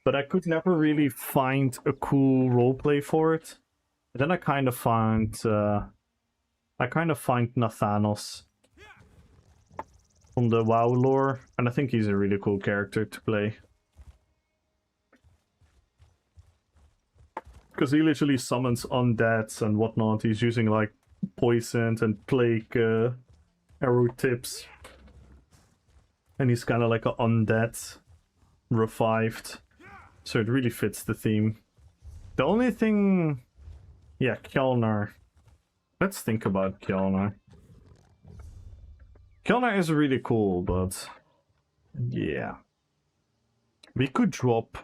but I could never really find a cool roleplay for it. And then I kind of find Nathanos from the WoW lore, and I think he's a really cool character to play. Because he literally summons undeads and whatnot. He's using like poisoned and plague arrow tips. And he's kind of like an undead, revived. So it really fits the theme. The only thing... Yeah, Kjalnar. Let's think about Kjalnar. Kjalnar is really cool, but... Yeah. We could drop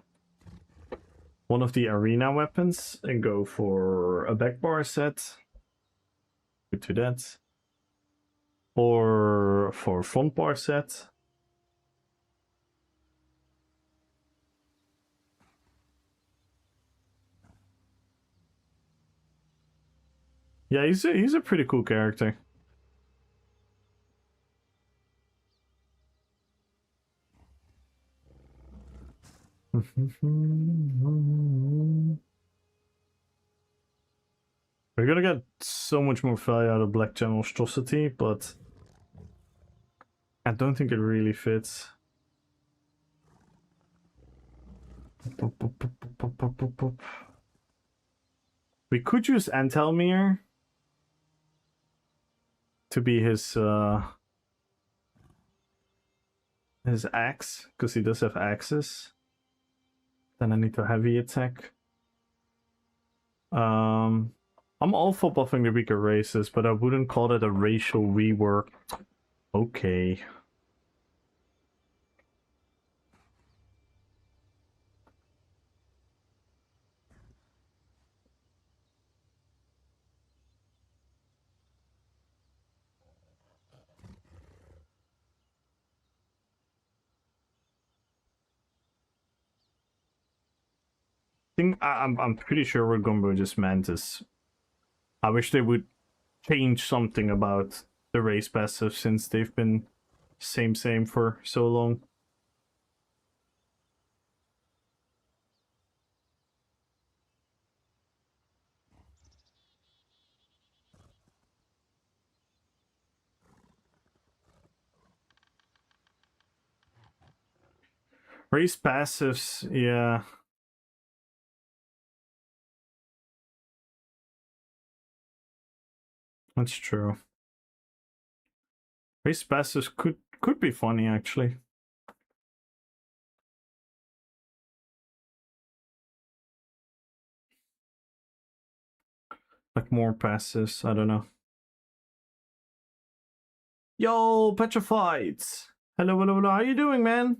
one of the arena weapons and go for a backbar set. Could do that. Or for a front bar set. Yeah, he's a pretty cool character. We're gonna get so much more value out of Black Generosity, but I don't think it really fits. We could use Antelmir to be his axe, because he does have axes. Then I need to heavy attack. I'm all for buffing the weaker races, but I wouldn't call it a racial rework. Okay. I'm pretty sure we're going to just Mantis. I wish they would change something about the race passive, since they've been same for so long. Raise passives, yeah. That's true. Raise passives could be funny actually. Like more passives, I don't know. Yo, Petrified! Hello, hello, hello, how you doing, man?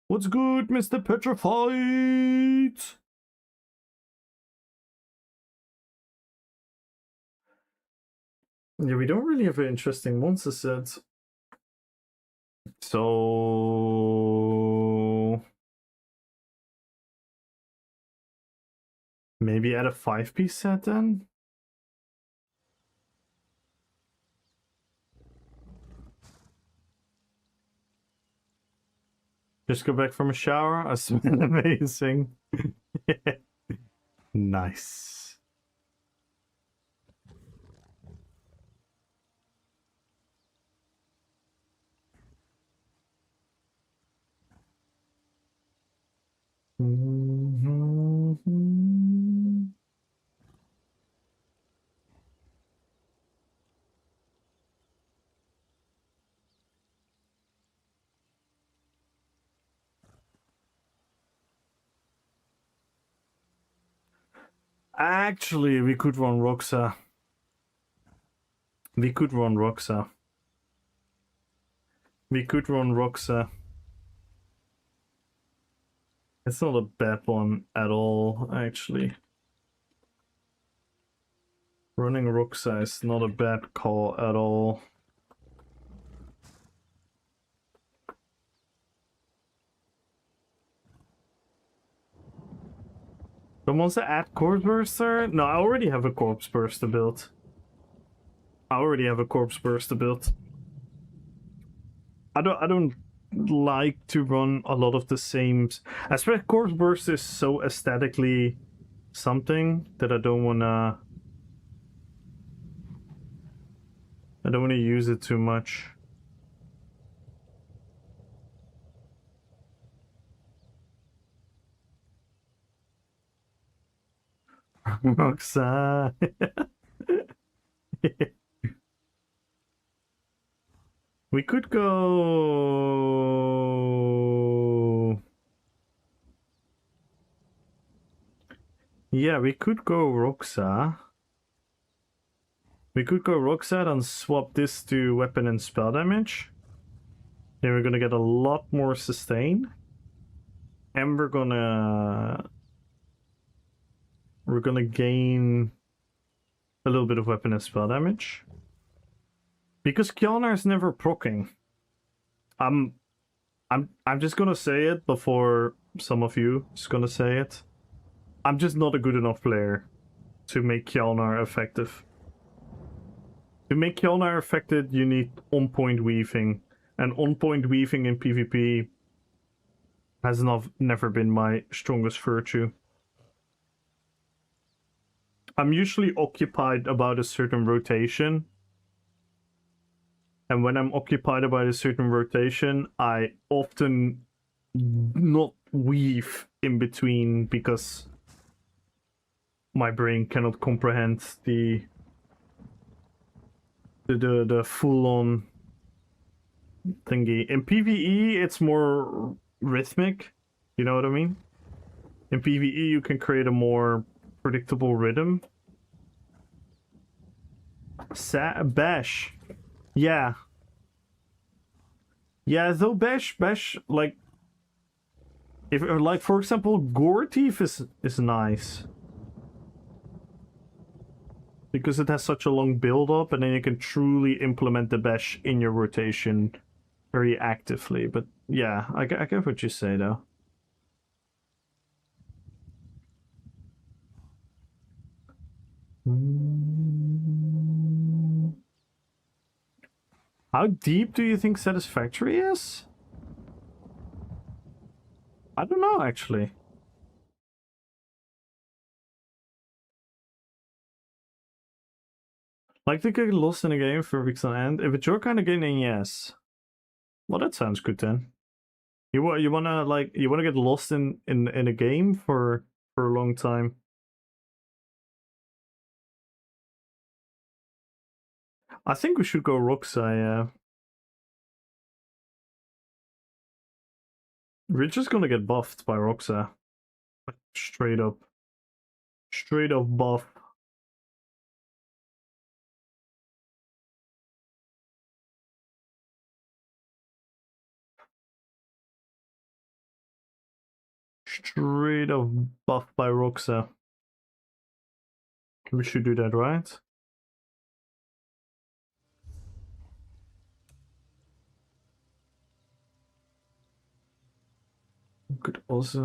What's good, Mr. Petrified? Yeah, we don't really have an interesting monster set. So... maybe add a 5-piece set then? Just go back from a shower? I smell amazing. Nice. Actually, we could run Roxa. We could run Roxa. We could run Roxa. It's not a bad one at all, actually. Running Roxa is not a bad call at all. Someone wants to add Corpse Burster? No, I already have a Corpse Burster built. I already have a Corpse Burster built. I don't like to run a lot of the same. Especially Corpse Burst is so aesthetically something that I don't wanna use it too much. Roxa. We could go... yeah, we could go Roxa. We could go Roxa and swap this to weapon and spell damage. Then we're gonna get a lot more sustain. And we're gonna gain a little bit of weapon and spell damage. Because Kjolnir is never proccing. I'm just gonna say it before some of you is gonna say it. I'm just not a good enough player to make Kjolnir effective. To make Kjolnir effective, you need on-point weaving. And on-point weaving in PvP has never been my strongest virtue. I'm usually occupied about a certain rotation. And when I'm occupied about a certain rotation, I often not weave in between because my brain cannot comprehend the full-on thingy. In PvE, it's more rhythmic. You know what I mean? In PvE, you can create a more predictable rhythm. Bash. Yeah. Yeah, though Bash, like... if, like, for example, Gore Thief is nice. Because it has such a long build-up, and then you can truly implement the Bash in your rotation very actively. But yeah, I get what you say, though. How deep do you think Satisfactory is? I don't know, actually. Like to get lost in a game for weeks on end? If it's your kind of game, then yes. Well, that sounds good then. You wanna get lost in a game for a long time. I think we should go Roxa, yeah. We're just gonna get buffed by Roxa. Like, straight up. Straight up buff. Straight up buff by Roxa. We should do that, right? Could also...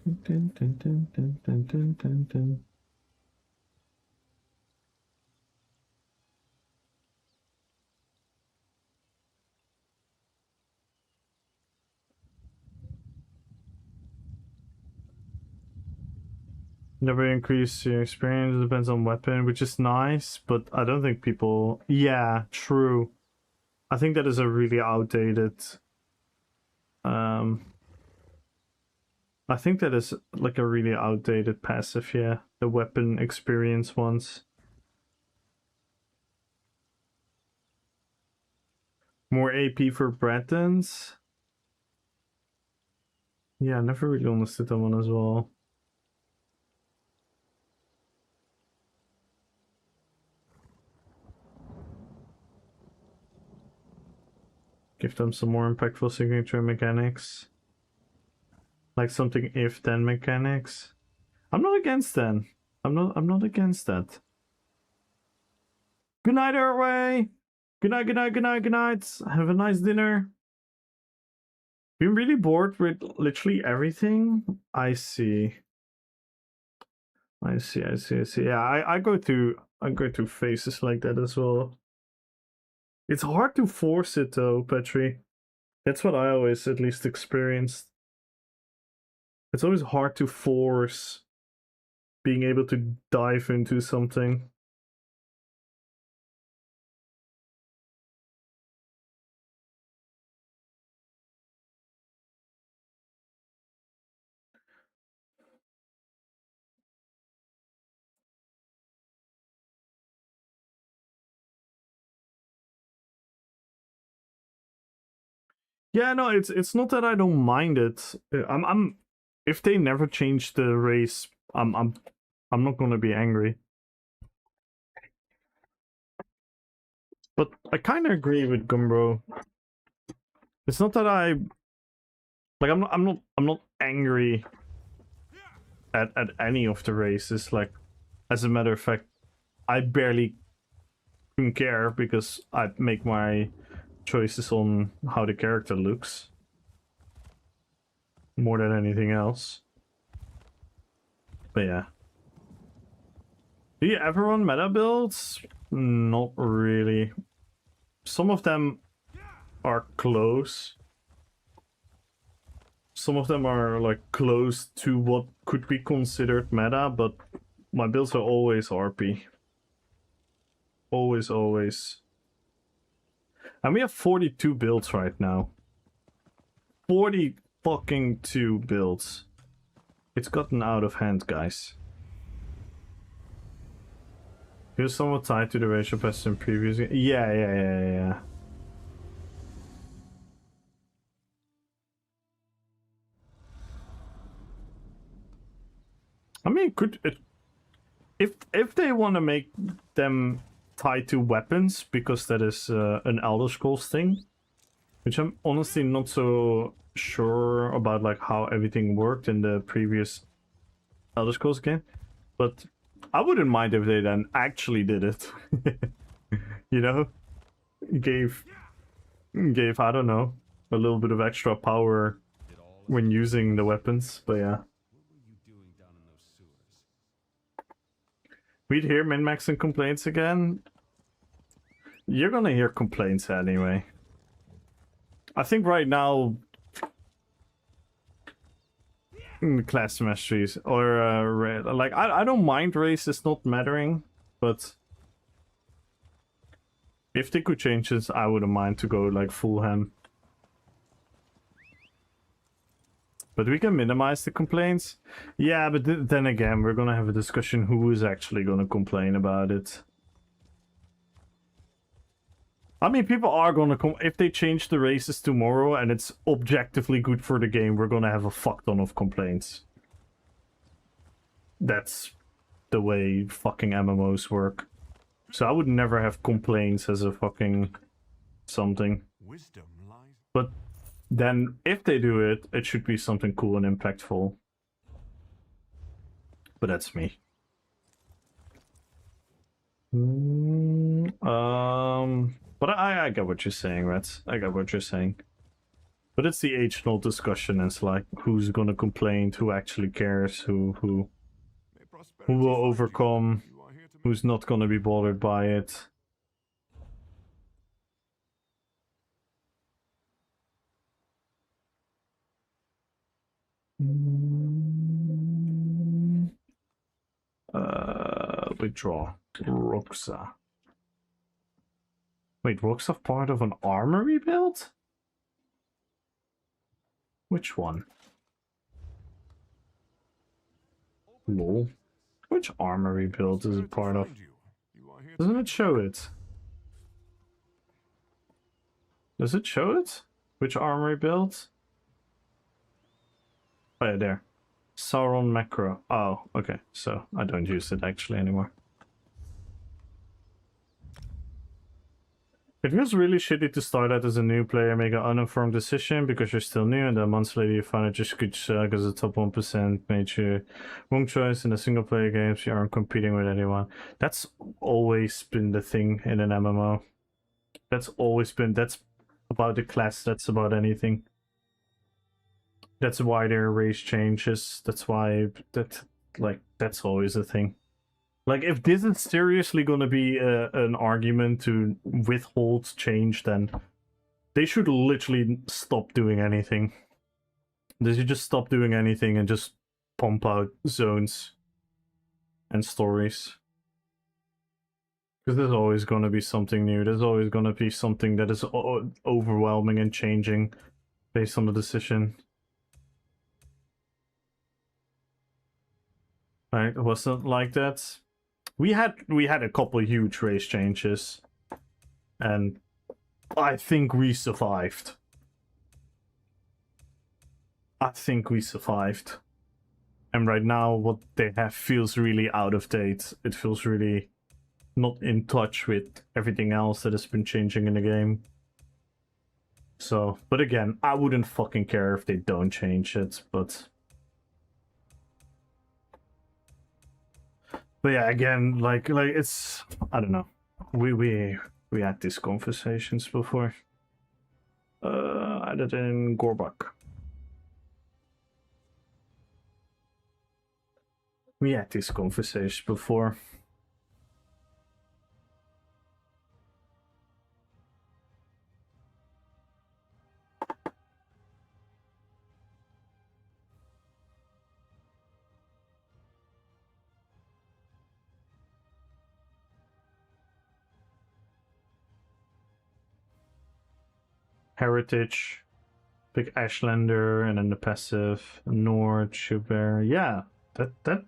Dun, dun, dun, dun, dun, dun, dun, dun. Never increase your experience, depends on weapon, which is nice, but I don't think people... Yeah, true. I think that is a really outdated... I think that is like a really outdated passive, yeah. The weapon experience ones. More AP for Bretons. Yeah, I never really understood that one as well. Give them some more impactful signature mechanics. Like something if then mechanics. I'm not against that. I'm not against that. Good night, Airway! Good night, good night, good night, good night. Have a nice dinner. Been really bored with literally everything. I see. I see. Yeah, I go through phases like that as well. It's hard to force it though, Petri. That's what I always at least experienced. It's always hard to force being able to dive into something. Yeah, no, it's not that I don't mind it. I'm if they never change the race, I'm not gonna be angry. But I kind of agree with Gumbro. It's not that I like I'm not angry at any of the races. Like, as a matter of fact, I barely care because I make my choices on how the character looks more than anything else. But yeah. Do you ever run meta builds? Not really. Some of them are close. Some of them are like close to what could be considered meta, but my builds are always RP. Always, always. And we have 42 builds right now. 40 fucking 2 builds. It's gotten out of hand, guys. He was somewhat tied to the racial pest in previous... Yeah. I mean, could it... If they want to make them tied to weapons, because that is an Elder Scrolls thing, which I'm honestly not so sure about, like how everything worked in the previous Elder Scrolls game, but I wouldn't mind if they then actually did it. You know, gave I don't know, a little bit of extra power when using the weapons. But yeah. We'd hear min-max and complaints again. You're gonna hear complaints anyway. I think right now, class masteries or like I don't mind race. It's not mattering, but if they could change this, I wouldn't mind to go like full ham. But we can minimize the complaints. Yeah, but then again, we're gonna have a discussion who is actually gonna complain about it. I mean, people are gonna if they change the races tomorrow and it's objectively good for the game, we're gonna have a fuck ton of complaints. That's the way fucking MMOs work. So I would never have complaints as a fucking something. But then if they do it, it should be something cool and impactful. But that's me. But I get what you're saying, Rats. I get what you're saying. But it's the age-old discussion. It's like, who's gonna complain? Who actually cares? Who will overcome? Who's not gonna be bothered by it? Withdraw. Roxa. Wait, Roxa part of an armory build? Which one? Lol. Which armory build is it part of? Doesn't it show it? Does it show it? Which armory build? Oh yeah, there. Sauron macro. Oh, okay. So I don't use it actually anymore. It feels really shitty to start out as a new player, make an uninformed decision because you're still new, and then months later you find out just good because the top 1% made you wrong choice in the single player games. You aren't competing with anyone. That's always been the thing in an MMO. That's always been. That's about the class. That's about anything. That's why there are race changes. That's why that's always a thing. Like, if this is seriously gonna be an argument to withhold change, then they should literally stop doing anything. They should just stop doing anything and just pump out zones and stories. Because there's always gonna be something new. There's always gonna be something that is overwhelming and changing based on the decision. Right? It wasn't like that. We had a couple of huge race changes, and I think we survived. I think we survived. And right now, what they have feels really out of date. It feels really not in touch with everything else that has been changing in the game. So, but again, I wouldn't fucking care if they don't change it, but yeah, again, like it's, I don't know. We had these conversations before. I did in Gorbak. We had these conversations before. Heritage, big Ashlander, and then the passive, Nord, Schubert. Yeah, that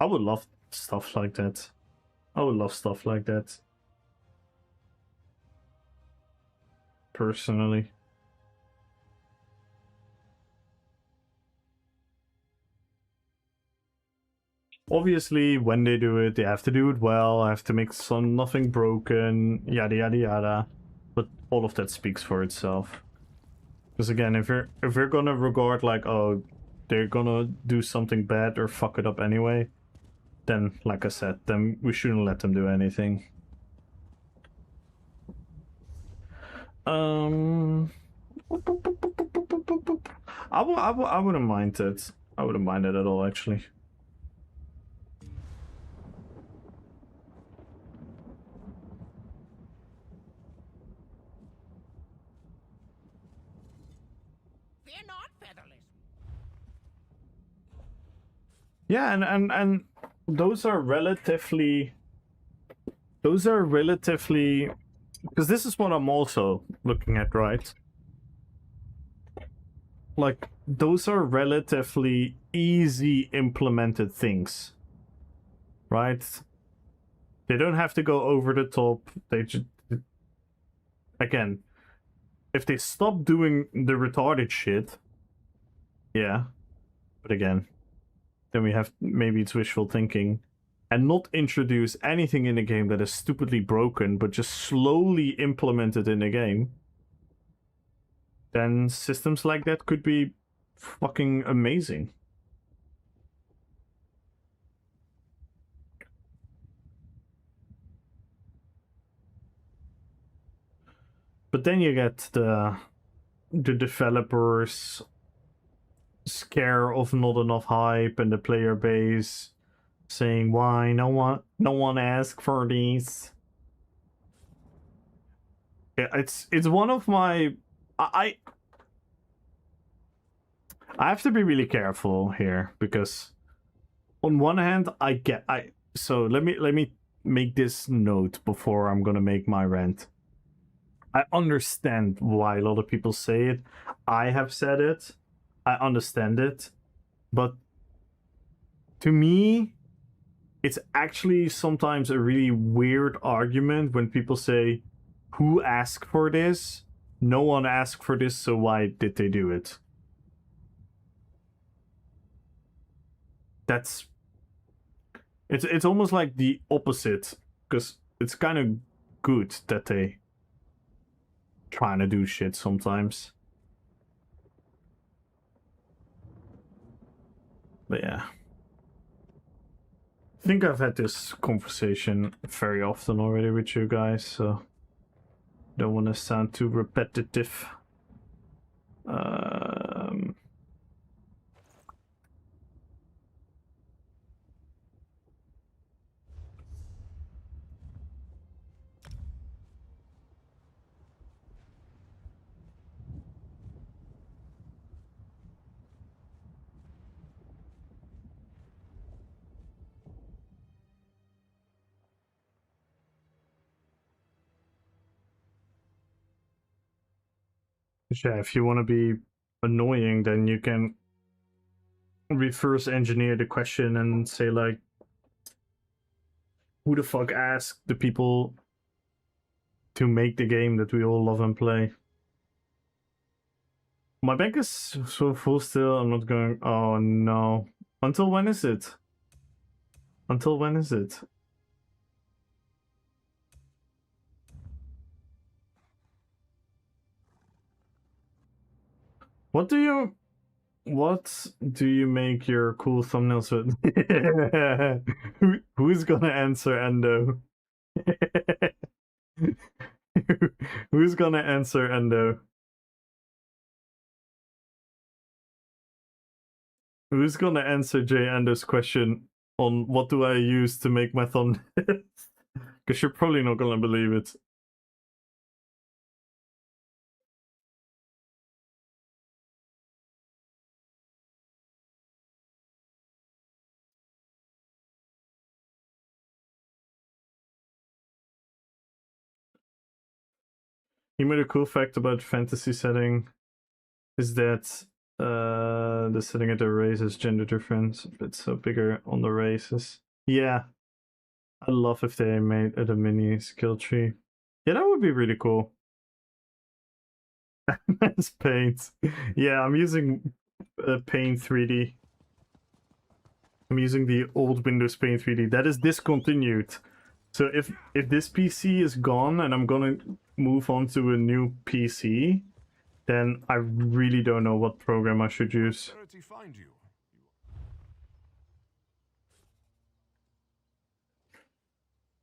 I would love stuff like that. I would love stuff like that. Personally. Obviously, when they do it, they have to do it well, have to make nothing broken, yada yada yada. But all of that speaks for itself. Because again, if we're gonna regard like, oh, they're gonna do something bad or fuck it up anyway, then like I said, then we shouldn't let them do anything. I wouldn't mind it. I wouldn't mind it at all, actually. We're not featherless. Yeah, and those are relatively because this is what I'm also looking at, right? Like, those are relatively easy implemented things, right? They don't have to go over the top. They just, again, if they stop doing the retarded shit, yeah. But again, then we have, maybe it's wishful thinking, and not introduce anything in the game that is stupidly broken, but just slowly implement it in the game, then systems like that could be fucking amazing. But then you get the developers scare of not enough hype and the player base saying why no one asked for these. Yeah, it's one of my I have to be really careful here, because on one hand so let me make this note before I'm gonna make my rant. I understand why a lot of people say it. I have said it. I understand it. But to me, it's actually sometimes a really weird argument when people say, who asked for this? No one asked for this, so why did they do it? It's almost like the opposite, because it's kind of good that they trying to do shit sometimes. But yeah. I think I've had this conversation very often already with you guys, so don't want to sound too repetitive. Yeah, if you want to be annoying, then you can reverse engineer the question and say, like, who the fuck asked the people to make the game that we all love and play? My bank is so full still, I'm not going... Oh no. Until when is it? Until when is it? What do you make your cool thumbnails with? Who's gonna answer Endo? Who's gonna answer Endo? Who's gonna answer Jay Endo's question on what do I use to make my thumbnails? Because you're probably not gonna believe it. He made a cool fact about fantasy setting is that the setting at the race is gender different. It's so bigger on the races. Yeah. I love if they made it a mini skill tree. Yeah, that would be really cool. That's Paint. Yeah, I'm using Paint 3D. I'm using the old Windows Paint 3D. That is discontinued. So if this PC is gone and I'm gonna move on to a new PC, then I really don't know what program I should use.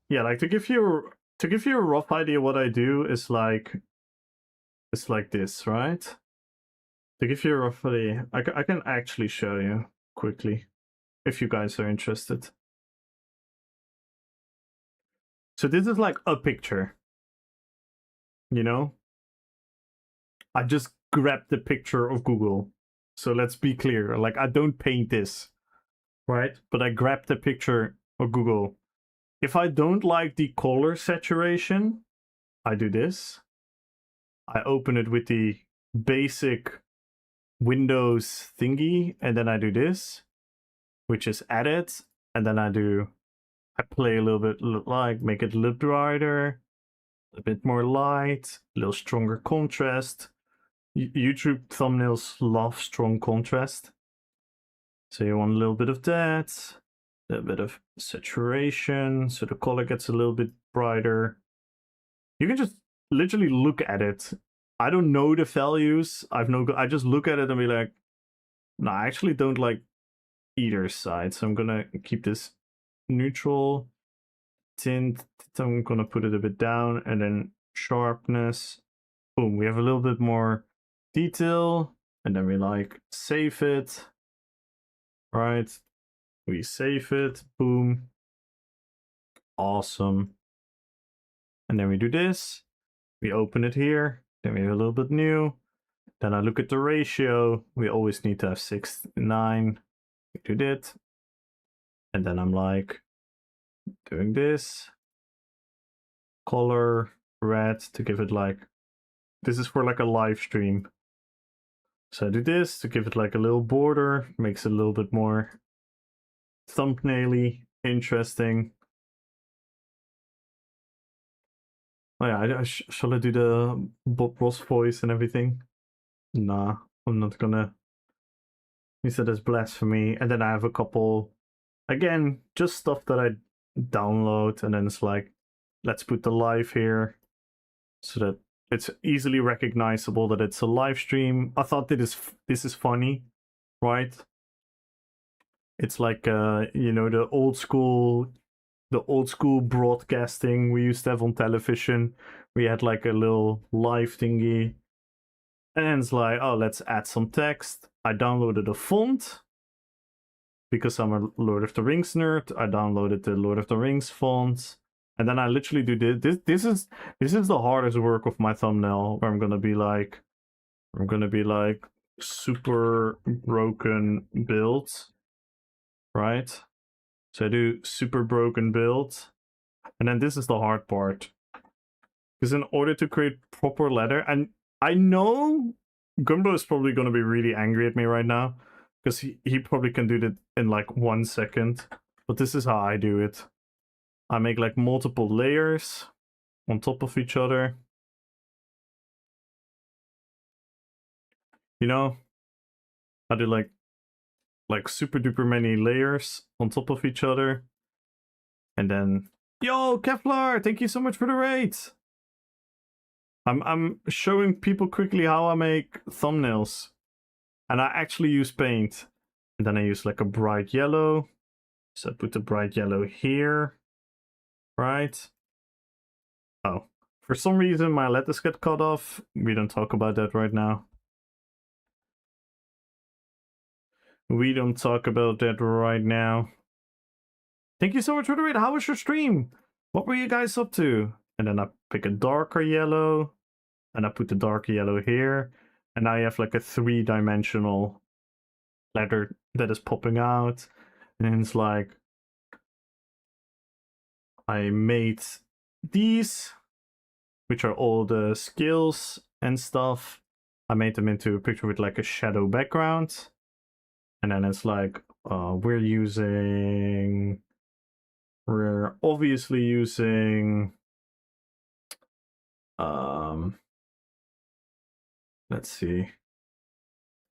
Yeah, like to give you a rough idea what I do is like it's like this, right? To give you a rough idea, I can actually show you quickly if you guys are interested. So this is like a picture, you know? I just grabbed the picture of Google. So let's be clear. Like, I don't paint this, right? But I grabbed the picture of Google. If I don't like the color saturation, I do this. I open it with the basic Windows thingy, and then I do this, which is edit, and then I play a little bit, like, make it a little brighter, a bit more light, a little stronger contrast. YouTube thumbnails love strong contrast. So you want a little bit of that, a little bit of saturation, so the color gets a little bit brighter. You can just literally look at it. I don't know the values. I just look at it and be like, no, I actually don't like either side. So I'm gonna keep this neutral. Tint, I'm gonna put it a bit down, and then sharpness. Boom, we have a little bit more detail, and then we like save it. Right, we save it. Boom, awesome. And then we do this. We open it here. Then we have a little bit new. Then I look at the ratio. We always need to have 6:9. We do that. And then I'm like doing this. Color red to give it like, this is for like a live stream. So I do this to give it like a little border. Makes it a little bit more thumbnail-y, interesting. Oh yeah, shall I do the Bob Ross voice and everything? Nah, I'm not gonna. He said it's blasphemy. And then I have a couple, again, just stuff that I download, and then it's like, let's put the live here so that it's easily recognizable that it's a live stream. I thought this is funny, right? It's like you know, the old school broadcasting we used to have on television. We had like a little live thingy, and it's like, oh, let's add some text. I downloaded a font because I'm a Lord of the Rings nerd. I downloaded the Lord of the Rings font, and then I literally do this. This is the hardest work of my thumbnail, where I'm gonna be like super broken build, right? So I do super broken build, and then this is the hard part. Because in order to create proper letter, and I know Gumbo is probably going to be really angry at me right now, because he probably can do that in like 1 second, but this is how I do it. I make like multiple layers on top of each other. You know, I do like super duper many layers on top of each other. And then, yo, Kevlar, thank you so much for the raid. I'm showing people quickly how I make thumbnails. And I actually use paint. And then I use like a bright yellow. So I put the bright yellow here. Right? Oh, for some reason my letters get cut off. We don't talk about that right now. We don't talk about that right now. Thank you so much for the raid. How was your stream? What were you guys up to? And then I pick a darker yellow. And I put the darker yellow here. And now you have like a 3-dimensional letter that is popping out. And it's like, I made these, which are all the skills and stuff. I made them into a picture with like a shadow background. And then it's like, we're obviously using, let's see.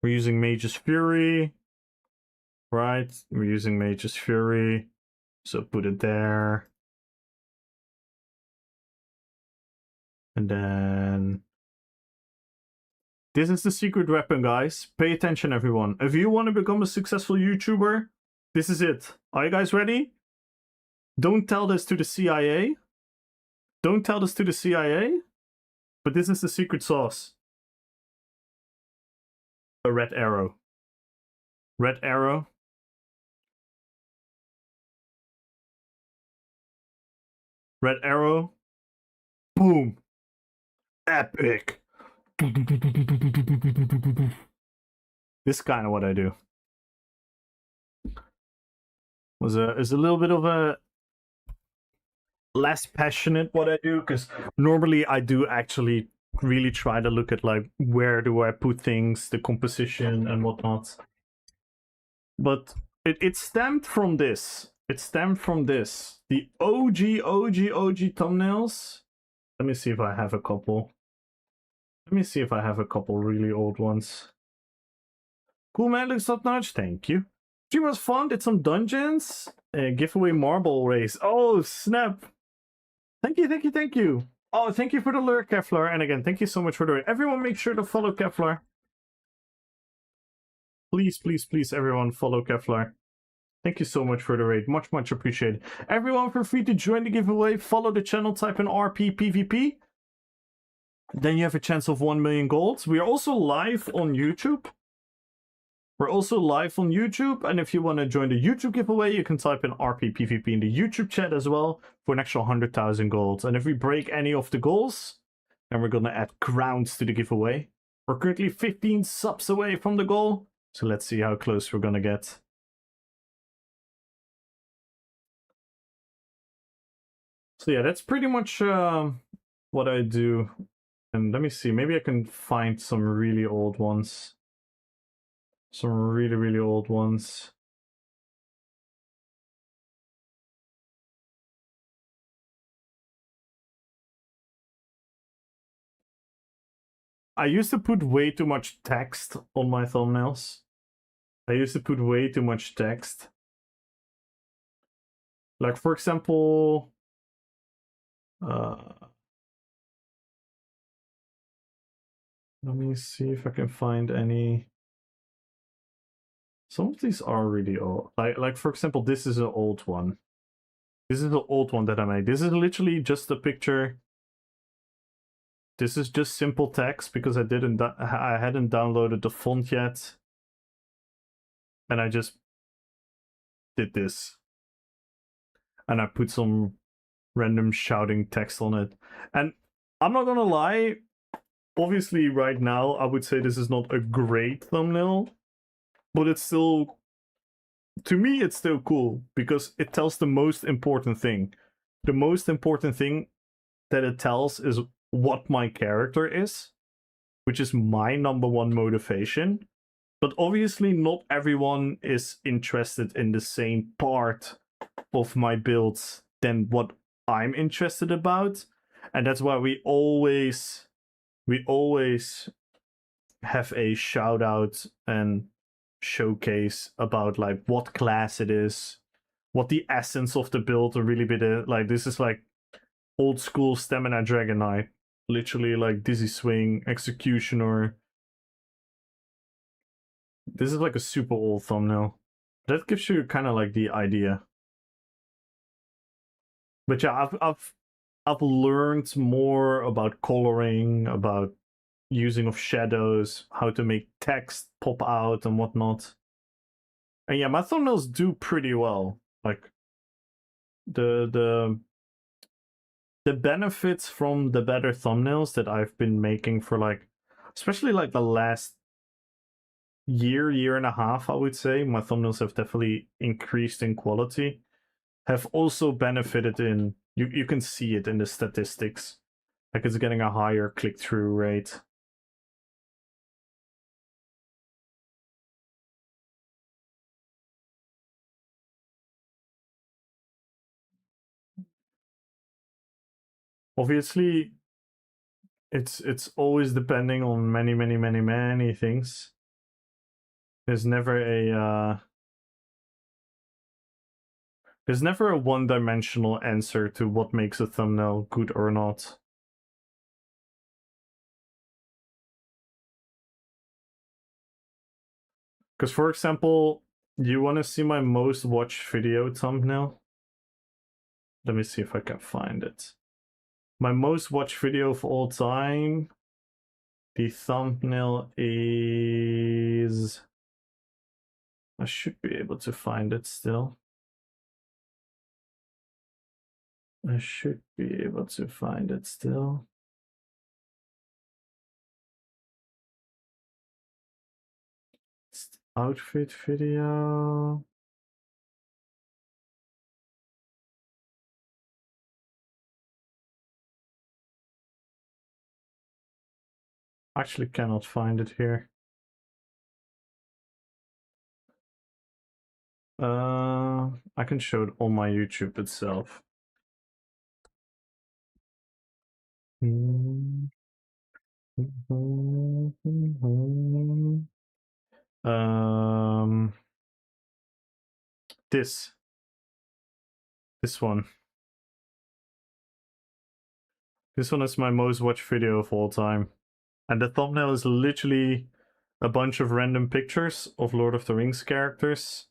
We're using Mage's Fury, right? We're using Mage's Fury, so put it there. And then this is the secret weapon, guys. Pay attention, everyone. If you want to become a successful YouTuber, this is it. Are you guys ready? Don't tell this to the CIA. Don't tell this to the CIA. But this is the secret sauce. A red arrow. Red arrow. Red arrow. Boom. Epic. This is kind of what I do. Is a little bit of a less passionate what I do, because normally I do actually really try to look at like where do I put things, the composition and whatnot. But it stemmed from this. It stemmed from this. The OG thumbnails. Let me see if I have a couple. Let me see if I have a couple really old ones. Cool, man. Looks top notch. Thank you. Stream was fun. Did some dungeons. Giveaway marble race. Oh, snap. Thank you, thank you, thank you. Oh, thank you for the lure, Kevlar. And again, thank you so much for the raid. Everyone make sure to follow Kevlar. Please, please, please, everyone follow Kevlar. Thank you so much for the raid. Much, much appreciated. Everyone, feel free to join the giveaway. Follow the channel, type in RPPvP. Then you have a chance of 1 million gold. We are also live on YouTube. We're also live on YouTube, and if you want to join the YouTube giveaway, you can type in RPPvP in the YouTube chat as well for an extra 100,000 gold. And if we break any of the goals, then we're going to add crowns to the giveaway. We're currently 15 subs away from the goal, so let's see how close we're going to get. So yeah, that's pretty much what I do. And let me see, maybe I can find some really old ones. Some really, really old ones. I used to put way too much text on my thumbnails. Like, for example, let me see if I can find any. Some of these are really old. Like for example, this is an old one. This is the old one that I made. This is literally just a picture. This is just simple text because I hadn't downloaded the font yet. And I just did this. And I put some random shouting text on it. And I'm not gonna lie, obviously right now I would say this is not a great thumbnail. But it's still, to me, it's still cool because it tells the most important thing. The most important thing that it tells is what my character is, which is my #1 motivation. But obviously not everyone is interested in the same part of my builds than what I'm interested about. And that's why we always have a shout out and showcase about like what class it is, what the essence of the build will really be. Like this is like old school stamina dragon knight, literally like dizzy swing executioner. This is like a super old thumbnail. That gives you kind of like the idea. But yeah, I've learned more about coloring, about using of shadows, how to make text pop out and whatnot. And yeah, my thumbnails do pretty well. Like the benefits from the better thumbnails that I've been making for like, especially like the last year and a half, I would say, my thumbnails have definitely increased in quality, have also benefited in, you can see it in the statistics. Like it's getting a higher click-through rate. Obviously, it's always depending on many things. There's never a one-dimensional answer to what makes a thumbnail good or not. Because, for example, you want to see my most watched video thumbnail? Let me see if I can find it. My most watched video of all time, the thumbnail is... I should be able to find it still. I should be able to find it still. Outfit video. Actually cannot find it here. I can show it on my YouTube itself. This one. This one is my most watched video of all time. And the thumbnail is literally a bunch of random pictures of Lord of the Rings characters.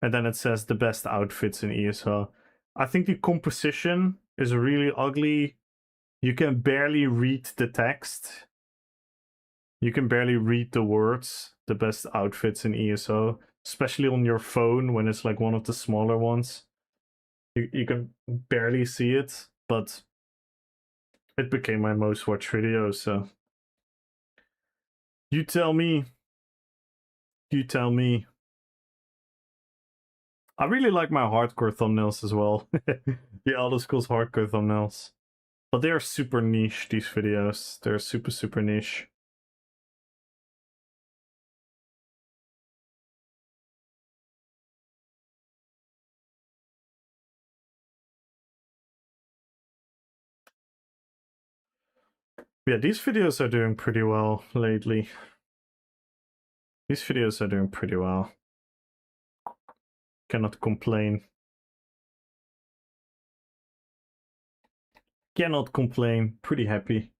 And then it says the best outfits in ESO. I think the composition is really ugly. You can barely read the text. You can barely read the words. The best outfits in ESO. Especially on your phone when it's like one of the smaller ones. You can barely see it, but it became my most watched video, so you tell me. You tell me. I really like my hardcore thumbnails as well. The Elder Scrolls hardcore thumbnails. But they are super niche, these videos. They're super, super niche. Yeah, these videos are doing pretty well lately. These videos are doing pretty well. Cannot complain. Cannot complain. Pretty happy.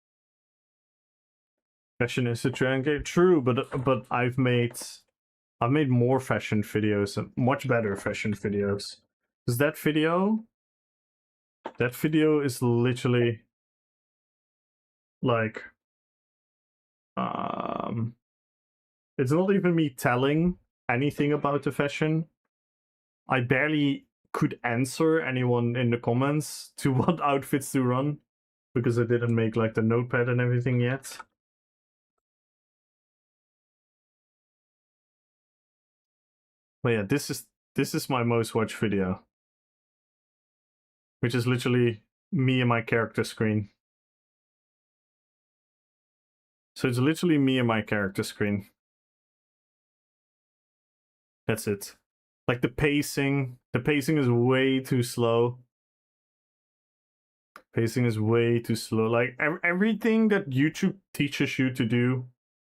Fashion is a trend. True, but I've made more fashion videos, and much better fashion videos. Because that video is literally like it's not even me telling anything about the fashion. I barely could answer anyone in the comments to what outfits to run because I didn't make like the notepad and everything yet. But yeah, this is my most watched video, which is literally me and my character screen. So it's literally me and my character screen. That's it. Like the pacing is way too slow. Pacing is way too slow. Like everything that YouTube teaches you to do,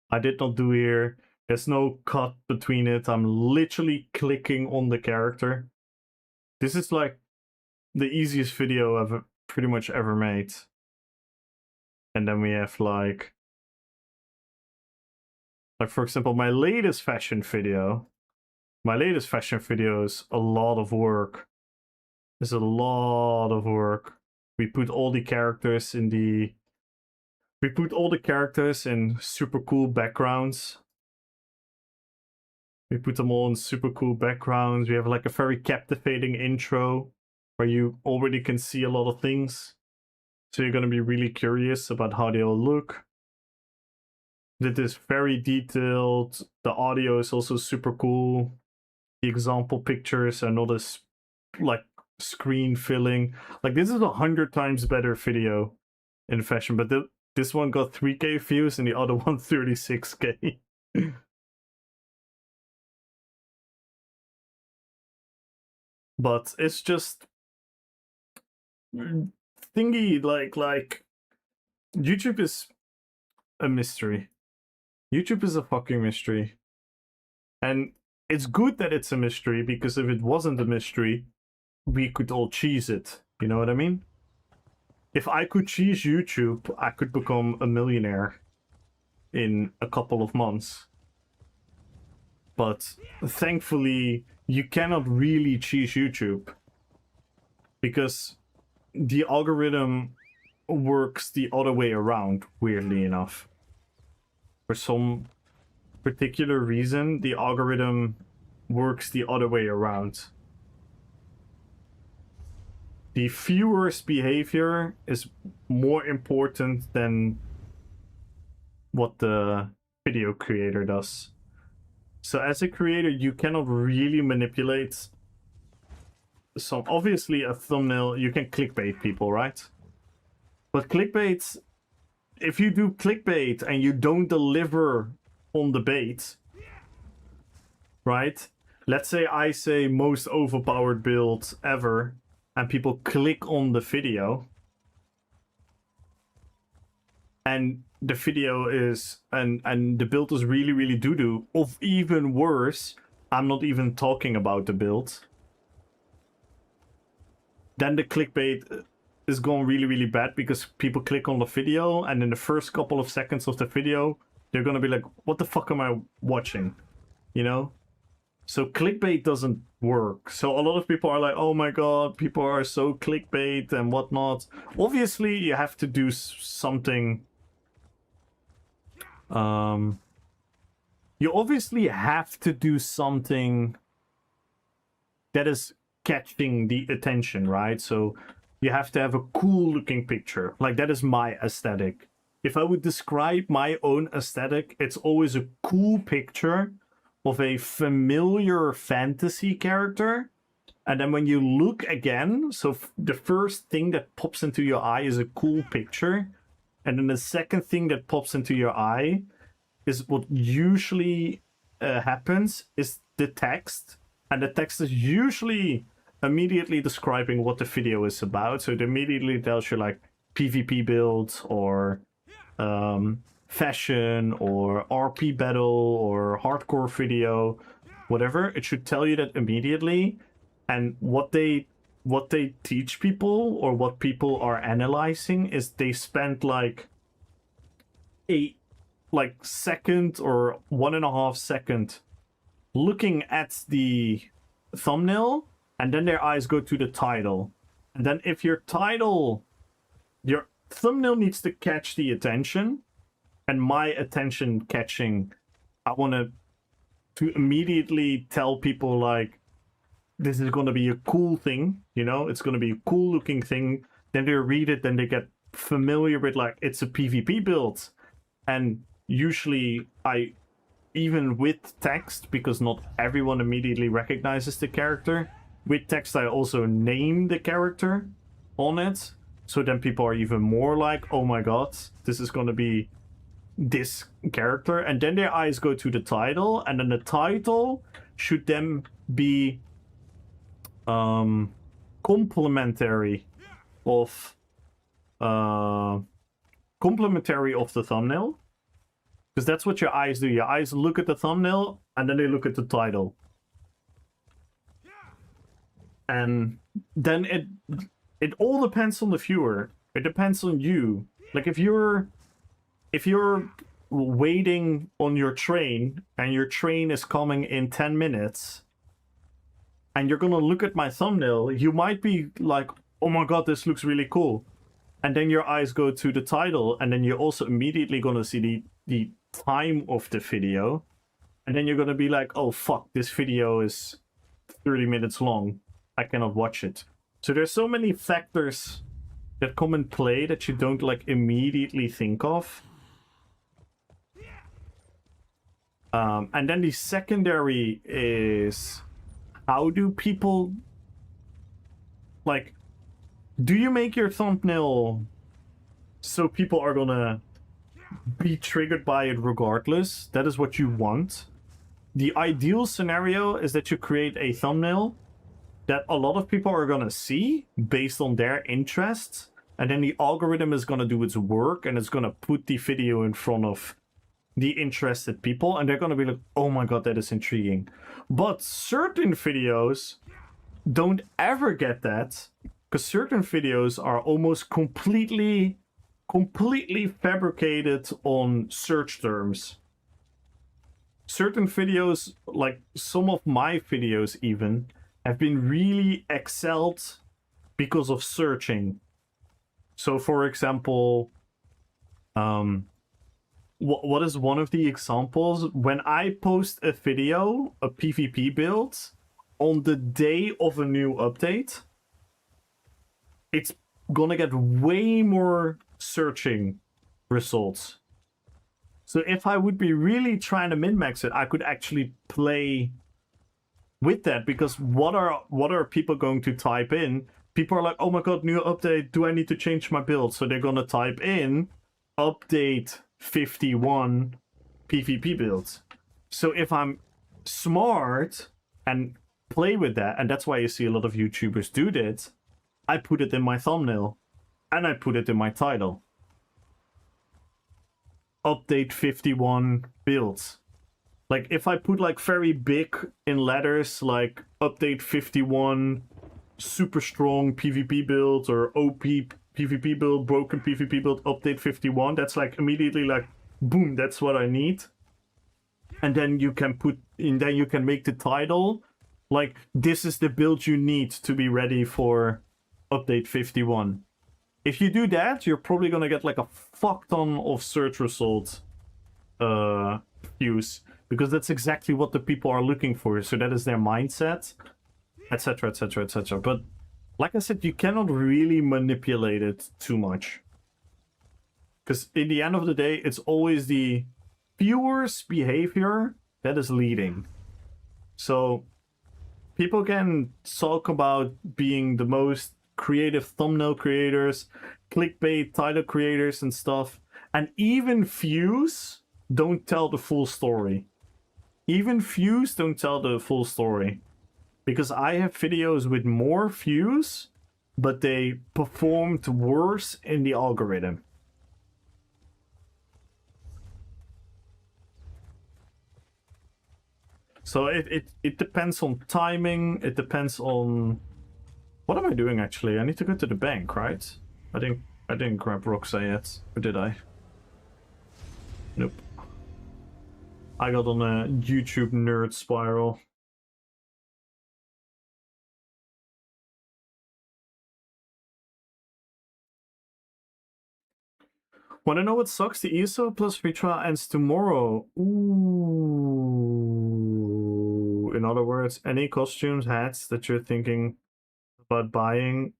I did not do here. There's no cut between it. I'm literally clicking on the character. This is like the easiest video I've pretty much ever made. And then we have like for example, my latest fashion video. My latest fashion video is a lot of work. It's a lot of work. We put all the characters in super cool backgrounds. We put them all in super cool backgrounds. We have like a very captivating intro where you already can see a lot of things. So you're going to be really curious about how they all look. It is very detailed. The audio is also super cool. The example pictures are not as like screen filling. Like this is 100 times better video in fashion, but this one got 3K views and the other one 36K. But it's just thingy, like YouTube is a mystery. YouTube is a fucking mystery. And it's good that it's a mystery, because if it wasn't a mystery, we could all cheese it. You know what I mean? If I could cheese YouTube, I could become a millionaire in a couple of months. But thankfully, you cannot really cheese YouTube, because the algorithm works the other way around, weirdly enough. For some particular reason, the algorithm works the other way around. The viewer's behavior is more important than what the video creator does. So as a creator, you cannot really manipulate some. Obviously, a thumbnail, you can clickbait people, right? But clickbait, if you do clickbait and you don't deliver on the bait, right? Let's say I say most overpowered build ever, and people click on the video, and the video is and the build is really, really doo-doo. Or even worse, I'm not even talking about the build. Then the clickbait is gone really, really bad because people click on the video, and in the first couple of seconds of the video, they're gonna be like, what the fuck am I watching? You know? So clickbait doesn't work. So a lot of people are like, oh my god, people are so clickbait and whatnot. Obviously, you have to do something. You obviously have to do something that is catching the attention, right? So you have to have a cool looking picture. Like, that is my aesthetic. If I would describe my own aesthetic, it's always a cool picture of a familiar fantasy character. And then when you look again, so the first thing that pops into your eye is a cool picture. And then the second thing that pops into your eye is what usually happens is the text. And the text is usually immediately describing what the video is about. So it immediately tells you like PvP build or fashion or RP battle or hardcore video, whatever. It should tell you that immediately. And what they teach people, or what people are analyzing, is they spend like a second or 1.5 second looking at the thumbnail, and then their eyes go to the title. And then if your thumbnail needs to catch the attention, and my attention catching, I want to immediately tell people like, this is going to be a cool thing, you know, it's going to be a cool looking thing. Then they read it, then they get familiar with like, it's a PvP build. And usually even with text, because not everyone immediately recognizes the character, with text I also name the character on it. So then people are even more like, oh my god, this is going to be this character. And then their eyes go to the title, and then the title should then be complementary of the thumbnail, because that's what your eyes do. Your eyes look at the thumbnail and then they look at the title, and then it all depends on the viewer. It depends on you. Like if you're waiting on your train and your train is coming in 10 minutes and you're gonna look at my thumbnail, you might be like, oh my god, this looks really cool. And then your eyes go to the title, and then you're also immediately gonna see the time of the video. And then you're gonna be like, oh fuck, this video is 30 minutes long. I cannot watch it. So there's so many factors that come in play that you don't like immediately think of. And then the secondary is, how do people, like, do you make your thumbnail so people are gonna be triggered by it regardless? That is what you want. The ideal scenario is that you create a thumbnail that a lot of people are gonna see based on their interests, and then the algorithm is gonna do its work and it's gonna put the video in front of the interested people, and they're gonna be like, oh my god, that is intriguing. But certain videos don't ever get that, because certain videos are almost completely fabricated on search terms. Certain videos, like some of my videos even, have been really excelled because of searching. So for example, what is one of the examples? When I post a video, a PvP build, on the day of a new update, it's gonna get way more searching results. So if I would be really trying to min-max it, I could actually play with that, because what are people going to type in? People are like, oh my god, new update, do I need to change my build? So they're gonna type in update 51 PvP builds. So if I'm smart and play with that, and that's why you see a lot of YouTubers do that, I put it in my thumbnail and I put it in my title. Update 51 builds. Like if I put like very big in letters like update 51 super strong PvP build or OP PvP build, broken PvP build, update 51, that's like immediately like boom, that's what I need. And then you can put in, then you can make the title like this is the build you need to be ready for update 51. If you do that, you're probably gonna get like a fuck ton of search results views, because that's exactly what the people are looking for. So that is their mindset, etc, etc, etc. But like I said, you cannot really manipulate it too much, because in the end of the day, it's always the viewer's behavior that is leading. So people can talk about being the most creative thumbnail creators, clickbait title creators and stuff, and even views don't tell the full story. Even views don't tell the full story, because I have videos with more views but they performed worse in the algorithm. So it depends on timing, it depends on... What am I doing actually? I need to go to the bank, right? I didn't grab Roxa yet, or did I? Nope. I got on a YouTube nerd spiral. Wanna know what sucks? The ESO plus free trial ends tomorrow. Ooh. In other words, any costumes, hats that you're thinking about buying,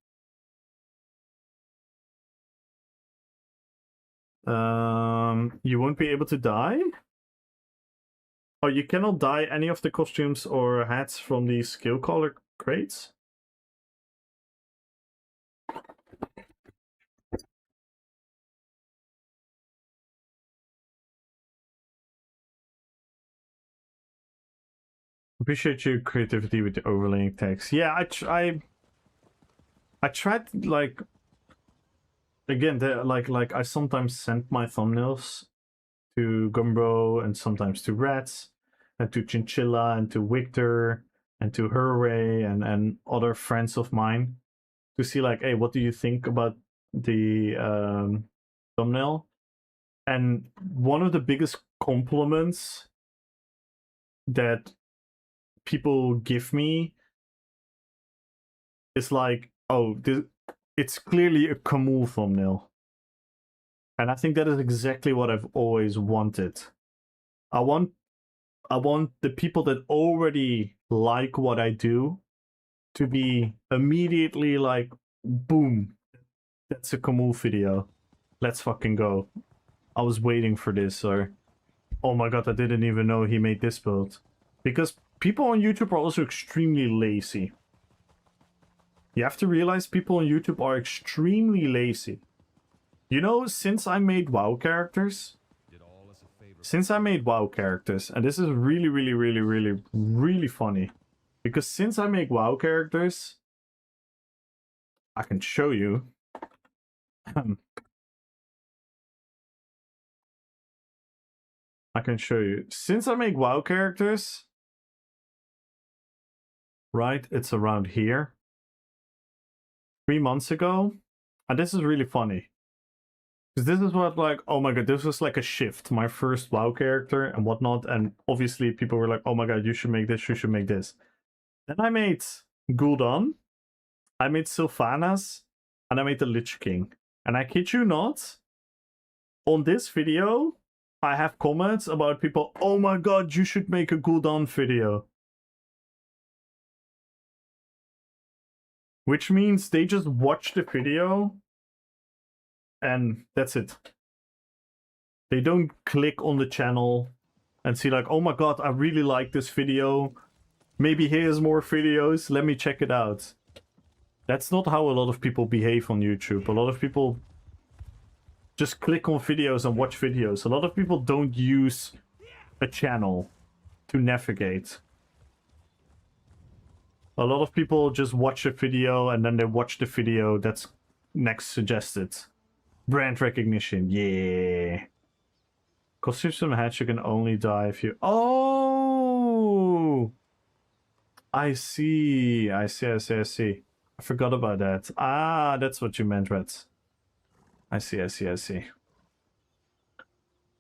you won't be able to dye? Oh, you cannot dye any of the costumes or hats from the skill color crates? Appreciate your creativity with the overlaying text. Yeah, I tried, like, again, like I sometimes send my thumbnails to Gumbro and sometimes to Rats and to Chinchilla and to Victor and to Hurray and other friends of mine to see like, hey, what do you think about the thumbnail? And one of the biggest compliments that people give me is like, oh, it's clearly a Camille thumbnail. And I think that is exactly what I've always wanted. I want the people that already like what I do to be immediately like, boom, that's a Camille video. Let's fucking go. I was waiting for this, or oh my god, I didn't even know he made this build. Because people on YouTube are also extremely lazy. You have to realize people on YouTube are extremely lazy. You know, since I made WoW characters, and this is really, really, really, really, really funny, because since I make WoW characters, I can show you. I can show you. Since I make WoW characters, right, it's around here. 3 months ago, and this is really funny. Because this is what, like, oh my god, this was like a shift. My first WoW character and whatnot. And obviously people were like, oh my god, you should make this, you should make this. Then I made Gul'dan, I made Sylvanas, and I made the Lich King. And I kid you not, on this video, I have comments about people, oh my god, you should make a Gul'dan video. Which means they just watch the video and that's it. They don't click on the channel and see like, oh my god, I really like this video. Maybe here's more videos. Let me check it out. That's not how a lot of people behave on YouTube. A lot of people just click on videos and watch videos. A lot of people don't use a channel to navigate. A lot of people just watch a video and then they watch the video that's next suggested. Brand recognition, yeah. Costumes from hatch, you can only die if you... Oh! I see. I forgot about that. Ah, that's what you meant, Reds. I see.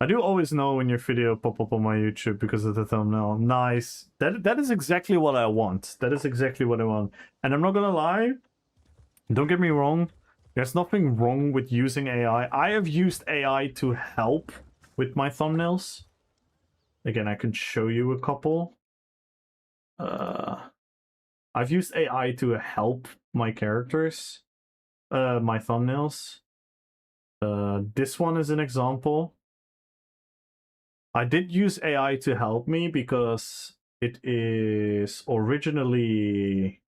I do always know when your video pop up on my YouTube because of the thumbnail. Nice. That is exactly what I want. That is exactly what I want. And I'm not gonna lie. Don't get me wrong. There's nothing wrong with using AI. I have used AI to help with my thumbnails. Again, I can show you a couple. I've used AI to help my characters. My thumbnails. This one is an example. I did use AI to help me because it is originally...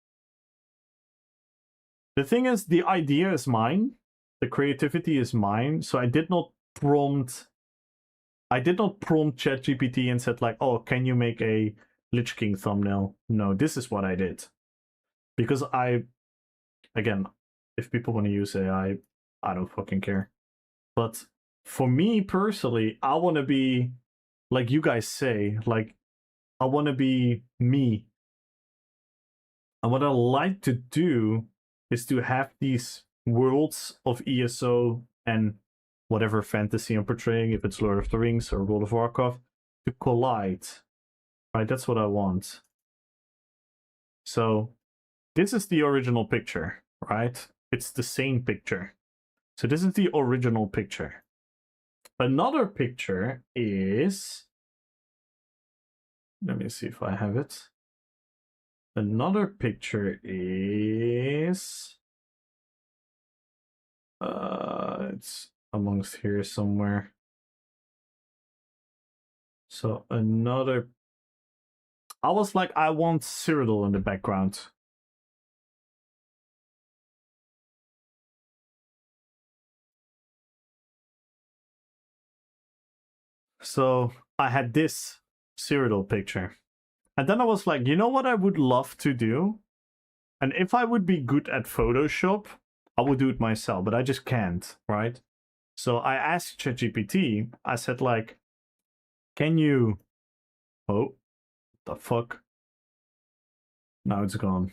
The thing is, the idea is mine. The creativity is mine. So I did not prompt ChatGPT and said like, oh, can you make a Lich King thumbnail? No, this is what I did. Because again, if people want to use AI, I don't fucking care. But for me personally, I want to be, like you guys say, like, I want to be me. And what I like to do is to have these worlds of ESO and whatever fantasy I'm portraying, if it's Lord of the Rings or World of Warcraft, to collide. Right, that's what I want. So, this is the original picture, right? It's the same picture. So this is the original picture. Another picture is... Let me see if I have it. Another picture is... it's amongst here somewhere. So another... I was like, I want Cyrodiil in the background. So I had this Cyrodiil picture. And then I was like, you know what I would love to do? And if I would be good at Photoshop, I would do it myself, but I just can't, right? So I asked ChatGPT, I said like, can you... Oh, the fuck? Now it's gone.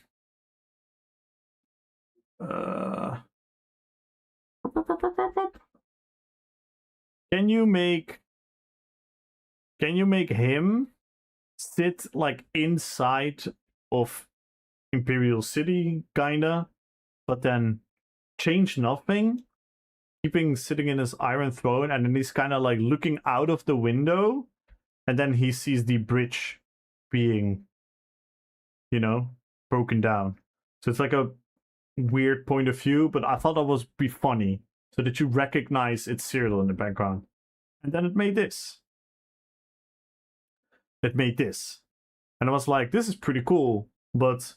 Can you make him sit like inside of Imperial City, kinda, but then change nothing, sitting in his iron throne, and then he's kind of like looking out of the window, and then he sees the bridge being, you know, broken down. So it's like a weird point of view, but I thought that was be funny, so that you recognize it's Cyrodiil in the background. And then it made this. It made this. And I was like, this is pretty cool, but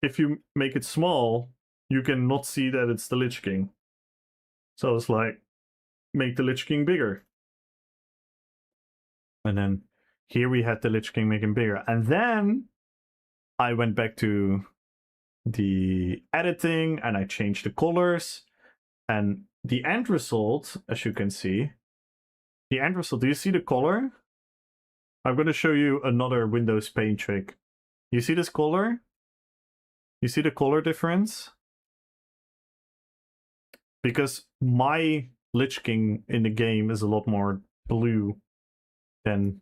if you make it small, you can not see that it's the Lich King. So I was like, make the Lich King bigger. And then here we had the Lich King make him bigger. And then I went back to the editing and I changed the colors. And the end result, as you can see, the end result, do you see the color? I'm going to show you another Windows Paint trick. You see this color? You see the color difference? Because my Lich King in the game is a lot more blue than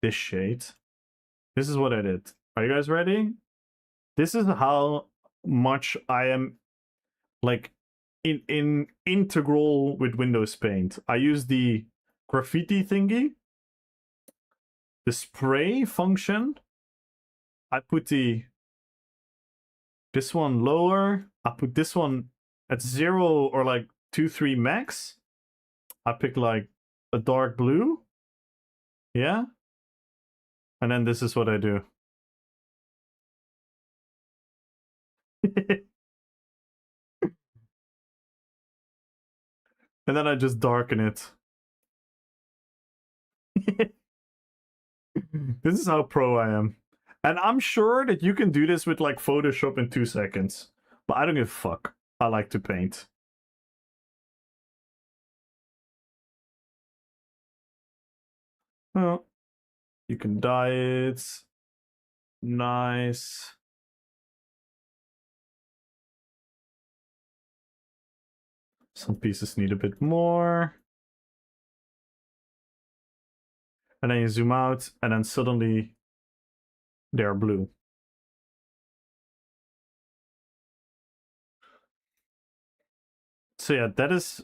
this shade. This is what I did. Are you guys ready? This is how much I am like in integral with Windows Paint. I use the graffiti thingy, the spray function. I put this one lower. I put this one at 0 or like 2, 3 max. I pick like a dark blue. Yeah. And then this is what I do. And then I just darken it. This is how pro I am. And I'm sure that you can do this with like Photoshop in 2 seconds. But I don't give a fuck. I like to paint. Oh, you can dye it. Nice. Some pieces need a bit more. And then you zoom out, and then suddenly they're blue. So yeah, that is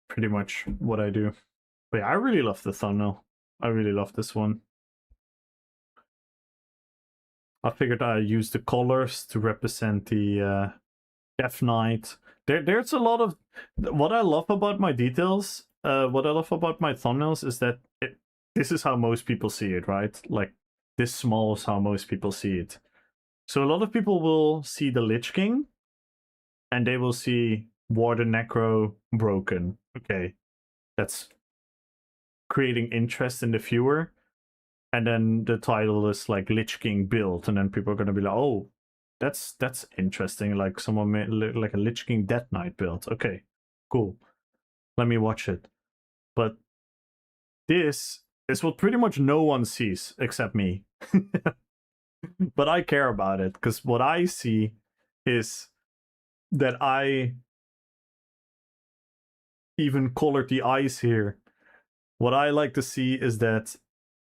pretty much what I do. But yeah, I really love the thumbnail. I really love this one. I figured I'd use the colors to represent the Death Knight. There's a lot of... What I love about my details, what I love about my thumbnails is that this is how most people see it, right? Like, this small is how most people see it. So a lot of people will see the Lich King, and they will see War the Necro broken. Okay, that's creating interest in the viewer. And then the title is like Lich King build, and then people are gonna be like, oh, that's interesting. Like someone made like a Lich King Death Knight build. Okay, cool. Let me watch it. But this is what pretty much no one sees except me. But I care about it because what I see is that I even colored the eyes here. What I like to see is that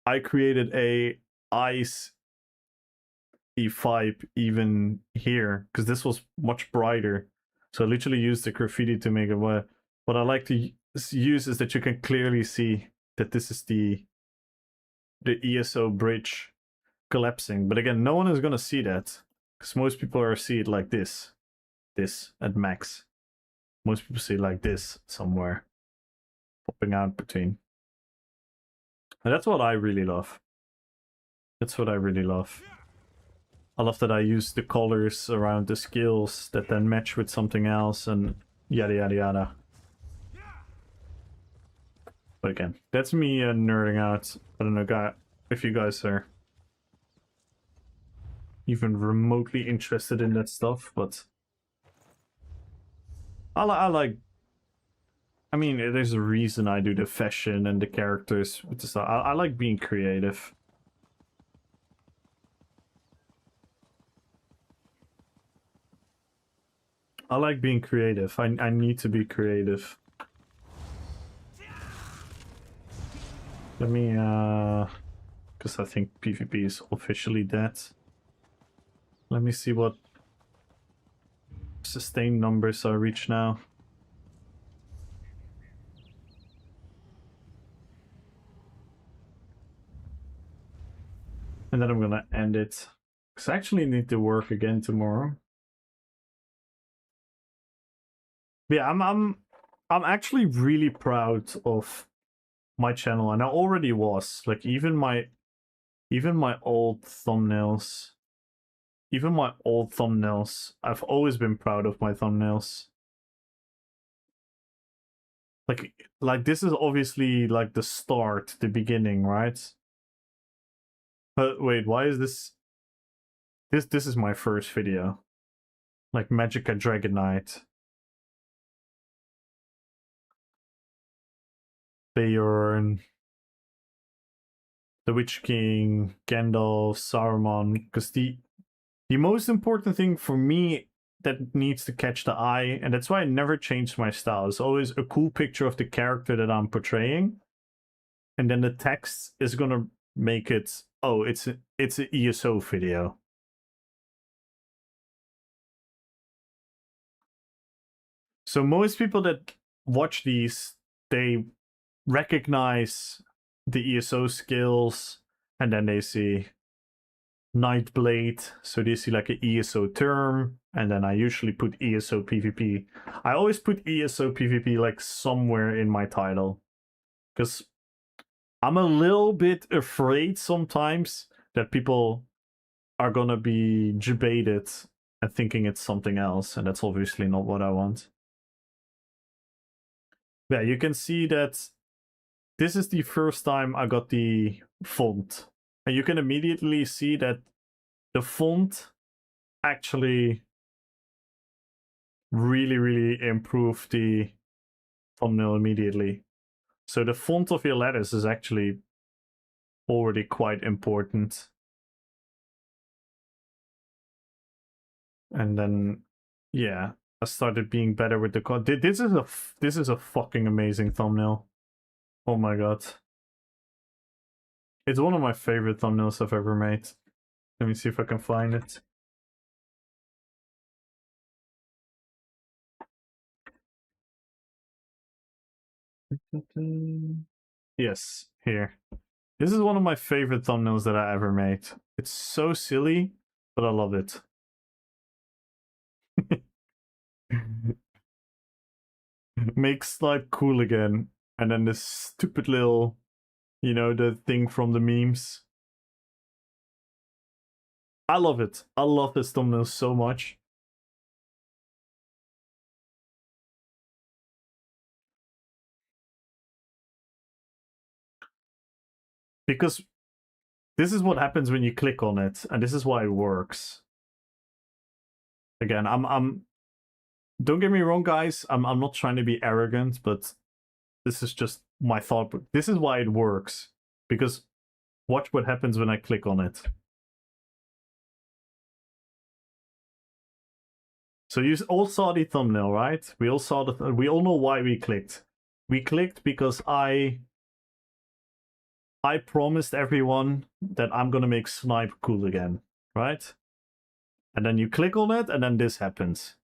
I created a eyes vibe even here because this was much brighter. So I literally used the graffiti to make it. What I like to use is that you can clearly see that this is the ESO bridge collapsing. But again, no one is gonna see that because most people are see it like this at max. Most people see it like this somewhere, popping out between. And that's what I really love. That's what I really love. I love that I use the colors around the skills that then match with something else and yada yada yada. But again, that's me nerding out. I don't know if you guys are even remotely interested in that stuff, but I like... I mean, there's a reason I do the fashion and the characters with the stuff. I like being creative. I like being creative. I need to be creative. Let me, because I think PvP is officially dead. Let me see what sustained numbers I reach now. And then I'm gonna end it. Because I actually need to work again tomorrow. But yeah, I'm actually really proud of my channel, and I already was. Like even my old thumbnails. Even my old thumbnails. I've always been proud of my thumbnails. Like this is obviously like the start, the beginning, right? But wait, why is this? This is my first video. Like Magicka Dragon Knight. Beorn. The Witch King, Gandalf, Saruman. Because the most important thing for me that needs to catch the eye, and that's why I never changed my style. It's always a cool picture of the character that I'm portraying. And then the text is gonna make it, oh, it's an ESO video. So most people that watch these, they recognize the ESO skills, and then they see Nightblade. So they see like an ESO term, and then I usually put ESO PvP. I always put ESO PvP like somewhere in my title, because I'm a little bit afraid sometimes that people are gonna be debated and thinking it's something else, and that's obviously not what I want. Yeah, you can see that this is the first time I got the font. And you can immediately see that the font actually really improved the thumbnail immediately. So the font of your letters is actually already quite important. And then, yeah, I started being better with the this is a fucking amazing thumbnail. Oh my god. It's one of my favorite thumbnails I've ever made. Let me see if I can find it. Yes, here. This is one of my favorite thumbnails that I ever made. It's so silly, but I love it. Make Snipe cool again. And then this stupid little, you know, the thing from the memes. I love it. I love this thumbnail so much. Because this is what happens when you click on it, and this is why it works. Again, I'm don't get me wrong, guys. I'm not trying to be arrogant, but this is just my thought. This is why it works. Because watch what happens when I click on it. So you all saw the thumbnail, right? We all saw we all know why we clicked. We clicked because I promised everyone that I'm gonna make Snipe cool again, right? And then you click on it, and then this happens.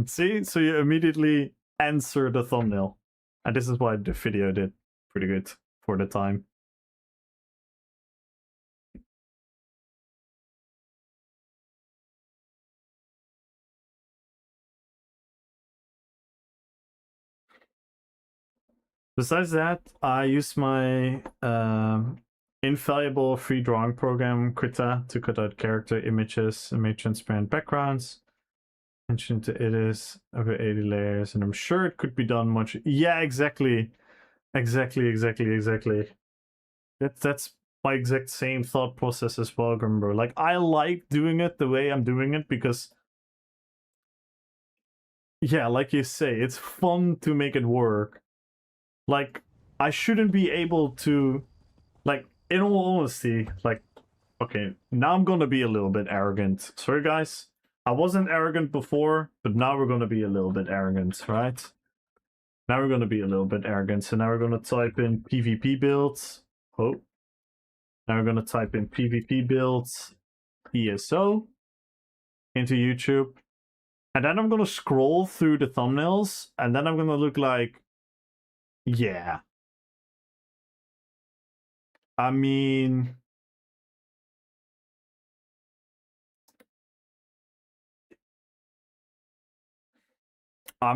See? So you immediately answer the thumbnail. And this is why the video did pretty good for the time. Besides that, I use my infallible free drawing program, Krita, to cut out character images and make transparent backgrounds. Mention to it is over 80 layers, and I'm sure it could be done much. Yeah, exactly. Exactly. That's my exact same thought process as well, Grimbo. Like, I like doing it the way I'm doing it because, yeah, like you say, it's fun to make it work. Like, I shouldn't be able to, like, in all honesty, like, okay, now I'm gonna be a little bit arrogant. Sorry, guys. I wasn't arrogant before, but now we're gonna be a little bit arrogant, right? Now we're gonna be a little bit arrogant. So now we're gonna type in PvP builds. Oh. Now we're gonna type in PvP builds ESO into YouTube. And then I'm gonna scroll through the thumbnails, and then I'm gonna look like, yeah. I mean, I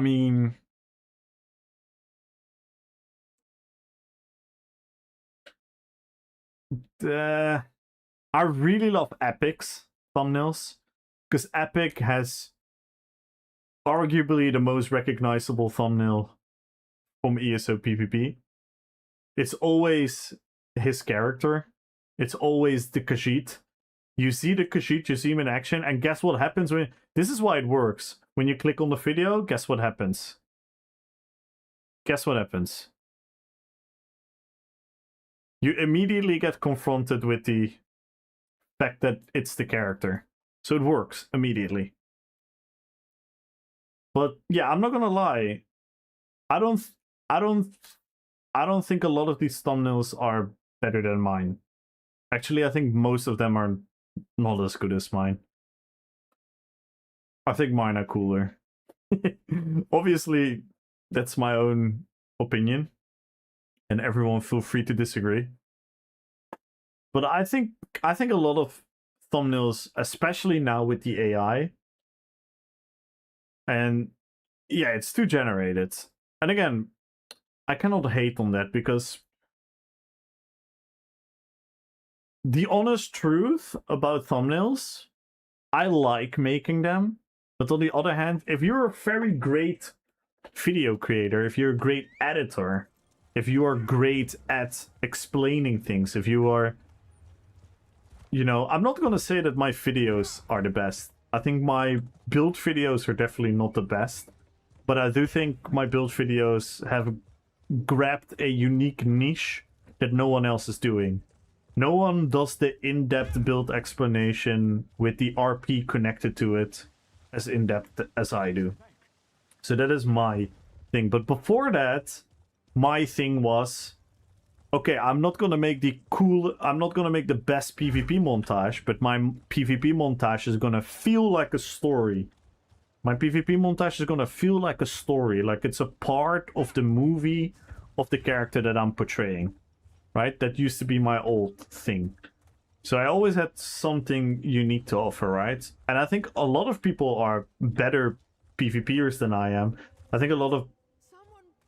really love Epic's thumbnails, because Epic has arguably the most recognizable thumbnail from ESO PvP. It's always his character. It's always the Khajiit. You see the Khajiit, you see him in action, and guess what happens when... This is why it works. When you click on the video, guess what happens? Guess what happens? You immediately get confronted with the fact that it's the character. So it works immediately. But yeah, I'm not gonna lie. I don't think a lot of these thumbnails are better than mine. Actually, I think most of them are not as good as mine. I think mine are cooler. Obviously, that's my own opinion, and everyone feel free to disagree. But I think a lot of thumbnails, especially now with the AI, and yeah, it's too generated. And again, I cannot hate on that because the honest truth about thumbnails, I like making them. But on the other hand, if you're a very great video creator, if you're a great editor, if you are great at explaining things, if you are, you know, I'm not gonna say that my videos are the best. I think my build videos are definitely not the best. But I do think my build videos have grabbed a unique niche that no one else is doing. No one does the in-depth build explanation with the RP connected to it as in-depth as I do. So that is my thing. But before that, my thing was, okay, I'm not gonna make the best PvP montage, but my PvP montage is gonna feel like a story. My PvP montage is gonna feel like a story, like it's a part of the movie of the character that I'm portraying. Right? That used to be my old thing. So I always had something unique to offer, right? And I think a lot of people are better PvPers than I am. I think a lot of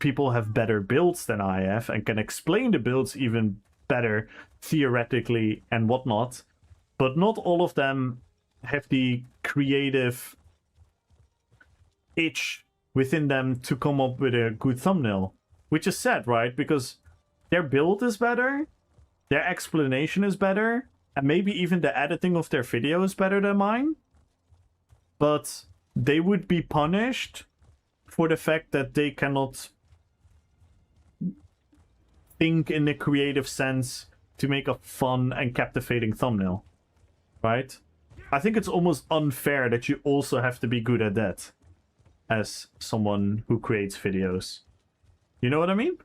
people have better builds than I have and can explain the builds even better theoretically and whatnot. But not all of them have the creative itch within them to come up with a good thumbnail. Which is sad, right? Because their build is better, their explanation is better, and maybe even the editing of their video is better than mine. But they would be punished for the fact that they cannot think in a creative sense to make a fun and captivating thumbnail. Right? I think it's almost unfair that you also have to be good at that as someone who creates videos. You know what I mean?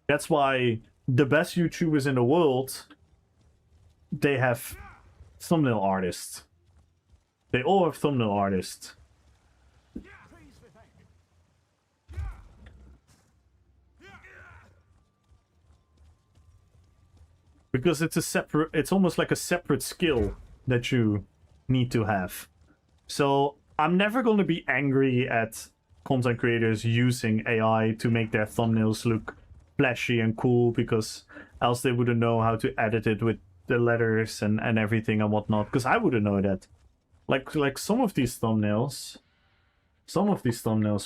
That's why the best YouTubers in the world, they have thumbnail artists. They all have thumbnail artists. Because it's almost like a separate skill that you need to have. So I'm never going to be angry at content creators using AI to make their thumbnails look flashy and cool, because else they wouldn't know how to edit it with the letters and everything and whatnot, because I wouldn't know that. Like some of these thumbnails,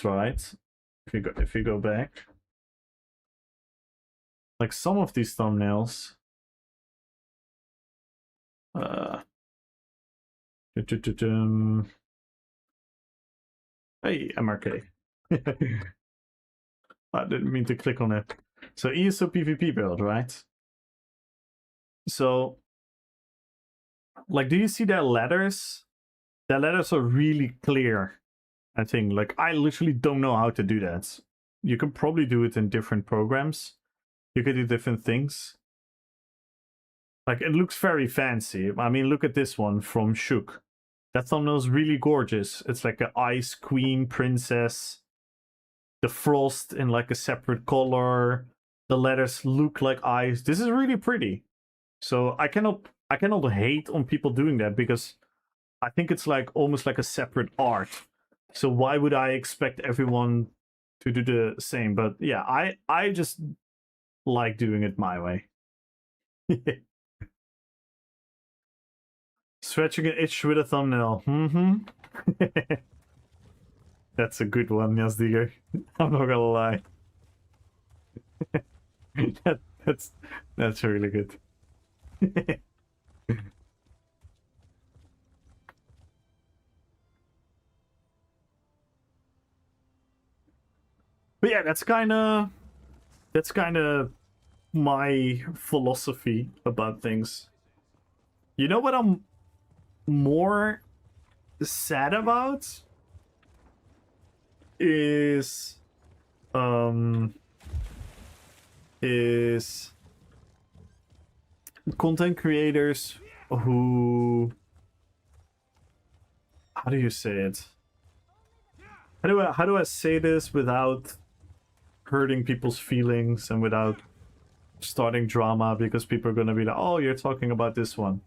right? If you go back, like some of these thumbnails, hey, MRK. I didn't mean to click on it. So ESOPvP build, right? So, like, do you see their letters? Their letters are really clear, I think. Like, I literally don't know how to do that. You can probably do it in different programs. You can do different things. Like, it looks very fancy. I mean, look at this one from Shook. That thumbnail is really gorgeous. It's like an ice queen princess. The frost in like a separate color. The letters look like eyes. This is really pretty. So I cannot hate on people doing that, because I think it's like almost like a separate art. So why would I expect everyone to do the same? But yeah, I just like doing it my way. Stretching an itch with a thumbnail. That's a good one, Yazdiger. I'm not gonna lie. That's really good. But yeah, that's kind of my philosophy about things. You know what I'm more sad about is content creators who, how do you say it? How do I say this without hurting people's feelings and without starting drama, because people are gonna be like, oh, you're talking about this one.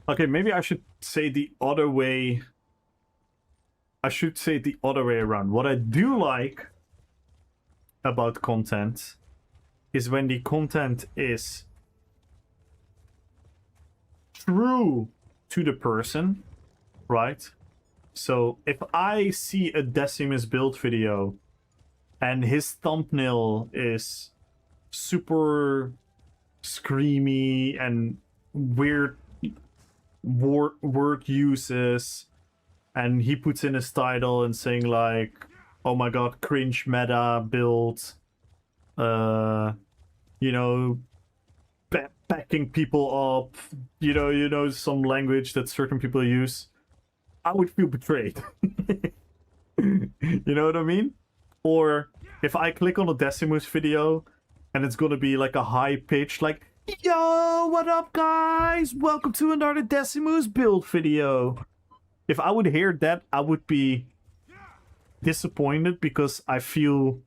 Okay, maybe I should say the other way. I should say the other way around. What I do like about content is when the content is true to the person, right? So if I see a Decimus build video and his thumbnail is super screamy and weird word uses, and he puts in his title and saying like, oh my god, cringe meta build, you know, backing people up, you know, some language that certain people use, I would feel betrayed. You know what I mean? Or if I click on a Decimus video and it's gonna be like a high pitch, like, yo, what up guys? Welcome to another Decimus build video. If I would hear that, I would be disappointed because I feel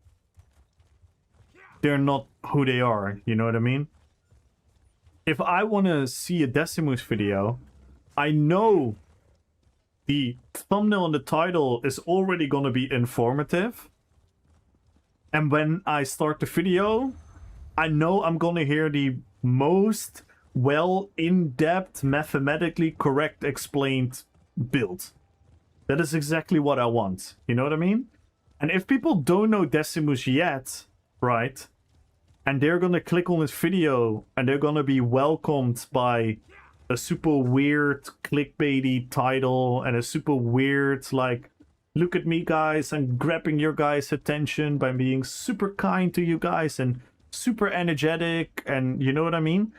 they're not who they are, you know what I mean? If I want to see a Decimus video, I know the thumbnail and the title is already going to be informative. And when I start the video, I know I'm going to hear the most well, in-depth, mathematically correct explained build. That is exactly what I want. You know what I mean? And if people don't know Decimus yet, right? And they're gonna click on this video and they're gonna be welcomed by a super weird clickbaity title and a super weird, like, look at me guys, I'm grabbing your guys' attention by being super kind to you guys and super energetic, and you know what I mean?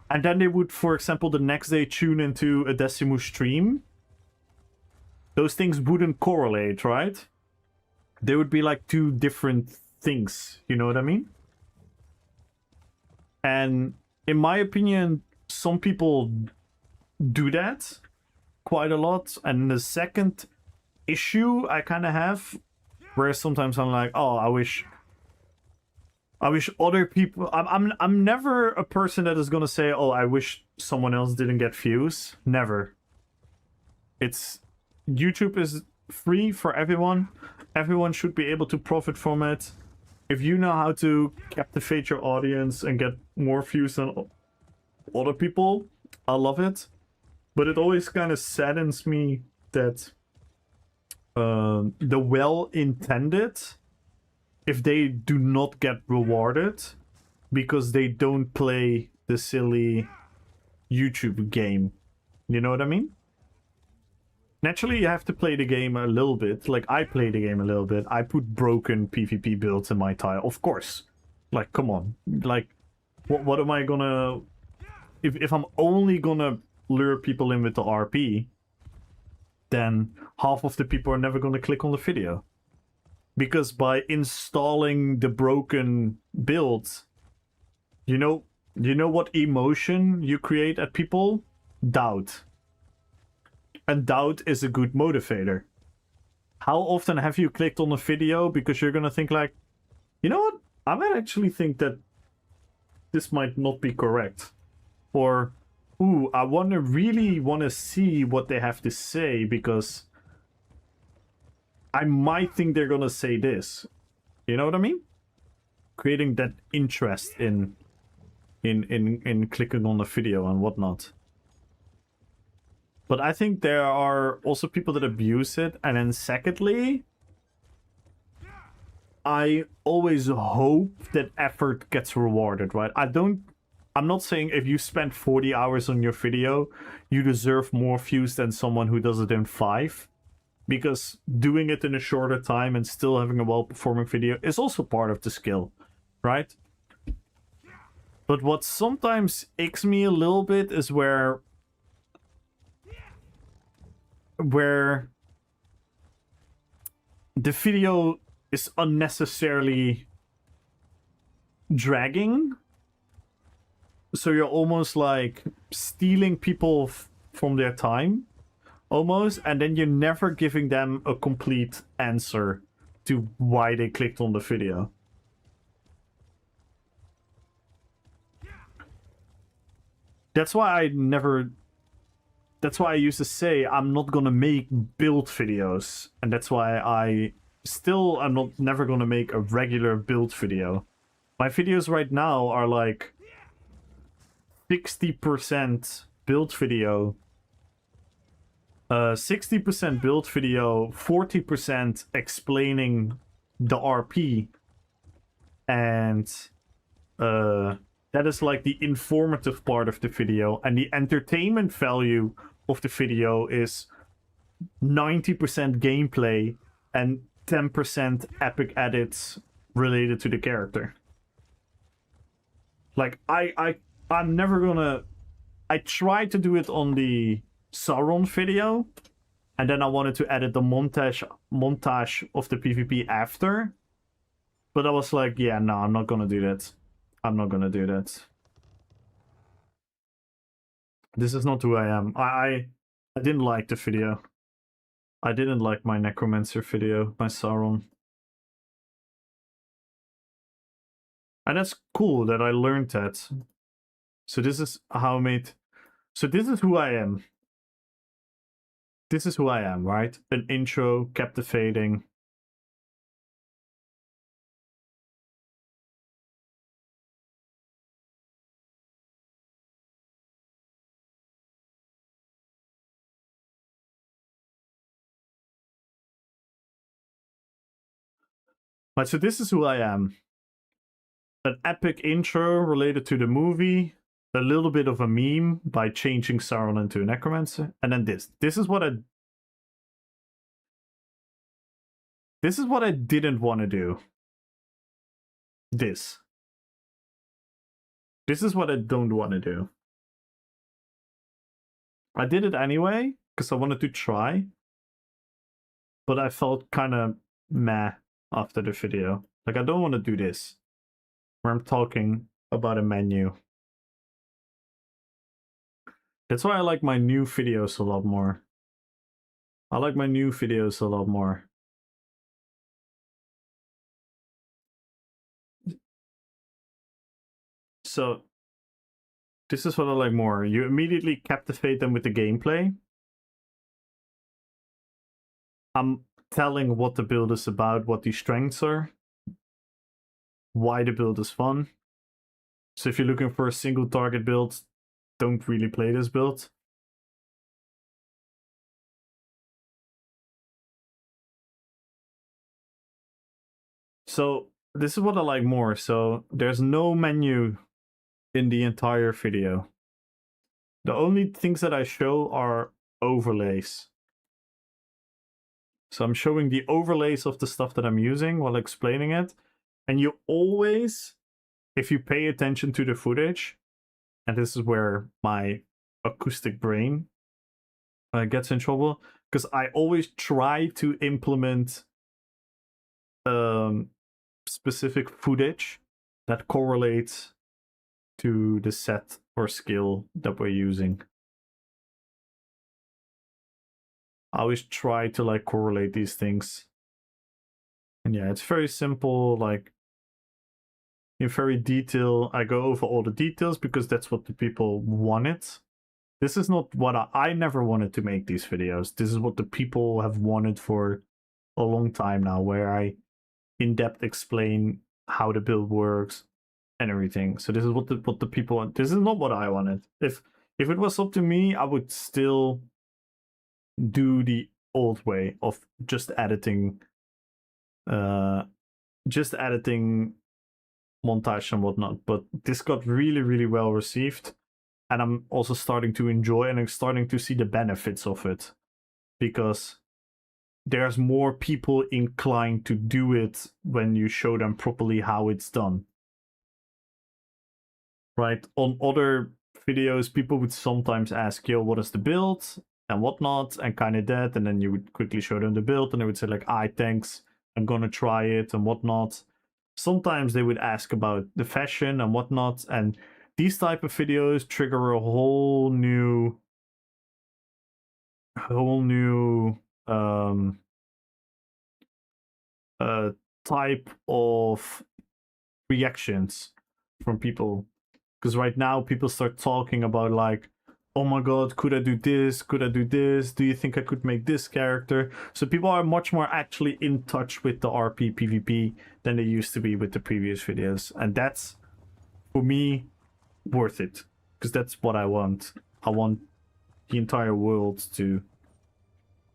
And then they would, for example, the next day tune into a Decimus stream. Those things wouldn't correlate, right? They would be like two different things, you know what I mean? And in my opinion, some people do that quite a lot. And the second issue I kind of have, where sometimes I'm like, oh, I wish other people... I'm never a person that is gonna say, oh, I wish someone else didn't get views. Never. It's... YouTube is free for everyone. Everyone should be able to profit from it. If you know how to captivate your audience and get more views than other people, I love it. But it always kind of saddens me that the well-intended, if they do not get rewarded because they don't play the silly YouTube game. You know what I mean? Naturally, you have to play the game a little bit. Like, I play the game a little bit. I put broken PvP builds in my tile. Of course. Like, come on. Like, what am I gonna... If I'm only gonna lure people in with the RP, then half of the people are never gonna click on the video. Because by installing the broken builds, you know what emotion you create at people? Doubt. And doubt is a good motivator. How often have you clicked on a video because you're gonna think like, you know what? I might actually think that this might not be correct. Or, ooh, I really wanna see what they have to say because I might think they're gonna say this. You know what I mean? Creating that interest in clicking on the video and whatnot. But I think there are also people that abuse it. And then secondly, I always hope that effort gets rewarded, right? I'm not saying if you spend 40 hours on your video, you deserve more views than someone who does it in 5. Because doing it in a shorter time and still having a well-performing video is also part of the skill, right? But what sometimes icks me a little bit is where the video is unnecessarily dragging. So you're almost like stealing people from their time, almost, and then you're never giving them a complete answer to why they clicked on the video. That's why I used to say I'm not gonna make build videos, and that's why I'm never gonna make a regular build video. My videos right now are like 60% build video, 60% build video, 40% explaining the RP, and that is like the informative part of the video, and the entertainment value of the video is 90% gameplay and 10% epic edits related to the character. Like, I'm never gonna... I tried to do it on the Sauron video, and then I wanted to edit the montage of the PvP after. But I was like, yeah, no, I'm not gonna do that. I'm not gonna do that. This is not who I am. I didn't like the video. I didn't like my Necromancer video, my Sauron. And that's cool that I learned that. So this is how I made... So this is who I am. This is who I am, right? An intro, captivating. Right, so this is who I am. An epic intro related to the movie. A little bit of a meme by changing Sauron into a Necromancer. And then this. This is what I didn't want to do. This. This is what I don't want to do. I did it anyway, because I wanted to try. But I felt kind of meh after the video. Like, I don't want to do this. Where I'm talking about a menu. That's why I like my new videos a lot more. I like my new videos a lot more. So, this is what I like more. You immediately captivate them with the gameplay. I'm telling what the build is about, what the strengths are, why the build is fun. So if you're looking for a single target build, don't really play this build. So this is what I like more. So there's no menu in the entire video. The only things that I show are overlays. So I'm showing the overlays of the stuff that I'm using while explaining it. And you always, if you pay attention to the footage, and this is where my acoustic brain gets in trouble, because I always try to implement specific footage that correlates to the set or skill that we're using. I always try to like correlate these things. And yeah, it's very simple, like in very detail. I go over all the details because that's what the people wanted. This is not what I never wanted to make these videos. This is what the people have wanted for a long time now, where I in-depth explain how the build works and everything. So this is what the people want. This is not what I wanted. If it was up to me, I would still do the old way of just editing montage and whatnot. But this got really well received, and I'm also starting to enjoy, and I'm starting to see the benefits of it, because there's more people inclined to do it when you show them properly how it's done. right? On other videos, people would sometimes ask, yo, what is the build and whatnot, and kind of that, and then you would quickly show them the build, and they would say like, thanks, I'm gonna try it and whatnot. Sometimes they would ask about the fashion and whatnot, and these type of videos trigger a whole new type of reactions from people. Because right now people start talking about like, oh my god, could I do this? Could I do this? Do you think I could make this character? So people are much more actually in touch with the RPPvP than they used to be with the previous videos. And that's, for me, worth it. Because that's what I want. I want the entire world to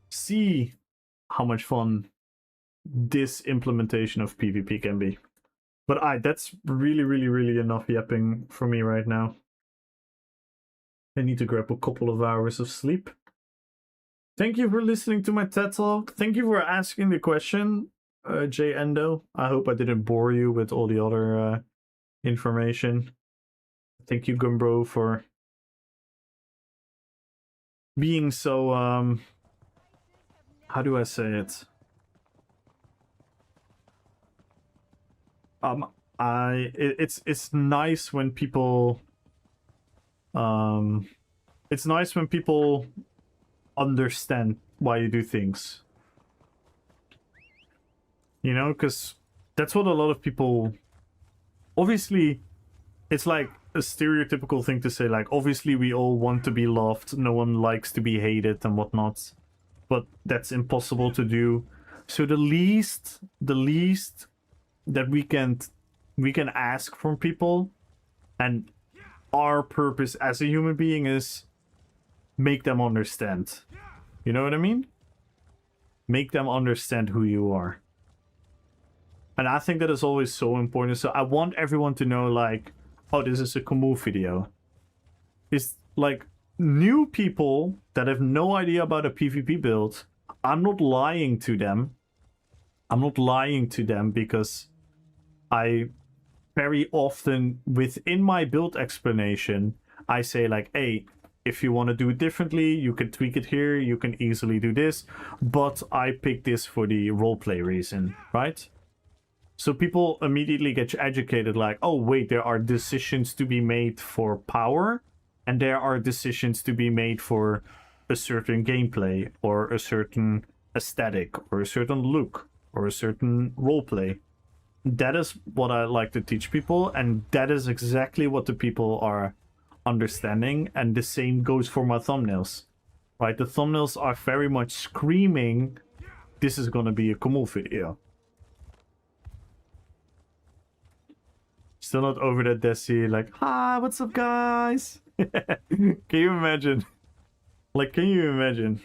see how much fun this implementation of PvP can be. But that's really enough yapping for me right now. I need to grab a couple of hours of sleep. Thank you for listening to my TED Talk. Thank you for asking the question, Jay Endo. I hope I didn't bore you with all the other information. Thank you, Gumbro, for being so, how do I say it? It's nice when people it's nice when people understand why you do things, you know, because that's what a lot of people, obviously it's like a stereotypical thing to say, like obviously we all want to be loved, no one likes to be hated and whatnot, but that's impossible to do. So the least that we can ask from people, and our purpose as a human being, is make them understand. You know what I mean? Make them understand who you are. And I think that is always so important. So I want everyone to know, like, oh, this is a Kamui video. It's like new people that have no idea about a PvP build. I'm not lying to them. I'm not lying to them because I very often within my build explanation, I say like, hey, if you want to do it differently, you can tweak it here, you can easily do this, but I picked this for the roleplay reason, right? So people immediately get educated like, oh wait, there are decisions to be made for power, and there are decisions to be made for a certain gameplay, or a certain aesthetic, or a certain look, or a certain roleplay. That is what I like to teach people, and that is exactly what the people are understanding, and the same goes for my thumbnails. Right? The thumbnails are very much screaming, this is gonna be a Kamui video. Still not over that Desi, like, hi, what's up guys? Can you imagine? Like, can you imagine?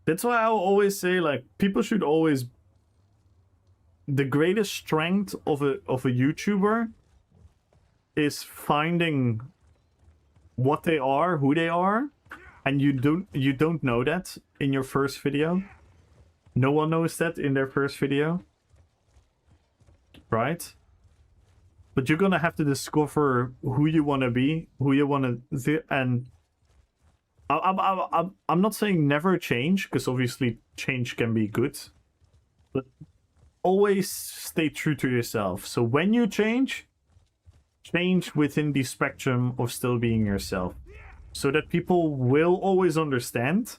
That's why I'll always say, like, people should always... The greatest strength of a YouTuber is finding what they are, who they are, and you don't know that in your first video. No one knows that in their first video, right? But you're gonna have to discover who you want to be, who you want to, and I'm not saying never change, because obviously change can be good, but always stay true to yourself. So when you change within the spectrum of still being yourself, so that people will always understand,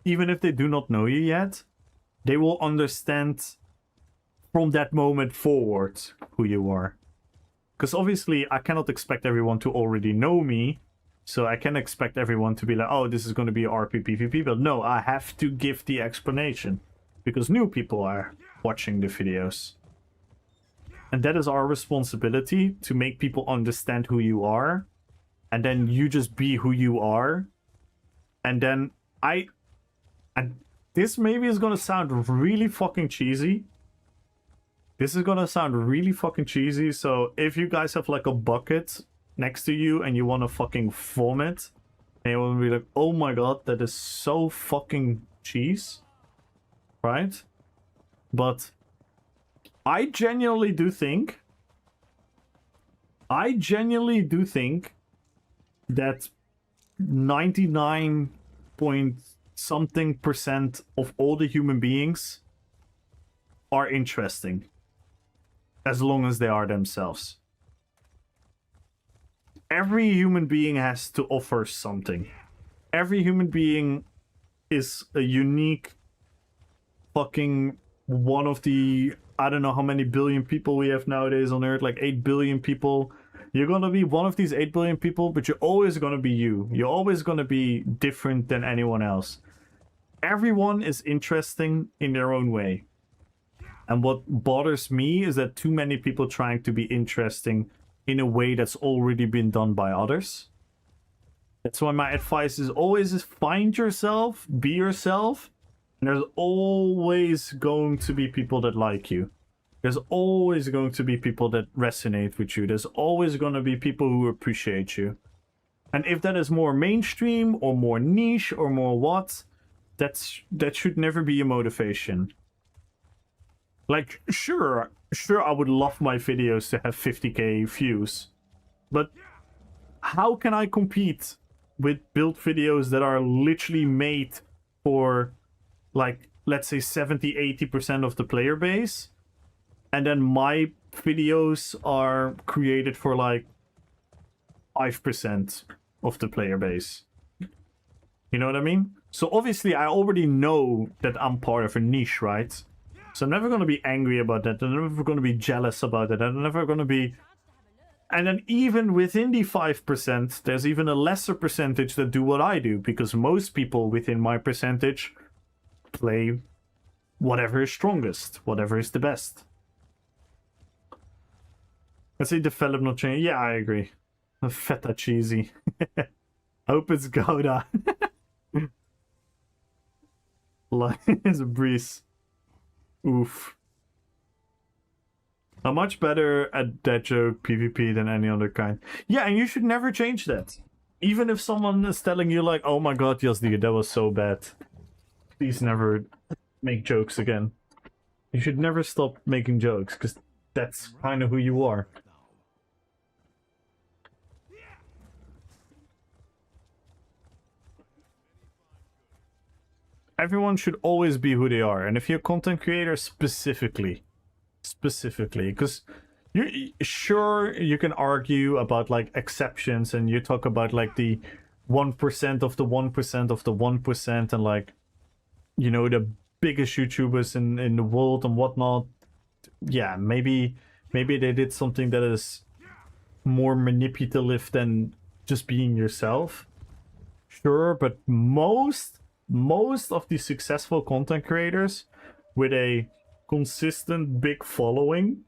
even if they do not know you yet, they will understand from that moment forward who you are. Because obviously I cannot expect everyone to already know me, so I can expect everyone to be like, oh, this is going to be RPPvP, but no, I have to give the explanation, because new people are watching the videos. And that is our responsibility, to make people understand who you are, and then you just be who you are. And then and this maybe is gonna sound really fucking cheesy. This is gonna sound really fucking cheesy, so if you guys have like a bucket next to you and you wanna fucking vomit, and you wanna be like, oh my god, that is so fucking cheese, right? But I genuinely do think that 99 point something percent of all the human beings are interesting. As long as they are themselves. Every human being has to offer something. Every human being is a unique fucking one of the, I don't know how many billion people we have nowadays on Earth, like 8 billion people. You're gonna be one of these 8 billion people, but you're always gonna be you. You're always gonna be different than anyone else. Everyone is interesting in their own way. And what bothers me is that too many people trying to be interesting in a way that's already been done by others. That's why my advice is always find yourself, be yourself, and there's always going to be people that like you. There's always going to be people that resonate with you. There's always going to be people who appreciate you. And if that is more mainstream or more niche or more what, that should never be a motivation. Like, sure, I would love my videos to have 50k views. But how can I compete with build videos that are literally made for, like, let's say 70-80% of the player base? And then my videos are created for, like, 5% of the player base. You know what I mean? So obviously I already know that I'm part of a niche, right? So I'm never going to be angry about that. I'm never going to be jealous about it. I'm never going to be... And then even within the 5%, there's even a lesser percentage that do what I do. Because most people within my percentage play whatever is strongest. Whatever is the best. Let's say develop, not change. Yeah, I agree. Feta cheesy. Hope it's Gouda. Like, it's a breeze. Oof. I'm much better at that joke PvP than any other kind. Yeah, and you should never change that. Even if someone is telling you like, oh my god, Yasdi, that was so bad. Please never make jokes again. You should never stop making jokes, because that's kind of who you are. Everyone should always be who they are. And if you're a content creator specifically, because sure, you can argue about like exceptions, and you talk about like the 1% of the 1% of the 1%, and like, you know, the biggest YouTubers in the world and whatnot. Yeah, maybe they did something that is more manipulative than just being yourself. Sure, but most of the successful content creators with a consistent big following,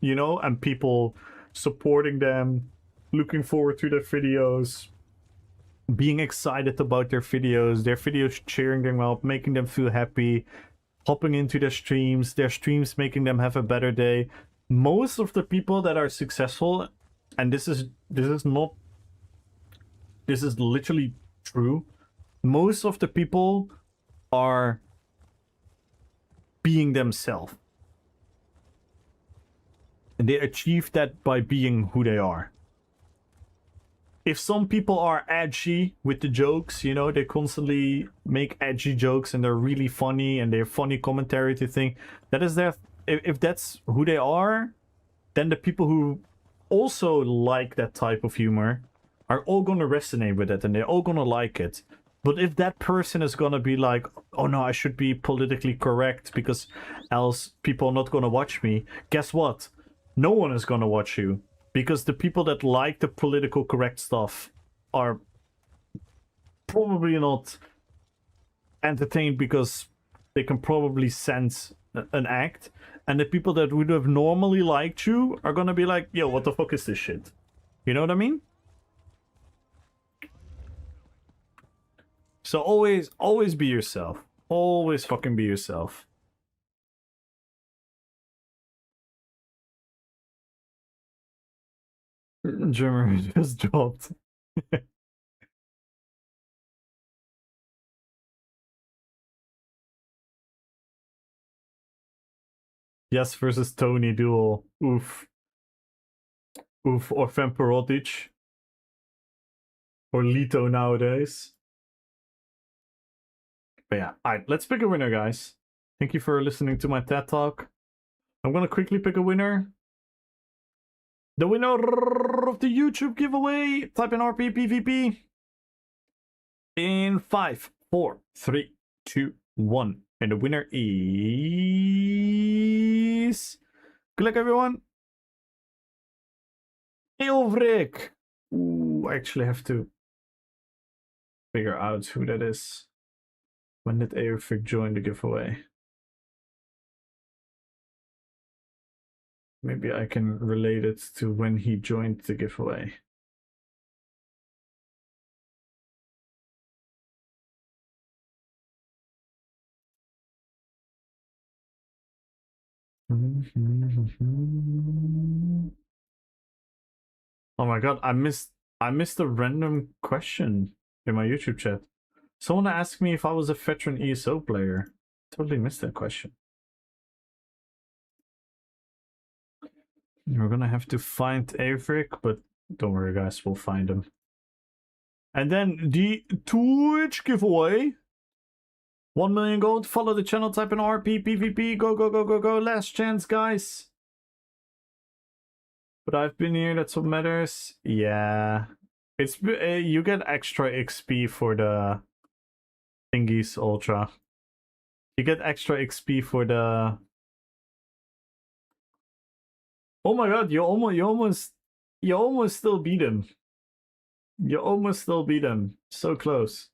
you know, and people supporting them, looking forward to their videos, being excited about their videos cheering them up, making them feel happy, hopping into their streams making them have a better day. Most of the people that are successful, and this is literally true, most of the people are being themselves. And they achieve that by being who they are. If some people are edgy with the jokes, you know, they constantly make edgy jokes and they're really funny and they're funny commentary to think that is their... If that's who they are, then the people who also like that type of humor are all gonna resonate with it and they're all gonna like it. But if that person is gonna be like, oh no, I should be politically correct because else people are not gonna watch me, guess what? No one is gonna watch you. Because the people that like the political correct stuff are probably not entertained because they can probably sense an act. And the people that would have normally liked you are gonna be like, yo, what the fuck is this shit? You know what I mean? So always be yourself. Always fucking be yourself. Germany just dropped. Yes versus Tony duel. Oof. Oof, or Vampirotic. Or Lito nowadays. But yeah, alright, let's pick a winner, guys. Thank you for listening to my TED Talk. I'm gonna quickly pick a winner. The winner of the YouTube giveaway. Type in RPPvP. In 5, 4, 3, 2, 1. And the winner is... Good luck, everyone. Ilvrik. Ooh, I actually have to figure out who that is. When did Ilvrik join the giveaway? Maybe I can relate it to when he joined the giveaway. Oh my god, I missed a random question in my YouTube chat. Someone asked me if I was a veteran ESO player. Totally missed that question. We're gonna have to find Averick, but don't worry guys, we'll find him. And then the Twitch giveaway. 1 million gold. Follow the channel, type in RPPvP. Go, go, go, go, go. Last chance, guys. But I've been here, that's what matters. Yeah. It's you get extra XP for the thingies ultra. You get extra XP for the... Oh my god, you almost still beat him. You almost still beat him. So close.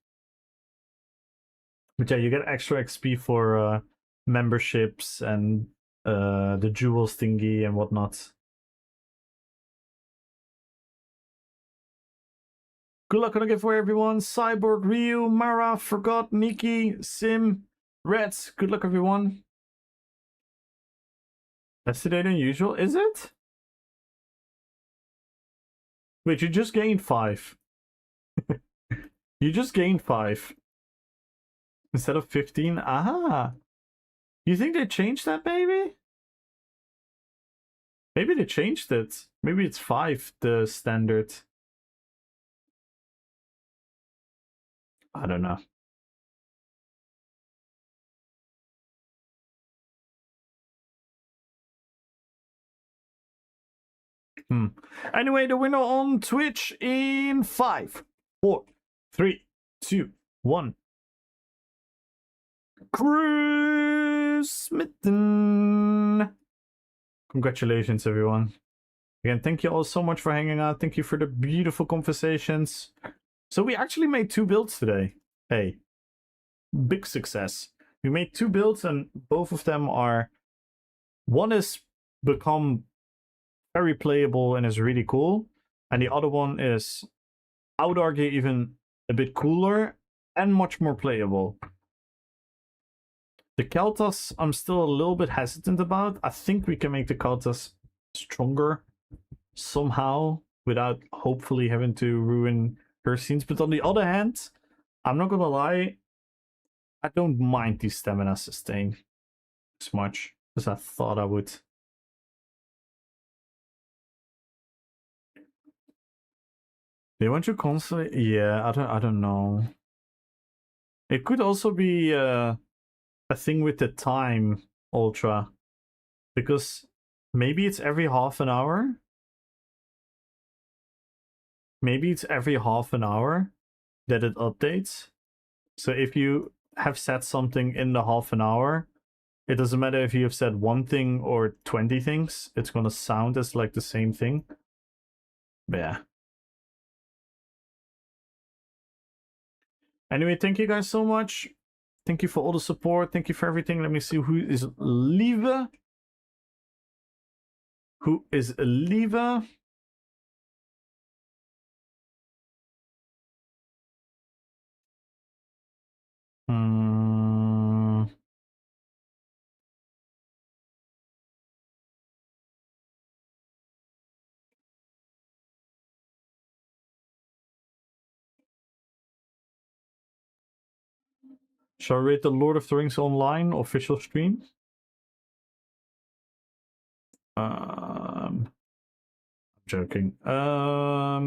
But yeah, you get extra XP for memberships and the jewels thingy and whatnot. Good luck on the giveaway, everyone. Cyborg, Ryu, Mara, Forgot, Nikki, Sim, Reds. Good luck, everyone. Less today than usual, is it? Wait, you just gained 5. You just gained 5. Instead of 15? Aha! You think they changed that, maybe? Maybe they changed it. Maybe it's 5, the standard. I don't know. Anyway, the winner on Twitch in 5, 4, 3, 2, 1. Chris Smitten. Congratulations, everyone. Again, thank you all so much for hanging out. Thank you for the beautiful conversations. So we actually made 2 builds today. Hey, big success. We made 2 builds and both of them are... One is become very playable and is really cool. And the other one is, I would argue, even a bit cooler and much more playable. The Keltas, I'm still a little bit hesitant about. I think we can make the Keltas stronger somehow without hopefully having to ruin her scenes. But on the other hand, I'm not gonna lie, I don't mind the stamina sustain as much as I thought I would. They want you constantly? Yeah, I don't know. It could also be a thing with the time ultra, because maybe it's every half an hour. Maybe it's every half an hour that it updates. So if you have said something in the half an hour, it doesn't matter if you have said 1 thing or 20 things, it's gonna sound as like the same thing. But yeah. Anyway, thank you guys so much. Thank you for all the support. Thank you for everything. Let me see who is Lieve. Who is Lieve? Shall I rate the Lord of the Rings Online official stream? Joking. I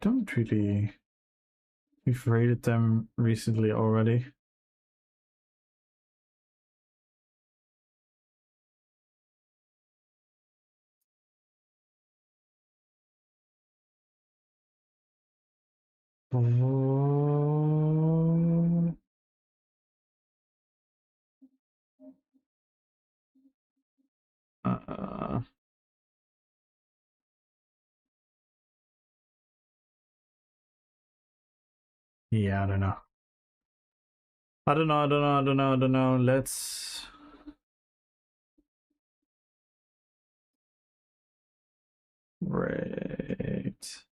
don't really. We've rated them recently already. Yeah, I don't know. I don't know. Let's... Rate.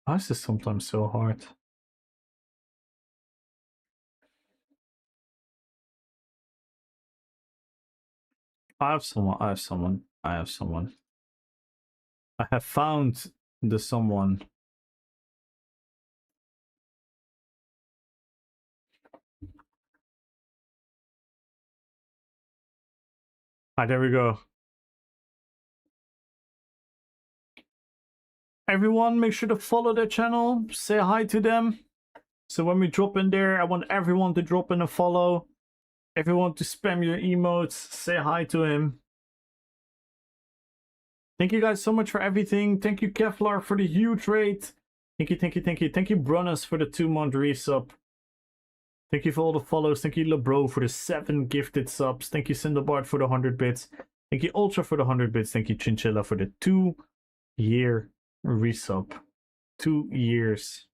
Why is this sometimes so hard? I have someone. I have found the someone. Ah, there we go. Everyone, make sure to follow their channel. Say hi to them. So when we drop in there, I want everyone to drop in a follow. Everyone to spam your emotes. Say hi to him. Thank you guys so much for everything. Thank you, Kevlar, for the huge raid. Thank you. Thank you, Brunus, for the 2-month resub. Thank you for all the follows. Thank you, LeBro, for the 7 gifted subs. Thank you, Cinderbart, for the 100 bits. Thank you, Ultra, for the 100 bits. Thank you, Chinchilla, for the 2-year resub. 2 years.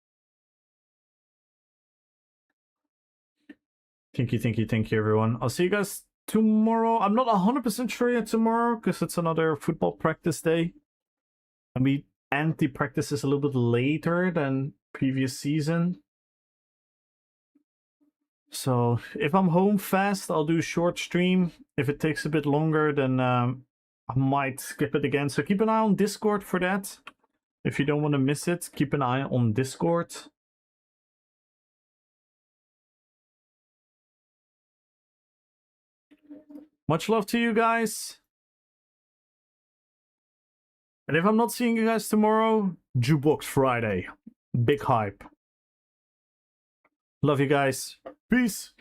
Thank you, everyone. I'll see you guys tomorrow. I'm not 100% sure yet tomorrow, because it's another football practice day. And we end the practices a little bit later than previous season. So if I'm home fast, I'll do a short stream. If it takes a bit longer, then I might skip it again. So keep an eye on Discord for that. If you don't want to miss it, keep an eye on Discord. Much love to you guys. And if I'm not seeing you guys tomorrow, Jukebox Friday. Big hype. Love you guys. Peace.